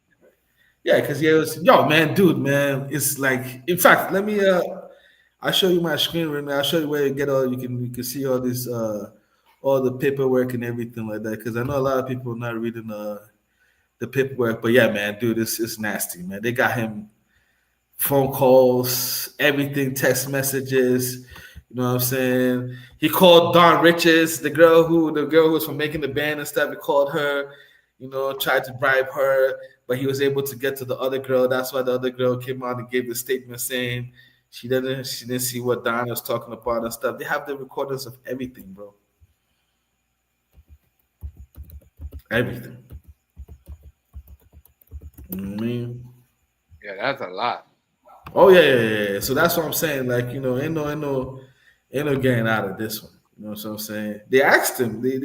Yeah, because he was man. It's like, in fact, let me I'll show you my screen right now. I'll show you where you get all you can see all this all the paperwork and everything like that. Because I know a lot of people are not reading the paperwork, but yeah, man, dude, it's nasty, man. They got him phone calls, everything, text messages. You know what I'm saying? He called Dawn Riches, the girl who was from making the band and stuff. He called her, tried to bribe her, but he was able to get to the other girl. That's why the other girl came out and gave the statement saying she didn't see what Don was talking about and stuff. They have the recordings of everything, bro. Everything. Yeah, that's a lot. Oh yeah. So that's what I'm saying. Like, ain't no getting out of this one. You know what I'm saying? They asked him. They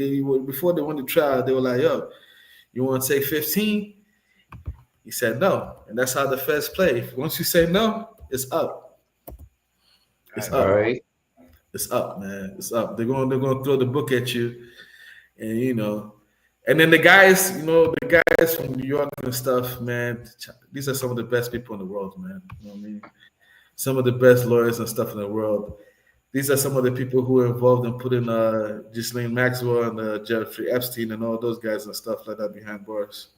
before they went to trial. They were like, "Yo, you want to take 15?" He said no, and that's how the feds play. Once you say no, it's up. It's All up. right. It's up, man. It's up. They're gonna throw the book at you, and and then the guys from New York and stuff, man. These are some of the best people in the world, man. You know what I mean? Some of the best lawyers and stuff in the world. These are some of the people who are involved in putting Ghislaine Maxwell and Jeffrey Epstein and all those guys and stuff like that behind bars.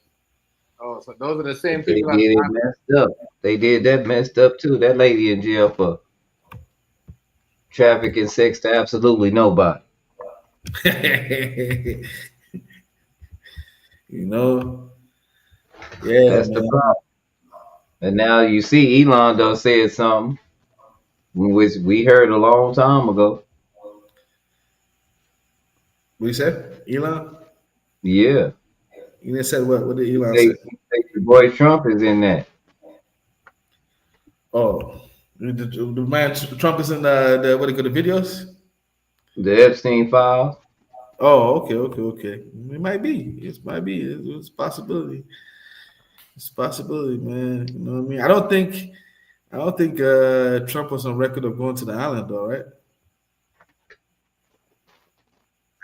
Oh, so those are the same They people. did it messed up. They did that messed up too. That lady in jail for trafficking sex to absolutely nobody. You know, yeah, That's the man. problem. And now you see Elon done said something which we heard a long time ago. What you said, Elon? Yeah. Elon said what? What did Elon They say? say your boy Trump is in that. Oh, the man Trump is in the what do you call the videos? The Epstein files. Oh, okay. It might be. It might be. It's a possibility. It's a possibility, man. You know what I mean? I don't think Trump was on record of going to the island, though, right?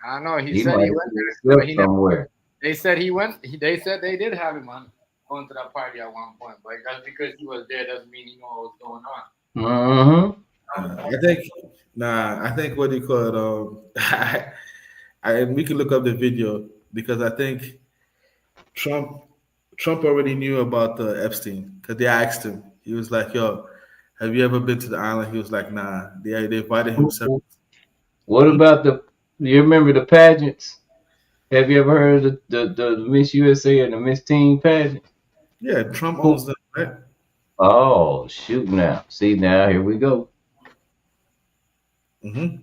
I know he He said might he have went there, but slept he never. somewhere. They said he went. They said they did have him on going to that party at one point, but just because he was there doesn't mean he know what was going on. Mm-hmm. I think what do you call it? We can look up the video because I think Trump Trump already knew about the Epstein because they asked him. He was like, "Yo, have you ever been to the island?" He was like, "Nah." They invited him several. What about the? You remember the pageants? Have you ever heard of the Miss USA and the Miss Teen pageant? Yeah, Trump Who? owns them, right? Oh shoot! Now see now here we go. Mm-hmm.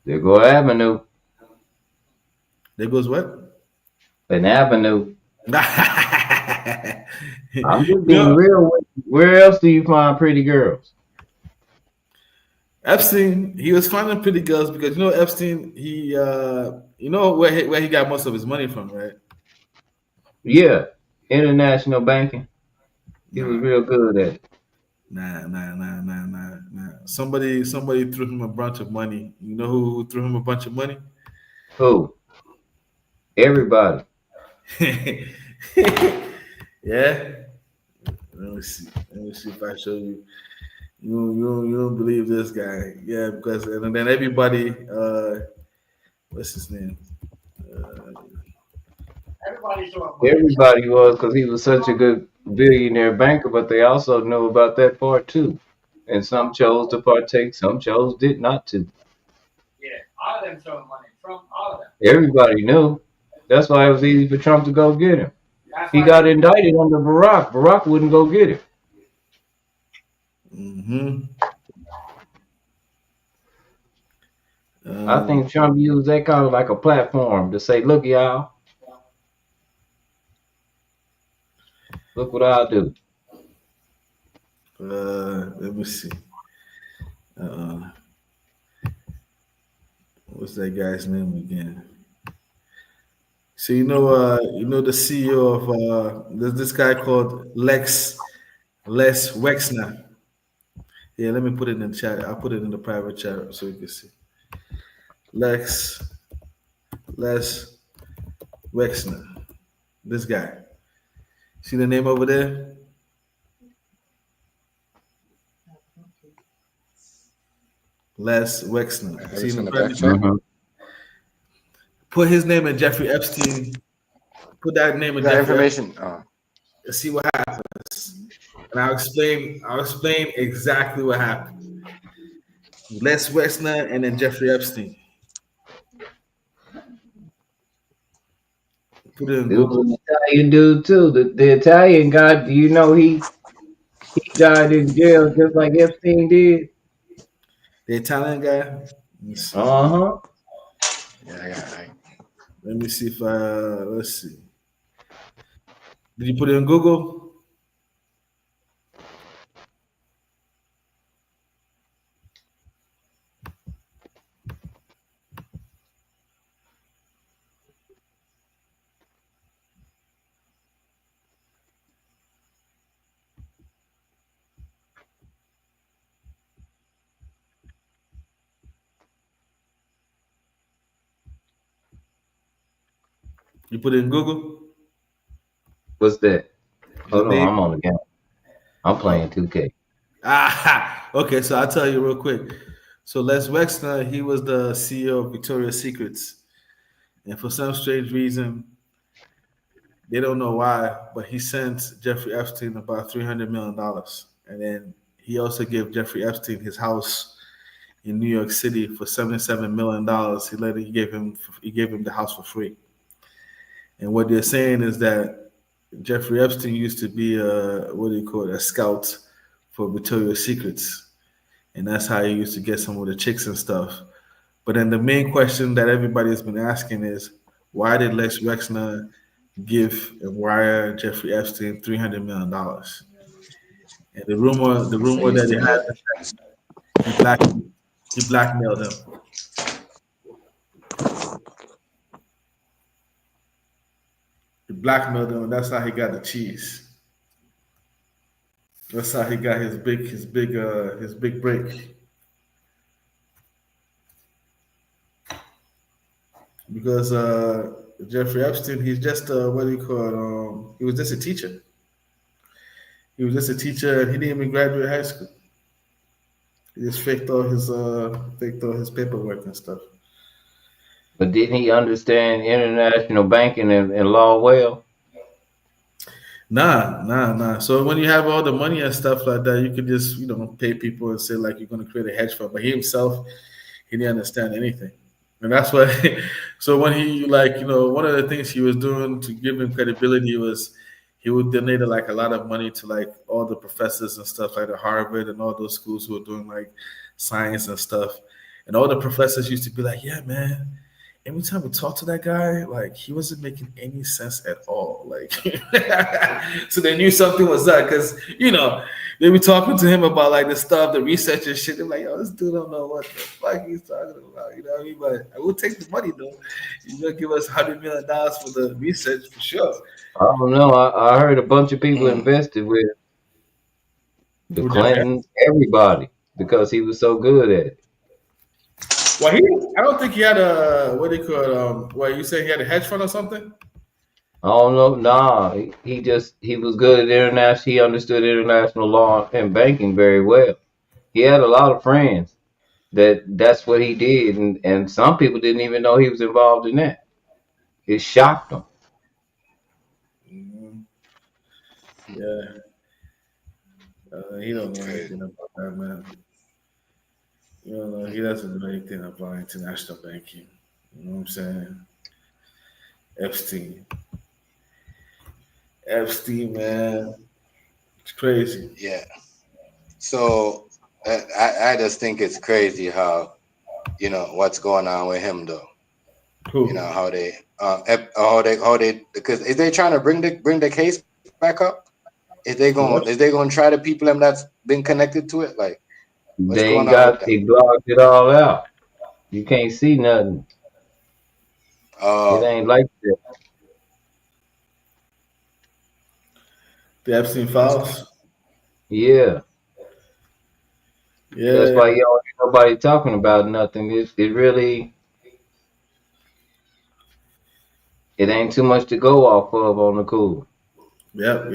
There go Avenue. There goes what? An Avenue. I'm just being No, real. Where else do you find pretty girls? Epstein. He was finding pretty girls because Epstein. You know where he got most of his money from, right? Yeah, international banking. He was Nah, real good at it. nah. Somebody threw him a bunch of money. You know who threw him a bunch of money? Who? Everybody. Yeah. Let me see. Let me see if I show you. You don't believe this guy. Yeah, because and then everybody what's his name? Everybody show up money. Everybody was because he was such a good billionaire banker, but they also knew about that part too. And some chose to partake, some chose did not to. Yeah, all of them showing money. Trump, all of them. Everybody knew. That's why it was easy for Trump to go get him. That's He why got indicted under Barack. Barack wouldn't go get him. Mm-hmm. I think Trump used that kind of like a platform to say, look, y'all, look what I'll do. Let me see. Uh, what's that guy's name again? So the CEO of there's this guy called Les Wexner. Yeah, let me put it in the chat. I'll put it in the private chat so you can see. Lex Les Wexner. This guy. See the name over there? Les Wexner. See in the private chat? Mhm. Put his name in Jeffrey Epstein. Put that name in that Jeffrey information. Epstein. And see what happens. And I'll explain exactly what happened. Les Wexner and then Jeffrey Epstein. Put it in It was Google. an Italian dude too. The Italian guy, do you know he died in jail just like Epstein did? The Italian guy. Let me see. Uh-huh. Yeah. Let me see if let's see. Did you put it in Google? You put it in Google. What's that? The Hold on, name. I'm on the game. I'm playing Oh. 2K. Okay, so I'll tell you real quick. So Les Wexner, he was the CEO of Victoria's Secrets, and for some strange reason, they don't know why, but he sent Jeffrey Epstein about $300 million, and then he also gave Jeffrey Epstein his house in New York City for $77 million. He gave him the house for free. And what they're saying is that Jeffrey Epstein used to be a scout for Victoria's Secrets, and that's how he used to get some of the chicks and stuff. But then the main question that everybody's been asking is, why did Les Wexner give and wire Jeffrey Epstein $300 million? And the rumor that he had is that he blackmailed him. He blackmailed him, and that's how he got the cheese. That's how he got his big break. Because Jeffrey Epstein, he's just he was just a teacher. He was just a teacher, and he didn't even graduate high school. He just faked all his paperwork and stuff. But didn't he understand international banking and law well? Nah. So when you have all the money and stuff like that, you could just pay people and say like you're going to create a hedge fund. But he himself, he didn't understand anything, and that's why. So when he one of the things he was doing to give him credibility was he would donate like a lot of money to like all the professors and stuff like the Harvard and all those schools who were doing like science and stuff, and all the professors used to be like, yeah, man. Every time we talked to that guy, like he wasn't making any sense at all. Like, so they knew something was up because they were talking to him about like the stuff, the research and shit. They're like, yo, this dude don't know what the fuck he's talking about. You know what I mean? But I will take the money though. He's gonna give us $100 million for the research for sure. I don't know. I heard a bunch of people invested with the Clintons, everybody, because he was so good at it. Well, I don't think he had you say he had a hedge fund or something? I don't know. Nah, he was good at international. He understood international law and banking very well. He had a lot of friends that's what he did, and some people didn't even know he was involved in that. It shocked them. Mm-hmm. Yeah. He don't know anything about that, man. He doesn't know anything about international banking. You know what I'm saying? Epstein, man. It's crazy. Yeah. So I just think it's crazy how, what's going on with him though. Cool. How they because is they trying to bring the case back up? Is they going to try to people them that's been connected to it? Like what's going on with them? They blocked it all out. You can't see nothing. It ain't like that. The Epstein files? Yeah. Yeah. That's why you don't hear nobody talking about nothing. It ain't too much to go off of on the cool. Yep.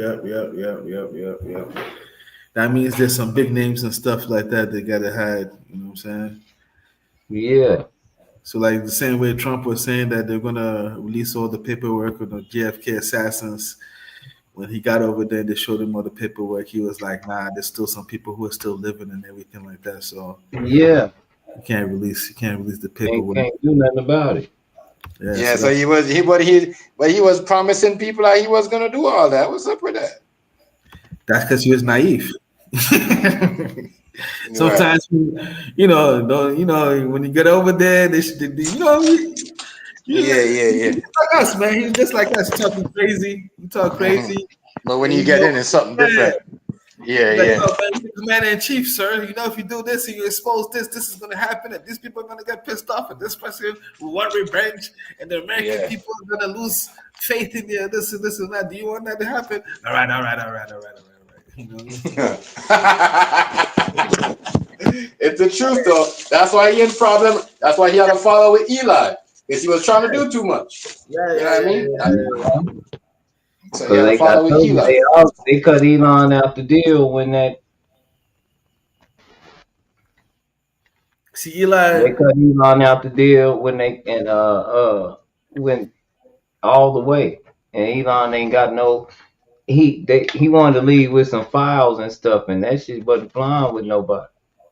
That means there's some big names and stuff like that they gotta hide. You know what I'm saying? Yeah. So like the same way Trump was saying that they're gonna release all the paperwork of the JFK assassins. When he got over there, they showed him all the paperwork. He was like, "Nah, there's still some people who are still living and everything like that." So yeah, you can't release the paperwork. Can't do nothing about it. Yeah. So he was promising people like he was gonna do all that. What's up with that? That's because he was naive. Sometimes, when you get over there, they should, Yeah. He's like us, man. He's just like us, talking crazy. You talk crazy. But when you get in, it's something different. Yeah. The commander in chief, sir. If you do this and you expose this is going to happen, and these people are going to get pissed off, and this person will want revenge, and the American people are going to lose faith in this and that. Do you want that to happen? All right. It's the truth, though. That's why he in problem. That's why he had a follow with Eli. because he was trying to do too much. Yeah, You know what I mean? So Because yeah, follow with Elon. they cut Elon out the deal when that. See, Eli. They cut Elon out the deal when they went all the way, and Elon ain't got no. He wanted to leave with some files and stuff, and that shit wasn't flying with nobody.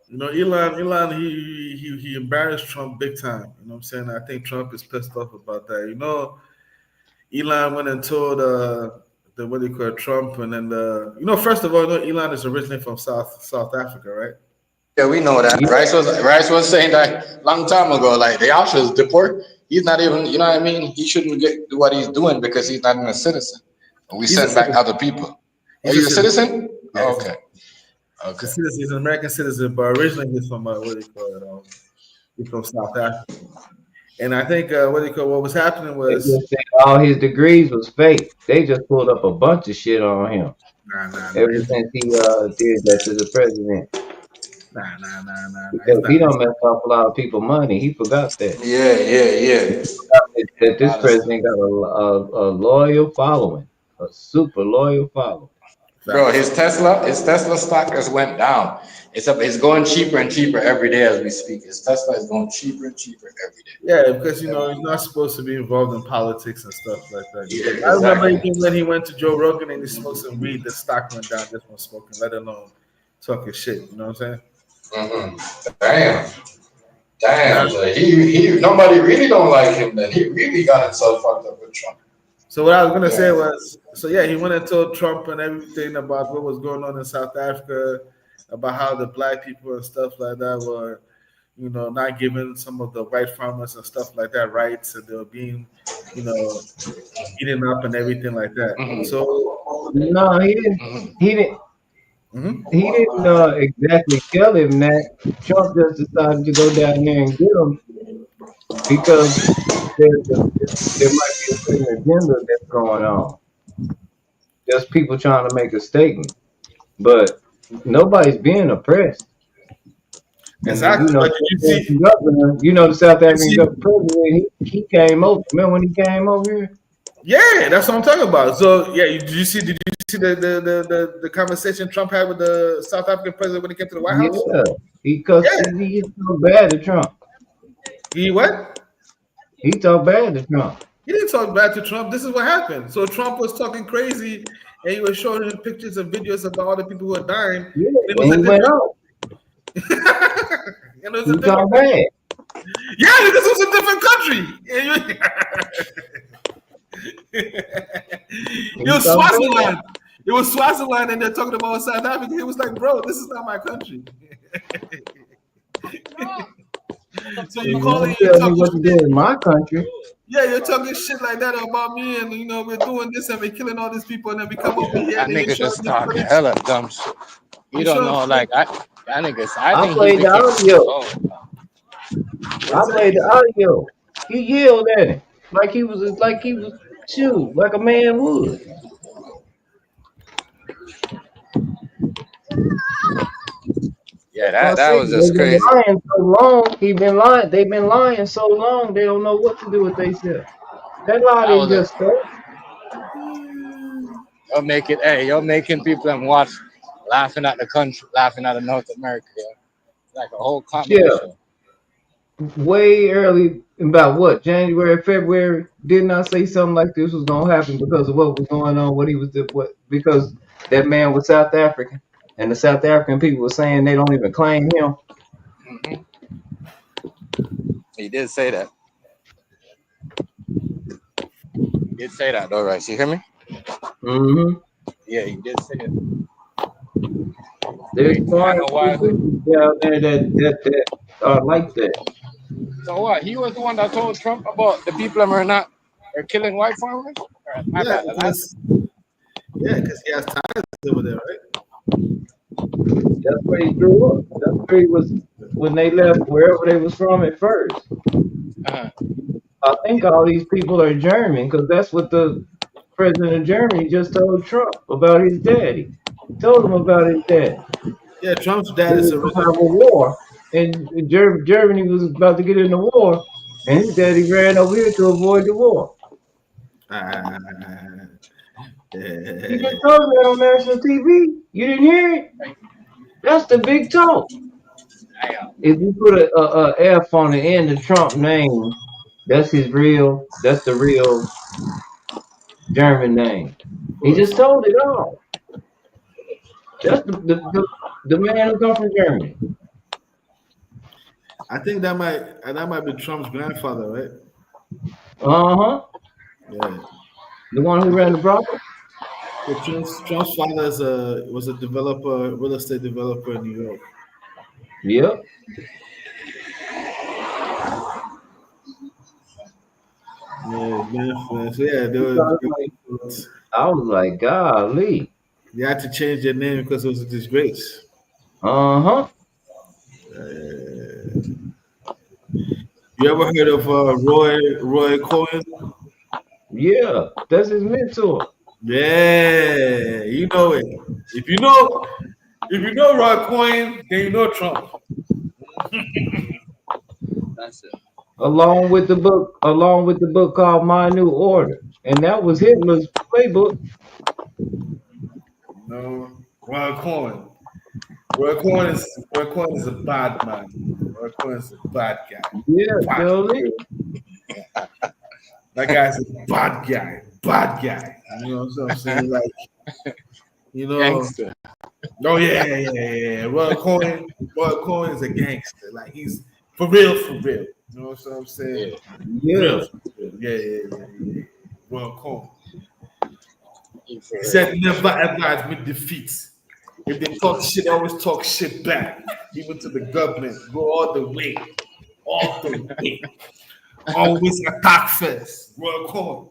You know, Elon, he embarrassed Trump big time. You know what I'm saying? I think Trump is pissed off about that. You know, Elon went and told the what do you call it, Trump, and then first of all, you know, Elon is originally from South Africa, right? Yeah, we know that. Rice was saying that long time ago. Like the options deport. He's not even. You know what I mean? He shouldn't do what he's doing because he's not even a citizen. We send back other people. Are you a citizen? Yeah, oh, okay. Okay. He's an American citizen, but originally he's from what do you call it? He's from South Africa. And I think what was happening was they just said all his degrees was fake. They just pulled up a bunch of shit on him. Ever since he did that to the president. Because he don't mess off a lot of people money. He forgot that. Yeah. That this president got a loyal following, a super loyal following. Bro, his Tesla stock has went down. It's going cheaper and cheaper every day as we speak. His Tesla is going cheaper and cheaper every day. Yeah, because he's not supposed to be involved in politics and stuff like that. Yeah, exactly. I remember even when he went to Joe Rogan and he smoked some weed, the stock went down just from smoking, let alone talking shit. You know what I'm saying? Damn. So he nobody really don't like him. Then he really got himself fucked up with Trump. So what I was gonna say was, he went and told Trump and everything about what was going on in South Africa, about how the black people and stuff like that were, not given some of the white farmers and stuff like that rights, and they were being, eaten up and everything like that. Mm-hmm. So no, he didn't. He didn't. Mm-hmm. He didn't exactly tell him that. Trump just decided to go down there and get him because there might be a certain agenda that's going on. Just people trying to make a statement, but nobody's being oppressed. Exactly. The South African president, he came over. Remember when he came over here? Yeah, that's what I'm talking about. So did you see the conversation Trump had with the South African president when he came to the White House? He talked bad to Trump. He what? He talked bad to Trump. He didn't talk bad to Trump. This is what happened. So Trump was talking crazy, and he was showing him pictures and videos about all the people who are dying. Yeah, and he went out. He talked bad. Yeah, because it was a different country. It was Swaziland. It was Swaziland, and they're talking about South Africa. He was like, "Bro, this is not my country." So you calling what you did in my country? Yeah, you're talking shit like that about me, and we're doing this and we're killing all these people, and then we come over here. That nigga just talking hella dumb shit. You don't know, like that niggas. I played the audio. I played the audio. He yelled at him like he was shoot, like a man would. Yeah, that was just crazy. Lying so long, they've been lying so long, they don't know what to do with themselves. That lie didn't just start. You're making people and watch laughing at the country, laughing at North America. Yeah. Like a whole competition. Yeah. Way early, about what, January, February, didn't I say something like this was gonna happen because of what was going on, because that man was South African. And the South African people were saying they don't even claim him. Mm-hmm. He did say that. He did say that, though, right? You hear me? Mm-hmm. Yeah, he did say it. There's people down there that are like that. So what? He was the one that told Trump about the people are killing white farmers? Because he has ties over there, right? That's where he grew up. That's where he was when they left wherever they was from at first. Uh-huh. I think all these people are German because that's what the president of Germany just told Trump about his daddy. He told him about his dad. Yeah, Trump's dad is a war, and Germany was about to get in the war. And his daddy ran over here to avoid the war. He just told me that on national TV. You didn't hear it? That's the big talk. If you put a F on the end of Trump name, that's the real German name. He just told it all. That's the man who come from Germany. I think that might be Trump's grandfather, right? Uh-huh. Yeah. The one who ran the brothel? So Trump's father was a developer, real estate developer in New York. Yep. Yeah, grandfather. So yeah, they were. I was like, golly. They had to change their name because it was a disgrace. Uh-huh. You ever heard of Roy Cohen? Yeah, that's his mentor. Yeah, you know it. If you know Roy Cohen, then you know Trump. That's it. Along with the book called My New Order. And that was Hitler's playbook. No, Roy Cohen. Roy Cohen is a bad man. Roy Cohen is a bad guy. Yeah, Bad. surely. That guy's a bad guy. Bad guy. You know what I'm saying? Like, you know. Gangster. Oh yeah. Roy Cohen is a gangster. Like he's for real. You know what I'm saying? Yeah. Real. Yeah. Roy Cohen. He said never ever admit defeat. If they talk shit, always talk shit back. Even to the government. Go all the way. Always attack first. Roy Cohen.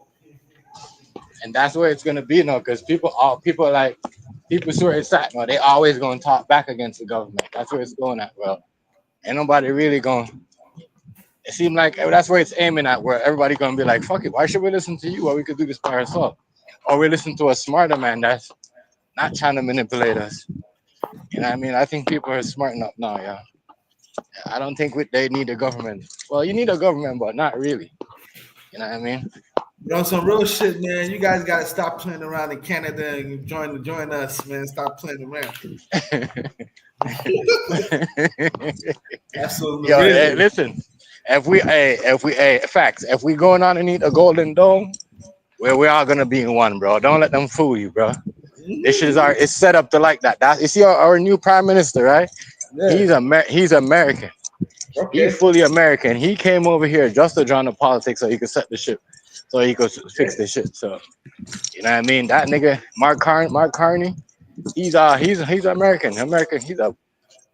And that's where it's gonna be now, because people so excited. No, they always gonna talk back against the government. That's where it's going at, bro. Ain't nobody really gonna. It seems like that's where it's aiming at, where everybody gonna be like, "Fuck it, why should we listen to you? Or we could do this by ourselves, or we listen to a smarter man that's not trying to manipulate us." You know what I mean? I think people are smart enough now, yeah. I don't think they need a government. Well, you need a government, but not really. You know what I mean? You know, some real shit, man. You guys gotta stop playing around in Canada and join us, man. Stop playing around. That's what Yo, hey, listen. If we going on and eat a golden dome, we're all gonna be in one, bro. Don't let them fool you, bro. This shit it's set up to like that. You see our new prime minister, right? Yeah. He's American. Okay. He's fully American. He came over here just to join the politics so he could set the shit, so he could fix the shit. So, you know what I mean? That nigga, Mark Carney, he's American. He's you know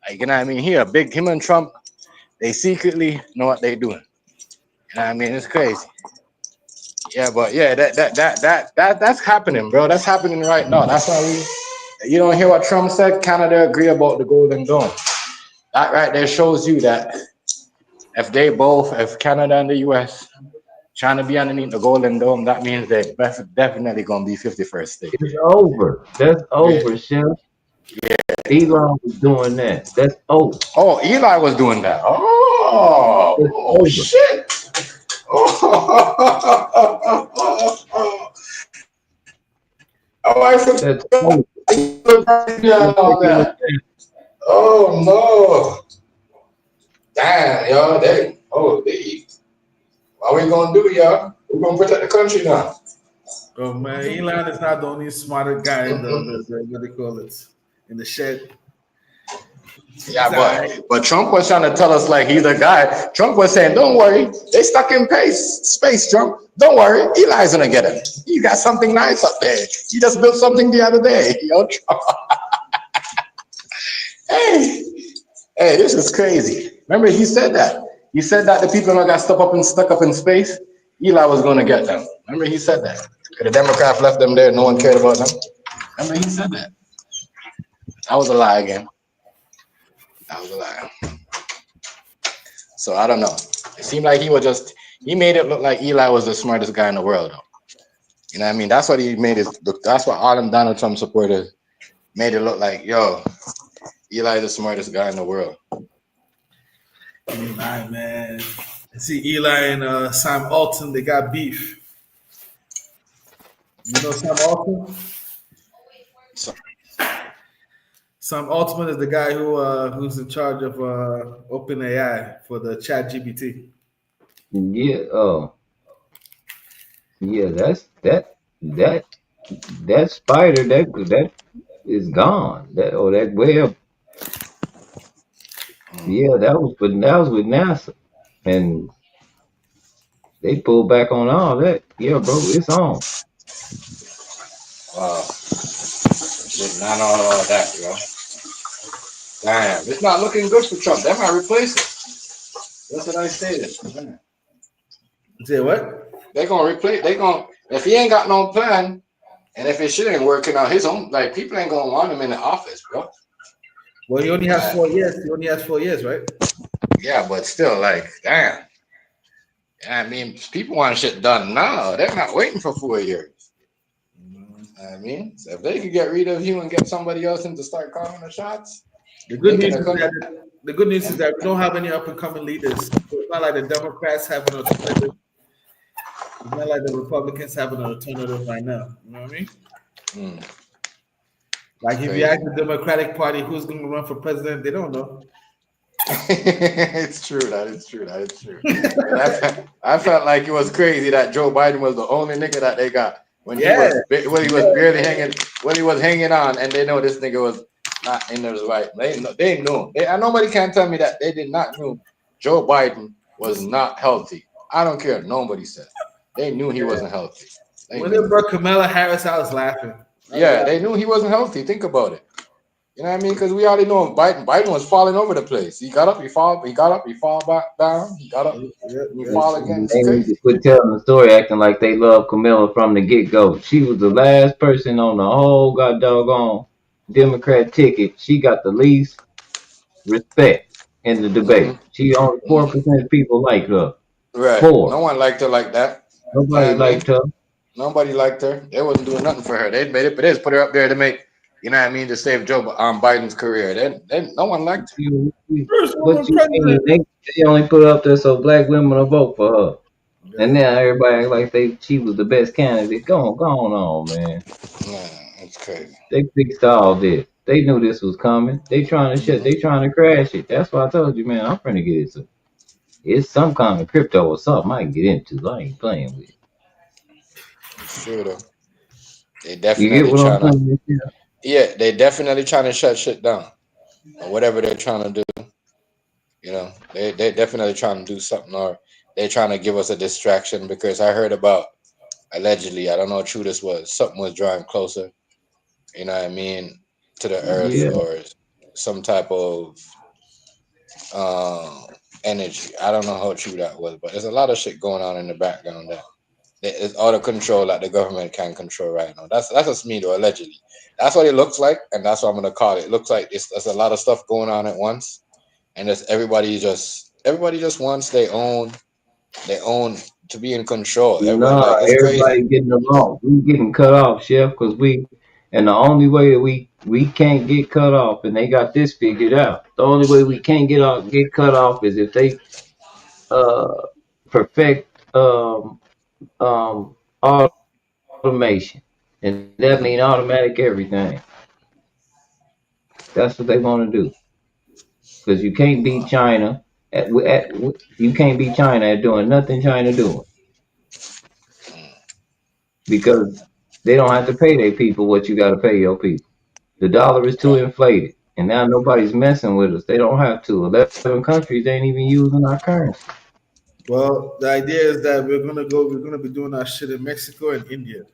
what I mean? Him and Trump, they secretly know what they doing. You know what I mean? It's crazy. Yeah, but yeah, that's happening, bro. That's happening right now. That's why you don't hear what Trump said. Canada agree about the Golden Dome. That right there shows you that if Canada and the US trying to be underneath the Golden Dome, that means they're definitely gonna be 51st state. It's over. That's over, Chef. Yeah. Eli was doing that. That's over. Oh, Eli was doing that. Oh shit. I forgot. Oh no. Damn, y'all. What we gonna do, y'all? We're gonna protect the country now. Oh man, Elon is not the only smarter guy in the what they call it, in the shed. Yeah, but Trump was trying to tell us like he's a guy. Trump was saying, "Don't worry, they stuck in space. Trump, don't worry, Eli's gonna get him. You got something nice up there. You just built something the other day, yo." Trump. Hey, this is crazy. Remember, he said that. He said that the people that got stuck up in space, Eli was gonna get them. Remember, he said that. The Democrats left them there. No one cared about them. Remember, he said that. That was a lie again. That was a lie. So I don't know. It seemed like he made it look like Eli was the smartest guy in the world, though. You know what I mean? That's what he made it look. That's what all them Donald Trump supporters made it look like. Yo, Eli is the smartest guy in the world. Eli, man. See, Eli and Sam Alton, they got beef. You know Sam Alton? Sam Altman is the guy who's in charge of OpenAI for the Chat GPT. Yeah. Yeah. That spider that is gone. That web. Yeah, that was with NASA, and they pulled back on all that. Yeah, bro, it's on. Wow. Did not know all that, bro. Damn, it's not looking good for Trump. They might replace it. That's what I stated. Say what? They're gonna replace. If he ain't got no plan, and if his shit ain't working out, his own like people ain't gonna want him in the office, bro. Well, he only has 4 years. He only has 4 years, right? Yeah, but still, like, damn. I mean, people want shit done now. They're not waiting for 4 years. I mean, so if they could get rid of you and get somebody else in to start calling the shots, the good news is that we don't have any up and coming leaders. It's not like the Democrats have an alternative. It's not like the Republicans have an alternative right now. You know what I mean? Like if you ask the Democratic Party who's going to run for president, they don't know. It's true. That is true. I felt like it was crazy that Joe Biden was the only nigga that they got when he was barely hanging on, and they know this nigga was not in the right. They knew. And nobody can tell me that they did not know Joe Biden was not healthy. I don't care. Nobody said. They knew he wasn't healthy. When they brought Kamala Harris, I was laughing. They knew he wasn't healthy. Think about it. You know what I mean? Because we already know Biden was falling over the place. He got up, he fall back down. He got up, he fall again. They need to quit telling the story, acting like they love Camilla from the get-go. She was the last person on the whole doggone Democrat ticket. She got the least respect in the debate. She only 4% of people like her. Right. 4. No one liked her like that. Nobody liked her. Nobody liked her. They wasn't doing nothing for her. They made it, but they just put her up there to make, you know what I mean, to save Joe Biden's career. No one liked her. What you mean? They only put her up there so black women will vote for her. And now everybody act like she was the best candidate. Go on, man. Yeah, it's crazy. They fixed all this. They knew this was coming. They trying to they trying to crash it. That's why I told you, man, I'm finna get it. It's some kind of crypto or something I can get into. I ain't playing with it. Sure though. They definitely trying to. Yeah, they definitely trying to shut shit down. Or whatever they're trying to do. You know, they definitely trying to do something, or they're trying to give us a distraction, because I heard about, allegedly, I don't know how true this was, something was drawing closer, you know what I mean, to the earth, or some type of energy. I don't know how true that was, but there's a lot of shit going on in the background that it's out of control that the government can't control right now. That's just me though, allegedly. That's what it looks like, and that's what I'm gonna call it. It looks like there's a lot of stuff going on at once, and everybody just wants their own to be in control. Everybody getting along. We getting cut off, Chef, because and the only way that we can't get cut off, and they got this figured out. The only way we can't get cut off is if they perfect automation, and that means automatic everything. That's what they want to do, because you can't beat China you can't beat China at doing nothing China doing, because they don't have to pay their people what you got to pay your people. The dollar is too inflated, and now nobody's messing with us. They don't have to. 11 countries ain't even using our currency. Well, the idea is that we're gonna be doing our shit in Mexico and India.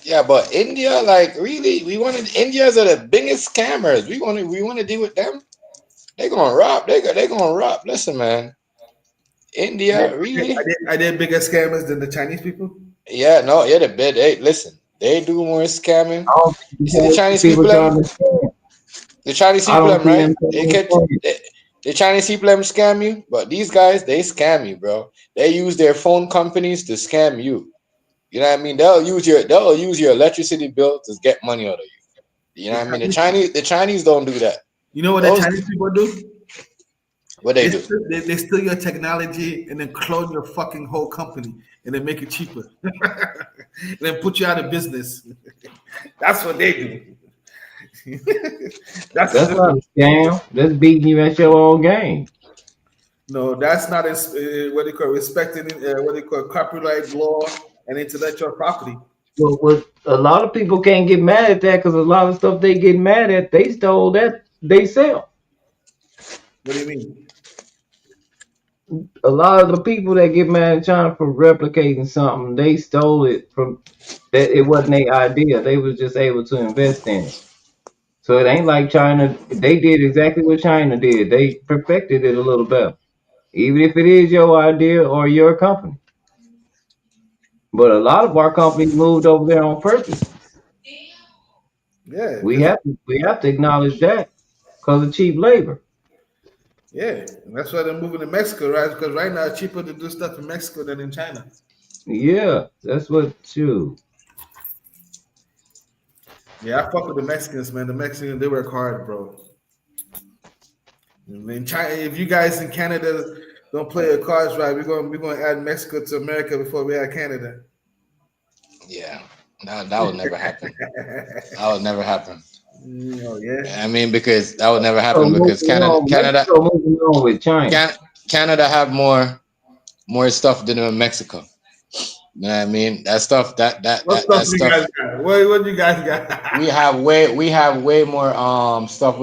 Yeah, but India, like, really, India's are the biggest scammers. We want to deal with them. They're gonna rob. They're gonna rob. Listen, man. India, really? Are they bigger scammers than the Chinese people? Yeah, no, yeah, listen, they do more scamming. You see the Chinese people, the Chinese people, right? The Chinese people scam you, but these guys, they scam you, bro. They use their phone companies to scam you. You know what I mean? They'll use your electricity bill to get money out of you. You know what I mean? The Chinese don't do that. You know what the Chinese people do? What they do? They steal your technology and then clone your fucking whole company and then make it cheaper. And then put you out of business. That's what they do. That's not a scam. That's beating you at your own game. No, that's not what they call respecting what they call copyright law and intellectual property. Well, a lot of people can't get mad at that because a lot of stuff they get mad at, they stole that they sell. What do you mean? A lot of the people that get mad at China for replicating something, they stole it from that. It wasn't their idea. They was just able to invest in it. So it ain't like China. They did exactly what China did. They perfected it a little better, even if it is your idea or your company. But a lot of our companies moved over there on purpose. Yeah, We have to acknowledge that because of cheap labor. yeah, and that's why they're moving to Mexico, right? Because right now it's cheaper to do stuff in Mexico than in China. Yeah, that's what too. Yeah, I fuck with the Mexicans, man. The Mexicans, they work hard, bro. In China, if you guys in Canada don't play your cards right, we're gonna add Mexico to America before we add Canada. Yeah, that would never happen. That would never happen. Oh yeah. I mean, because that would never happen because Canada moving on with China. Canada have more stuff than Mexico. You know what I mean? That stuff that What you guys got? What you guys got? we have way more stuff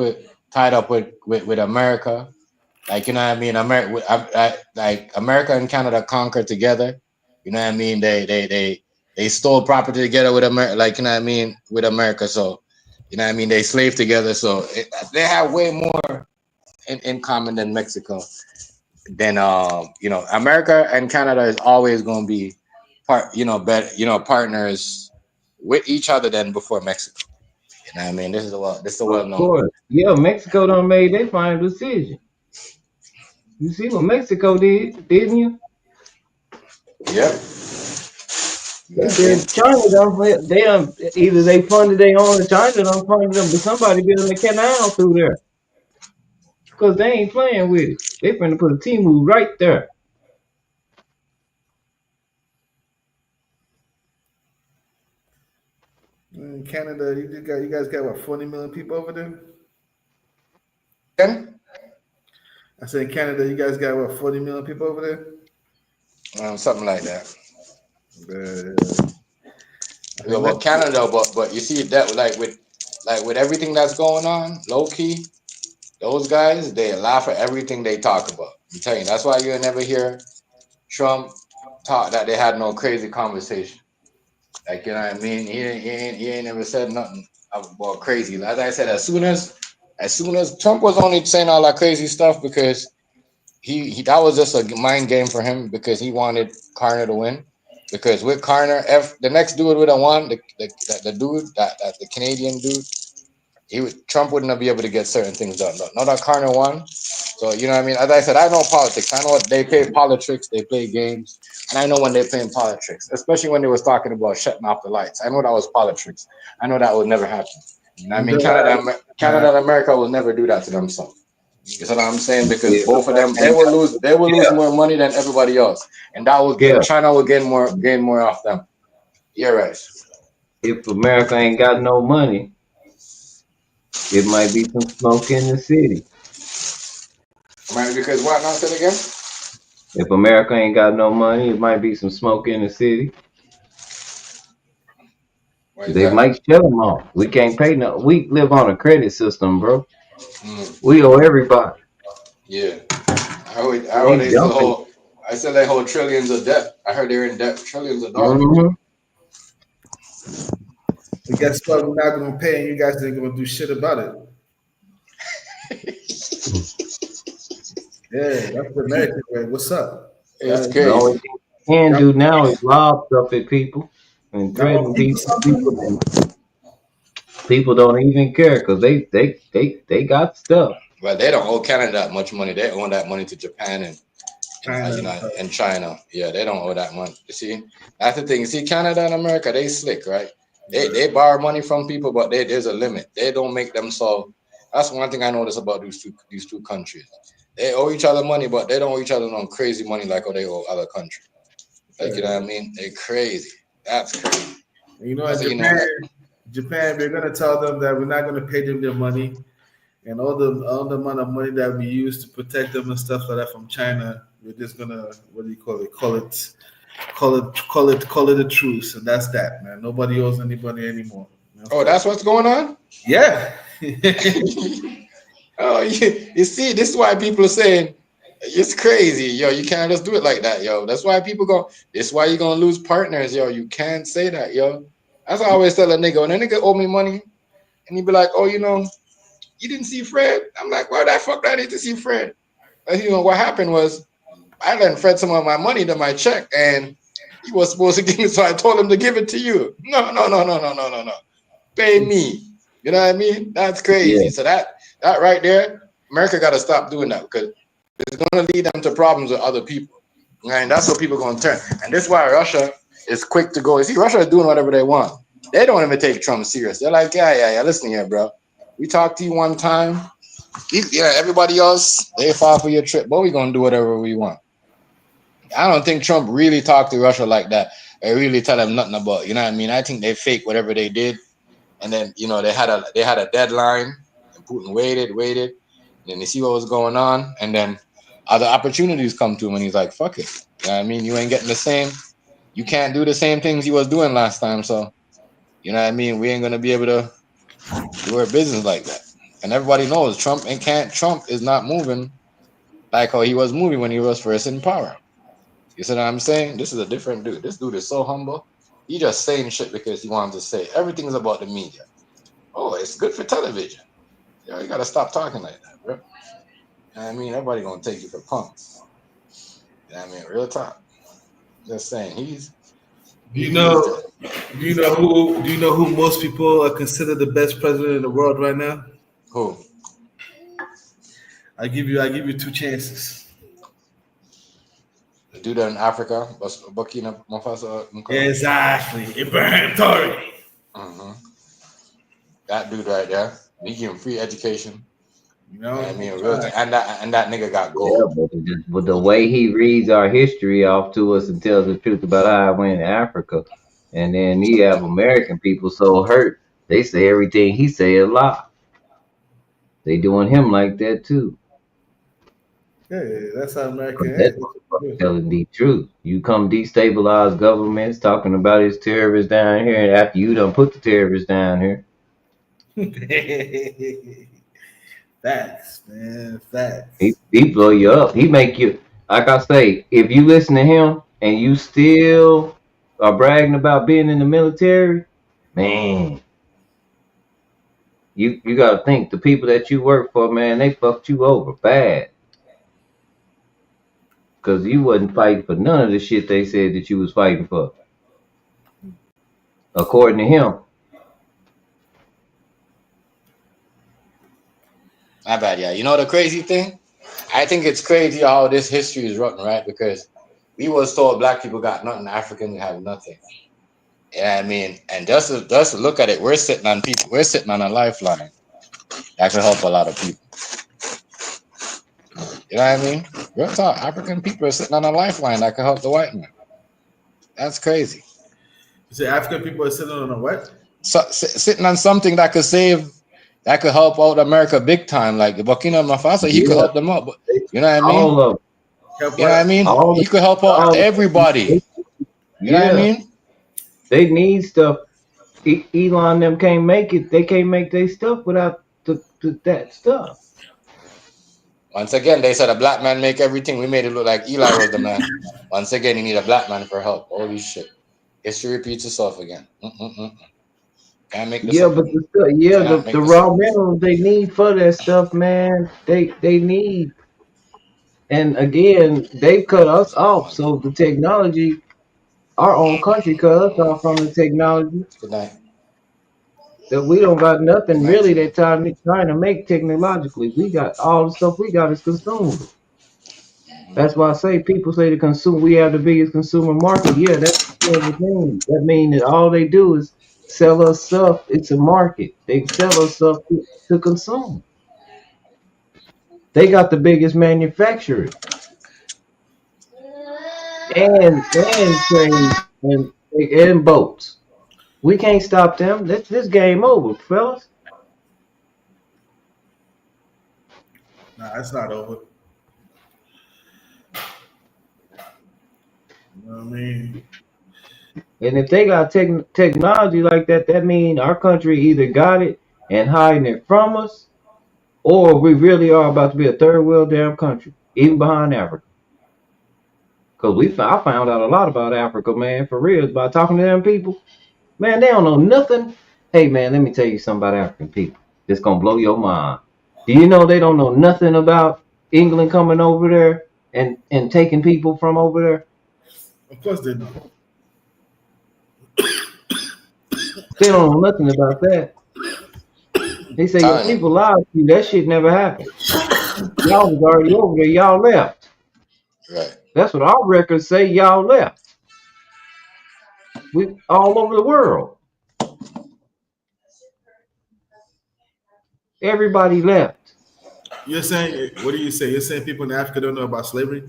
tied up with America. Like, you know what I mean? Like America and Canada conquered together. You know what I mean? They stole property together with America. Like, you know what I mean? With America. So, you know what I mean? They slaved together. So they have way more in common than Mexico. Then America and Canada is always going to be partners with each other than before Mexico. You know what I mean? This is well known. Of course. Yeah, Mexico done made their final decision. You see what Mexico did, didn't you? Yep. They did. China done either they funded their own or China done funded them, but somebody building a canal through there. Because they ain't playing with it. They finna put a T-move right there. In Canada, you guys got what, 40 million people over there? Yeah. I said in Canada, you guys got what, 40 million people over there? Something like that. Yeah, well, Canada, but you see that with everything that's going on, low key, those guys, they laugh at everything they talk about. I'm telling you, that's why you'll never hear Trump talk that they had no crazy conversation. Like, you know what I mean? He ain't never said nothing about crazy. As I said, as soon as Trump was only saying all that crazy stuff because he that was just a mind game for him because he wanted Karner to win. Because with Karner, if the next dude would have won, the Canadian dude, Trump wouldn't be able to get certain things done. Now that Karner won, so you know what I mean. As I said, I know politics. I know what they play politics. They play games, and I know when they're playing politics, especially when they was talking about shutting off the lights. I know that was politics. I know that would never happen. You know what I mean, Canada and America will never do that to themselves. You know what I'm saying? Because both of them, they will lose more money than everybody else, and that will China will gain more off them. You're right. If America ain't got no money, it might be some smoke in the city. Because what? Now say it again. If America ain't got no money, it might be some smoke in the city. They might shut them off. We can't pay no. We live on a credit system, bro. We owe everybody. Yeah, I said they hold trillions of debt. I heard they're in debt trillions of dollars. Mm-hmm. And guess what? We're not going to pay, and you guys ain't going to do shit about it. Yeah, that's the American way. What's up? It's crazy. The only thing you can do now is lob stuff at people and threaten people. People don't even care because they got stuff. Well, they don't owe Canada that much money. They owe that money to Japan and China. Yeah, they don't owe that money. You see, that's the thing. You see, Canada and America, they slick, right? They borrow money from people, but there's a limit. They don't make them so. That's one thing I notice about these two countries. They owe each other money, but they don't owe each other no crazy money like how they owe other countries. Like, you know what I mean? They crazy. That's crazy. You know, in Japan, we're gonna tell them that we're not gonna pay them their money, and all the amount of money that we use to protect them and stuff like that from China, we're just gonna what do you call it? Call it a truce, and that's that, man. Nobody owes anybody anymore. Oh, that's what's going on? Yeah. Oh, you see, this is why people are saying it's crazy, yo. You can't just do it like that, yo. That's why people go. This is why you're gonna lose partners, yo. You can't say that, yo. That's why I always tell a nigga when a nigga owe me money, and he be like, "Oh, you know, you didn't see Fred." I'm like, "Why the fuck do I need to see Fred?" And, you know what happened was I lent Fred some of my money to my check, and he was supposed to give me, so I told him to give it to you. No. Pay me. You know what I mean? That's crazy. Yeah. So that right there, America got to stop doing that because it's going to lead them to problems with other people. And that's what people are going to turn. And this is why Russia is quick to go. You see, Russia is doing whatever they want. They don't even take Trump serious. They're like, yeah. Listen here, bro. We talked to you one time. Yeah, everybody else, they fall for your trip. But we're going to do whatever we want. I don't think Trump really talked to Russia like that. They really tell them nothing about, you know what I mean? I think they fake whatever they did. And then, you know, they had a deadline, and Putin waited, and then they see what was going on, and then other opportunities come to him, and he's like, fuck it. You know what I mean? You ain't getting the same, you can't do the same things he was doing last time, so, you know what I mean? We ain't gonna be able to do our business like that. And everybody knows Trump is not moving like how he was moving when he was first in power. You see what I'm saying? This is a different dude. This dude is so humble. He just saying shit because he wanted to say. Everything's about the media. Oh, it's good for television. Yo, you gotta stop talking like that, bro. You know what I mean? Everybody gonna take you for punks. You know what I mean? Real talk. Just saying, Do you know who most people are considered the best president in the world right now? Who? I give you two chances. The dude in Africa, Burkina Faso. Exactly. Ibrahim Traore. Mm-hmm. That dude right there. We give him free education. You know what I mean? Real thing. And that nigga got gold. Yeah, but the way he reads our history off to us and tells the truth about how it went in Africa, and then you have American people so hurt they say everything he say a lie. They doing him like that too. Yeah, that's how America That is. motherfucker telling the truth. You come destabilize governments talking about his terrorists down here, and after you done put the terrorists down here. Facts, man. Facts. He blow you up. He make you, like I say, if you listen to him and you still are bragging about being in the military, man, you gotta think the people that you work for, man, they fucked you over bad. Cause you wasn't fighting for none of the shit they said that you was fighting for. According to him. Not bad, yeah. You know the crazy thing? I think it's crazy how this history is rotten, right? Because we was told black people got nothing, Africans have nothing. Yeah, I mean, and just to look at it, we're sitting on a lifeline that could help a lot of people. You know what I mean? Real talk, African people are sitting on a lifeline that could help the white man. That's crazy. You say African people are sitting on a what? Sitting on something that could help out America big time, like the Burkina Faso. He could help them out, but you know what I mean? All of them. You know what I mean? He could help out everybody. You know what I mean? They need stuff. Elon them can't make it. They can't make their stuff without that stuff. Once again, they said a black man make everything. We made it look like Eli was the man. Once again, you need a black man for help. Holy shit. History repeats itself again. Can't make this up. But the raw minerals they need for that stuff, man. They need. And again, they cut us off. So the technology, our own country cut us off from the technology. Good night. That we don't got nothing really that trying to make technologically. We got all the stuff we got is consumable. That's why I say people say we have the biggest consumer market. Yeah, that's the thing. That means that all they do is sell us stuff. It's a market. They sell us stuff to consume. They got the biggest manufacturers and trains and boats. We can't stop them. This game over, fellas. Nah, it's not over. You know what I mean? And if they got technology like that, that means our country either got it and hiding it from us, or we really are about to be a third world damn country, even behind Africa. Cause I found out a lot about Africa, man, for real, by talking to them people. Man, they don't know nothing. Hey, man, let me tell you something about African people. It's gonna blow your mind. Do you know they don't know nothing about England coming over there and taking people from over there? Of course they know. They don't know nothing about that. They say your people lied to you. That shit never happened. Y'all was already over there. Y'all left. Right. That's what our records say. Y'all left. We all over the world. Everybody left. You're saying, what do you say? You're saying people in Africa don't know about slavery?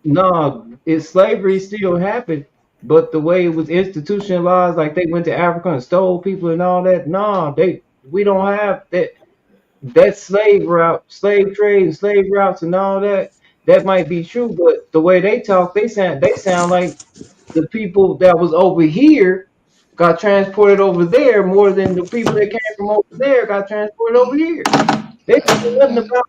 No, slavery still happened, but the way it was institutionalized, like they went to Africa and stole people and all that. No, we don't have that slave trade and slave routes and all that. That might be true, but the way they talk, they sound like the people that was over here got transported over there more than the people that came from over there got transported over here. They don't know nothing about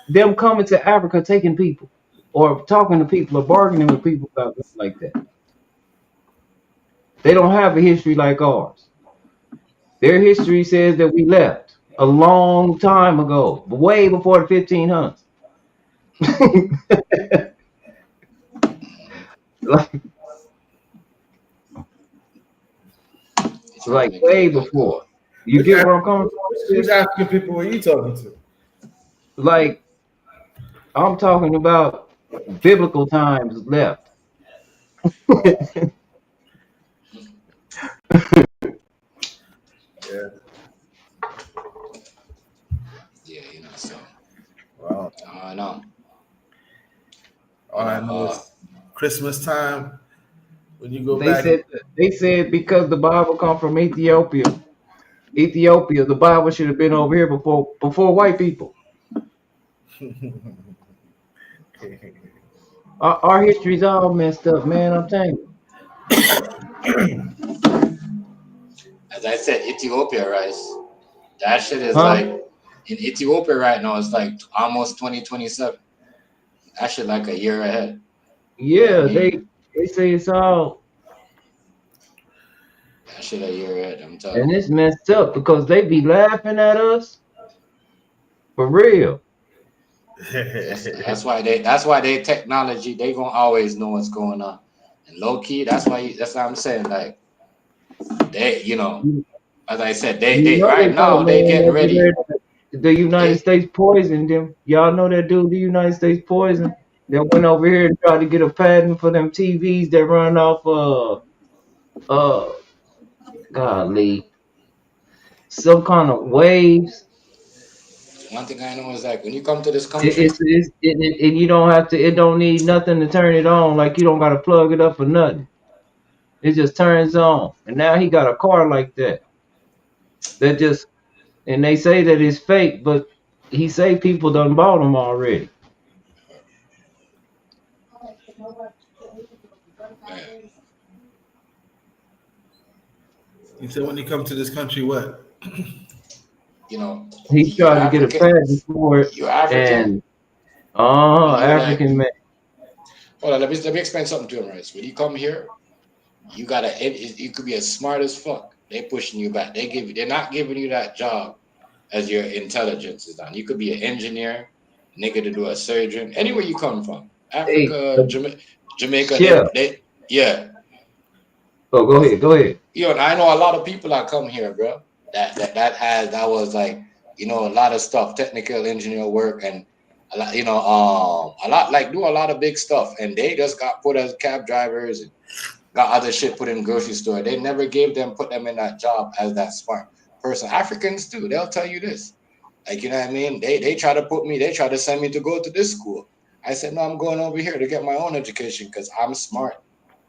them coming to Africa taking people or talking to people or bargaining with people about nothing like that. They don't have a history like ours. Their history says that we left a long time ago, way before the 1500s. like way before. You get where I'm coming from? Which African people are you talking to? Like, I'm talking about biblical times left. Yeah. Yeah, you know, so. Wow. I know. All I know is Christmas time when you go They back. said because the Bible come from Ethiopia, the Bible should have been over here before white people. Our history's all messed up, man. I'm telling you. As I said, Ethiopia, right? That shit is like in Ethiopia right now. It's like almost 2027. That shit like a year ahead. Yeah, they say it's all. That shit a year ahead. I'm telling And you. it's messed up because they be laughing at us. For real. That's why they technology, they gonna always know what's going on. And low key, that's what I'm saying. Like they, you know, as I said, they right now they getting ready. The United States poisoned them. Y'all know that dude, the United States poisoned. They went over here and tried to get a patent for them TVs that run off golly, some kind of waves. One thing I know is like when you come to this country, And you don't have to. It don't need nothing to turn it on. Like you don't got to plug it up or nothing. It just turns on. And now he got a car like that. That just, and they say that it's fake, but he say people done bought them already. You said when you come to this country, what? You know, he tried to get a patent for it. You're African. And African man. Hold on, let me explain something to him, right? When you come here, you could be as smart as fuck. They pushing you back. They're not giving you that job as your intelligence is on. You could be an engineer, nigga to do a surgeon, anywhere you come from. Africa, Jamaica, yeah. Oh, go ahead. Yo, and I know a lot of people that come here, bro. That was like, you know, a lot of stuff, technical engineer work, and a lot, you know, a lot like do a lot of big stuff, and they just got put as cab drivers and got other shit put in grocery store. They never put them in that job as that smart person. Africans too, they'll tell you this. Like, you know what I mean? They try to send me to go to this school. I said, no, I'm going over here to get my own education because I'm smart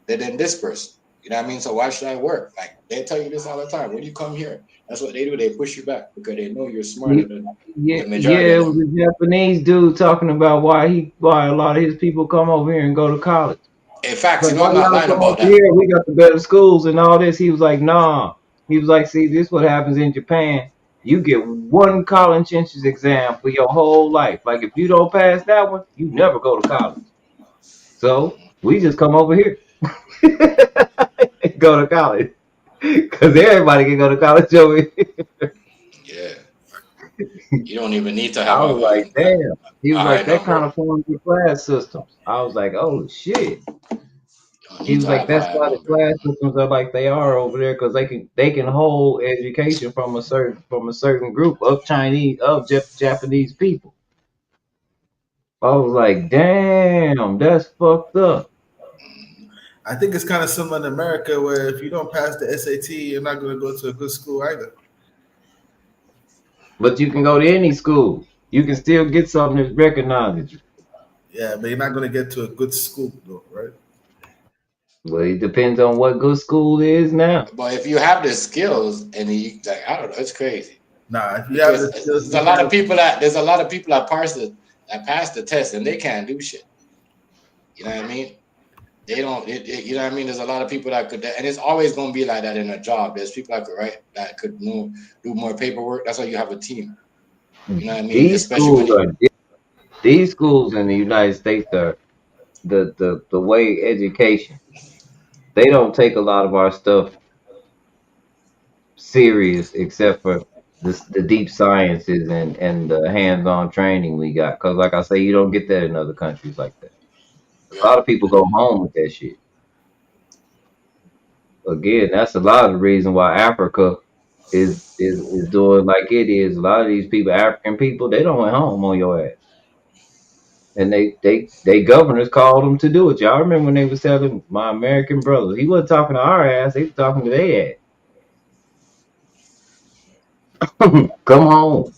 than this person. You know what I mean? So why should I work? Like, they tell you this all the time. When you come here, that's what they do. They push you back because they know you're smarter than the majority Yeah, of it was them. a Japanese dude talking about why a lot of his people come over here and go to college. In fact, Like, you know, why I'm not y'all lying come about over that. here? We got the better schools and all this. He was like, nah. He was like, see, this is what happens in Japan. You get one college entrance exam for your whole life. Like, if you don't pass that one, you never go to college. So we just come over here and go to college. Because everybody can go to college over here. Yeah. You don't even need to I have was like, damn. He a was high like, that kind number. of forms your class systems. I was like, oh, shit. You don't He need was to like, have a that's high why the number. class systems are like they are over there, because they can hold education from a certain group of Japanese people. I was like, damn, that's fucked up. I think it's kind of similar in America where if you don't pass the SAT, you're not going to go to a good school either. But you can go to any school. You can still get something that recognizes you. Yeah, but you're not going to get to a good school though, right? Well, it depends on what good school is now. But if you have the skills and you like, I don't know, it's crazy. Nah, if you have Because the skills, there's a lot of people that pass the test and they can't do shit. You know what I mean? They don't. You know what I mean? There's a lot of people that could, and it's always going to be like that in a job. There's people that could do more paperwork. That's why you have a team. You know what I mean? These Especially when schools are these schools in the United States are the way education. They don't take a lot of our stuff serious except for the deep sciences and the hands-on training we got. Because like I say, you don't get that in other countries like that. A lot of people go home with that shit. Again, that's a lot of the reason why Africa is doing like it is. A lot of these people, African people, they don't went home on your ass. And they governors called them to do it. Y'all remember when they was telling my American brothers, he wasn't talking to our ass, he was talking to their ass. Come home.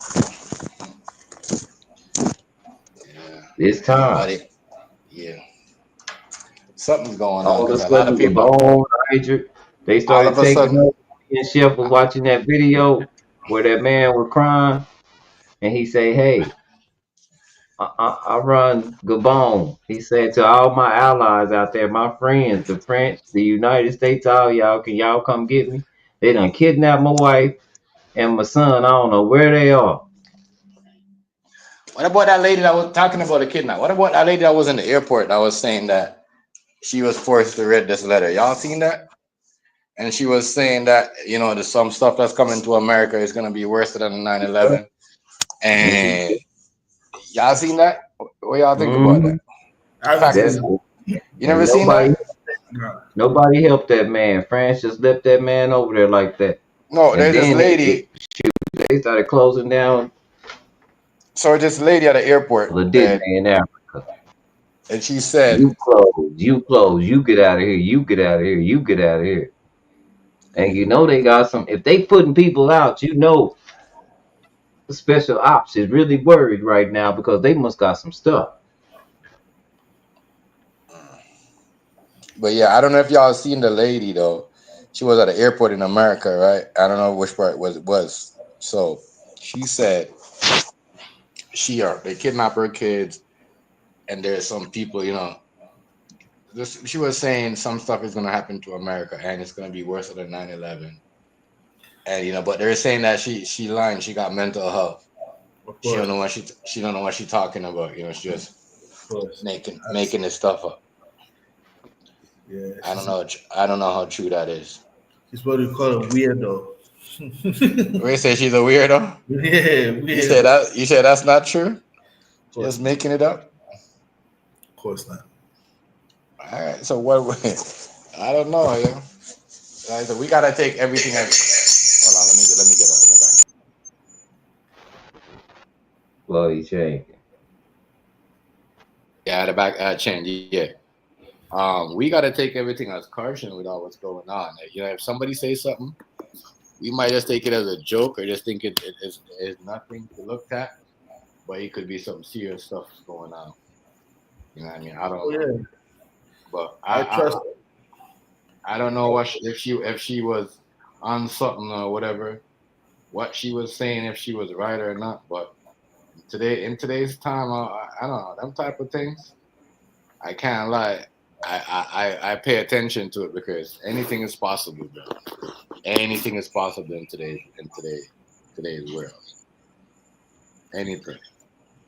It's ain't time. nobody, yeah, something's going on All of a because a lot of sudden, people, Gabon, Niger, they all started of a taking sudden, up. Me and Chef was watching that video where that man was crying, and he said, "Hey, I run Gabon." He said to all my allies out there, my friends, the French, the United States, all y'all, can y'all come get me? They done kidnapped my wife and my son. I don't know where they are. what about that lady that was talking about the kidnap? What about that lady that was in the airport that was saying that she was forced to read this letter? Y'all seen that? And she was saying that, you know, there's some stuff that's coming to America is going to be worse than the 9/11. And y'all seen that? What y'all think about that? I haven't Fact, seen That's it. you never and seen that? nobody helped that man. France just left that man over there like that. No, And there's this then lady. they started closing down So this lady at the airport, the Disney in Africa. and she said, You close, you get out of here, you get out of here, you get out of here. And you know they got some. If they putting people out, you know the special ops is really worried right now because they must got some stuff. but yeah, I don't know if y'all seen the lady though. She was at the airport in America, right? I don't know which part it was. So she said they kidnap her kids, and there's some people, you know. She was saying some stuff is gonna happen to America, and it's gonna be worse than 9/11. And you know, but they're saying that she lying. She got mental health. She don't know what she don't know what she's talking about. You know, she just making this stuff up. Yeah, I don't know. I don't know how true that is. she's what we call a weirdo. We say she's a weirdo. Yeah, You weird. said that. You said that's not true. Just making it up. Of course not. All right. So what? I don't know. Yeah. So we gotta take everything. Hold on. Let me get up. Let me back. Bloody change. Yeah, the back change. Yeah. We got to take everything as caution with all what's going on. You know, if somebody says something, we might just take it as a joke or just think it is nothing to look at, but it could be some serious stuff going on. You know what I mean? I don't know, Yeah, but I trust. I don't know what if she was on something or whatever, what she was saying, if she was right or not. But in today's time, I don't know them type of things. I can't lie. I pay attention to it because anything is possible, bro. Anything is possible in today's world. Anything.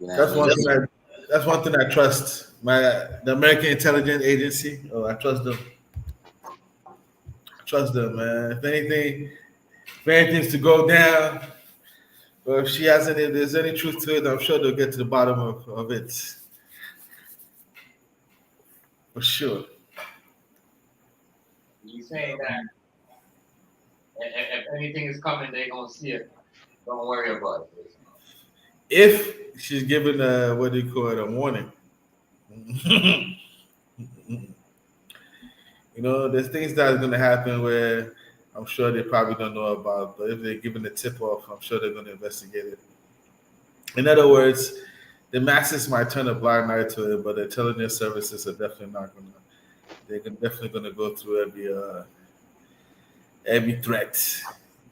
You know what I That's mean? one thing. That's one thing I trust. The American Intelligence Agency. Oh, I trust them. Trust them, man. If anything's to go down, or if if there's any truth to it, I'm sure they'll get to the bottom of it. For sure. You saying that if anything is coming, they gonna see it. Don't worry about it. If she's given what do you call it, a warning. There's things that are gonna happen where I'm sure they probably don't know about, but if they're given the tip off, I'm sure they're gonna investigate it. In other words, the masses might turn a blind eye to it, but the intelligence services are definitely not gonna. They're definitely gonna go through every threat.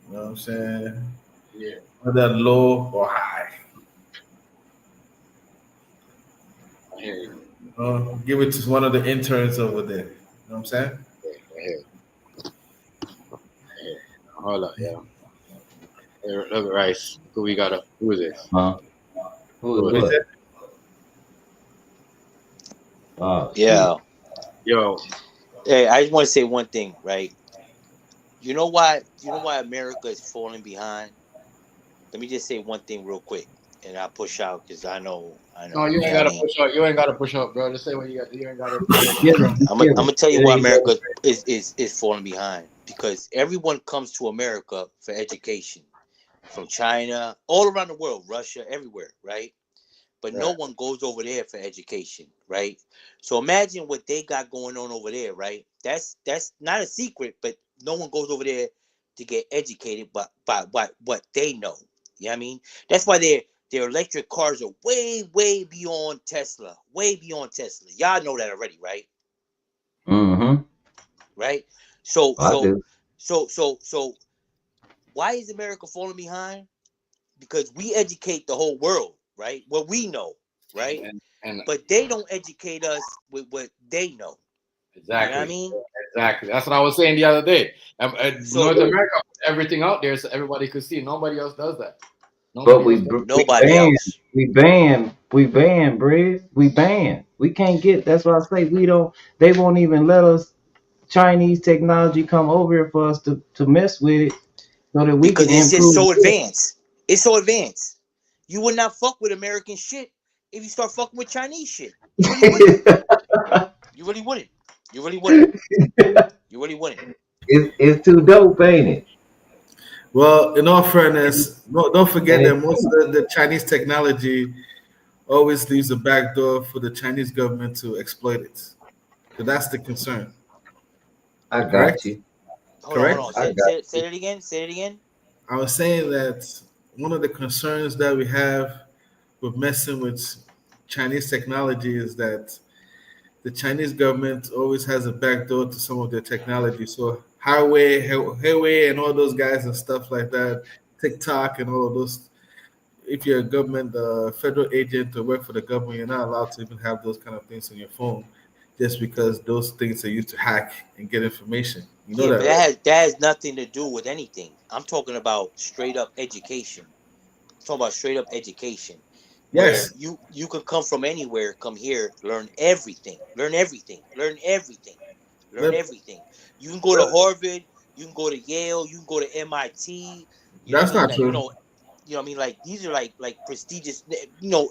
You know what I'm saying? Yeah. Whether low or high. Give it to one of the interns over there. You know what I'm saying? Hold up, yeah. Hey, look, Rice. Who is this? Huh? Who is it? Yeah. Yo. Hey, I just want to say one thing, right? You know why America is falling behind? Let me just say one thing real quick, and I'll push out because I know. No, you ain't gotta push out. You ain't gotta push out, bro. Just say what you got. You ain't gotta. I'm gonna tell you why America is falling behind, because everyone comes to America for education, from China, all around the world, Russia, everywhere, right? But no one goes over there for education, right? So imagine what they got going on over there, right? That's not a secret, but no one goes over there to get educated by what they know. You know what I mean? That's why their electric cars are way beyond Tesla. Way beyond Tesla. Y'all know that already, right? Mm-hmm. Right? So I do. why is America falling behind? Because we educate the whole world, right? What we know, right? But they don't educate us with what they know. Exactly. You know what I mean? Exactly. That's what I was saying the other day. North America put everything out there so everybody could see. Nobody else does that. But we ban, Briz. We ban. We can't get. That's why I say we don't. They won't even let us Chinese technology come over here for us to mess with it, so that we because can it's just improve. so advanced. It's so advanced. You would not fuck with American shit if you start fucking with Chinese shit. You really wouldn't. You really wouldn't. You really wouldn't. You really wouldn't. It's too dope, ain't it? Well, in all fairness, don't forget that most of the Chinese technology always leaves a back door for the Chinese government to exploit it. So that's the concern. I got you. Hold on. Say it again. Say it again. I was saying that one of the concerns that we have with messing with Chinese technology is that the Chinese government always has a backdoor to some of their technology. So Huawei, and all those guys and stuff like that, TikTok and all of those. If you're a government, federal agent or work for the government, you're not allowed to even have those kind of things on your phone, just because those things are used to hack and get information. You know Yeah, that, but right? that has nothing to do with anything. I'm talking about straight up education. I'm talking about straight up education. Where Yes. you can come from anywhere, come here, learn everything. Learn everything. Learn everything. Learn everything. You can go to Harvard, you can go to Yale, you can go to MIT. You know what I That's mean? not Like, true. you know what I mean? Like, these are like prestigious,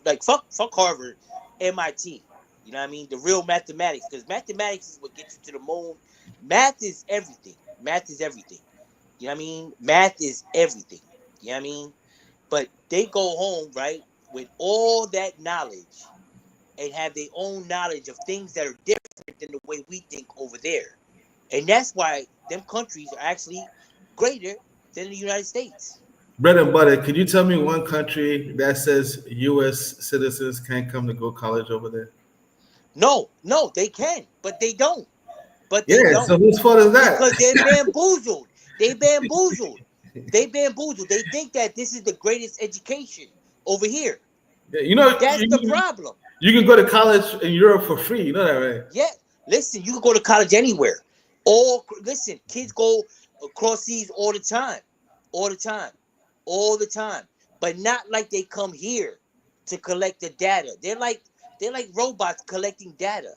like fuck Harvard, MIT. You know what I mean? The real mathematics, because mathematics is what gets you to the moon. Math is everything. Math is everything. You know what I mean? Math is everything. You know what I mean? But they go home, right, with all that knowledge and have their own knowledge of things that are different than the way we think over there. And that's why them countries are actually greater than the United States. Bread and butter. Can you tell me one country that says U.S. citizens can't come to go college over there? No, they can, but they don't. But they Yeah. don't So whose fault is that? because they're bamboozled. They bamboozled. They bamboozled. They think that this is the greatest education over here. Yeah, you know, That's the problem. You can go to college in Europe for free. You know that, right? Yeah. Listen, you can go to college anywhere. Listen, kids go across seas all the time. All the time. All the time. But not like they come here to collect the data. They're like robots collecting data.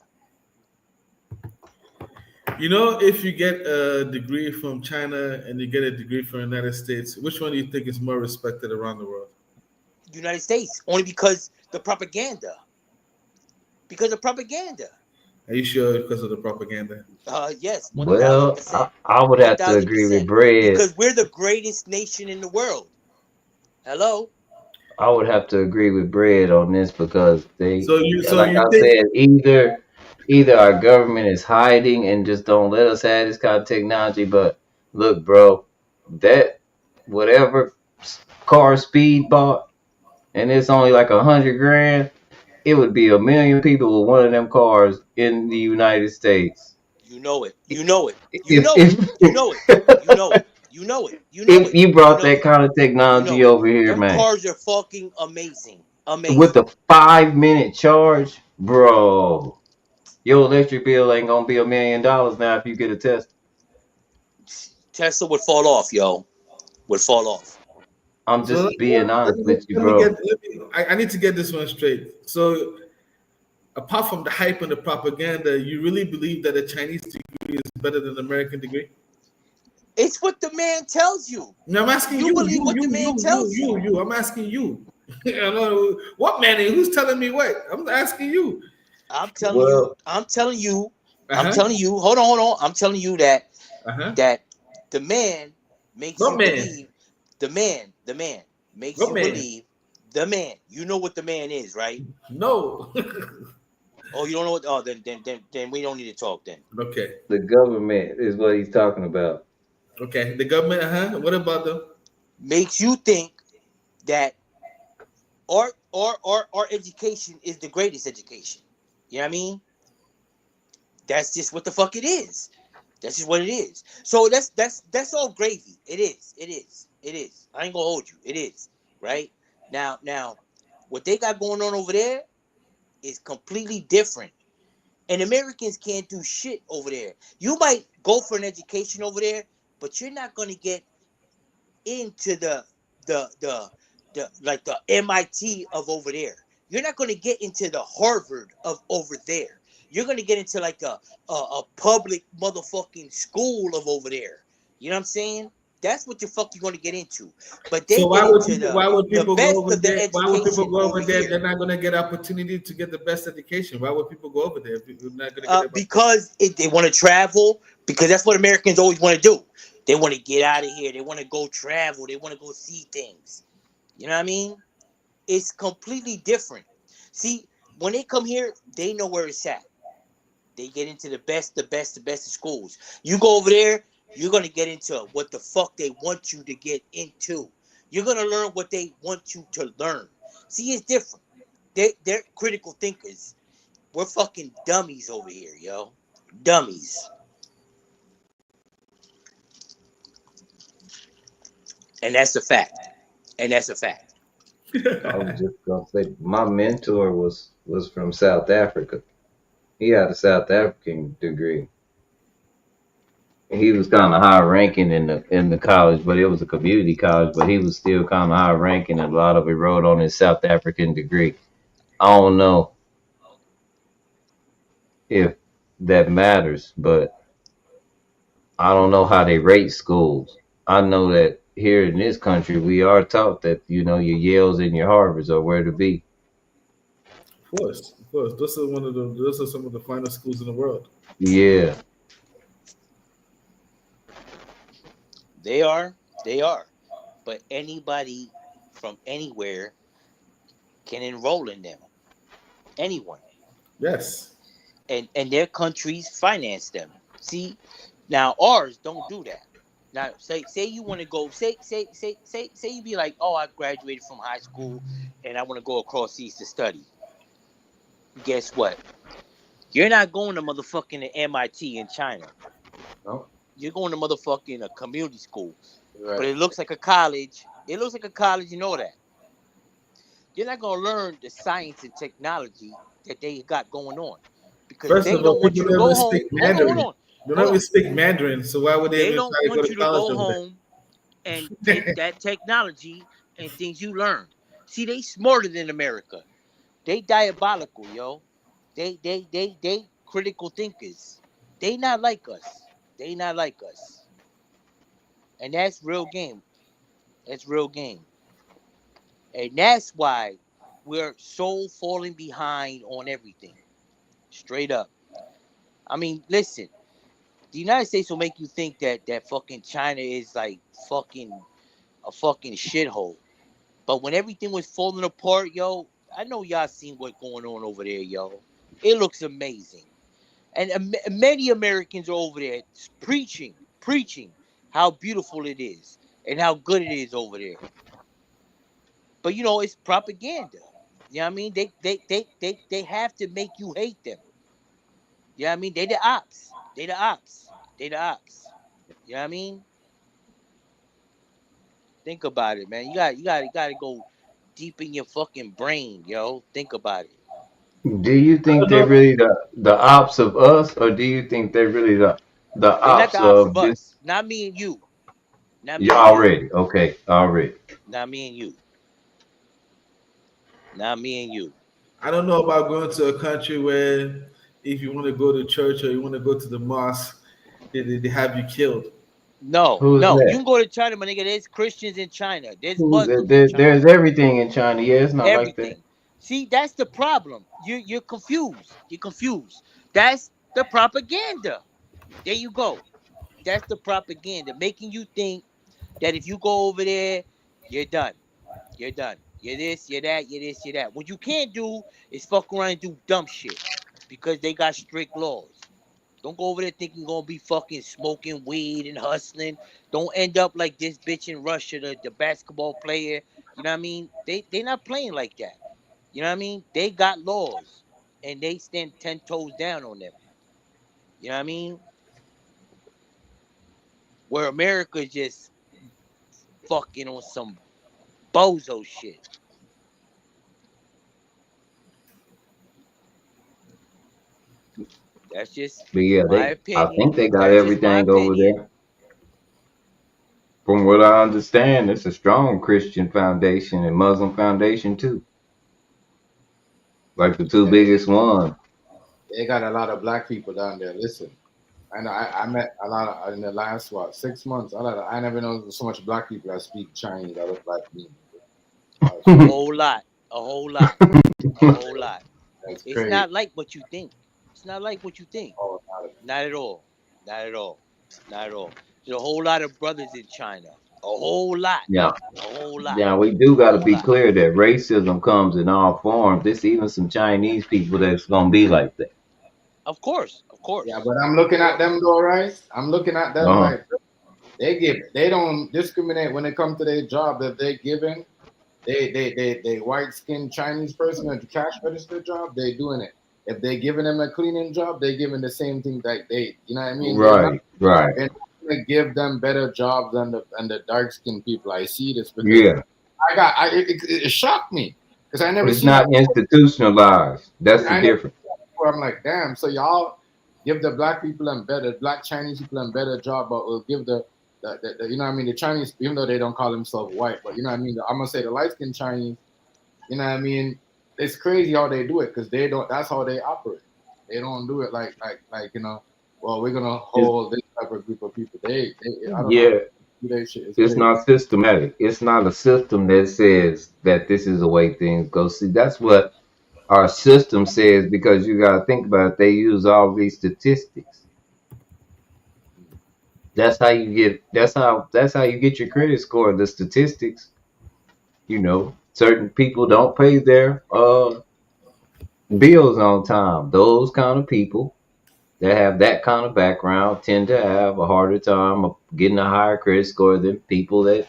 You know, if you get a degree from China and you get a degree from the United States, which one do you think is more respected around the world? United States, only because the propaganda. Because of propaganda. Are you sure because of the propaganda? Yes, 1000%. Well, I would have to agree with Bread. Because we're the greatest nation in the world. Hello? I would have to agree with Bread on this because they, So you said, either our government is hiding and just don't let us have this kind of technology. But look, bro, that whatever car Speed bought, and it's only like $100,000, it would be 1 million people with one of them cars in the United States. You know it. You know it. You know it. You know it. You know it. You know it. You know If you brought that kind of technology over here, them man, cars are fucking amazing. Amazing. with the 5-minute charge, bro, your electric bill ain't gonna be $1 million now if you get a Tesla. Tesla would fall off, yo. Would fall off. I'm just being honest with you, bro. I need to get this one straight. So, apart from the hype and the propaganda, you really believe that a Chinese degree is better than an American degree? It's what the man tells you. No, I'm asking you. You believe what the man tells you. I'm asking you. I don't know what man? Who's telling me what? I'm asking you. I'm telling you. I'm telling you. Hold on. I'm telling you that that the man makes you believe. The man makes you believe. The man. You know what the man is, right? No. Oh, you don't know what? Oh, then we don't need to talk then. Okay. The government is what he's talking about. Okay. The government. What about them? Makes you think that our education is the greatest education. You know what I mean? That's just what the fuck it is. That's just what it is. So that's all gravy. It is. I ain't gonna hold you. It is. Right? Now, what they got going on over there is completely different. And Americans can't do shit over there. You might go for an education over there, but you're not gonna get into the MIT of over there. You're not gonna get into the Harvard of over there. You're gonna get into like a public motherfucking school of over there. You know what I'm saying? That's what the fuck you're gonna get into. But they why would people go over there? Why would people go over there? They're not gonna get opportunity to get the best education. Why would people go over there if you're not gonna get because they want to travel, because that's what Americans always want to do. They want to get out of here. They want to go travel. They want to go see things. You know what I mean? It's completely different. See, when they come here, they know where it's at. They get into the best of schools. You go over there, you're going to get into what the fuck they want you to get into. You're going to learn what they want you to learn. See, it's different. They're critical thinkers. We're fucking dummies over here, yo. Dummies. And that's a fact. I was just gonna say my mentor was from South Africa. He had a South African degree. He was kind of high ranking in the college, but it was a community college. But he was still kind of high ranking, and a lot of it rode on his South African degree. I don't know if that matters, but I don't know how they rate schools. I know that here in this country, we are taught that your Yales and your Harvards are where to be. Of course. Those are some of the finest schools in the world. Yeah. They are. But anybody from anywhere can enroll in them. Anyone. Yes. And their countries finance them. See, now ours don't do that. Now, say you want to go. Say you be like, oh, I graduated from high school, and I want to go across seas to study. Guess what? You're not going to motherfucking MIT in China. No. You're going to motherfucking a community school. Right. But it looks like a college. It looks like a college, you know that. You're not gonna learn the science and technology that they got going on. Because First they of all, don't want people you to don't even go speak home. Mandarin. Hold They don't even on. speak Mandarin, so why would they They even don't try to go want to you to college go over there? home and take that technology and things you learn. See, they smarter than America. They diabolical, yo. They critical thinkers. They not like us. They not like us. And that's real game. That's real game. And that's why we're so falling behind on everything. Straight up. I mean, listen, the United States will make you think that fucking China is like fucking a fucking shithole. But when everything was falling apart, yo, I know y'all seen what's going on over there, yo. It looks amazing. And many Americans are over there preaching how beautiful it is and how good it is over there. But you know, it's propaganda. You know what I mean? They have to make you hate them. You know what I mean? They the ops. They the ops. They the ops. You know what I mean? Think about it, man. You gotta go deep in your fucking brain, yo. Think about it. Do you I think don't they're know. really the ops of us, or do you think they're really the They're not ops the ops of of this? us. Not me and you. Not You me and you. already okay, already. Not me and you. Not me and you. I don't know about going to a country where if you want to go to church or you want to go to the mosque, they have you killed. No, Who's no. You that? can go to China, my nigga. There's Christians in China. There's Who's that? Muslims in China. There's everything in China. Yeah, it's not like that. Everything. See, that's the problem. You're confused. You're confused. That's the propaganda. There you go. That's the propaganda, making you think that if you go over there, you're done. You're done. You're this, you're that, you're this, you're that. What you can't do is fuck around and do dumb shit because they got strict laws. Don't go over there thinking you're gonna be fucking smoking weed and hustling. Don't end up like this bitch in Russia, the basketball player. You know what I mean? They not playing like that. You know what I mean? They got laws and they stand 10 toes down on them. You know what I mean? Where America just fucking on some bozo shit. That's just But yeah, my I opinion. think they got That's just my everything over opinion. there. From what I understand, it's a strong Christian foundation and Muslim foundation too. Like the two Yeah, biggest ones. they got a lot of black people down there. Listen, I know I met a lot of in the last 6 months. I never know so much black people that speak Chinese that look like me. A whole lot. A whole lot. A whole lot. That's It's crazy. not like what you think. It's not like what you think. Oh, Not at all. Not at all. Not at all. There's a whole lot of brothers in China. A whole lot. Yeah. A whole lot. Yeah, we do A got to whole be lot. clear that racism comes in all forms. There's even some Chinese people that's gonna be like that. Of course. Of yeah, course. but I'm looking at them though, right? I'm looking at them Uh-huh. like they don't discriminate when it comes to their job that they given. They white skinned Chinese person at the cash register job, they doing it. If they giving them a cleaning job, they giving the same thing that you know what I mean? Right, right. They're not gonna give them better jobs than the dark skinned people. I see this because Yeah. it shocked me because I never It's seen that not before. institutionalized. That's the I never difference. seen that before. I'm like, damn. So y'all give the black people and black Chinese people and better job, but we'll give the you know what I mean, the Chinese, even though they don't call themselves white, but you know what I mean. I'm gonna say the light skinned Chinese. You know what I mean? It's crazy how they do it because they don't. That's how they operate. They don't do it like you know. Well, we're gonna It's, hold this type of group of people. I don't know. yeah, That shit is it's crazy. not systematic. It's not a system that says that this is the way things go. See, that's what our system says because you got to think about it. They use all these statistics. That's how you get. That's how you get your credit score. The statistics. You know, certain people don't pay their bills on time. Those kind of people that have that kind of background tend to have a harder time of getting a higher credit score than people that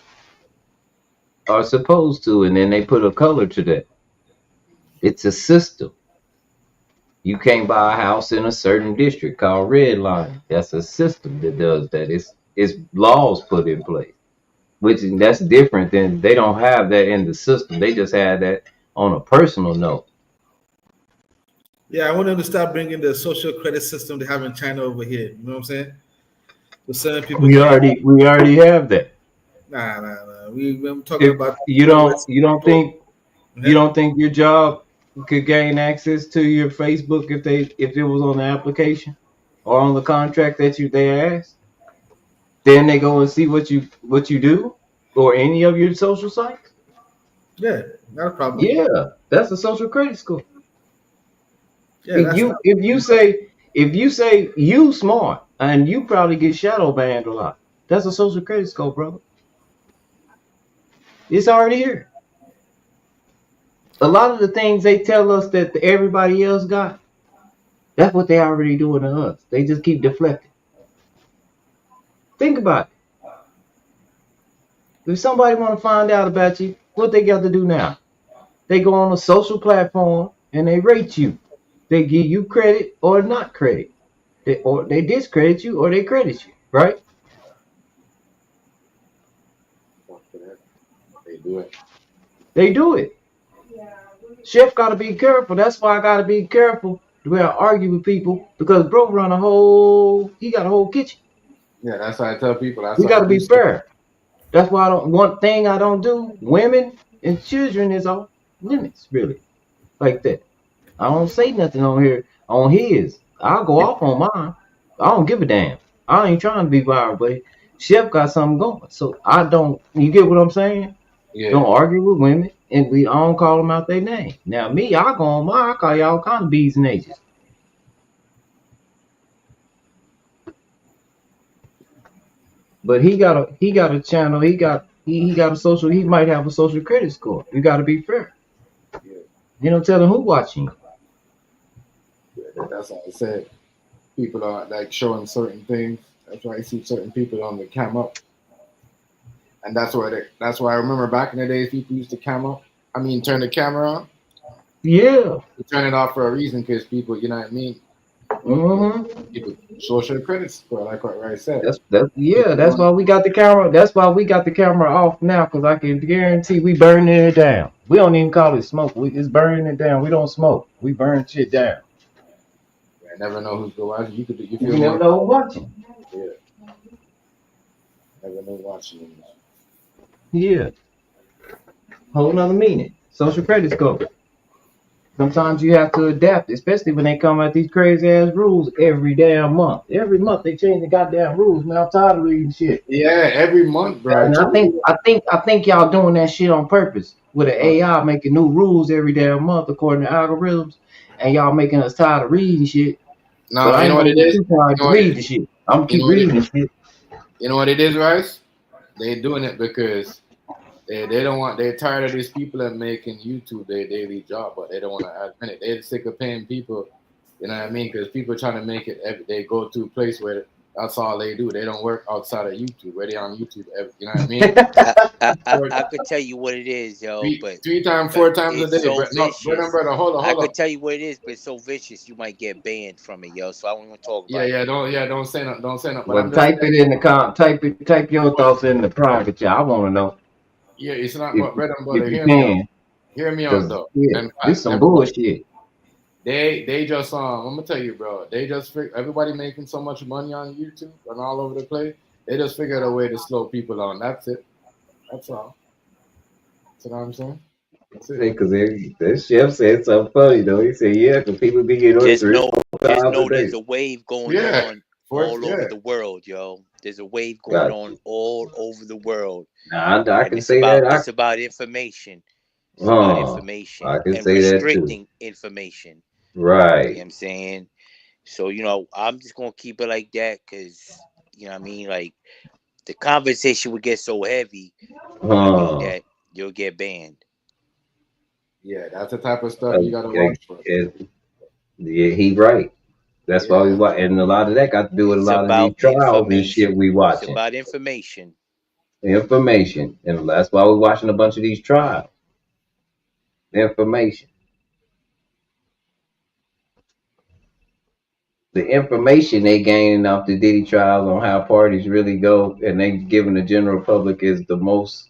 are supposed to, and then they put a color to that. It's a system. You can't buy a house in a certain district called redlining. That's a system that does that. It's laws put in place, that's different than they don't have that in the system. They just have that on a personal note. Yeah, I want them to stop bringing the social credit system they have in China over here. You know what I'm saying? So certain people We can't. already have that. Nah. We're talking If about you US people. don't think your job could gain access to your Facebook if it was on the application or on the contract that they asked, then they go and see what you do or any of your social sites. Yeah, not a problem. Yeah, that's a social credit score. Yeah, that's not. If you say you smart and you probably get shadow banned a lot, that's a social credit score, brother. It's already here. A lot of the things they tell us that everybody else got, that's what they already doing to us. They just keep deflecting. Think about it. If somebody want to find out about you, what they got to do now? They go on a social platform and they rate you. They give you credit or not credit. Or they discredit you or they credit you, right? They do it. They do it. Chef got to be careful. That's why I got to be careful the way I argue with people because bro he got a whole kitchen. Yeah, that's why I tell people. That's We why got I to be preach to fair. That's why one thing I don't do, women and children is off limits, really, like that. I don't say nothing on here on his. I'll go off on mine. I don't give a damn. I ain't trying to be viral, but Chef got something going. So I don't, you get what I'm saying? Yeah. Don't argue with women and I don't call them out their name. Now me, I go on mine, I call you all kind of B's and H's. But he got a channel, he got a social, he might have a social credit score. You gotta be fair. Yeah. You don't tell them who watching you. Yeah, that's what I said. People are like showing certain things. That's why I see certain people on the cam up. And that's why I remember back in the days people used to turn the camera on. Yeah. You turn it off for a reason because people, you know what I mean? Mm-hmm. People social credit score, like what I said. That's why we got the camera. That's why we got the camera off now, because I can guarantee we burning it down. We don't even call it smoke. We just burning it down. We don't smoke. We burn shit down. I never know who's going watching. You never know who's watching. Yeah. Never know watching. Yeah. Whole nother meaning. Social credit score. Sometimes you have to adapt, especially when they come out these crazy ass rules every damn month. Every month they change the goddamn rules. Man, I'm tired of reading shit. Yeah, every month, bro. And I think y'all doing that shit on purpose with an AI making new rules every damn month according to algorithms, and y'all making us tired of reading shit. No, but I you know ain't what gonna it get is. too tired to read the shit. I'm keep reading the shit. You know what it is, Rice? They're doing it because they don't want. They're tired of these people that making YouTube their daily job, but they don't want to admit it. They're sick of paying people. You know what I mean? Because people are trying to make it. They go to a place where that's all they do. They don't work outside of YouTube. Where they on YouTube, you know what I mean? I could tell you what it is, yo. But 3 times, 4 times a day. So brother, hold on. I could tell you what it is, but it's so vicious you might get banned from it, yo. So I won't even talk about it. Don't say nothing. Don't say nothing. But Well, I'm just type it in the type your thoughts in the private chat. I want to know. Yeah, it's not if, but bread and butter. if you can. Hear me out though. Yeah, this some bullshit. They just I'm gonna tell you, bro. They just everybody making so much money on YouTube and all over the place. They just figured a way to slow people down. That's it. That's all. You know what I'm saying? Because that chef said something funny though. He said, "Yeah, because people be getting Just know there's a wave going on all yeah. over the world, yo. There's a wave going on all over the world. Nah, I can say that. that. It's about information. It's about information I can and say that restricting too. information. Right. You know what I'm saying? So, I'm just going to keep it like that because, you know what I mean? Like, the conversation would get so heavy, that you'll get banned. Yeah, that's the type of stuff you got to watch for. Yeah, he right. That's why we watch, and a lot of that got to do with a It's lot of these about trials and shit information. we It's watching. about information. Information, and that's why we're watching a bunch of these trials. Information. The information they gaining off the Diddy trials on how parties really go, and they giving the general public is the most.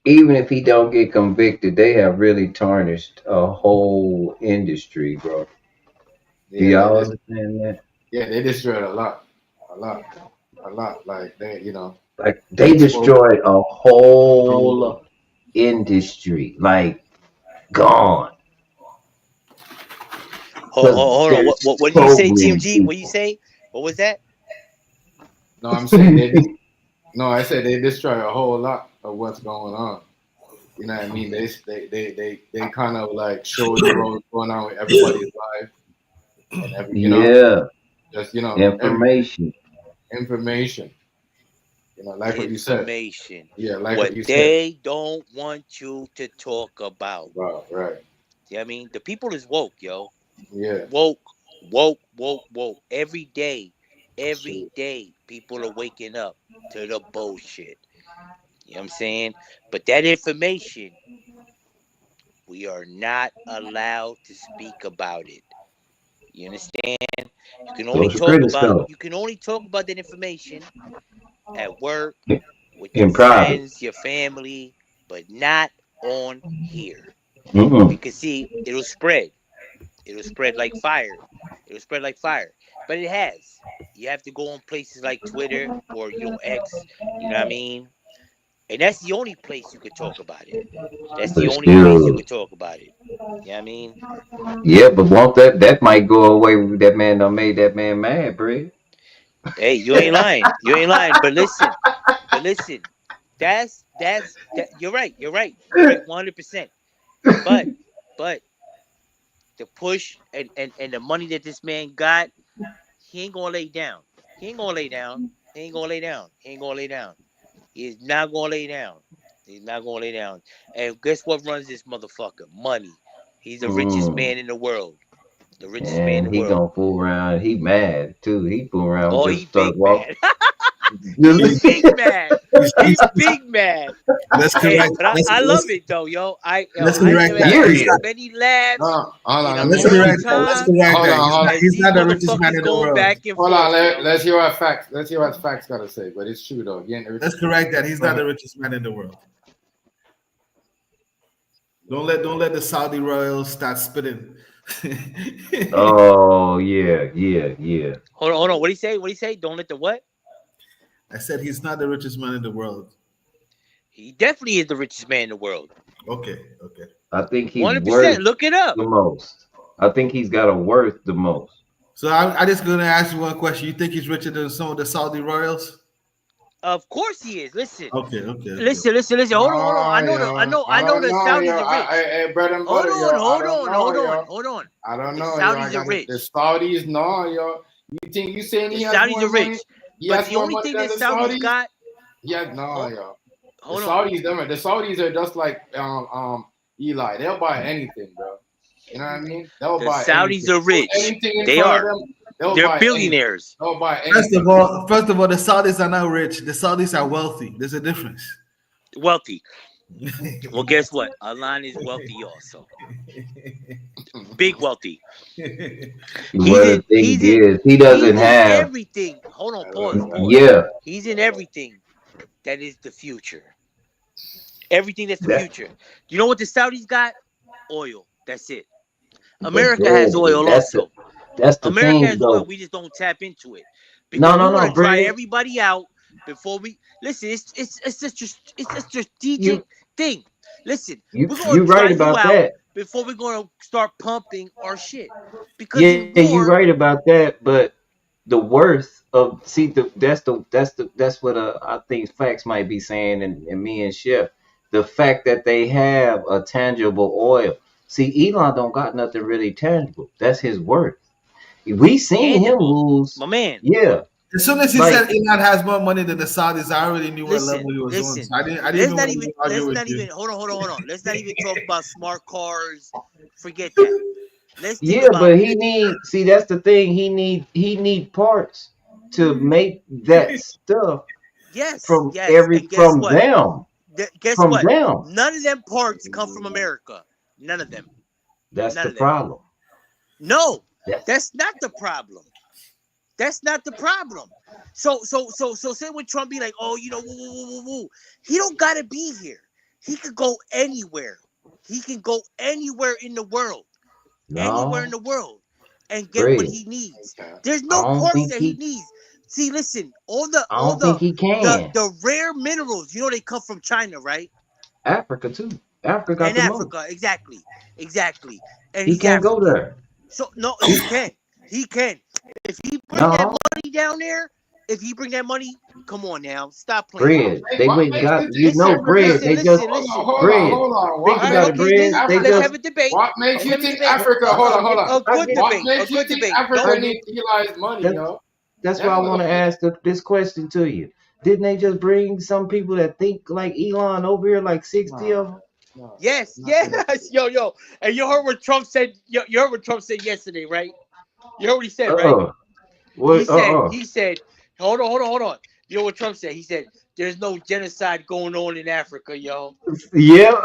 Even if he don't get convicted, they have really tarnished a whole industry, bro. Do Yeah, y'all understand that? they destroyed a lot, a lot, a lot. Like they, Like they they exposed. destroyed a whole industry, like gone. Because Hold on. they're What did you say, trolling TMG? What did you people. say? What was that? No, I'm saying no, I said they destroy a whole lot of what's going on. You know what I mean? They kind of like showed you what was going on with everybody's life and Yeah, just information. information. Like what you said. Information. Yeah, like What what you said. they don't want you to talk about. Right. You know what I mean? The people is woke, yo. Yeah. Woke. Every day, people are waking up to the bullshit. You know what I'm saying? But that information, we are not allowed to speak about it. You understand? You can only Social talk critics about though, that information at work, with your in private. friends, your family, but not on here. Mm-mm. Because see, it'll spread. It'll spread like fire. But it has. You have to go on places like Twitter or X, you know what I mean? And that's the only place you could talk about it. That's the But only place you still, could talk about it. You know what I mean? yeah, but won't that might go away with that man done made that man mad, bro. Hey, you ain't lying. You ain't lying. But listen. That's that. You're right. You're right. 100%. But the push and the money that this man got, he ain't gonna lay down. He ain't gonna lay down. He ain't gonna lay down. He ain't gonna lay down. He's not gonna lay down. He's not gonna lay down. And guess what runs this motherfucker? Money. He's the richest Mm. man in the world. The richest man in And the he world. gonna fool around. He mad too. He fool around. Oh, Just he start big walking. mad. He's big mad. He's big mad. Let's Hey, correct. but I love it though, yo. I Let's never correct had that. as Period. many laughs Hold on, in a let me Let's see. long correct that. Let's time correct Hold that. on, hold on. as He's these not the richest man motherfuckers in the going world. back and Hold on, forth, yo. let's hear what facts. Let's hear what facts gotta say. But it's true though. He ain't the Let's richest. correct that. He's Go not the ahead. richest man in the world. Don't let the Saudi royals start spitting. Oh yeah. Hold on. What do you say? What do you say? Don't let the what? I said he's not the richest man in the world. He definitely is the richest man in the world. Okay. I think he's 100%. worth Look it up. the most. I think he's got a worth the most. So I just gonna ask you one question. You think he's richer than some of the Saudi royals? Of course he is. Listen. Okay. Listen. Hold on. I know the Know, yo. Saudis are rich. Hey, bread and Hold butter, yo. I don't know, yo. on. I don't The know, yo. I Saudis are got rich. the Saudis, no, yo. You think you saying The he has Saudis more are money? rich. He But has the more only money thing than that the Saudis Saudis? got. Yeah, no, Hold, yo. The hold on. Saudis, them, the Saudis are just like Eli. They'll buy anything, bro. You know what I mean? They'll The buy Saudis anything. are Put rich. anything in They front of are. them, they'll They're buy anything. billionaires. They'll buy First anything. of all, the Saudis are not rich. The Saudis are wealthy. There's a difference. Wealthy. Well, guess what? Alan is wealthy also. Big wealthy. Well, the thing is, he He's doesn't in have. everything. Hold on, pause. Yeah, He's in everything that is the future. Everything that's the that, future. You know what the Saudis got? Oil. That's it. but America has Brad, oil also. that's the America thing has oil. though. We just don't tap into it No, because we want to dry Brad. everybody out before we listen. It's a strategic You thing. Listen, you we're gonna you dry right you about out that. before we're gonna start pumping our shit. Because Yeah, in you war, right about that. But the worth of that's what I think facts might be saying, and me and Chef, the fact that they have a tangible oil. See, Elon don't got nothing really tangible. That's his worth. We seen him tangible, lose. my man. Yeah, As soon as he like said Elon has more money than the Saudis, I already knew what Listen, level he was on. listen. So I didn't Let's even not want even. to argue Let's with not you. even. Hold on. Let's not even talk about smart cars. Forget that. Let's think Yeah, about but it. he need see that's the thing. He need parts to make that stuff Yes, from yes. And guess from what? them. Guess From what? them. None of them parts come from America. None of them. That's None the of them. problem. No, That's that's not the problem. That's not the problem. So say when Trump be like, oh, woo, woo, woo, woo, woo. He don't gotta be here. He could go anywhere. He can go anywhere in the world. Anywhere in no the world and get what bread. he needs. There's I no don't parts think that he he needs. See, listen, all I don't think he can. the rare minerals, they come from China, right? Africa too. Africa got And the most. Africa, exactly. And He he's can't go African. there. So no, he can. He can. If he bring that No money down there, if he bring that money, come on now, stop playing. bread. They What went and makes got you think bread. Listen, They just bread. hold on. Think What All right, about makes it, you okay, think bread. They let's Africa? have just a debate. What makes Let's you have a think debate. Africa? Hold on, hold on. A good get What debate. A makes you good think debate. Africa Don't need Eli's money, that's yo? that's why That I want to motherfucker. ask this question to you. Didn't they just bring some people that think like Elon over here, like 60 of them? Yes, yes, yo. And you heard what Trump said. You heard what Trump said yesterday, right? You heard what he said, right? What? He said, hold on. You know what Trump said? He said, there's no genocide going on in Africa, yo. Yeah.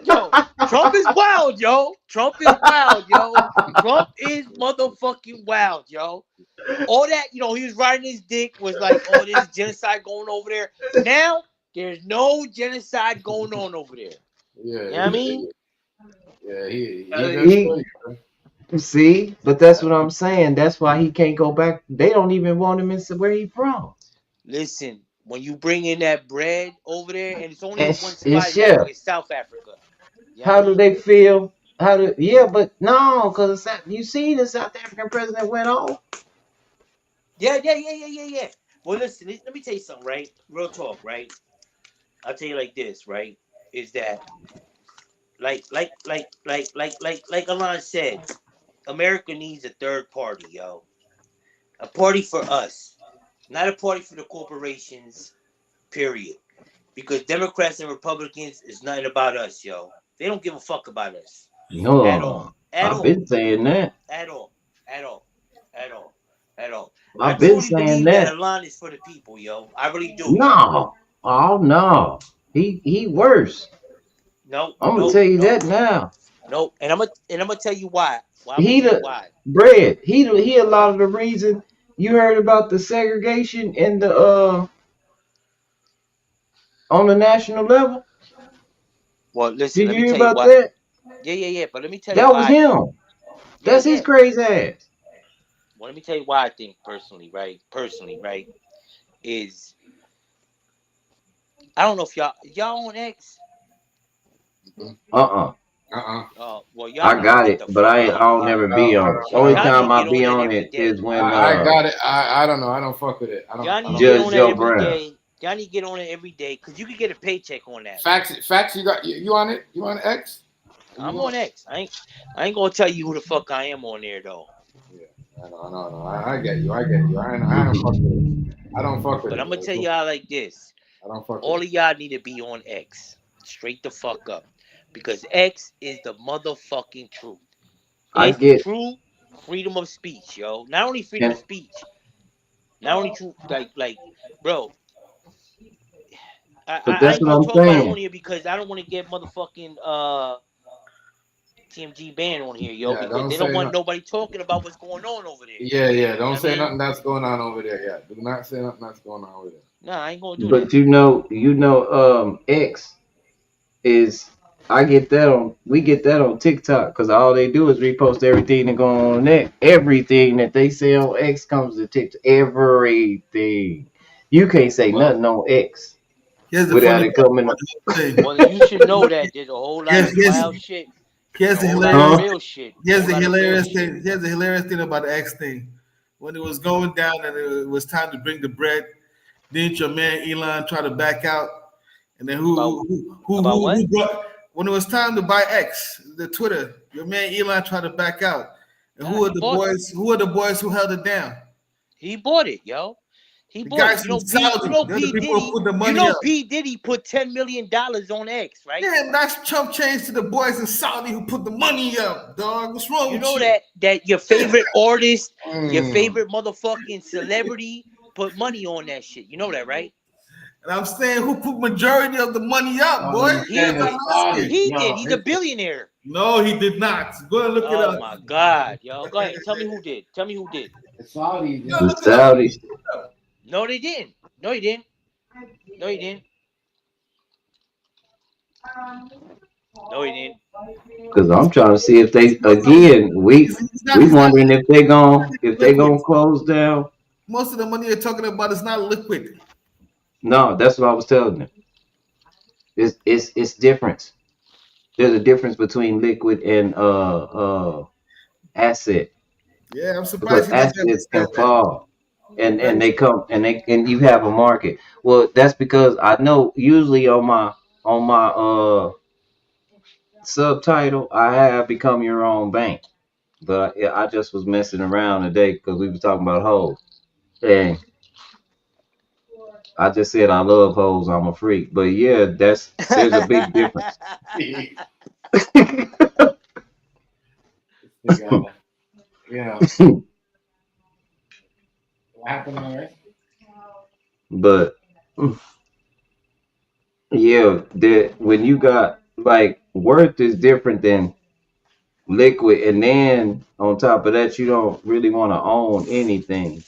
Yo, Trump is wild, yo. Trump is wild, yo. Trump is motherfucking wild, yo. All that, he was riding his dick was like, oh, there's genocide going over there. Now, there's no genocide going on over there. Yeah, You know what I mean? Yeah, he just He show you. see, but that's what I'm saying. That's why he can't go back. They don't even want him in where he from. Listen, when you bring in that bread over there, and it's only in And one and spot in chef, Africa, it's South Africa. You know what how I do mean? they feel? How do but no, because you seen the South African president went off. Yeah. Well, listen, let me tell you something, right? Real talk, right? I'll tell you like this, right? Is that like Alon said, America needs a third party, yo. A party for us, not a party for the corporations. Period. Because Democrats and Republicans is nothing about us, yo. They don't give a fuck about us at all, No, at I've all, been saying that. at all, at all, at all, at all. I I've been truly saying believe that that. Alon is for the people, yo. I really do, yo. No, oh no, he worse. No, I'm gonna nope, tell you nope, that now. nope. And I'm gonna tell you why. Well, I'm gonna He tell you the why. bread. He a lot of the reason you heard about the segregation in the on the national level. Well, listen, Did let you me hear tell you about why. that? Yeah. But let me tell you That was why I think. him. Yeah, That's his yeah. crazy ass. Well, let me tell you why I think personally, right? Is I don't know if y'all on X. Well, y'all I need to got get it, the but fuck on it, I'll yo. never be on it. Only Y'all need time to get I on be it on every it is day. when I got it. I don't know. I don't fuck with it. Y'all need to get Judge on it Joe every Brown. day. Y'all need to get on it every day because you can get a paycheck on that. Facts. You on it? You on X? I'm on X. I ain't gonna tell you who the fuck I am on there though. Yeah, I know. I get you. I don't fuck with it. I don't fuck with But it. I'm gonna tell y'all like this. I don't fuck All with of it. y'all need to be on X. Straight the fuck up. Because X is the motherfucking truth. I It's get true freedom of speech, yo. Not only freedom of and speech, not only true like, bro. but I that's ain't what gonna I'm talk about it on saying. here because I don't want to get motherfucking TMG banned on here, yo, Yeah, because don't they don't say want nothing. nobody talking about what's going on over there. Yeah. You know Don't what I say mean? nothing that's going on over there. Yeah. Do not say nothing that's going on over there. Nah, I ain't gonna do that. But X is we get that on TikTok because all they do is repost everything that go on X. Everything that they say on X comes to TikTok. Everything. You can't say nothing on X Here's the without funny it part coming. about the whole thing. Well, you should know that there's a whole lot Here's, of here's, wild shit and here's a the whole lot of hilarious real shit. here's the hilarious thing. Here's the hilarious thing about the X thing. When it was going down and it was time to bring the bread, didn't your man Elon try to back out? And then who brought when it was time to buy X, the Twitter, your man Elon tried to back out. And Nah, who are he the bought it. boys? Who are the boys who held it down? He bought it, yo. He The bought guys it. You know, from P. You Saudi, know, they're P. the people Diddy. who put the You money know, up. P. Diddy put $10 million on X, right? Damn, that's chump change to the boys in Saudi who put the money up, dog. What's wrong You with know you? that your favorite artist, your Mm. favorite motherfucking celebrity put money on that shit. You know that, right? And I'm saying, who put majority of the money up, boy? He did. He's a billionaire. No, he did not. Go and look it Oh up. my God, yo. Go ahead. Tell me who did. Tell me who did. The Saudis. The Saudis. No, they didn't. No, he didn't. No, he didn't. No, he didn't. Because I'm trying to see if they again we wondering if they gonna close down. Most of the money you're talking about is not liquid. No, that's what I was telling them. It's different. There's a difference between liquid and asset. Yeah, I'm Because surprised he doesn't assets can understand that. fall and they come and you have a market. Well, that's because I know usually on my subtitle I have become your own bank. But I just was messing around today because we was talking about hoes. And I just said I love hoes, I'm a freak. But yeah, there's a big difference. Yeah. What happened already? But yeah, when you got like worth is different than liquid, and then on top of that, you don't really want to own anything.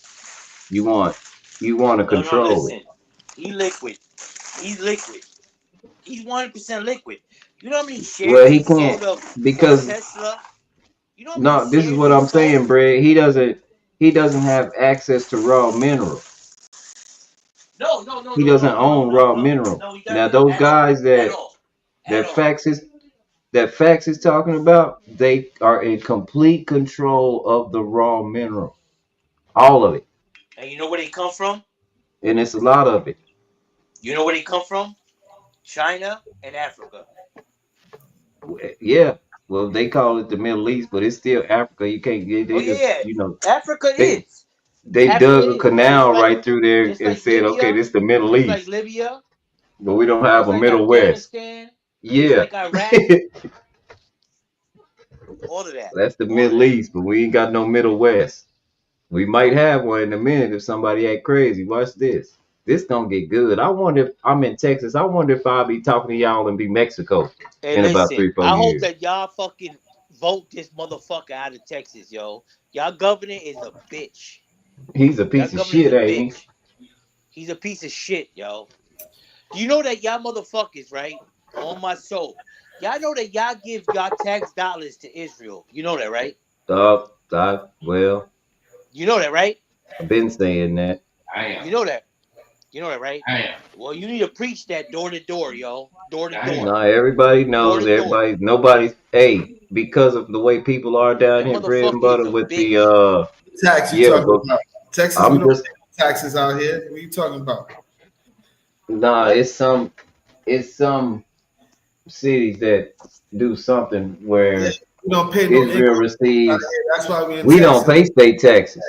You want to No, control it. listen. He liquid. He's liquid. He's 100% liquid. You know how many shares Well, he he can't sold of because Tesla? You know how many no, this is shares what he I'm sold? saying, Brad. He doesn't have access to raw mineral. No, He doesn't own raw mineral. No, he Now doesn't those at all. guys At all. At all. that Fax is talking about, they are in complete control of the raw mineral. All of it. And you know where they come from? And it's a lot of it. You know where they come from? China and Africa. Yeah. Well, they call it the Middle East, but it's still Africa. You can't get Oh they just yeah, they Africa is. they Africa dug a is. Just canal like right through there and said, okay, Libya. this is the Middle Just like East, Libya. but we don't have Just a like Middle West. Afghanistan. Just Yeah. like Iraq. All of that. That's the Middle East, but we ain't got no Middle West. We might have one in a minute if somebody act crazy. Watch this. This gonna get good. I wonder if I'm in Texas. I wonder if I'll be talking to y'all and be Mexico Hey, in about listen. 3-4 I hope years. that y'all fucking vote this motherfucker out of Texas, yo. Y'all governor is a bitch. He's a Y'all piece of governor is shit, a ain't he? bitch. He's a piece of shit, yo. Do you know that y'all motherfuckers, right? On my soul. Y'all know that y'all give y'all tax dollars to Israel. You know that, right? Well, You know that, right? I've been saying that. You know that. You know that, right? Well, you need to preach that door to door, yo. Door to door. No, everybody Door knows. to door. Nobody's. Hey, because of the way people are down That here, bread and motherfucker is butter a with bitch. the Tax you yeah, talking but about? Texas, we I'm don't just pay taxes out here. What are you talking about? nah. It's some cities that do something Yeah, where we don't pay no income Israel out receives. here. That's why we in We don't Texas. pay state taxes.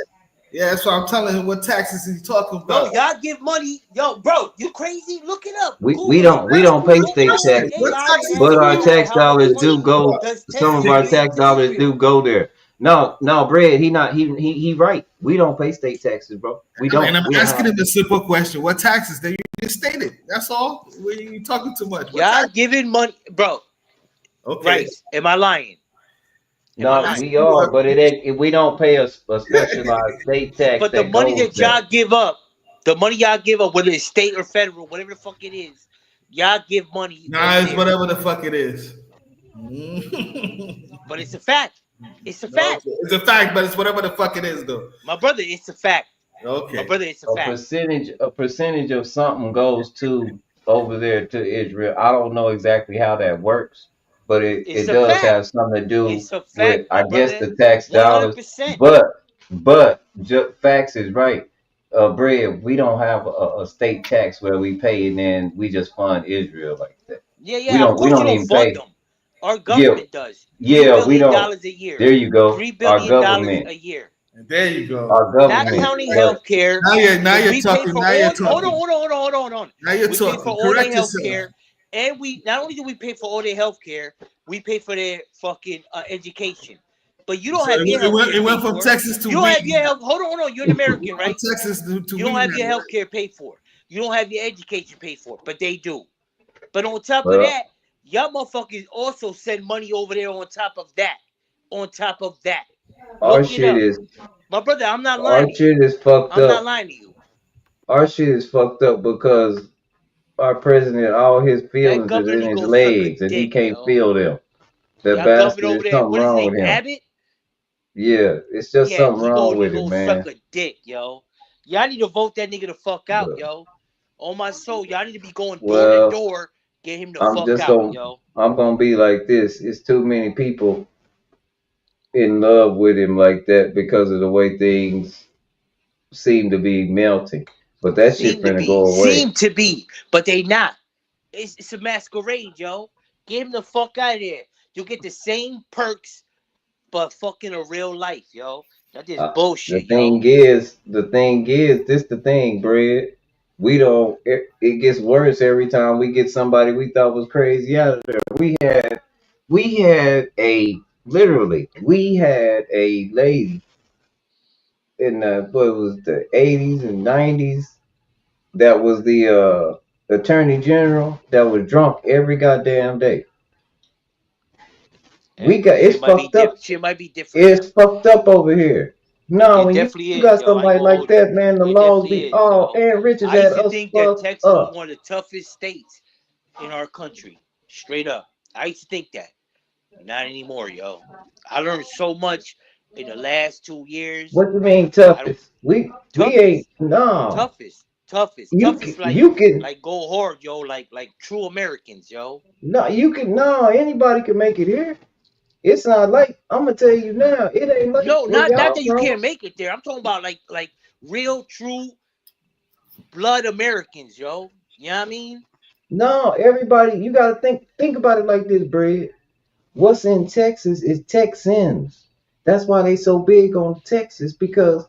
Yeah, that's why I'm telling him what taxes he's talking Bro, about. y'all give money. Yo, bro, you crazy? Look it up. We Google it. don't pay state Google taxes, What AI and taxes ask but do we our AI tax how much dollars do money go. does Some of Texas our give tax to dollars Israel? do go there. No, Brad, he right. We don't pay state taxes, bro. We And I'm don't asking have. him a simple question. What taxes? They just stated. That's all. You talking too much. What Y'all taxes? giving money, bro. Okay. Right. Am I lying? Am I No, lying? we are, but it ain't. We don't pay a specialized state tax But the that money goes that there. y'all give up, whether it's state or federal, whatever the fuck it is, y'all give money Nah, over it's there. whatever the fuck it is. But it's a fact. It's a No, fact. it's a fact, but it's whatever the fuck it is, though. My brother, it's a fact. Okay. My brother, it's a A fact. percentage of something goes to over there to Israel. I don't know exactly how that works, but It's it a does fact. have something to do It's a with, fact, I my guess, brother. the tax dollars. 100%. But facts is right. Bread, we don't have a state tax where we pay and then we just fund Israel like that. Yeah. Of We course you don't don't even fund pay. them. Our Yeah, government does. $3 we billion don't. a year. There you go. $3 Our billion government. a year. There you go. Our Not government. counting healthcare. Now you're We talking. pay for Now you're all. talking. Hold on. Now you're We talking. pay for all their Correct yourself. healthcare, and we not only do we pay for all their healthcare, we pay for their fucking education. But you don't So have your healthcare. it went from Texas to you don't we. have your health. Hold on. You're an American, right? From Texas to you don't we have now, your right? healthcare paid for. You don't have your education paid for, but they do. But on top of Well, that, y'all motherfuckers also send money over there on top of that. On top of that. our Look it shit up. is My brother, I'm not our lying to shit you. is fucked I'm not up. lying to you. Our shit is fucked up because our president, all his That feelings is governor in need to his go suck a legs, and he dick, can't yo. feel them. That Y'all governor bastard, over there's there, something what is his wrong name? with him. Abbott? Yeah, it's just Yeah, something wrong he with him, go man. suck a dick, yo. Y'all need to vote that nigga the fuck out, But, yo. On my soul, y'all need to be going door to well, door, get him the I'm fuck just out, gonna, yo. I'm gonna be like this. It's too many people in love with him like that because of the way things seem to be melting. But that shit finna go away. Seem to be, but they not. It's a masquerade, yo. Get him the fuck out of there. You'll get the same perks, but fucking a real life, yo. That is bullshit, The thing is, this the thing, Brad. We don't. It gets worse every time we get somebody we thought was crazy out of there. We had a lady in what was the 80s and 90s that was the attorney general that was drunk every goddamn day. It's fucked up. Shit might be different It's now. fucked up over here. No, It when definitely you is, got yo. I ain't somebody gonna like hold you. that, man, the It laws definitely be is, yo. and riches I at used to us think that fucked Texas was up. one of the toughest states in our country. Straight up. I used to think that. Not anymore, yo. I learned so much in the last 2 years. What you mean I don't toughest? We ain't toughest. no. Toughest You can like go hard, yo, like true Americans, yo. anybody can make it here. It's not like I'm gonna tell you now. It ain't like No, where not y'all that you from. can't make it there. I'm talking about like real true blood Americans, yo. You know what I mean? No, everybody. You gotta think about it like this, Brad. What's in Texas is Texans. That's why they so big on Texas because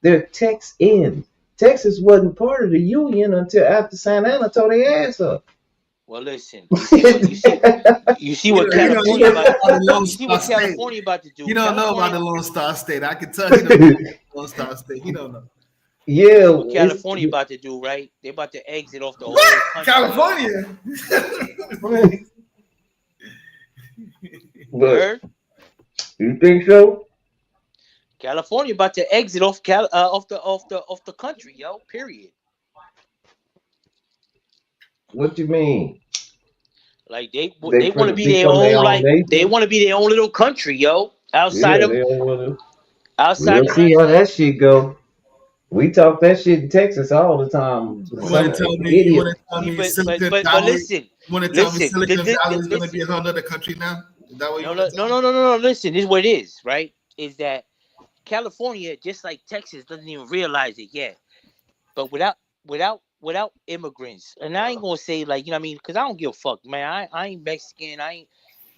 they're Texans. Texas wasn't part of the union until after Santa Ana tore their ass up. Well, listen. You see what California about. You see what California about to do. You don't know about California. the Lone Star State. I can tell you don't know about the Lone Star State. You don't know. Yeah, See what California about to do, right? They're about to exit off the whole country. California. But you think so? California about to exit off the country, yo. Period. What you mean? Like they They want to be their become their own, own like they nation? want to be their own little country, yo. Outside Yeah, of they don't want to. outside We'll of see how that shit go. We talk that shit in Texas all the time. You Some want to tell me? You idiot. want to tell See, me but Silicon but Valley? listen, You want to tell me Silicon Valley is going to listen. be a whole other country now? Is that what you No, want to tell me? no. Listen, this is what it is, right? Is that California, just like Texas, doesn't even realize it yet. But without immigrants, and I ain't gonna say like, you know what I mean, because I don't give a fuck, man. I ain't Mexican. I ain't.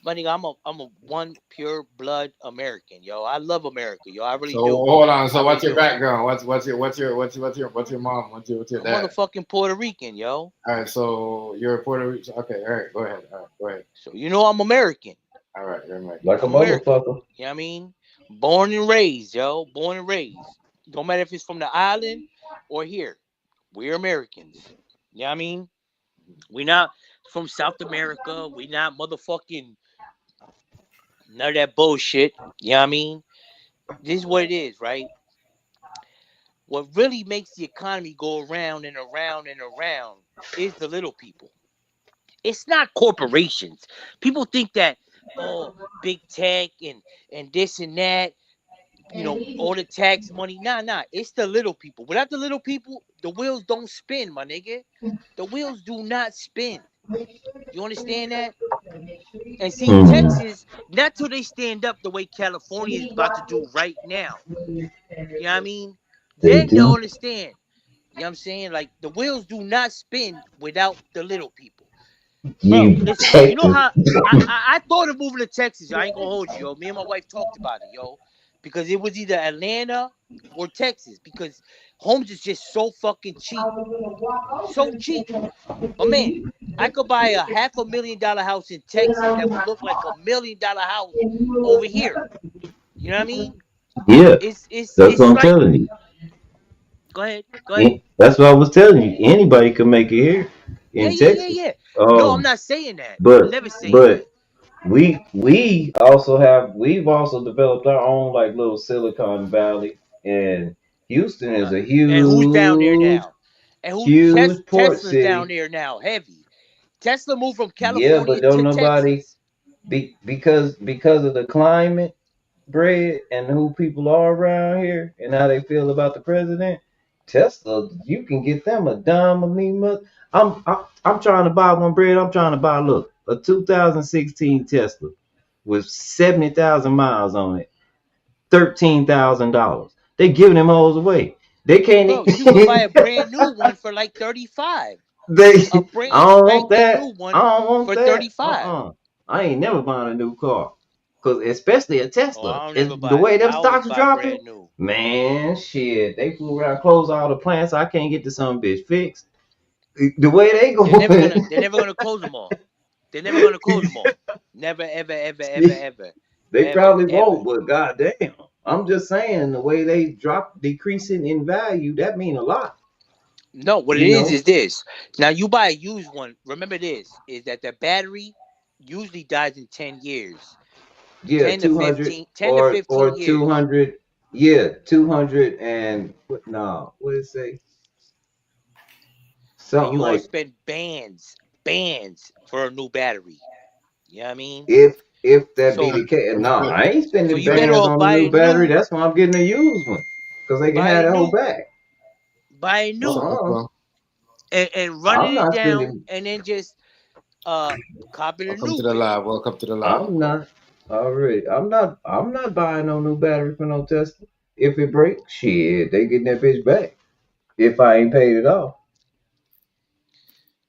My nigga, I'm a one pure blood American, yo. I love America, yo. I really So do. hold on. So I really what's your do. background? What's your mom? What's your I'm dad? motherfucking Puerto Rican, yo. All right. So you're a Puerto Rican. Okay. All right. Go ahead. All right. Go ahead. So you know I'm American. All right. You're American. Like a I'm American. motherfucker. You know what I mean? Born and raised, yo. Born and raised. Don't matter if it's from the island or here. We're Americans. You know what I mean? We not from South America. We not motherfucking none of that bullshit. You know what I mean? This is what it is, right? What really makes the economy go around and around and around is the little people. It's not corporations. People think that, oh, big tech and this and that, all the tax money. Nah. It's the little people. Without the little people, the wheels don't spin, my nigga. The wheels do not spin. You understand that? And see, Texas, not till they stand up the way California is about to do right now. You know what I mean? They Then they'll do. understand. You know what I'm saying? Like, the wheels do not spin without the little people. Bro, You listen, you know Texas. how I thought of moving to Texas. I ain't gonna hold you, yo. Me and my wife talked about it, yo. because it was either Atlanta or Texas, because homes is just so fucking cheap. So cheap. My man, I could buy a $500,000 house in Texas that would look like $1 million house over here. You know what I mean? Yeah, that's what It's I'm like, telling you. go ahead. That's what I was telling you. Anybody can make it here in Texas. Yeah. No, I'm not saying that. I'm But never saying but that. we've also developed our own like little Silicon Valley, and Houston is a And who's down there huge now? And who huge port Tesla's down city. there now, heavy. Tesla moved from Yeah, but California don't to nobody Texas. because of the climate, bread, and who people are around here and how they feel about the president. Tesla, you can get them a dime of me. I'm trying to buy one, bread. I'm trying to buy a 2016 Tesla with 70,000 miles on it, $13,000. They giving them hoes away. They can't. Bro, you could buy a brand new one for like 35. They, A I brand don't want spanking that. new I one don't want for that. 35. I ain't never buying a new car. Cause especially a Oh, Tesla. I don't ever It's the buy. way them I always stocks buy dropping. brand new. Man, shit. They flew around, close all the plants. I can't get the some bitch fixed. The way they They're never going. gonna close them all. They're never gonna close them all. Never, They probably ever. won't, but goddamn. I'm just saying the way they decreasing in value, that mean a lot. No, what it You know? is this. Now you buy a used one. Remember this is that the battery usually dies in 10 years. Yeah, 10 to 200 15, 10 to 15 or years. 200. Yeah, 200 and what? No, what did it say? And Something you're gonna like spend bands for a new battery. You know what I mean? if that be So the case. No, I ain't so spending you better bands off on a buy new a battery. new That's why I'm getting a used one because they can have that whole back. buy a new What's up, Uh-uh. bro? and running I'm it not down spending. and then just copy a Welcome new to the bit. live. Welcome to the live. I'm not already. I'm not buying no new battery for no Tesla. If it breaks, shit, they getting that bitch back. If I ain't paid it off.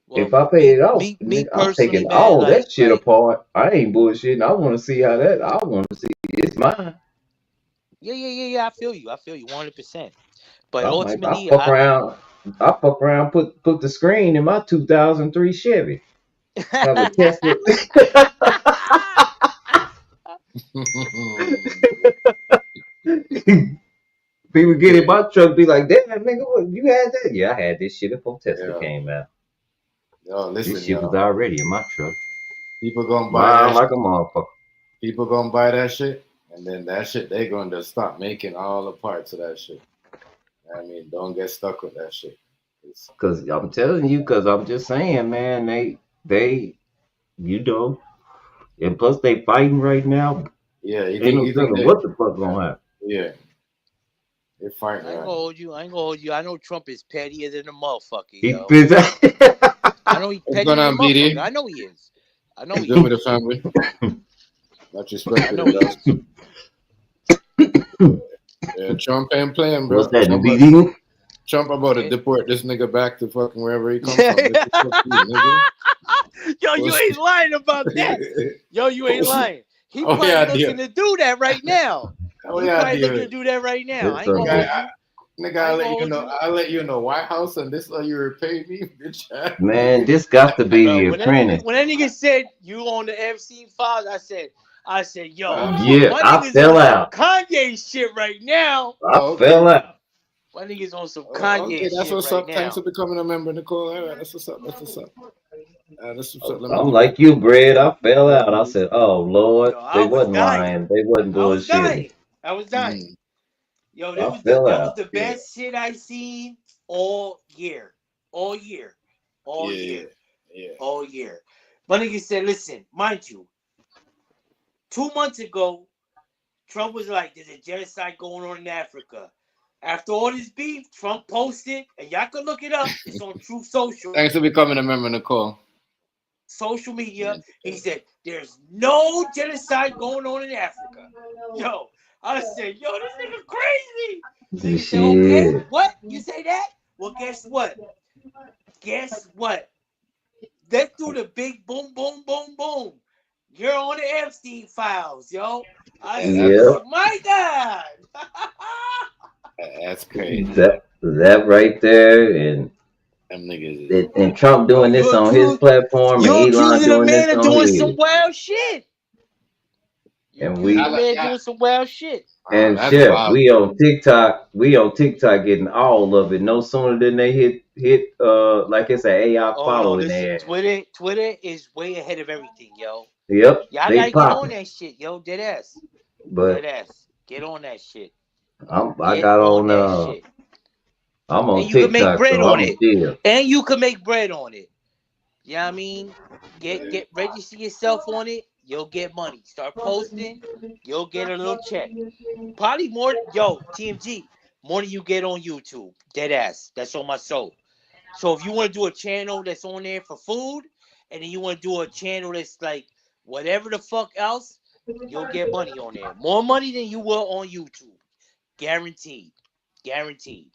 Well, If I pay me it off, me me nigga, I'm personally, taking man, all like that shit apart. I ain't bullshitting. I want to see how that. I want to see it's mine. yeah. I feel you 100%. But I ultimately, fuck around. I fuck around. Put the screen in my 2003 Chevy. Have a Tesla. People get in my truck, be like, "Damn, nigga, what you had that?" Yeah, I had this shit before Tesla Yeah. came out. Yo, This listen, shit was yo. already in my truck. People gonna buy Mine that like shit. a motherfucker. People gonna buy that shit, and then that shit they going to stop making all the parts of that shit. I mean, don't get stuck with that shit. Cause I'm telling you, cause I'm just saying, man, they, you know, and plus they fighting right now. Yeah, Ain't no you think telling they? what the fuck gonna happen. Yeah, they're fighting I ain't right gonna hold you. I know Trump is pettier than a motherfucker, He yo. fits. I know he's What's pettier going than a on, BD? motherfucker. I know he is. You good with the family? Much respect I to the know he brothers. is. Yeah, Trump ain't playing, What's bro. that? The BD? Trump about to Yeah. deport this nigga back to fucking wherever he come from. This is fuck you, nigga. Yo, you ain't lying about that. Yo, you ain't lying. He Oh probably yeah, looking dear. to do that right now. Oh He yeah, probably looking to dear. do that right now. I It's ain't gonna hold Nigga, you. nigga, I I'll ain't let gonna you hold know. you. I'll let you in the White House, and this is how you repay me, bitch. Man, this got to be Bro, the apprentice. when that nigga said you on the Epstein files, I said, yo, Yeah, my I nigga's fell on some out. Kanye shit right now. I fell out. My nigga's on some Oh, Kanye okay, that's shit what's right up. Thanks now. for becoming a member, Nicole. All right, that's what's up. That's what's up. That's what's up. Let me I'm give you. like you, Brad. I fell out. I said, "Oh Lord, Yo, I they was wasn't dying. lying. They wasn't I was bullshitting." dying. I was dying. Yo, I fell that was out. the best shit I seen all year. All year. All year. Yeah. All year. My nigga said, listen, mind you, 2 months ago, Trump was like, there's a genocide going on in Africa. After all this beef, Trump posted, and y'all can look it up. It's on Truth Social. Thanks for becoming a member, Nicole. Social media. He said, there's no genocide going on in Africa. Yo, I said, yo, this nigga crazy. Nigga said, okay, Shit. what? You say that? Well, guess what? Guess what? They threw the big boom, boom, boom, boom. You're on the Epstein files, yo. I Yeah, said, Yeah, my God. that's crazy. that right there, and Them niggas Trump Yo, doing this on his platform, and you're Elon accusing a doing this man of on doing his, some wild shit. You're and accusing we a man of doing some wild shit. and that's Chef, wild. we on TikTok getting all of it. No sooner than they hit like it's an AI Oh no, following listen, there. Twitter is way ahead of everything, yo. Yep, Y'all they gotta get on popping. that shit, yo. Dead ass. But Get on that shit. I Get got on on that shit. I'm And on you can make TikTok, bread so on I'm it. still. And you can make bread on it. You know what I mean? Get register yourself on it, you'll get money. Start posting, you'll get a little check. Probably more, TMG, more than you get on YouTube. Dead ass. That's on my soul. So if you want to do a channel that's on there for food, and then you want to do a channel that's like whatever the fuck else, you'll get money on there. More money than you will on YouTube. Guaranteed. Guaranteed.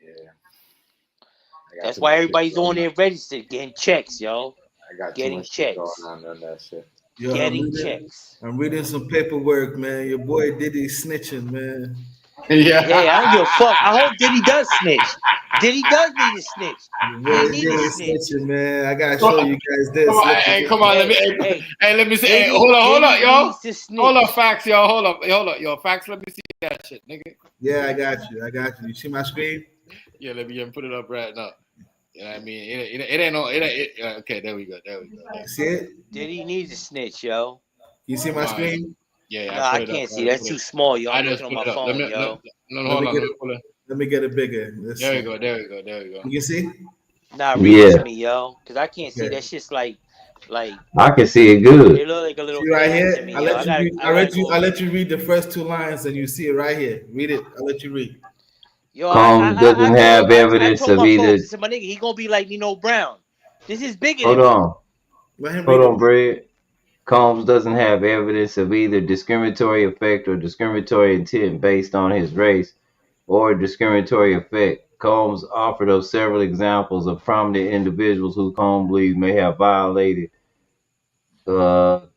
Yeah. That's why everybody's on there registered, getting checks, yo. I got too Getting much shit checks. going on that shit. Yo, Getting checks. I'm reading some paperwork, man. Your boy Diddy snitching, man. Yeah, I don't give a fuck. I hope Diddy does snitch. Diddy does need to snitch. Your He boy ain't need to Diddy snitch. snitching, man. I gotta show you guys this. Come on, Look, hey, come on, let me, let me see. Hey, Diddy hold up, yo. needs to snitch. Hold up, facts, yo. Hold up, yo, facts. Let me see that shit, nigga. Yeah, I got you. You see my screen? Yeah, let me put it up right now. You know what I mean? It ain't no. It ain't. Okay, there we go. See it? Diddy needs to snitch, yo. You see my screen? Yeah, No, I can't see. That's too small, yo. I'm looking on my phone, yo. Let me get it bigger. There we go. You can see? Nah, read it to me, yo. Cause I can't see. Okay. That's just like I can see it good. it look like a little See right ant here? to me, I yo. let you read the first two lines and you see it right here. Read it. I'll let you read. Yo, Combs doesn't have evidence told of my either. folks, my nigga, he gonna be like Nino Brown. This is bigger Hold than me. on. Hold on, Brad. Combs doesn't have evidence of either discriminatory effect or discriminatory intent based on his race or discriminatory effect. Combs offered up several examples of prominent individuals who Combs believes may have violated Code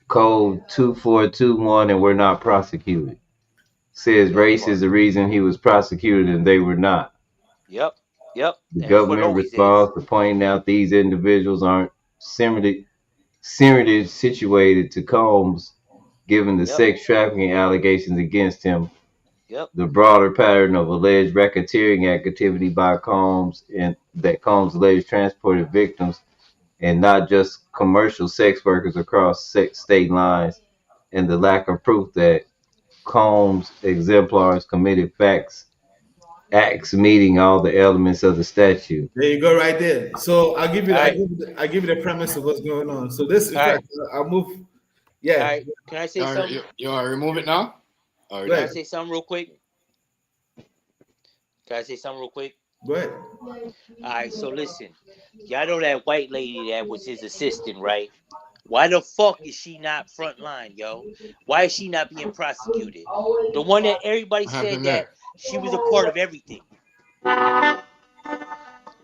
2421 and were not prosecuted. Says race is the reason he was prosecuted and they were not. Yep. The And that's what it government always responds to pointing out these individuals aren't similarly situated to Combs, given the sex trafficking allegations against him, the broader pattern of alleged racketeering activity by Combs and that Combs alleged transported victims and not just commercial sex workers across state lines, and the lack of proof that Combs exemplars committed acts meeting all the elements of the statute. There you go, right there. So I'll give you the premise of what's going on. So this, in fact, I'll move. Yeah. All right. Can I say something? You want to remove it now? Can I say something real quick? Go ahead. All right. So listen, y'all know that white lady that was his assistant, right? Why the fuck is she not front line, yo? Why is she not being prosecuted? The one that everybody said that she was a part of everything.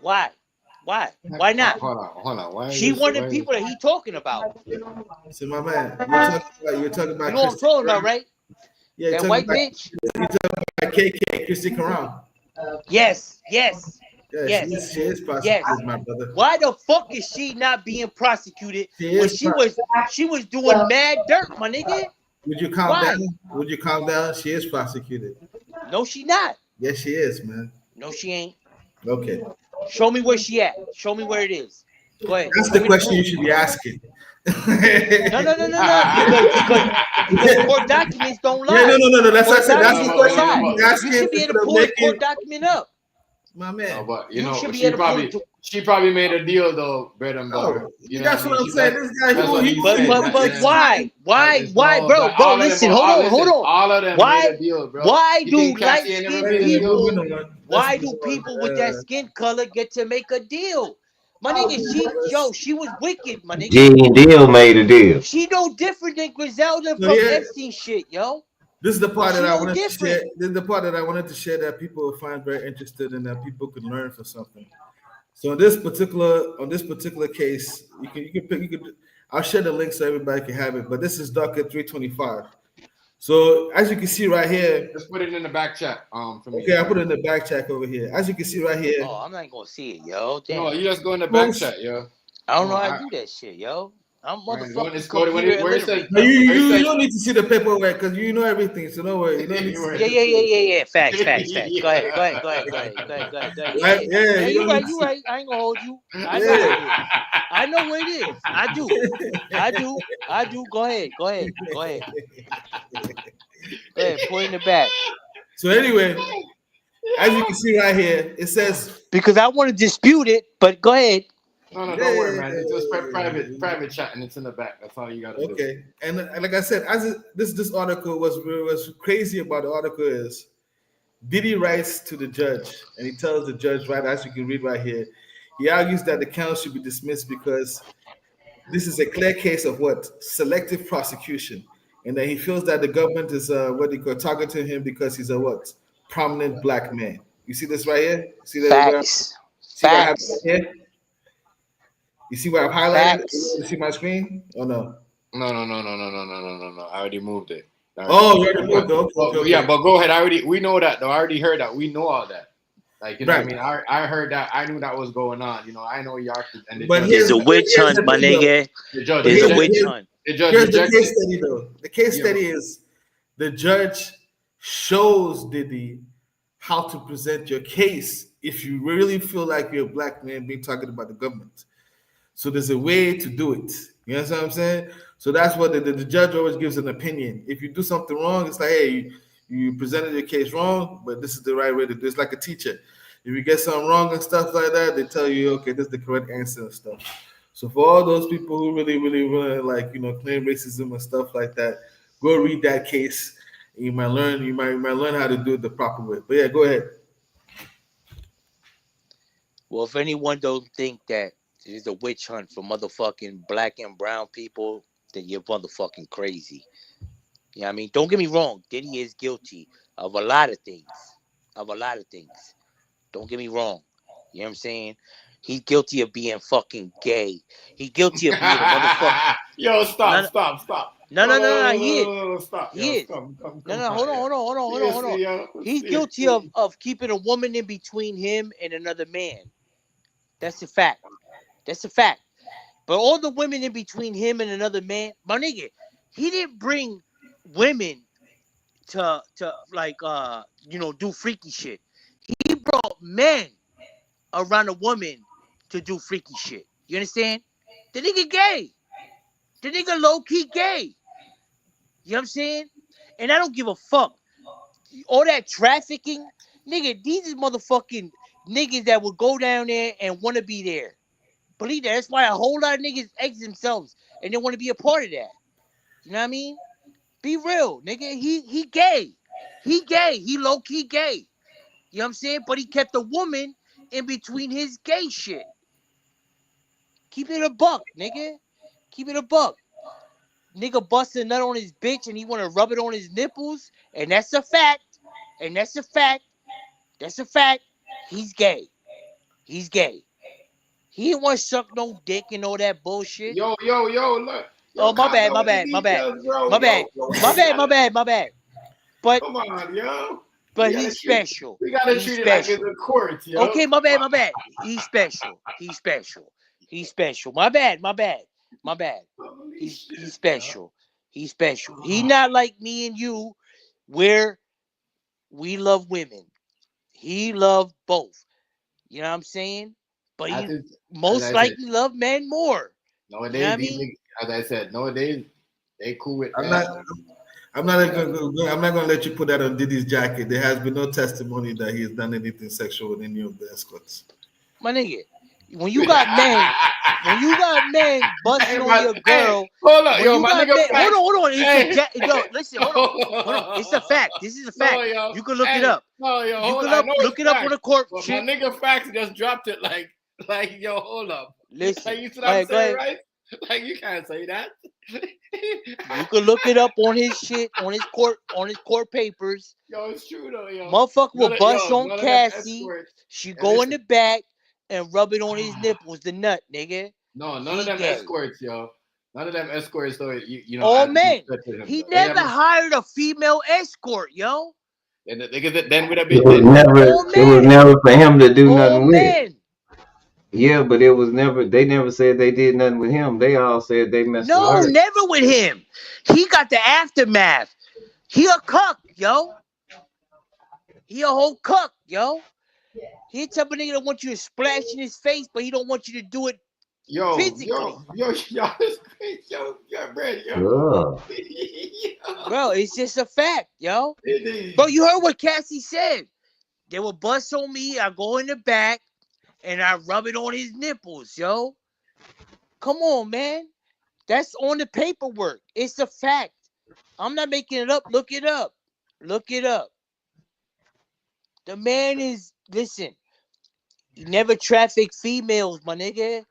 Why? Why not? Hold on. Why she one of the people that he talking about. So my man, you're talking about you know what I'm talking about, right? Yeah, that white bitch. You're talking about KK, Christy Caron. Yes. Yeah, she is prosecuted, my brother. Why the fuck is she not being prosecuted when she was doing mad dirt, my nigga? Would you calm down? Would you calm down? She is prosecuted. No, she not. Yes, she is, man. No, she ain't. Okay. Show me where she at. Show me where it is. Go ahead. That's the question you should be asking. No. Because court documents don't lie. Yeah, no. That's what I said. That's the question you should be able to pull a court document up. My man. No, but she probably made a deal though, bread and butter. That's what I'm saying. This guy, but why? Bro, listen, hold on. All of them made a deal, bro. Why do light-skinned people? Why do people with that skin color get to make a deal? My nigga, she was wicked, my nigga. Gene Deal made a deal. She no different than Griselda from Epstein shit, yo. This is the part that I wanted to share. This is the part that I wanted to share that people will find very interested and that people could learn from something. So on this particular case, you can pick. I'll share the link so everybody can have it. But this is docket 325. So as you can see right here, Just put it in the back chat. For me. Okay, I put it in the back chat over here. As you can see right here. Oh, I'm not gonna see it, yo. Damn. No, you just go in the back chat, yo. I don't know how to do that shit, yo. I'm motherfucking computer illiterate. You don't need to see the paperwork because you know everything, so don't worry. You don't need to see Yeah. Facts. Go ahead. Yeah, you're right. I ain't gonna hold you. I know what it is. I do. Go ahead. Go ahead. Put it in the back. So anyway, as you can see right here, it says because I want to dispute it, but go ahead. No, don't worry, man. It's just private chat, and it's in the back. That's all you got to do. Okay, and like I said, this article was crazy about the article is Diddy writes to the judge, and he tells the judge, right, as you can read right here, he argues that the count should be dismissed because this is a clear case of selective prosecution, and that he feels that the government is targeting him because he's a prominent black man. You see this right here? See that? Facts. Here? You see what I've highlighted? You see my screen? Or no? No. I already moved it. You already moved it. Okay. Yeah, but go ahead. We know that though. I already heard that. We know all that. Like, you know what I mean? I heard that. I knew that was going on. You know, I know York. But there's a witch hunt, my nigga. There's a witch hunt. Here's the case study, though. The case study is the judge shows Diddy how to present your case if you really feel like you're a black man being targeted by the government. So there's a way to do it. You know what I'm saying? So that's what the judge always gives an opinion. If you do something wrong, it's like, hey, you presented your case wrong, but this is the right way to do it. It's like a teacher. If you get something wrong and stuff like that, they tell you, okay, this is the correct answer and stuff. So for all those people who really claim racism and stuff like that, go read that case. You might learn how to do it the proper way. But yeah, go ahead. Well, if anyone don't think that there's a witch hunt for motherfucking black and brown people, then you're motherfucking crazy. You know what I mean? Don't get me wrong. Diddy is guilty of a lot of things. Don't get me wrong. You know what I'm saying? He's guilty of being fucking gay. He's guilty of being a motherfucker. Yo, stop. No. He is. Stop. He is. No. Hold on. He's guilty of keeping a woman in between him and another man. That's a fact. But all the women in between him and another man, my nigga, he didn't bring women to do freaky shit. He brought men around a woman to do freaky shit. You understand? The nigga gay. The nigga low-key gay. You know what I'm saying? And I don't give a fuck. All that trafficking, nigga, these is motherfucking niggas that would go down there and want to be there. Believe that. That's why a whole lot of niggas exit themselves and they want to be a part of that. You know what I mean? Be real, nigga. He gay. He gay. He low-key gay. You know what I'm saying? But he kept a woman in between his gay shit. Keep it a buck, nigga. Keep it a buck. Nigga busted a nut on his bitch and he want to rub it on his nipples. And that's a fact. He's gay. He didn't want to suck no dick and all that bullshit. Yo, look. Oh, my bad. But come on, yo. But he's special. We gotta treat it like it's a court, yo. Okay, my bad. He's special. My bad. He's special. He's not like me and you, where we love women. He loved both. You know what I'm saying? But he most likely love men more. Nowadays, you know what I mean? As I said, nowadays they cool with. I'm not gonna let you put that on Diddy's jacket. There has been no testimony that he has done anything sexual with any of the escorts. My nigga, when you got men busting on your girl. Hold on, yo, my nigga. Hold on. Listen, hold on. It's a fact. This is a fact. No, you can look it up. No, yo, look it up on the court. But my nigga Facts just dropped it like yo, hold up. Listen, like, you see what I'm saying, right? Like, you can't say that. You can look it up on his shit, on his court papers. Yo, it's true though, yo. Motherfucker will bust on Cassie. She go in the back and rub it on his nipples, the nut, nigga. No, none of them escorts, yo. None of them escorts, though. You know, Oh as man, him, he though. They never haven't. hired a female escort, yo. Then would have It been. was never. Oh It was man, never for him to do oh nothing with. man. Yeah, but it was never. They never said they did nothing with him. They all said they messed with No, her. never with him. He got the aftermath. He a cuck, yo. He a whole cuck, yo. He a type of nigga that wants you to splash in his face, but he don't want you to do it physically. Yo, that's crazy. Yo, Brad, Ugh. Bro, it's just a fact, yo. Bro, you heard what Cassie said. They will bust on me. I go in the back and I rub it on his nipples, yo. Come on, man. That's on the paperwork. It's a fact. I'm not making it up. Look it up. Look it up. The man is, listen, he never trafficked females, my nigga.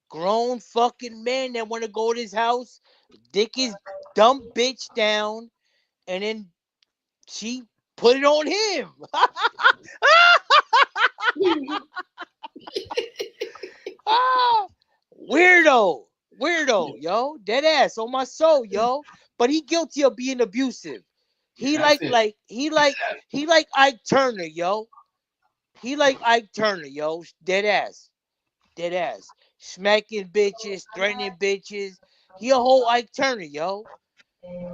Grown fucking men that want to go to his house, dick his dumb bitch down, and then she put it on him. Weirdo, yo, dead ass on my soul, yo. But he guilty of being abusive. He like Ike Turner, yo. He like Ike Turner, yo. Dead ass, smacking bitches, threatening bitches. He a whole Ike Turner, yo.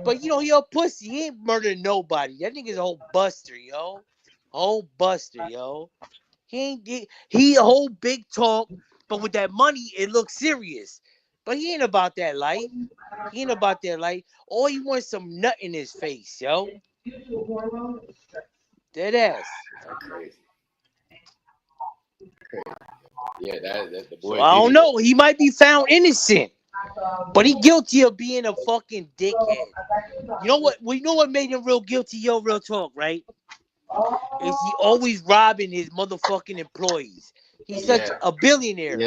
But you know he a pussy. He ain't murdered nobody. That nigga's a whole buster, yo. Whole buster, yo. He a whole big talk, but with that money, it looks serious. But he ain't about that life. He ain't about that life. All he wants some nut in his face, yo. Dead ass. That's crazy. Yeah, that the boy. So I don't know. He might be found innocent, but he guilty of being a fucking dickhead. You know what? We know what made him real guilty, yo. Real talk, right? Is he always robbing his motherfucking employees? He's such a billionaire.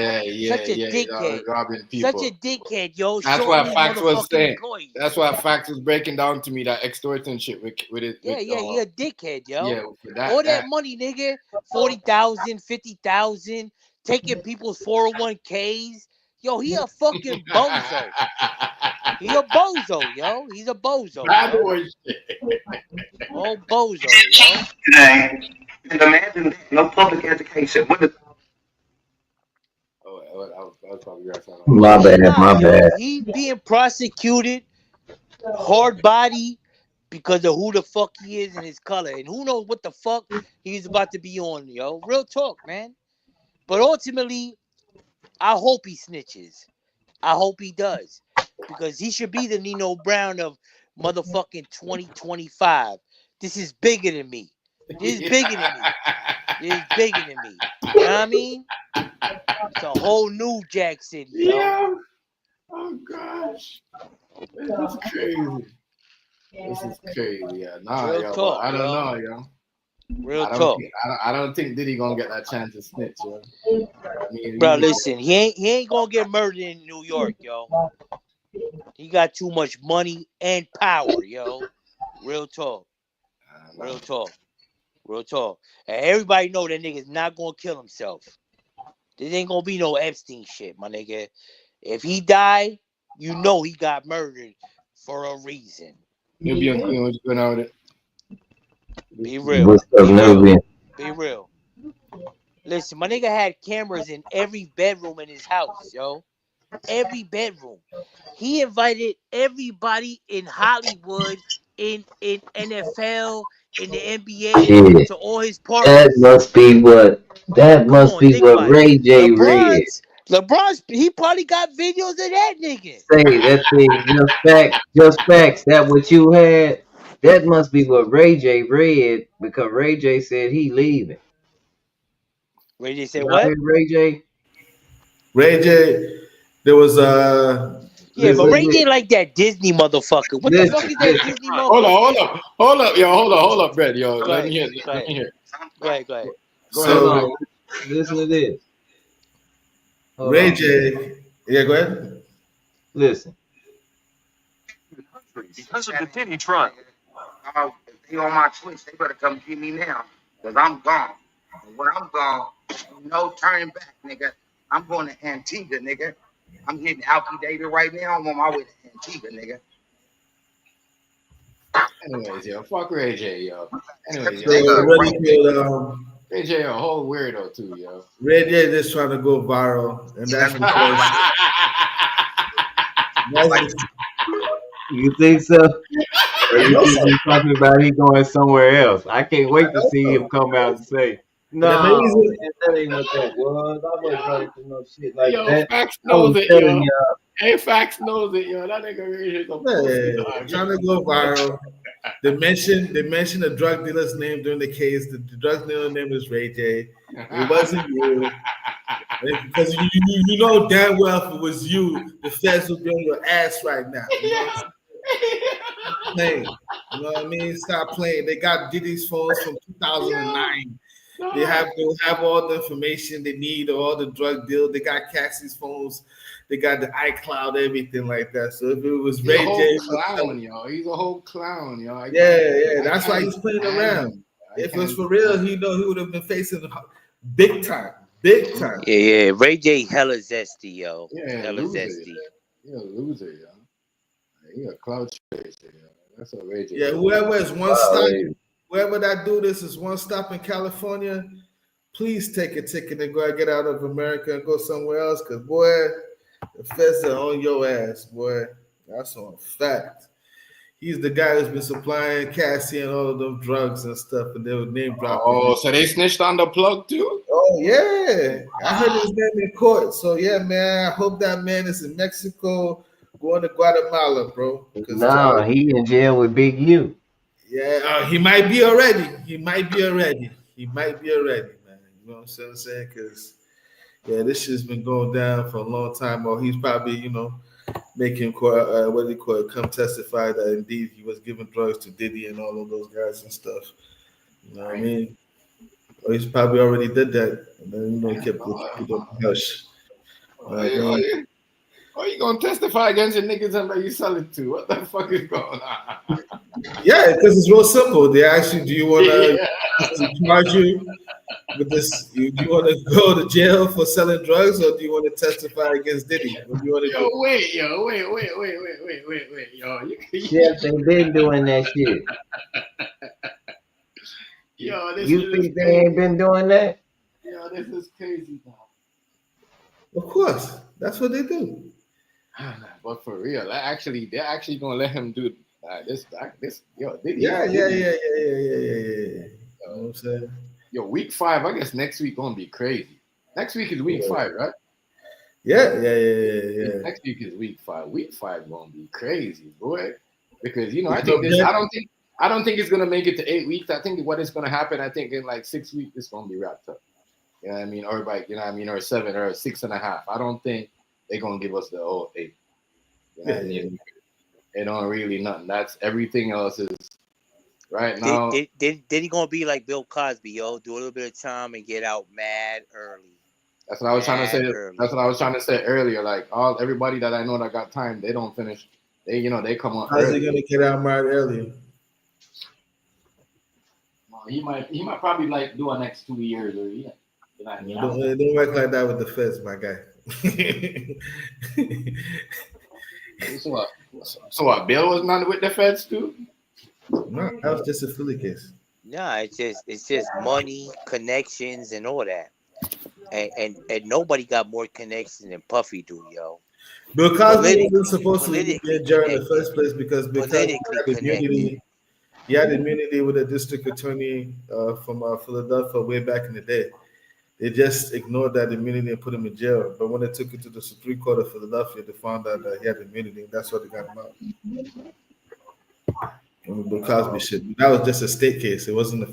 Such a dickhead. Robbing people. Such a dickhead, yo. That's Shorting what his Fax was motherfucking saying. employees. That's what Fax was breaking down to me, that extortion shit with it. Yeah, he a dickhead, yo. Yeah, All that money, nigga. 40,000, 50,000, taking people's 401ks. Yo, he a fucking bozo. He a bozo, yo. He's a bozo, Bad yo. boy shit. Oh, bozo, yo. Today, and imagine that, no public education. What the I was probably right. My bad. He being prosecuted, hard body, because of who the fuck he is and his color. And who knows what the fuck he's about to be on, yo. Real talk, man. But ultimately, I hope he snitches. I hope he does. Because he should be the Nino Brown of motherfucking 2025. This is bigger than me. This is bigger than me. This is bigger than me. You know what I mean? It's a whole new Jack City, yo. Yeah. Oh gosh. This is crazy. This is crazy. Yeah. Nah, Real yo. talk, I don't yo. know, yo. Real talk. I don't think Diddy gonna get that chance to snitch, yo. I mean, Bro, listen, he ain't gonna get murdered in New York, yo. He got too much money and power, yo. Real talk. Real talk. Real talk. And everybody know that nigga's not gonna kill himself. This ain't gonna be no Epstein shit, my nigga. If he died, you know he got murdered for a reason. You'll be on Queen. What's going on with it? Be real. What's up, Nubian? Be real. Listen, my nigga had cameras in every bedroom in his house, yo. Every bedroom. He invited everybody in Hollywood, in NFL, in the NBA Shit. to all his parties. That must be what Ray J read. LeBron's, he probably got videos of that nigga. Say that thing just facts. That what you had? That must be what Ray J read, because Ray J said he leaving. Ray J said what? Ray J. Ray J. There was Yeah, but Ray J like that Disney motherfucker. What the fuck is that Disney motherfucker? Hold up, yo, hold up, Brad, yo. Let me hear. Go ahead. So listen to this. Ray J. Yeah, go ahead. Listen. Because of the Diddy trial. If they on my Twitch, they better come get me now, because I'm gone. And when I'm gone, no turning back, nigga. I'm going to Antigua, nigga. I'm hitting Alky David right now. I'm on my way to Antigua, nigga. Anyways, yo, fuck Ray J, yo. Anyways, So yo, Ray J, Ray J a whole weirdo too, yo. Ray J just trying to go viral, and that's because You think so? Or you think he's talking about he going somewhere else? I can't wait to see him come out and say, "No, man, that ain't what that was. I wasn't trying to do no shit like Yo, that. Fax I was knows it, telling yo. y'all." Hey, Fax knows it, yo. That nigga Ray J's a pussy, dog. trying to go viral. They mentioned the drug dealer's name during the case. The drug dealer's name is Ray J. It wasn't you. Because you know damn well if it was you, the feds would be on your ass right now. You know what I'm saying? You know what I mean? Stop playing. They got Diddy's phones from 2009. They have all the information they need, all the drug deal. They got Cassie's phones. They got the iCloud, everything like that. So if it was Ray J, clown, yo. He's a whole clown, yo. That's why he's playing around. If it was for real, he would have been facing big time. Big time. Yeah. Ray J hella zesty, yo. Yeah, hella zesty. You're a loser, yo. You're a cloud chaser, yo. That's a Ray J. Yeah, whoever is one stop, whoever that dude is one stop in California, please take a ticket and go and get out of America and go somewhere else. Cause boy, the feds are on your ass, boy. That's on fact. He's the guy who's been supplying Cassie and all of those drugs and stuff, and they were name dropping. Oh, so they snitched on the plug too? Oh yeah, I heard his name in court. So yeah, man, I hope that man is in Mexico, going to Guatemala, bro. No, he in jail with Big U. Yeah, he might be already. He might be already, man. You know what I'm saying? Because yeah, this shit's been going down for a long time. Or he's probably, making come testify that indeed he was giving drugs to Diddy and all of those guys and stuff. You know what I mean? Or he's probably already did that, and then he kept it hush. Are you gonna testify against your niggas and you sell it to? What the fuck is going on? Yeah, because it's real simple. They ask you, do you want to charge you with this? Do you want to go to jail for selling drugs, or do you want to testify against Diddy? What do you want to do? Wait, yo. Yes, they've been doing that shit. Yo, you think they ain't been doing that? Yo, this is crazy, dog. Of course, that's what they do. But for real, they're actually gonna let him do this. Yo, Yeah. You know what I'm saying? Yo, week 5. I guess next week gonna be crazy. Next week is week 5, right? Yeah. Next week is week 5. Week 5 gonna be crazy, boy. Because I don't think it's gonna make it to 8 weeks. I think what is gonna happen, I think in like 6 weeks, it's gonna be wrapped up. You know what I mean? Or like, or 7 or 6.5. I don't think they're gonna give us the whole 8. You know what I mean? They don't really nothing. That's everything else is right now. Did he gonna be like Bill Cosby, yo? Do a little bit of time and get out mad early. That's what I was trying to say. That's what I was trying to say earlier. Like everybody that I know that got time, they don't finish. They come on. How's he gonna get out mad early? He might probably like do a next 2 years or Don't work like that with the feds, my guy. So what? Bill was not with the feds too? No, that was just a Philly case. Nah, it's just money, connections, and all that. And nobody got more connections than Puffy do, yo. Bill Cosby wasn't supposed to be in jail in the first place because he had immunity with a district attorney from Philadelphia way back in the day. They just ignored that immunity and put him in jail. But when they took it to the Supreme Court of Philadelphia, they found out that he had immunity, and that's why they got him out. Bill Cosby shit. That was just a state case. It wasn't a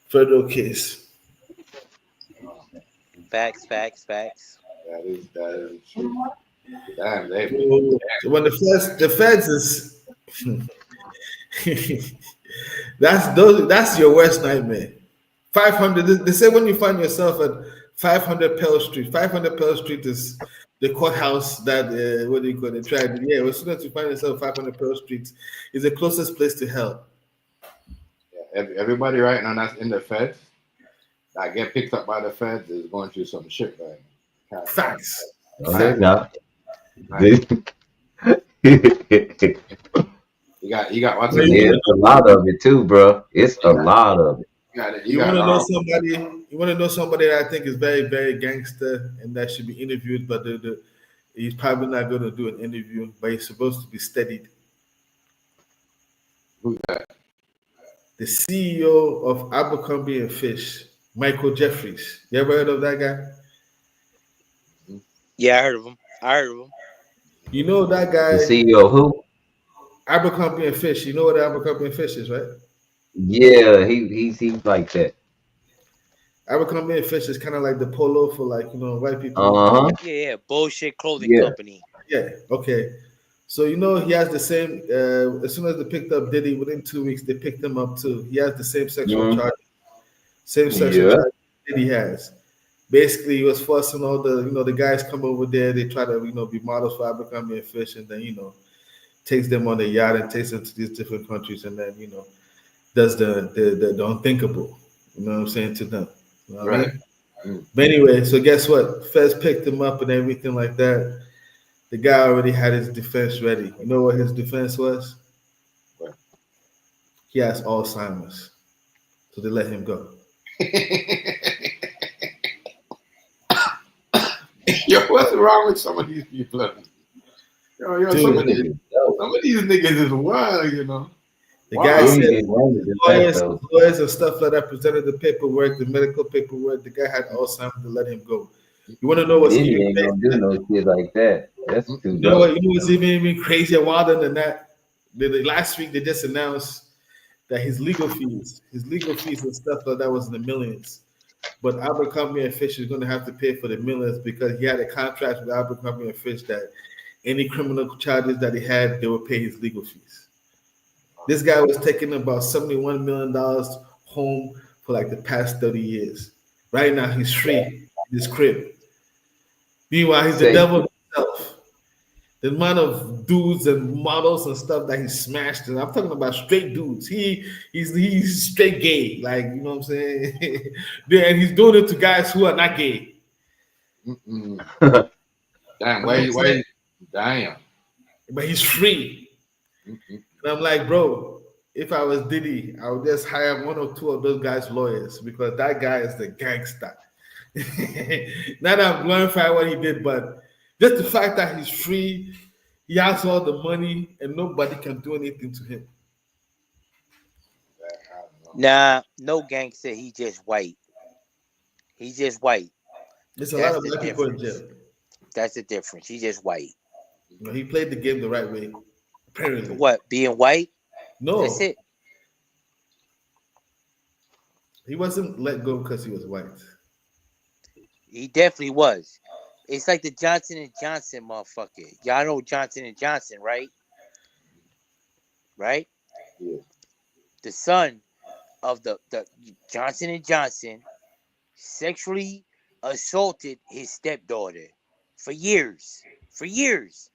federal case. Facts. That is true. Damn, when the feds is that's your worst nightmare. 500. They say when you find yourself at 500 Pearl Street. 500 Pearl Street is the courthouse that what do you call it? Tried. Yeah, as soon as you find yourself 500 Pearl Street, is the closest place to hell. Yeah, everybody right now that's in the feds, that get picked up by the feds, is going through some shit right now. Facts. No, they're not. Right. You got what's his name? It's a lot of it too, bro. It's a lot of it. You want to know somebody? You want to know somebody that I think is very, very gangster and that should be interviewed, but he's probably not going to do an interview, but he's supposed to be studied. Who's that? The CEO of Abercrombie and Fish, Michael Jeffries. You ever heard of that guy? Yeah, I heard of him. You know that guy. The CEO who? Abercrombie and Fish. You know what Abercrombie and Fish is, right? Yeah, he's like that. Abercrombie and Fish is kind of like the polo for white people. Yeah, bullshit clothing company. Yeah. Okay. So he has the same. As soon as they picked up Diddy, within 2 weeks they picked him up too. He has the same sexual charge. Same sexual charge Diddy has. Basically, he was forcing all the guys come over there. They try to be models for Abercrombie and Fish, and then takes them on the yacht and takes them to these different countries, and then does the unthinkable. You know what I'm saying to them. You know what I mean? But anyway, so guess what? Feds picked him up and everything like that. The guy already had his defense ready. You know what his defense was? What? He has Alzheimer's. So they let him go. Yo, what's wrong with some of these people? Yo, some of these niggas is wild, The guy said lawyers and stuff like that presented the paperwork, the medical paperwork. The guy had Alzheimer's to let him go. You want to know what's Diddy ain't gonna do no shit like that. That's too you know what's even crazier, wilder than that? Last week they just announced that his legal fees and stuff like that was in the millions. But Abercrombie and Fish is going to have to pay for the millions because he had a contract with Abercrombie and Fish that any criminal charges that he had, they would pay his legal fees. This guy was taking about $71 million home for like the past 30 years. Right now, he's free in his crib. Meanwhile, he's the devil himself. The amount of dudes and models and stuff that he smashed, and I'm talking about straight dudes. He's straight gay, like, you know what I'm saying? And he's doing it to guys who are not gay. Damn, damn. But he's free. And I'm like, bro, if I was Diddy, I would just hire one or two of those guys' lawyers because that guy is the gangster. Not that I'm glorifying what he did, but just the fact that he's free, he has all the money, and nobody can do anything to him. Nah, no gangster. He just white. He's just white. There's a lot of black people in jail. That's the difference. He's just white. He played the game the right way. Apparently. What? Being white? No. That's it. He wasn't let go because he was white. He definitely was. It's like the Johnson and Johnson motherfucker. Y'all know Johnson and Johnson, right? Right? Yeah. The son of the Johnson and Johnson sexually assaulted his stepdaughter for years. For years.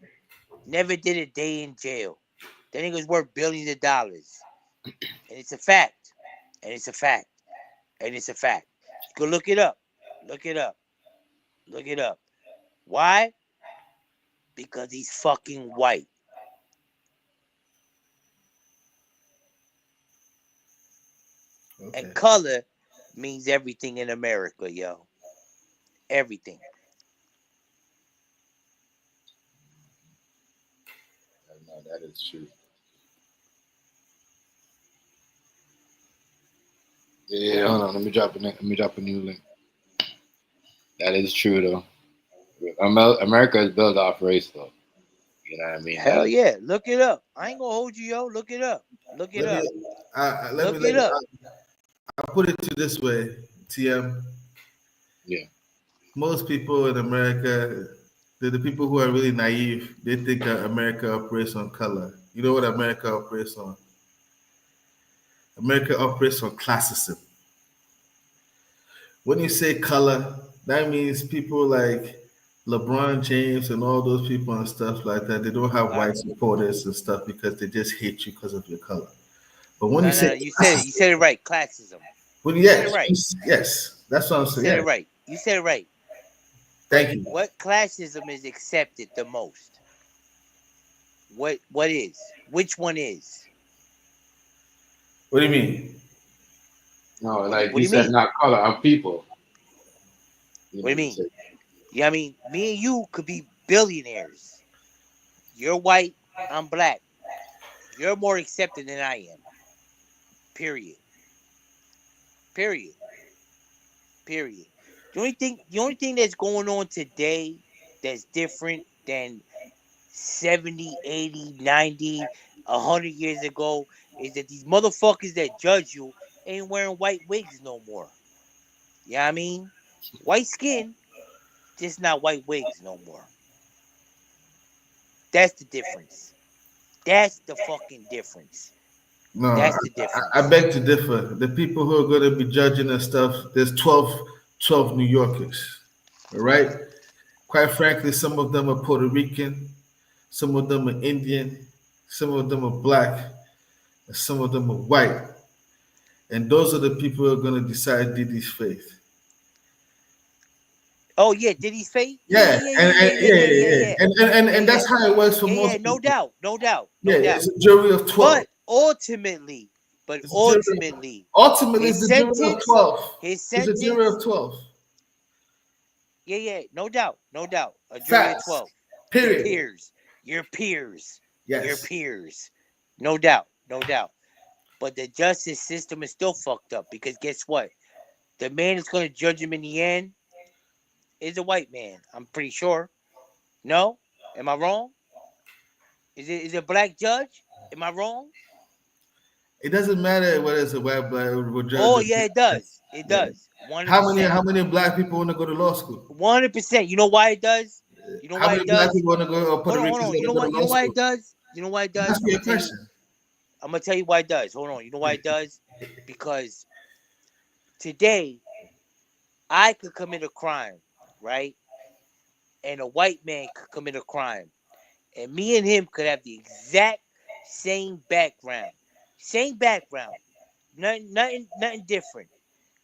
Never did a day in jail. That nigga's worth billions of dollars. And it's a fact. And it's a fact. And it's a fact. Go look it up. Look it up. Look it up. Why? Because he's fucking white. Okay. And color means everything in America, yo. Everything. No, that is true. Yeah, hold on. Let me drop a new link. That is true, though. America is built off race, though. You know what I mean? Hell yeah. Look it up. I ain't gonna hold you, yo. Look it up. Look it up. Look it up. I'll put it to this way, TM. Yeah. Most people in America, the people who are really naive, they think that America operates on color. You know what America operates on? America operates on classism. When you say color, that means people like LeBron James and all those people and stuff like that, they don't have white supporters and stuff because they just hate you because of your color. But when you said you said it right, classism. Well, yes, right. Yes, that's what I'm saying. You said it right. You said it right. Thank you. What classism is accepted the most? What is? Which one is? What do you mean? No, What like do you you said, mean? not color of people. You What know, do you you mean? said Yeah, I mean, me and you could be billionaires. You're white, I'm black. You're more accepted than I am. Period. Period. Period. The only thing that's going on today that's different than 70, 80, 90, 100 years ago is that these motherfuckers that judge you ain't wearing white wigs no more. You know what I mean? White skin, just not white wigs no more. That's the difference. That's the fucking difference. No, That's the I difference. beg to differ. The people who are going to be judging and stuff, there's 12 New Yorkers, all right? Quite frankly, some of them are Puerto Rican, some of them are Indian, some of them are black, and some of them are white. And those are the people who are going to decide Diddy's fate. Oh yeah, Diddy's fate? Yeah, Yeah, yeah, yeah, and, yeah, yeah, and yeah, yeah, yeah, yeah, yeah, yeah. yeah. Yeah, And yeah. that's how it works for Yeah, most yeah, no people. doubt, no doubt, Yeah, no doubt. it's a jury of 12. But ultimately, It's a jury ultimately, it's his the jury of sentence, 12. his It's a jury of sentence, 12. yeah, yeah, no doubt, no doubt. A jury of Facts. 12. Your Period. peers, your peers, your Yes. peers. No doubt, no doubt. But the justice system is still fucked up because guess what? The man that's going to judge him in the end is a white man. I'm pretty sure. No? Am I wrong? Is it a black judge? Am I wrong? It doesn't matter whether it's a white, black, or judge. Oh yeah, it does. It Yeah. does. 100%. How many black people want to go to law school? 100%. You know why it does? You know How why many it black does? people want to go, or Puerto Hold Ricans on. want You to know go what? to You law know why school? it does? You know why it does? That's your question. I'm gonna tell you why it does. Hold on. You know why it does? Because today I could commit a crime, right? And a white man could commit a crime, and me and him could have the exact same background, nothing different.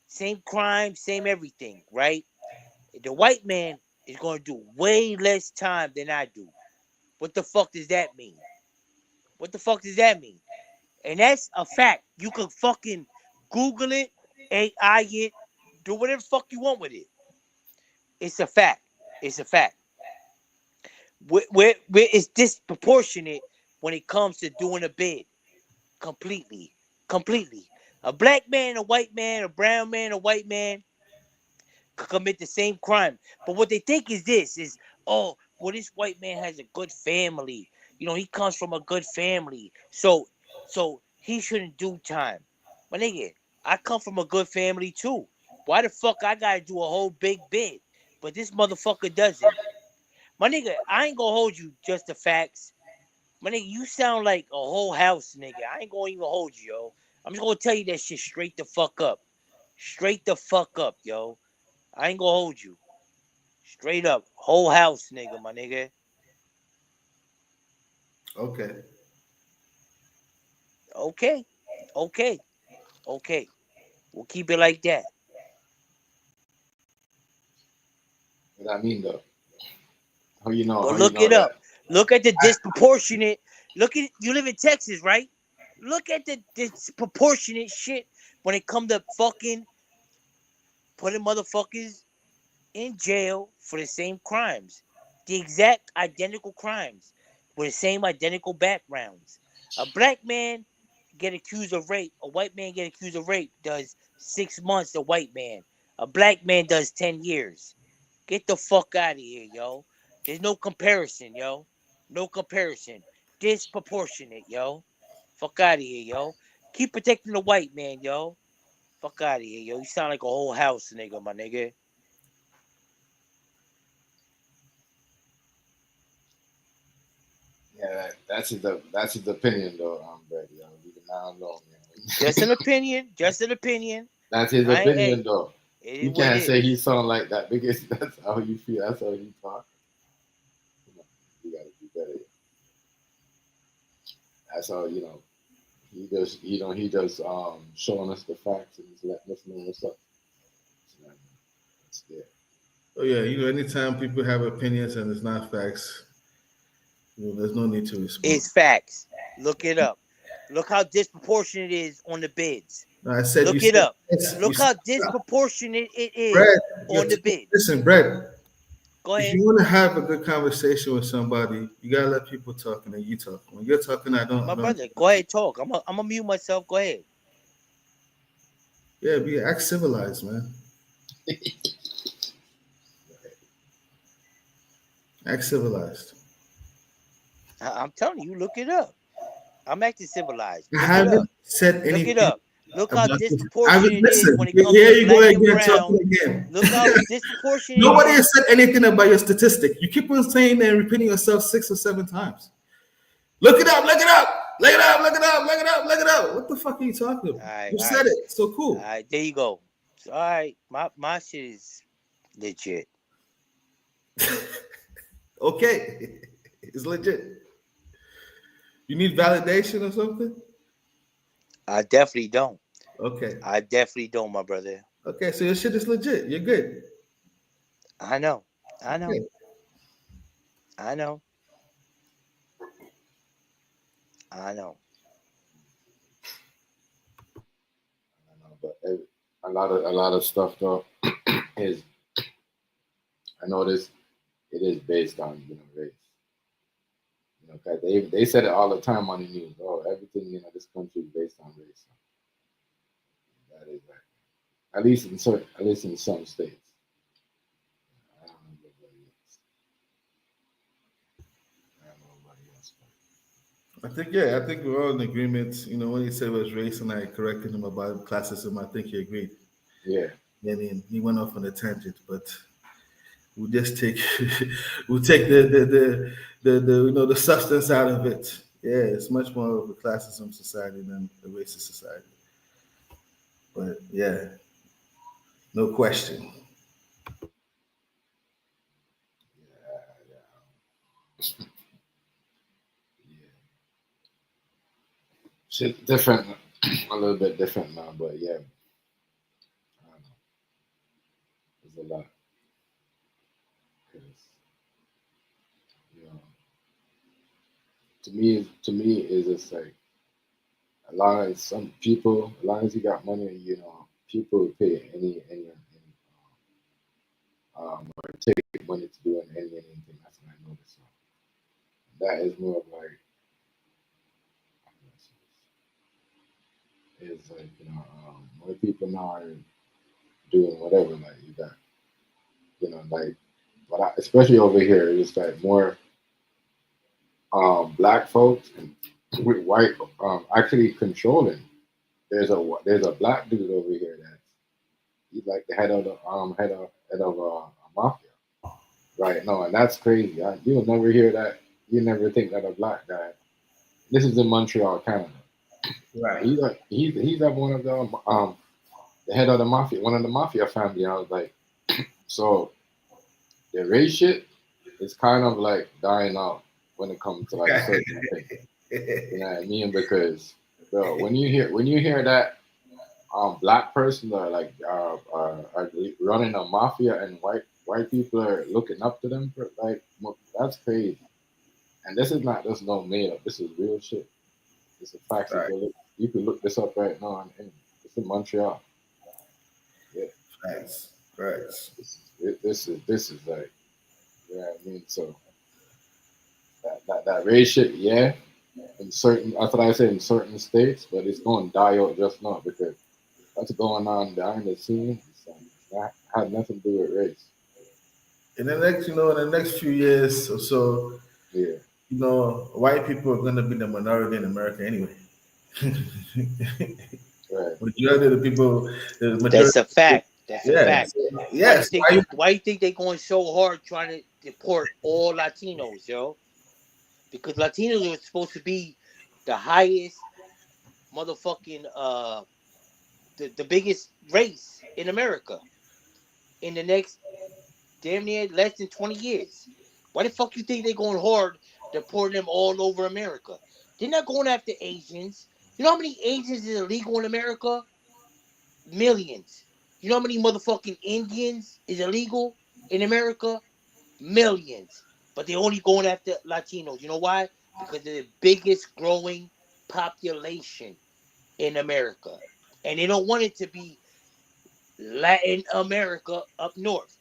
Same crime, same everything, right? The white man is going to do way less time than I do. What the fuck does that mean? What the fuck does that mean? And that's a fact. You can fucking Google it, AI it, do whatever the fuck you want with it. It's a fact. It's a fact. Where it's disproportionate when it comes to doing a bid. Completely. Completely. A black man, a white man, a brown man, a white man could commit the same crime. But what they think is this is, oh, well, this white man has a good family. You know, he comes from a good family. So he shouldn't do time. My nigga, I come from a good family too. Why the fuck I gotta do a whole big bid? But this motherfucker doesn't. My nigga, I ain't gonna hold you just the facts. My nigga, you sound like a whole house, nigga. I ain't gonna even hold you, yo. I'm just gonna tell you that shit straight the fuck up. Straight the fuck up, yo. I ain't gonna hold you. Straight up. Whole house, nigga, my nigga. Okay. Okay. Okay. Okay. We'll keep it like that. what I mean though. How you know? But How you look know it up. that? Look at the disproportionate. Look at you live in Texas, right? Look at the disproportionate shit when it come to fucking putting motherfuckers in jail for the same crimes. The exact identical crimes with the same identical backgrounds. A black man get accused of rape, a white man get accused of rape does 6 months, a white man. A black man does 10 years. Get the fuck out of here, yo. There's no comparison, yo. No comparison. Disproportionate, yo. Fuck out of here, yo. Keep protecting the white man, yo. Fuck out of here, yo. You sound like a whole house, nigga, my nigga. Yeah, that's his opinion though, Brady. Leave it now alone, man. Just an opinion. Just an opinion. That's his I ain't, opinion hey, though. it You is what it can't say he is. sound like that because that's how you feel. That's how you talk. You gotta do better. That's how he just showing us the facts and just letting us know what's up. So, that's there. Oh yeah, anytime people have opinions and it's not facts, there's no need to respond. It's facts. Look it up. Look how disproportionate it is on the bids. No, I said Look you it said up. Look how disproportionate it Brad, is on the bids. listen, Brad. Go If ahead. you want to have a good conversation with somebody, you gotta let people talk, and then you talk. When you're talking, I don't. My brother, go ahead, talk. I'm gonna mute myself. Go ahead. Yeah, act civilized, man. Act civilized. I'm telling you, look it up. I'm acting civilized. I Look it haven't up. said Look anything it up. Look how about this. disproportionate it is Listen, when it comes here to you go black and again, brown. talking again. Look how disproportionate Nobody it has is. said anything about your statistic. You keep on saying and repeating yourself 6 or 7 times. Look it up, look it up, look it up, look it up, look it up, look it up. What the fuck are you talking about? You said it. So cool. All right, there you go. All right, my shit is legit. Okay. It's legit. You need validation or something? I definitely don't. Okay. I definitely don't, my brother. Okay, so your shit is legit. You're good. I know. I know. Okay. I know. I know. But a lot of stuff though is, I notice it is based on race. 'Cause they said it all the time on the news. Oh, everything this country is based on race. That is right. At least in some states. I don't know nobody else. I don't know nobody else. I think we're all in agreement. When he said it was race and I corrected him about classism, I think he agreed. Yeah. And then he went off on a tangent, but we'll just take we'll take the substance out of it. Yeah, it's much more of a classism society than a racist society. But yeah, no question. Shit different, a little bit different now, but yeah, I don't know. There's a lot. 'Cause, to me, it's just like as long as you got money, people will pay or take money to do anything. That's what I noticed. So that is more of like, it's like more people now are doing whatever. Like you got, like, especially over here, it's like more black folks and with white actually controlling. There's a black dude over here that's he's like the head of the head of a mafia right now, and that's crazy. You'll never hear that. You never think that a black guy. This is in Montreal, Canada. Right. He's like one of the head of the mafia, one of the mafia family. And I was like, so the race shit is kind of like dying out when it comes to like certain things. You know what I mean? Because bro, when you hear that black person are like are running a mafia and white people are looking up to them, like that's crazy. And this is not just no made up. This is real shit. This is facts. Right. You can look this up right now, and it's in Montreal. Yeah. Facts. This is like, you know what I mean? So that race shit, yeah. That's what I said, in certain states, but it's going to die out just now because what's going on behind the scenes had nothing to do with race. In the next few years or so, yeah, white people are gonna be the minority in America anyway. Right. Majority of the people, That's a fact. That's a yeah. fact. Yes. Why you think they're going so hard trying to deport all Latinos, yo? Because Latinos are supposed to be the highest motherfucking the biggest race in America in the next damn near less than 20 years. Why the fuck you think they're going hard deporting them all over America? They're not going after Asians. You know how many Asians is illegal in America? Millions. You know how many motherfucking Indians is illegal? in America? Millions. But they're only going after Latinos. You know why? Because they're the biggest growing population in America. And they don't want it to be Latin America up north.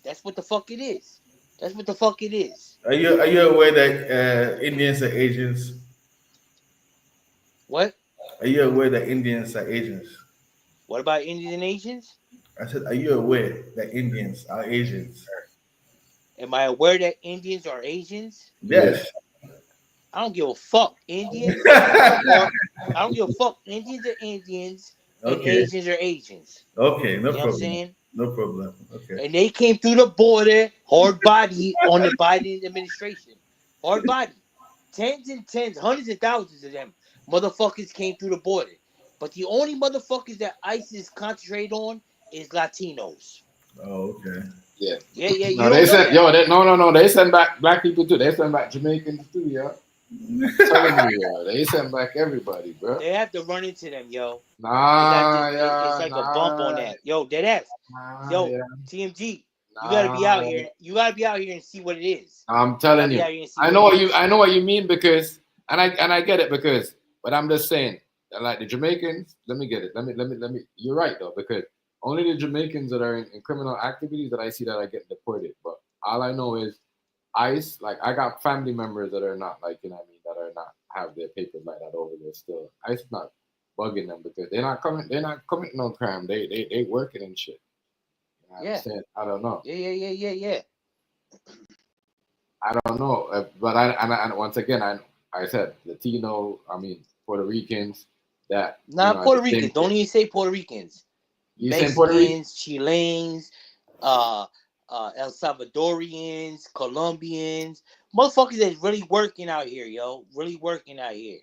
That's what the fuck it is. That's what the fuck it is. Are you aware that Indians are Asians? What? Are you aware that Indians are Asians? What about Indian Asians? I said, are you aware that Indians are Asians? Am I aware that Indians are Asians? Yes. I don't give a fuck. Indians are I don't give a fuck. Indians are Indians and Okay. Asians are Asians. Okay, no You know what I'm problem. saying? No problem. Okay. And they came through the border hard body on the Biden administration. Hard body. Tens and tens, hundreds of thousands of them motherfuckers came through the border. But the only motherfuckers that ISIS concentrate on is Latinos. Oh, okay. Yeah. Yeah, you No, don't they know send that. no. They send back black people too. They send back Jamaicans too, yeah. I'm telling you, yeah. They send back everybody, bro. They have to run into them, yo. Nah, It's yeah, like a bump on nah, that. Yo, dead ass. nah, Yo, yeah, TMG, you gotta be out nah. here. You gotta be out here and see what it is. I'm You telling gotta be you. out here and see I what know it what is. I know what you mean because I get it because but I'm just saying that like the Jamaicans, let me get it. Let me you're right though, because only the Jamaicans that are in criminal activities that I see that I get deported. But all I know is ICE, like I got family members that are not like, you know what I mean, that are not have their papers like that over there still. ICE is not bugging them because they're not committing no crime. They working and shit. You know what I'm Yeah. saying? I don't know. Yeah. I don't know, but and once again, I said Latino. I mean Puerto Ricans. That you Not know, Puerto the same Ricans. thing. Don't even say Puerto Ricans. You saying Puerto Rican? Mexicans, Chileans, El Salvadorians, Colombians, motherfuckers that's really working out here, yo. Really working out here.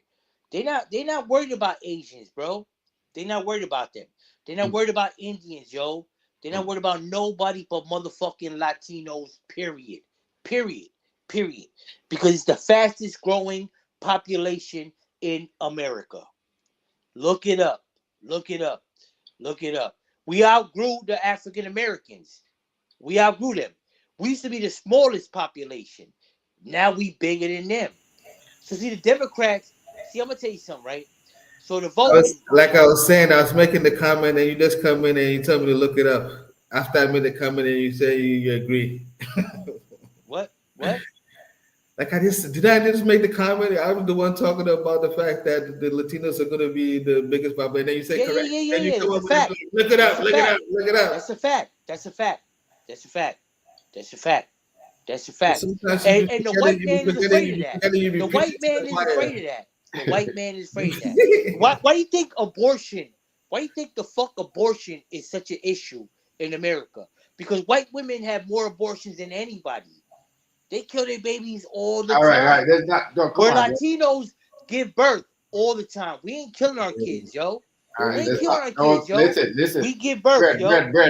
They not worried about Asians, bro. They not worried about them. They not worried about Indians, yo. They not worried about nobody but motherfucking Latinos, period. Period. Period. Because it's the fastest growing population in America. Look it up. Look it up. Look it up. We outgrew the African Americans. We outgrew them. We used to be the smallest population. Now we bigger than them. So see the Democrats. See, I'm gonna tell you something, right? So the voting, I was saying, I was making the comment, and you just come in and you tell me to look it up. After I made the comment, and you say you agree. What? Like I just make the comment? I was the one talking about the fact that the Latinos are going to be the biggest population. And then you say correct. Then you Yeah. come That's a up with fact. look it up, That's a look it fact. up, look it up. That's a fact. That's a fact. That's a fact. That's a fact. That's a fact. Sometimes And the white man is afraid of that. The white man is afraid of that. The white man is afraid of that. Why do you think abortion? Why do you think the fuck abortion is such an issue in America? Because white women have more abortions than anybody. They kill their babies all the All right. time. There's not. No, come Where on. Bro. Latinos give birth all the time. We ain't killing our kids, yo. All We right. ain't killing our No, kids, yo. listen. We give birth, yo.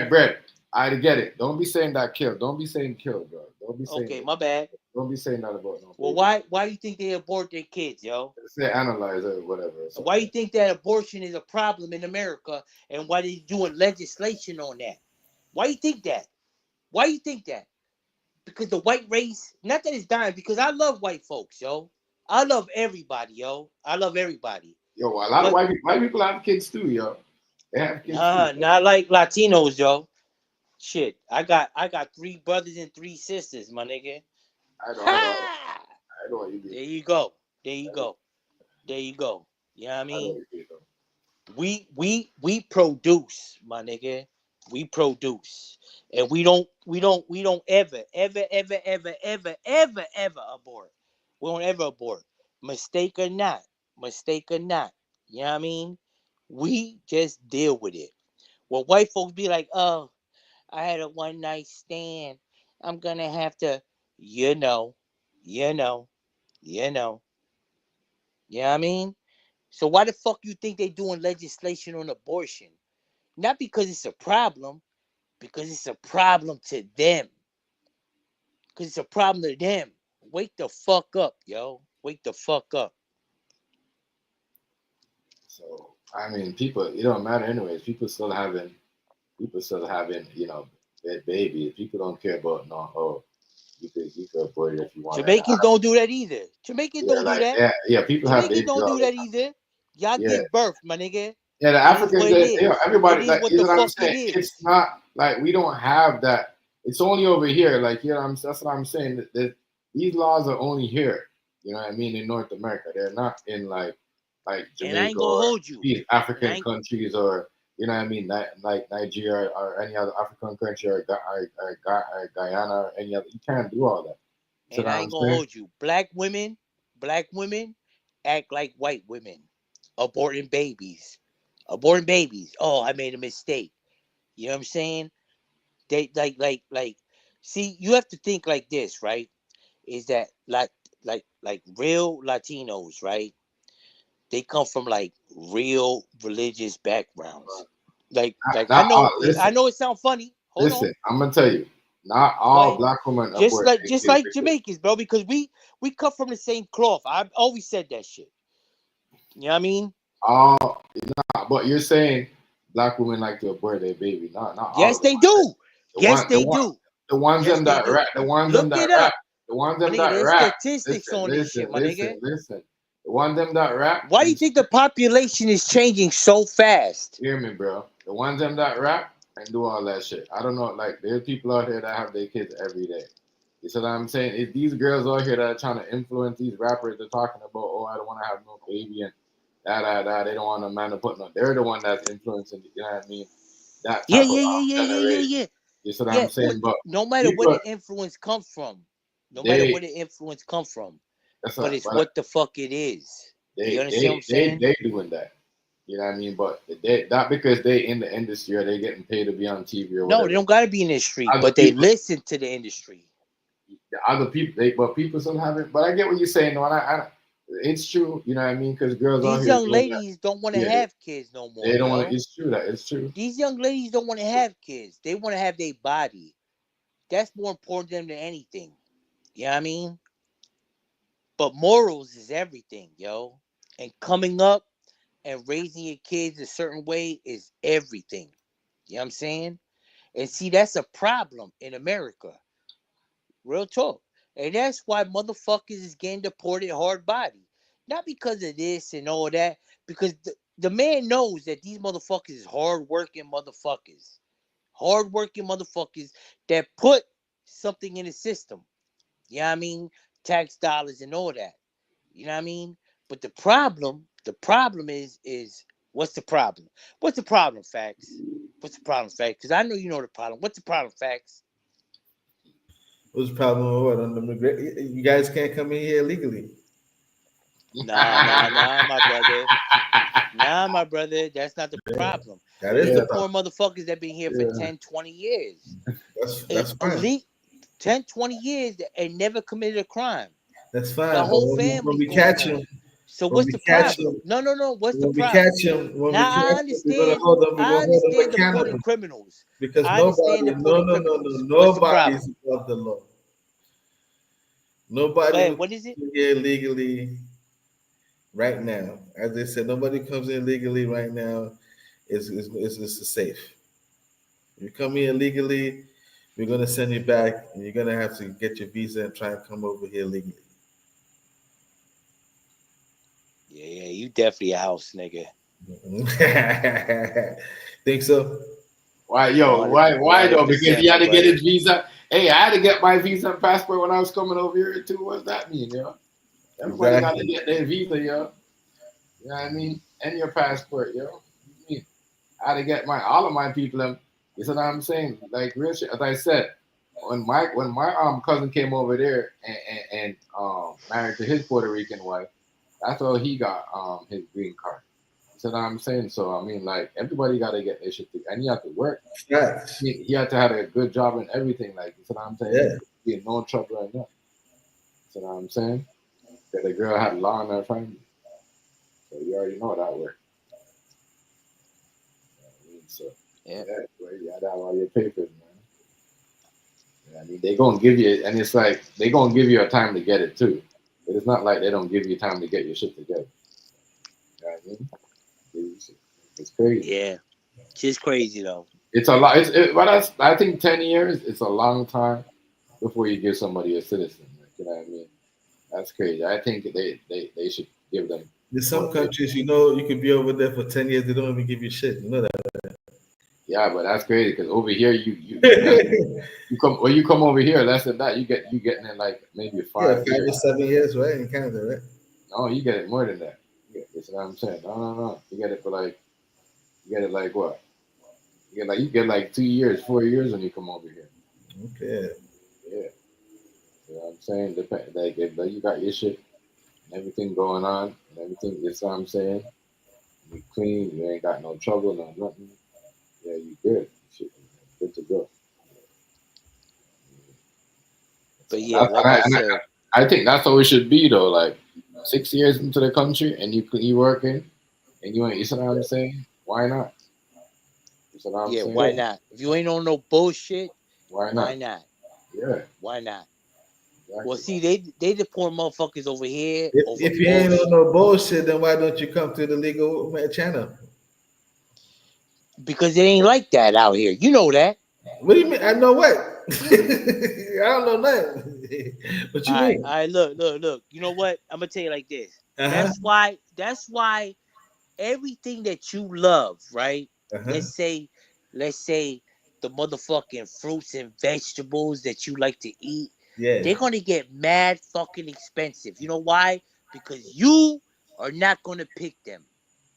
Bread. I get it. Don't be saying that kill. Don't be saying kill, bro. Don't be saying. Okay, my bad. Don't be saying that about no. Well, why do you think they abort their kids, yo? Say analyze it or whatever. So. Why do you think that abortion is a problem in America, and why they doing legislation on that? Why do you think that? Why do you think that? Because the white race, not that it's dying, because I love white folks, yo. I love everybody, yo. I love everybody. Yo, a lot of white people have kids too, yo. They have kids too. Not like Latinos, yo. Shit, I got 3 brothers and 3 sisters, my nigga. I know what you mean. There you go. You know what I mean? We produce, my nigga. We produce. And we don't ever abort. We don't ever abort. Mistake or not. You know what I mean? We just deal with it. Well, white folks be like, oh, I had a one night stand. I'm gonna have to, you know. You know what I mean? So why the fuck you think they doing legislation on abortion? Not because it's a problem, because it's a problem to them. Because it's a problem to them. Wake the fuck up, yo. Wake the fuck up. So I mean, people, it don't matter anyways. People still having, you know, that baby. People don't care about no. Oh, you could abort it if you want. Jamaicans don't do that either. Jamaicans don't do that. Yeah. People have Jamaicans babies don't all do the that time. either. Y'all Yeah. give birth, my nigga. Yeah, the It is Africans, what it is. everybody, It is like, what you the know what I'm fuck it saying? is. It's not like we don't have that. It's only over here. Like, you know, that's what I'm saying. That these laws are only here. You know what I mean? In North America, they're not in like And I ain't Jamaica gonna or hold you. these African countries, or you know what I mean, like Nigeria or any other African country, or Guyana or any other. You can't do all that. And I ain't gonna hold you. Black women act like white women, aborting babies. Oh, I made a mistake. You know what I'm saying? They like. See, you have to think like this, right? Is that like real Latinos, right? They come from like real religious backgrounds. Like I know it sounds funny. Hold on. I'm gonna tell you, not all black women Just abort. like Jamaicans, bro, because we cut from the same cloth. I've always said that shit. You know what I mean? But you're saying black women like to abort their baby. Not all. Yes, they do. Yes, they do. The ones Yes, them they that do. rap. The ones Look them that it up. rap. The ones them My nigga, that there's rap. statistics on this shit, my nigga. Listen. The ones them that rap. Why do you think the population is changing so fast? Hear me, bro. The ones them that rap and do all that shit. I don't know. Like, there's people out here that have their kids every day. You see what I'm saying? It's these girls out here that are trying to influence these rappers. They're talking about, oh, I don't want to have no baby and that. They don't want a man to put no. They're the one that's influencing. You know what I mean? That type of generation. You see what I'm saying? But no matter where the influence comes from, but it's what the fuck it is. You understand what I'm saying? They doing that. You know what I mean? But they not because they in the industry or they getting paid to be on TV or whatever. No, they don't gotta be in the industry, but they listen to the industry. The other people, but people still haven't. But I get what you're saying. No, it's true. You know what I mean? Because girls out These here young ladies don't want to have kids no more. They don't want. It's true that it's true. These young ladies don't want to have kids. They want to have their body. That's more important to them than anything. You know what I mean? But morals is everything, yo. And coming up and raising your kids a certain way is everything. You know what I'm saying? And see, that's a problem in America. Real talk. And that's why motherfuckers is getting deported hard body. Not because of this and all that. Because the man knows that these motherfuckers is hardworking motherfuckers. Hardworking motherfuckers that put something in the system. You know what I mean? Tax dollars and all that. You know what I mean? But the problem is what's the problem? What's the problem, Facts? What's the problem, Facts? Because I know you know the problem. What's the problem, Facts? What's the problem with what? You guys can't come in here legally. Nah, my brother. Nah, my brother. That's not the problem. That is the poor motherfuckers that been here for 10, 20 years. That's fine. 10, 20 years and never committed a crime. That's fine. The whole family. When we catch him. So what's the problem? No. What's the problem? I understand. I understand deporting criminals. Because nobody's above the law. Nobody what is it? Here legally right now. As I said, nobody comes in legally right now. It's safe. You come here legally, we're gonna send you back, and you're gonna have to get your visa and try and come over here legally. Yeah, you definitely a house nigga. Think so? Why though? Because he had to get his visa. Hey, I had to get my visa and passport when I was coming over here too. What's that mean, yo? Everybody got to get their visa, yo. You know what I mean? And your passport, yo. I had to get all of my people. You see what I'm saying? Like real shit. As I said, when my cousin came over there and married to his Puerto Rican wife, that's how he got his green card. You see what I'm saying? So I mean, like everybody got to get their shit together, and you have to work. Yes. He had to have a good job and everything. Like you see what I'm saying? Yeah. He had no trouble right now. You see what I'm saying? That the girl had law in her family, so you already know that worked. So you gotta have all your papers, man. You know what I mean, they gonna give you, and it's like they gonna give you a time to get it too. But it's not like they don't give you time to get your shit together. You know what I mean? It's crazy. Yeah, just crazy though. It's a lot. But I think 10 years. It's a long time before you give somebody a citizen. Like, you know what I mean? That's crazy. I think they should give them. In some countries, you could be over there for 10 years. They don't even give you shit. You know that. Yeah, but that's crazy because over here you come over here less than that. You getting it like maybe 5 5 years. to 7 years, right? In Canada, right? No, you get it more than that. That's what I'm saying. No. You get it like what? You get like 2 years, 4 years when you come over here. Okay. Yeah. You know what I'm saying? Depend like if you got your shit and everything going on and everything, you know what I'm saying? You clean, you ain't got no trouble, no nothing. Yeah, you good. Shit, good to go. But yeah, like I said, I think that's how it should be though. Like 6 years into the country and you working and you ain't. You know what I'm saying? Why not? You know what I'm saying? why not? If you ain't on no bullshit, Why why not? not? Yeah. Why not? Exactly. Well, see, they deport motherfuckers over here. If you ain't on no bullshit, then why don't you come to the legal channel? Because it ain't like that out here. You know that. What do you mean? I know what? I don't know nothing. What you mean? All right, look. You know what? I'm gonna tell you like this. That's why everything that you love, right? Let's say the motherfucking fruits and vegetables that you like to eat, they're gonna get mad fucking expensive. You know why? Because you are not gonna pick them.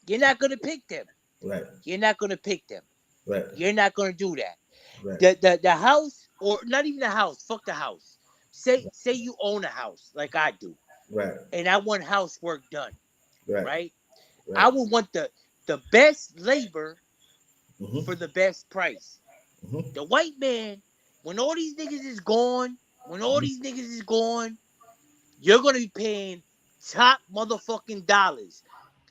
You're not gonna pick them. Right. You're not gonna pick them. Right. You're not gonna do that. Right. The house, or not even the house, fuck the house. Say you own a house like I do. Right. And I want housework done. Right. Right? Right. I would want the best labor for the best price. The white man, when all these niggas is gone, you're gonna be paying top motherfucking dollars.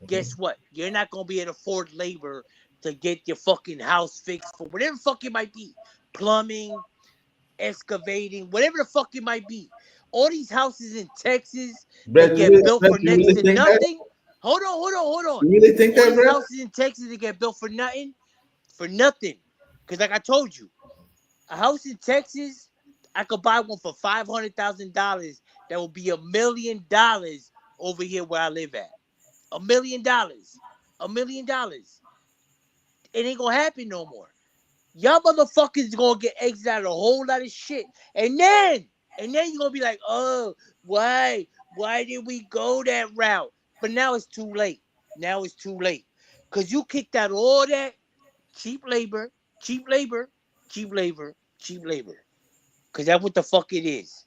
Guess what? You're not gonna be able to afford labor to get your fucking house fixed for whatever fuck it might be. Plumbing, excavating, whatever the fuck it might be. All these houses in Texas that get built for next to nothing. Hold on. You really think all that, these bro? houses in Texas that get built for nothing. Because like I told you, a house in Texas, I could buy one for $500,000 that will be $1 million over here where I live at. $1 million. $1 million. It ain't gonna happen no more. Y'all motherfuckers gonna get exited out of a whole lot of shit. And then you're gonna be like, oh, why? Why did we go that route? But now it's too late. Because you kicked out all that cheap labor. Because that's what the fuck it is.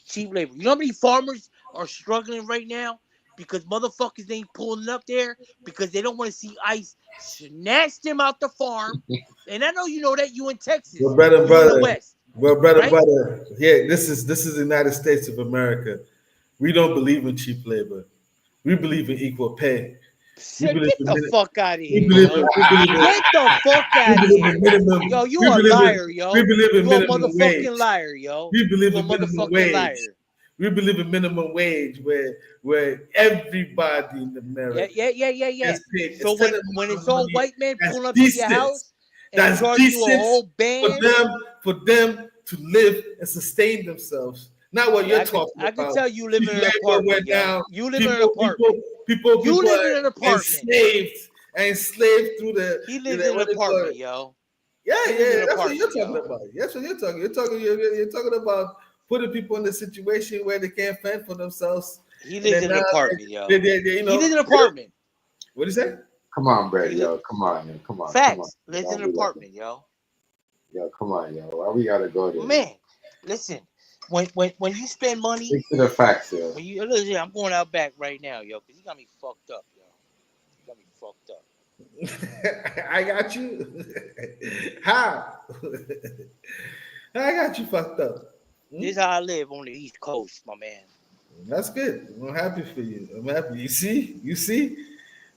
Cheap labor. You know how many farmers are struggling right now? Because motherfuckers ain't pulling up there because they don't want to see ICE snatch them out the farm. And I know you know that you in Texas. Well, brother, in the West. Brother. Yeah, this is the United States of America. We don't believe in cheap labor. We believe in equal pay. Shit, get the fuck out of here, yo. Get the fuck out of here. Yo, you a liar, yo. We believe in minimum motherfucking wage. liar, yo. We believe you in minimum motherfucking wage. liar. We believe in minimum wage where everybody in America Yeah. gets paid. So when it's all white men pulling up to your house and that's charging you a decent whole band, for them to live and sustain themselves. Not what you're talking about. I can tell you live in an apartment, yo. You live in an apartment. People You live in an apartment. Enslaved through the. He lives in an apartment, yo. Yeah. That's what you're talking about. That's what you're talking. You're talking about putting people in a situation where they can't fend for themselves. He lives in an apartment, yo. He lives in an apartment. What do you say? Come on, Brady, yo. Come on, yo. Come on. Facts. Lives in an apartment, yo. Yo, come on, yo. Why we gotta go there? Man, listen. When you spend money, stick to the facts, yo. Listen, I'm going out back right now, yo, because you got me fucked up, yo. You got me fucked up. I got you. How? I got you fucked up. This is how I live on the East Coast, my man. That's good. I'm happy for you. I'm happy. You see?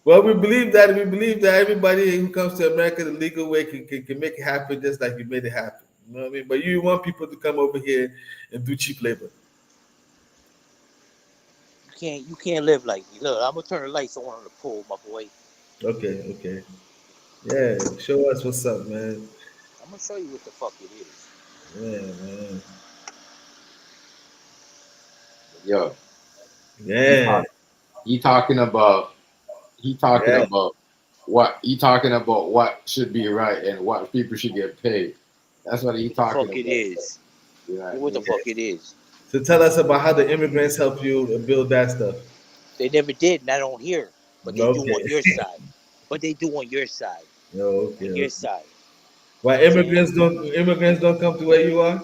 Well, we believe that everybody who comes to America the legal way can make it happen just like you made it happen. You know what I mean? But you want people to come over here and do cheap labor. You can't live like me. Look, I'm gonna turn the lights on the pool, my boy. Okay. Yeah, show us what's up, man. I'm gonna show you what the fuck it is. Yeah, man. Yo, Yeah. he talking about Yeah. what should be right and what people should get paid. That's what he What the talking fuck it about. is? You know what I What the mean? fuck it is? So tell us about how the immigrants help you build that stuff. They never did, and I don't hear. But they do Okay. on your side. But they do on your side. Okay. On your Okay. side. Why You know what I'm saying? immigrants don't come to where you are?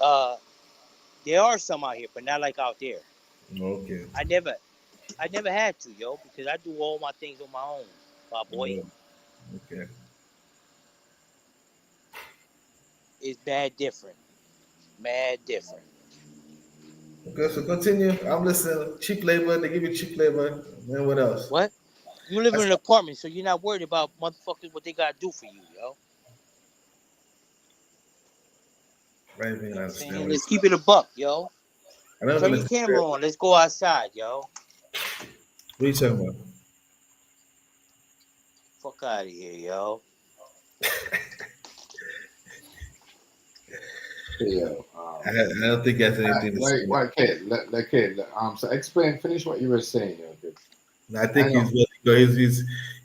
Uh, there are some out here, but not like out there. Okay. I never had to, yo, because I do all my things on my own, my boy. Yeah. Okay. It's bad different. Mad different. Okay, so continue. I'm listening. Cheap labor, they give you cheap labor. And what else? What? You live in That's an apartment, so you're not worried about motherfuckers what they gotta do for you, yo. I don't You even know what I'm understand saying? what Let's keep it a buck, yo. I don't Turn even your understand. camera on. Let's go outside, yo. What are you talking about? Fuck out of here, yo. Yeah. I don't think that's anything to say. So explain, finish what you were saying. You know, 'cause I I think know.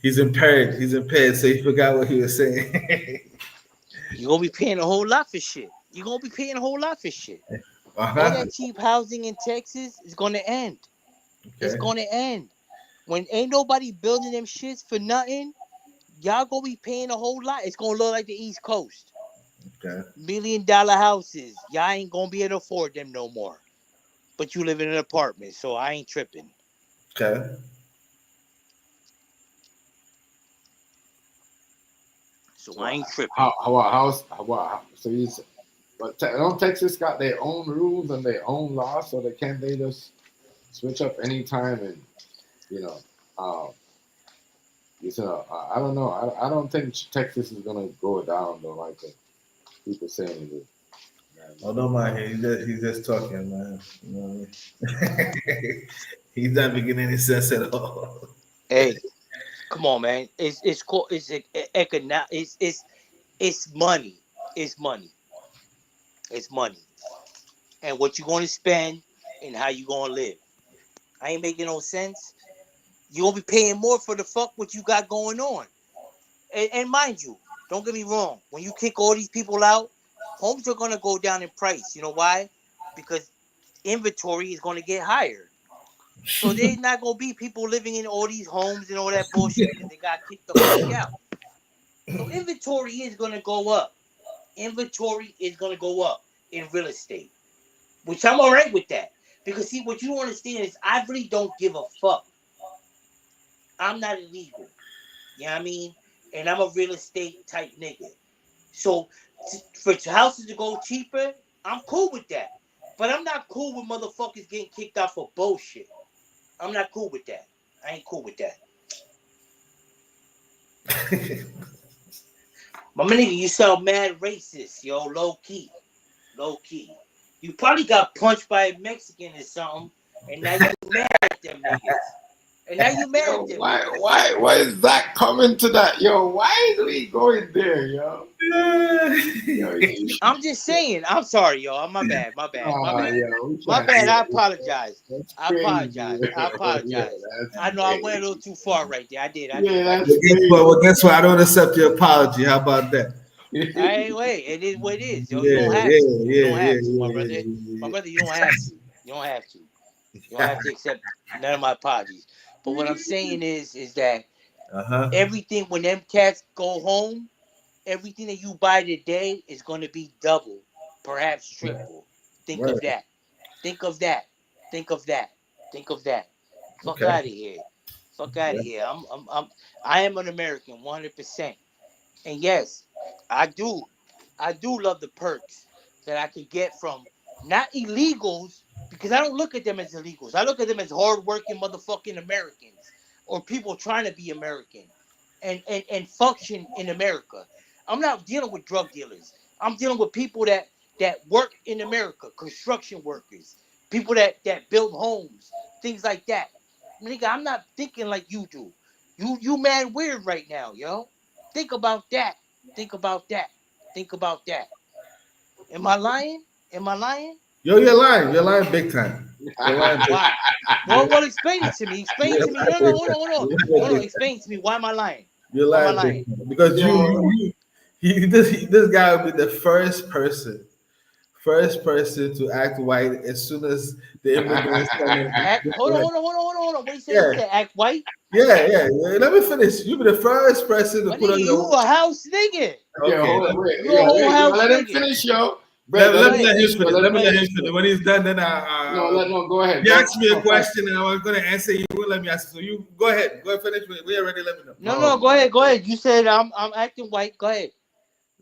he's impaired. He's impaired, so he forgot what he was saying. You're gonna be paying a whole lot for shit. You're gonna be paying a whole lot for shit. All Uh-huh. that cheap housing in Texas is gonna end. It's Okay. gonna end. When ain't nobody building them shits for nothing, y'all gonna be paying a whole lot. It's gonna look like the East Coast. Okay. $1 million houses. Y'all ain't gonna be able to afford them no more. But you live in an apartment, so I ain't tripping. Okay. So So I ain't tripping. so don't Texas got their own rules and their own laws, so they just switch up anytime and you know, um, I don't know. I don't think Texas is gonna go down though, like people saying it is. Oh, don't mind him. He's just talking, man. You know what I mean? He's not making any sense at all. Hey, come on, man. It's called economic. It's money. It's money. It's money. And what you gonna spend and how you gonna live. I ain't making no sense. You gonna be paying more for the fuck what you got going on. And mind you, don't get me wrong. When you kick all these people out, homes are gonna go down in price. You know why? Because inventory is gonna get higher. So there's not gonna be people living in all these homes and all that bullshit because they got kicked the fuck out. So inventory is gonna go up. Inventory is gonna go up in real estate, which I'm all right with that. Because see, what you don't understand is I really don't give a fuck. I'm not illegal. You know what I mean? And I'm a real estate type nigga. So for houses to go cheaper, I'm cool with that. But I'm not cool with motherfuckers getting kicked out for bullshit. I'm not cool with that. I ain't cool with that. My nigga, you sound mad racist, yo, low key. Low key. You probably got punched by a Mexican or something, and now you mad at them niggas. And now you mad Yo, at them why, niggas. why, why is that coming to that? Yo, why do we going there, yo? I'm just saying. I'm sorry, y'all. My bad. My bad. My bad. Yo, My bad. I apologize. that's I crazy. apologize. I Yeah, apologize. that's I know I went a little too far right there. I did. I yeah, did. I that's did. crazy. Well, guess what? I don't accept your apology. How about that? I ain't wait. It is what it is. Yo, you Yeah, don't have yeah, to. You yeah, don't yeah, have to, my yeah, brother. My yeah, brother, you don't have to. You don't have to. You don't have to accept none of my apologies. But what I'm saying is that Uh-huh. everything when them cats go home, everything that you buy today is going to be double, perhaps triple. Think of Right. that. Think of that. Think of that. Think of that. Fuck Okay. out of here. Fuck out Yeah. of here. I am an American, 100%. And yes, I do. I do love the perks that I could get from not illegals because I don't look at them as illegals. I look at them as hardworking motherfucking Americans or people trying to be American and function in America. I'm not dealing with drug dealers. I'm dealing with people that work in America, construction workers, people that build homes, things like that. Nigga, I'm not thinking like you do. You mad weird right now, yo. Think about that. Think about that. Think about that. Am I lying? Am I lying? Yo, you're lying. You're lying big time. You're lying big Why? time. Well, explain it to me. Explain You're to me. lying No, big hold on, time. hold on. You're Hold lying on. big time. Explain to me. Why am I lying? You're Why am I lying lying? big time. Because this guy would be the first person to act white as soon as the immigrants come in. Hold on. What do you say? Yeah, He said act white. yeah. Let me finish. You'll be the first person to My put nigga, on you your. a house nigga. Yo, Okay. hold on, wait, You a whole yo, house let him nigga. finish, yo. Let, Brett, let let him me let him finish, yo. finish. Let Let him me let him finish, finish. yo. When he's done, then No, go ahead. he Go. asked me a question and I was going to answer. You wouldn't let me answer. So you go ahead. Go ahead, finish. We already let me know. No, go ahead. Go ahead. You said I'm acting white. Go ahead.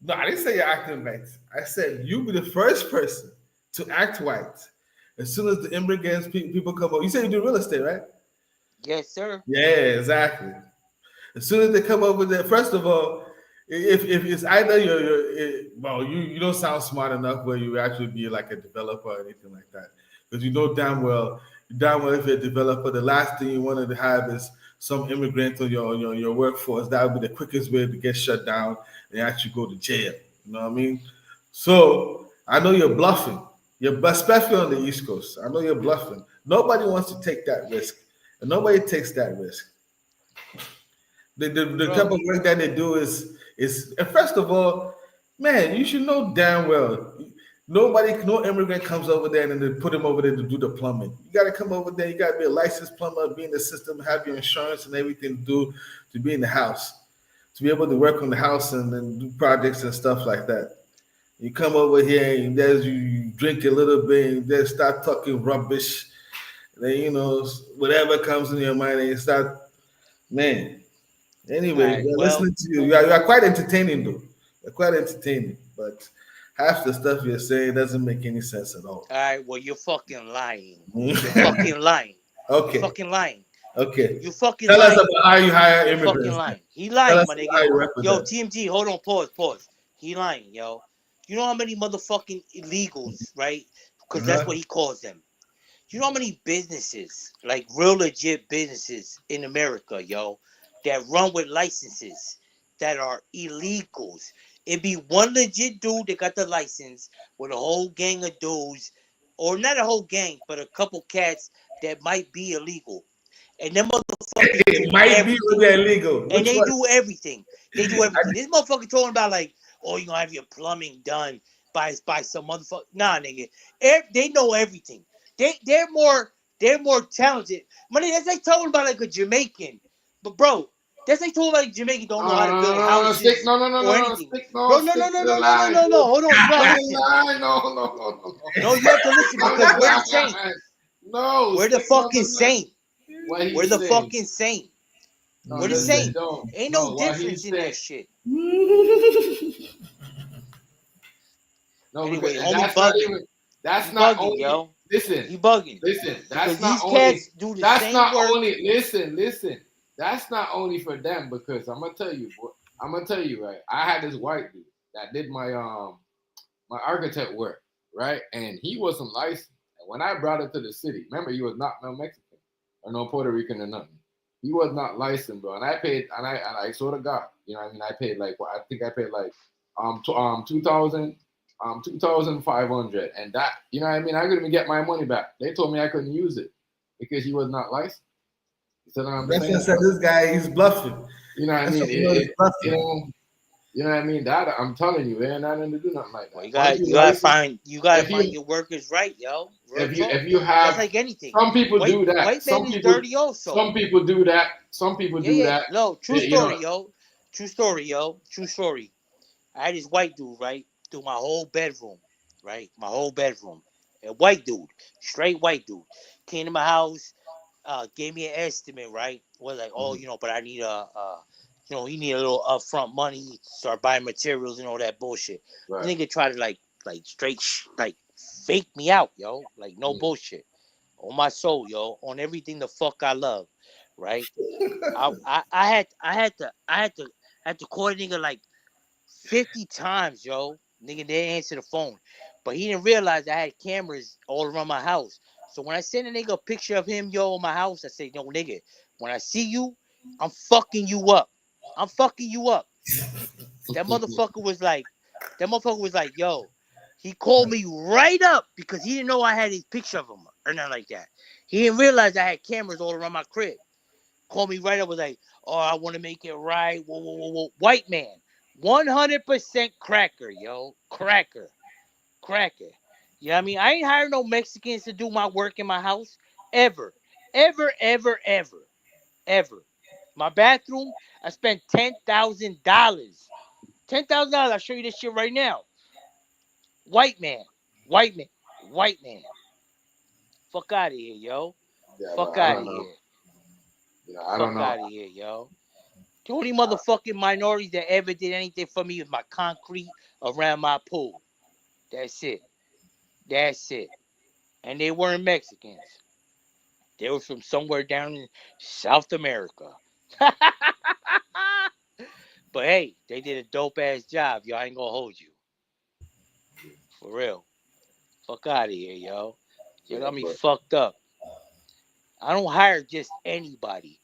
No, I didn't say you're acting white. I said you be the first person to act white as soon as the immigrants people come over. You said you do real estate, right? Yes, sir. Yeah, exactly. As soon as they come over there, first of all, if it's either you don't sound smart enough where you actually be like a developer or anything like that, because you know damn well if you're a developer, the last thing you wanted to have is some immigrant on your workforce. That would be the quickest way to get shut down and actually go to jail. You know what I mean? So I know you're bluffing. Especially on the East Coast. I know you're bluffing. Nobody wants to take that risk, and nobody takes that risk. The type of work that they do is and first of all, man, you should know damn well. No immigrant comes over there and then they put him over there to do the plumbing. You got to come over there. You got to be a licensed plumber, be in the system, have your insurance and everything to be in the house, to be able to work on the house and then do projects and stuff like that. You come over here and there's you drink a little bit and then start talking rubbish. Then whatever comes in your mind and you start, man. Anyway, Right, we're well, listening to you. You are quite entertaining, though. You're quite entertaining, but half the stuff you're saying doesn't make any sense at all. all right. Well, you're fucking lying. You're fucking lying. Okay. You're fucking lying. Okay. You fucking Tell us lying. about how you hire You're fucking immigrants. lying. He Tell lying, us my about how nigga. you work with Yo, them. TMG, hold on, pause. He lying, yo. You know how many motherfucking illegals, right? Because that's what he calls them. You know how many businesses, like real legit businesses in America, yo, that run with licenses that are illegals. It be one legit dude that got the license with a whole gang of dudes, or not a whole gang, but a couple cats that might be illegal. And them motherfuckers It might be when they're illegal. and Which they one? do everything. They do everything. This motherfucker talking about like, oh, you're gonna have your plumbing done by some motherfucker. Nah, nigga. They know everything. They're more talented. Money, that's like talking about like a Jamaican. But bro, that's like talking about like Jamaican don't know how to build houses or anything. Bro, no. Stick to the line. Hold on, you gotta Stick to listen. the line. No. No, you have to listen because we're the same. No, We're the stick on fucking the line. same. What he's We're the saying. fucking same. No, We're the listen, same. don't. Ain't No, no what difference he's in that saying. shit. No, Anyway, because homie that's not bugging. even. That's He not bugging, only. yo. Listen, He bugging. listen. Because That's not these only. cats do the That's same not work. only. Listen. That's not only for them because I'm gonna tell you. I'm gonna tell you right. I had this white dude that did my architect work, right, and he wasn't licensed. And when I brought it to the city, remember he was not no Mexican or no Puerto Rican or nothing. He was not licensed, bro. And I paid, and I sort of got, you know what I mean? I paid like, I think I paid like 2,000, 2,500. And that, you know what I mean? I couldn't even get my money back. They told me I couldn't use it because he was not licensed. You know what I'm That's saying? what I said. This guy, he's bluffing. You know what I That's mean? what he's bluffing. You know what I mean? That I'm telling you, man, nothing to do nothing like that. Well, you gotta find your workers right, yo. If you have, that's like anything. Some people do that. White Some man is people, dirty also. Some people do that. Some people do that. No, true They, story, yo. True story. I had this white dude, right, through my whole bedroom, right? My whole bedroom. A white dude, straight white dude. Came to my house, gave me an estimate, right? Was like, oh, but I need he need a little upfront money, start buying materials and all that bullshit. Right. The nigga tried to like straight fake me out, yo. Like no bullshit. On my soul, yo. On everything the fuck I love, right? I had to call a nigga like 50 times, yo. Nigga didn't answer the phone. But he didn't realize I had cameras all around my house. So when I send a nigga a picture of him, yo, in my house, I say, no, nigga, when I see you, I'm fucking you up. I'm fucking you up. That motherfucker was like, yo, he called me right up because he didn't know I had his picture of him or nothing like that. He didn't realize I had cameras all around my crib. Called me right up, was like, oh, I want to make it right. Whoa, whoa, whoa, whoa. White man. 100% cracker, yo. Cracker. You know what I mean? I ain't hired no Mexicans to do my work in my house. Ever. Ever, ever, ever. Ever. My bathroom, I spent $10,000. $10,000. I'll show you this shit right now. White man. White man. White man. Fuck out of here, yo. Yeah, Fuck but I out don't of know. here. Yeah, I don't Fuck know. out of here, yo. The only motherfucking minorities that ever did anything for me was my concrete around my pool. That's it. That's it. And they weren't Mexicans. They were from somewhere down in South America. But hey, they did a dope ass job, yo. I ain't gonna hold you. For real. Fuck out of here, yo. You Yeah, got me but fucked up. I don't hire just anybody.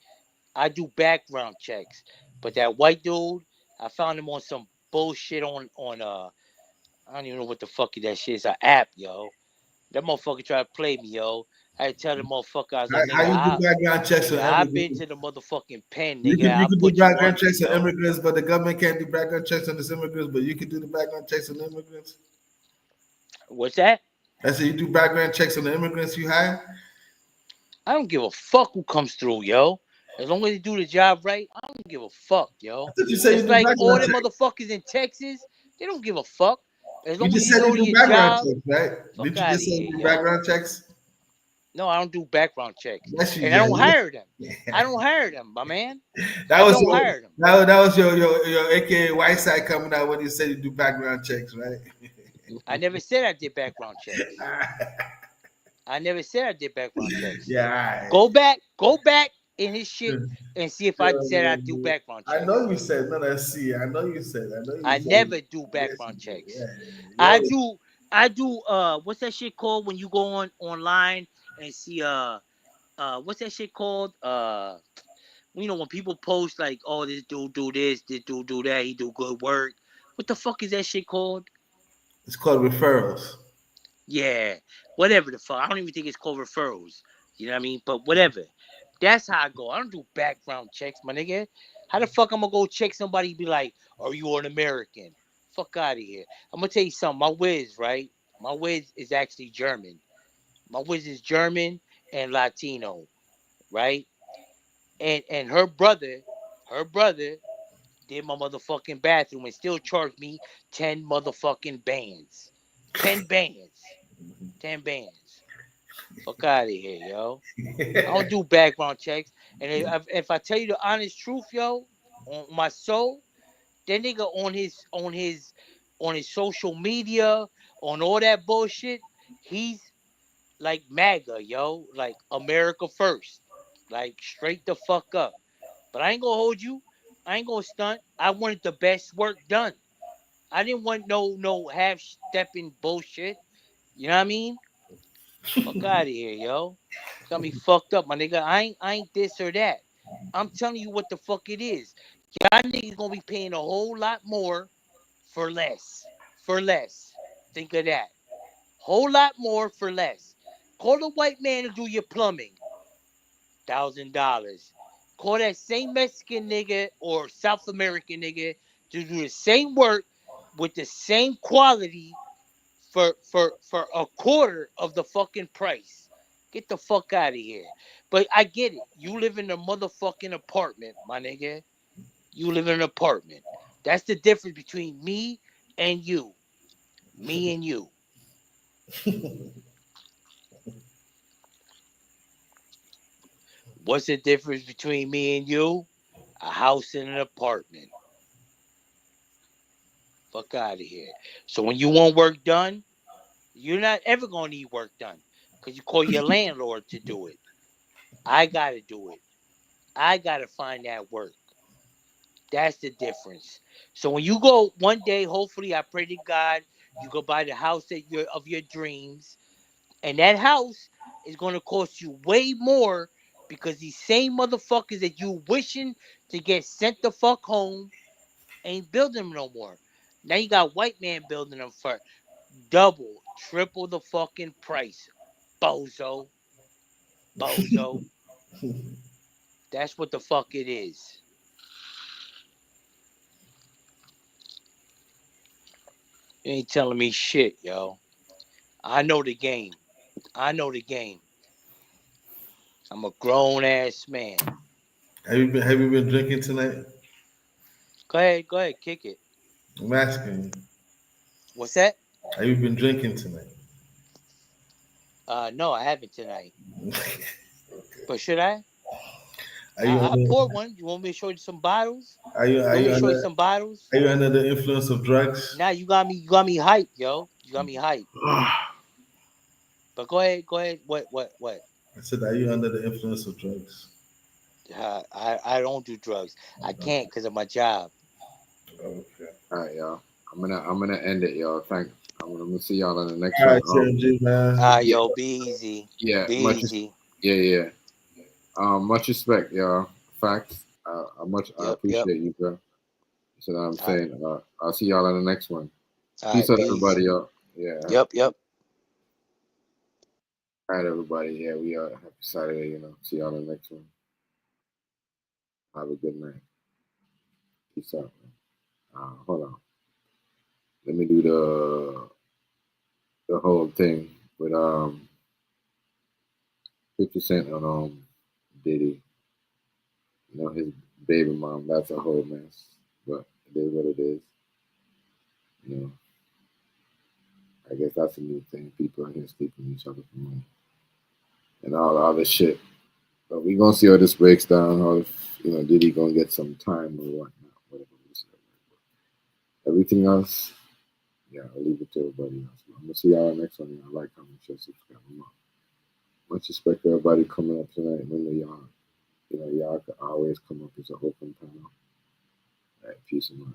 I do background checks. But that white dude, I found him on some bullshit on I don't even know what the fuck that shit is. An app, yo. That motherfucker tried to play me, yo. I had to tell the motherfucker, I was like, How you do background checks on I've been immigrants? to the motherfucking pen, You nigga. could I'll do put you background under, checks on yo. immigrants, but the government can't do background checks on the immigrants. But you can do the background checks on the immigrants. What's that? I said you do background checks on the immigrants you hire. I don't give a fuck who comes through, yo. As long as they do the job right, I don't give a fuck, yo. I thought you said you It's do like all background them checks. motherfuckers in Texas, they don't give a fuck. As You long as just you said go you to do your background job, checks, right? fuck Did you out of just say here, you do yo. background checks? No, I don't do background checks. Yes, you And I do. don't hire them. I don't hire them, my man. That I was don't your hire them. that was your AKA white side coming out when you said you do background checks, right? I never said I did background checks. I never said I did background checks. Yeah. Go back in his shit and see if I said I do background I checks. know you said no. Let's see. I know you said. I never do background checks. I do what's that shit called when you go online and see what's that shit called? You know when people post like, oh, this dude do this dude do that, he do good work. What the fuck is that shit called? It's called referrals. Yeah, whatever the fuck. I don't even think it's called referrals. You know what I mean? But whatever. That's how I go. I don't do background checks, my nigga. How the fuck I'm gonna go check somebody and be like, are you an American? Fuck out of here. I'm gonna tell you something. My whiz, right? My whiz is actually German. My whiz is German and Latino, right? And her brother did my motherfucking bathroom and still charged me 10 motherfucking bands. 10 bands. 10 bands. Fuck out of here, yo. I don't do background checks. And if I tell you the honest truth, yo, on my soul, that nigga on his social media, on all that bullshit, he's like MAGA, yo, like America first, like straight the fuck up. But I ain't gonna hold you. I ain't gonna stunt. I wanted the best work done. I didn't want no half stepping bullshit. You know what I mean? Fuck out of here, yo. Got me fucked up, my nigga. I ain't this or that. I'm telling you what the fuck it is. Y'all niggas gonna be paying a whole lot more for less. For less. Think of that. Whole lot more for less. Call a white man to do your plumbing. $1,000. Call that same Mexican nigga or South American nigga to do the same work with the same quality for a quarter of the fucking price. Get the fuck out of here. But I get it. You live in a motherfucking apartment, my nigga. You live in an apartment. That's the difference between me and you. Me and you. What's the difference between me and you? A house and an apartment. Fuck out of here. So when you want work done, you're not ever gonna need work done. Because you call your landlord to do it. I gotta do it. I gotta find that work. That's the difference. So when you go one day, hopefully, I pray to God, you go buy the house of your dreams, and that house is going to cost you way more because these same motherfuckers that you wishing to get sent the fuck home Ain't building them no more. Now you got white man building them for double, triple the fucking price. Bozo. Bozo. That's what the fuck it is. You ain't telling me shit, yo. I know the game. I know the game. I'm a grown ass man. Have you been drinking tonight? Go ahead, kick it. I'm asking you. What's that? Have you been drinking tonight? No, I haven't tonight. But should I? Are you I under, poured one. You want me to show you some bottles? are you You want me to show you under some bottles? are you under the influence of drugs? Now you got me hyped, yo. You got me hyped. But go ahead. What? I said, are you under the influence of drugs? I don't do drugs. I can't because of my job. Okay. All right, y'all. I'm gonna end it, y'all. Thanks. I'm gonna see y'all on the next All one. right, TMG, man. Yeah, Yo, be easy. yeah, Be easy. yeah. Much respect, y'all. Facts. I Yep. appreciate you, bro. So what I'm All right. saying. I'll see y'all on the next one. All Peace right, out, be everybody, easy. y'all. Yeah. Yep. All right, everybody. Yeah, we are. Happy Saturday. See y'all on the next one. Have a good night. Peace out, man. Hold on. Let me do the whole thing with 50 Cent on Diddy. His baby mom. That's a whole mess, but it is what it is. I guess that's a new thing. People are here sleeping each other for money and all the other shit. But we gonna see how this breaks down. How Diddy gonna get some time or whatnot, whatever we say. Everything else, yeah, I'll leave it to everybody else. I'm gonna see y'all next one. Y'all like, comment, share, subscribe. Much respect to everybody coming up tonight. Remember, y'all can always come up as an open panel. All right, peace and love.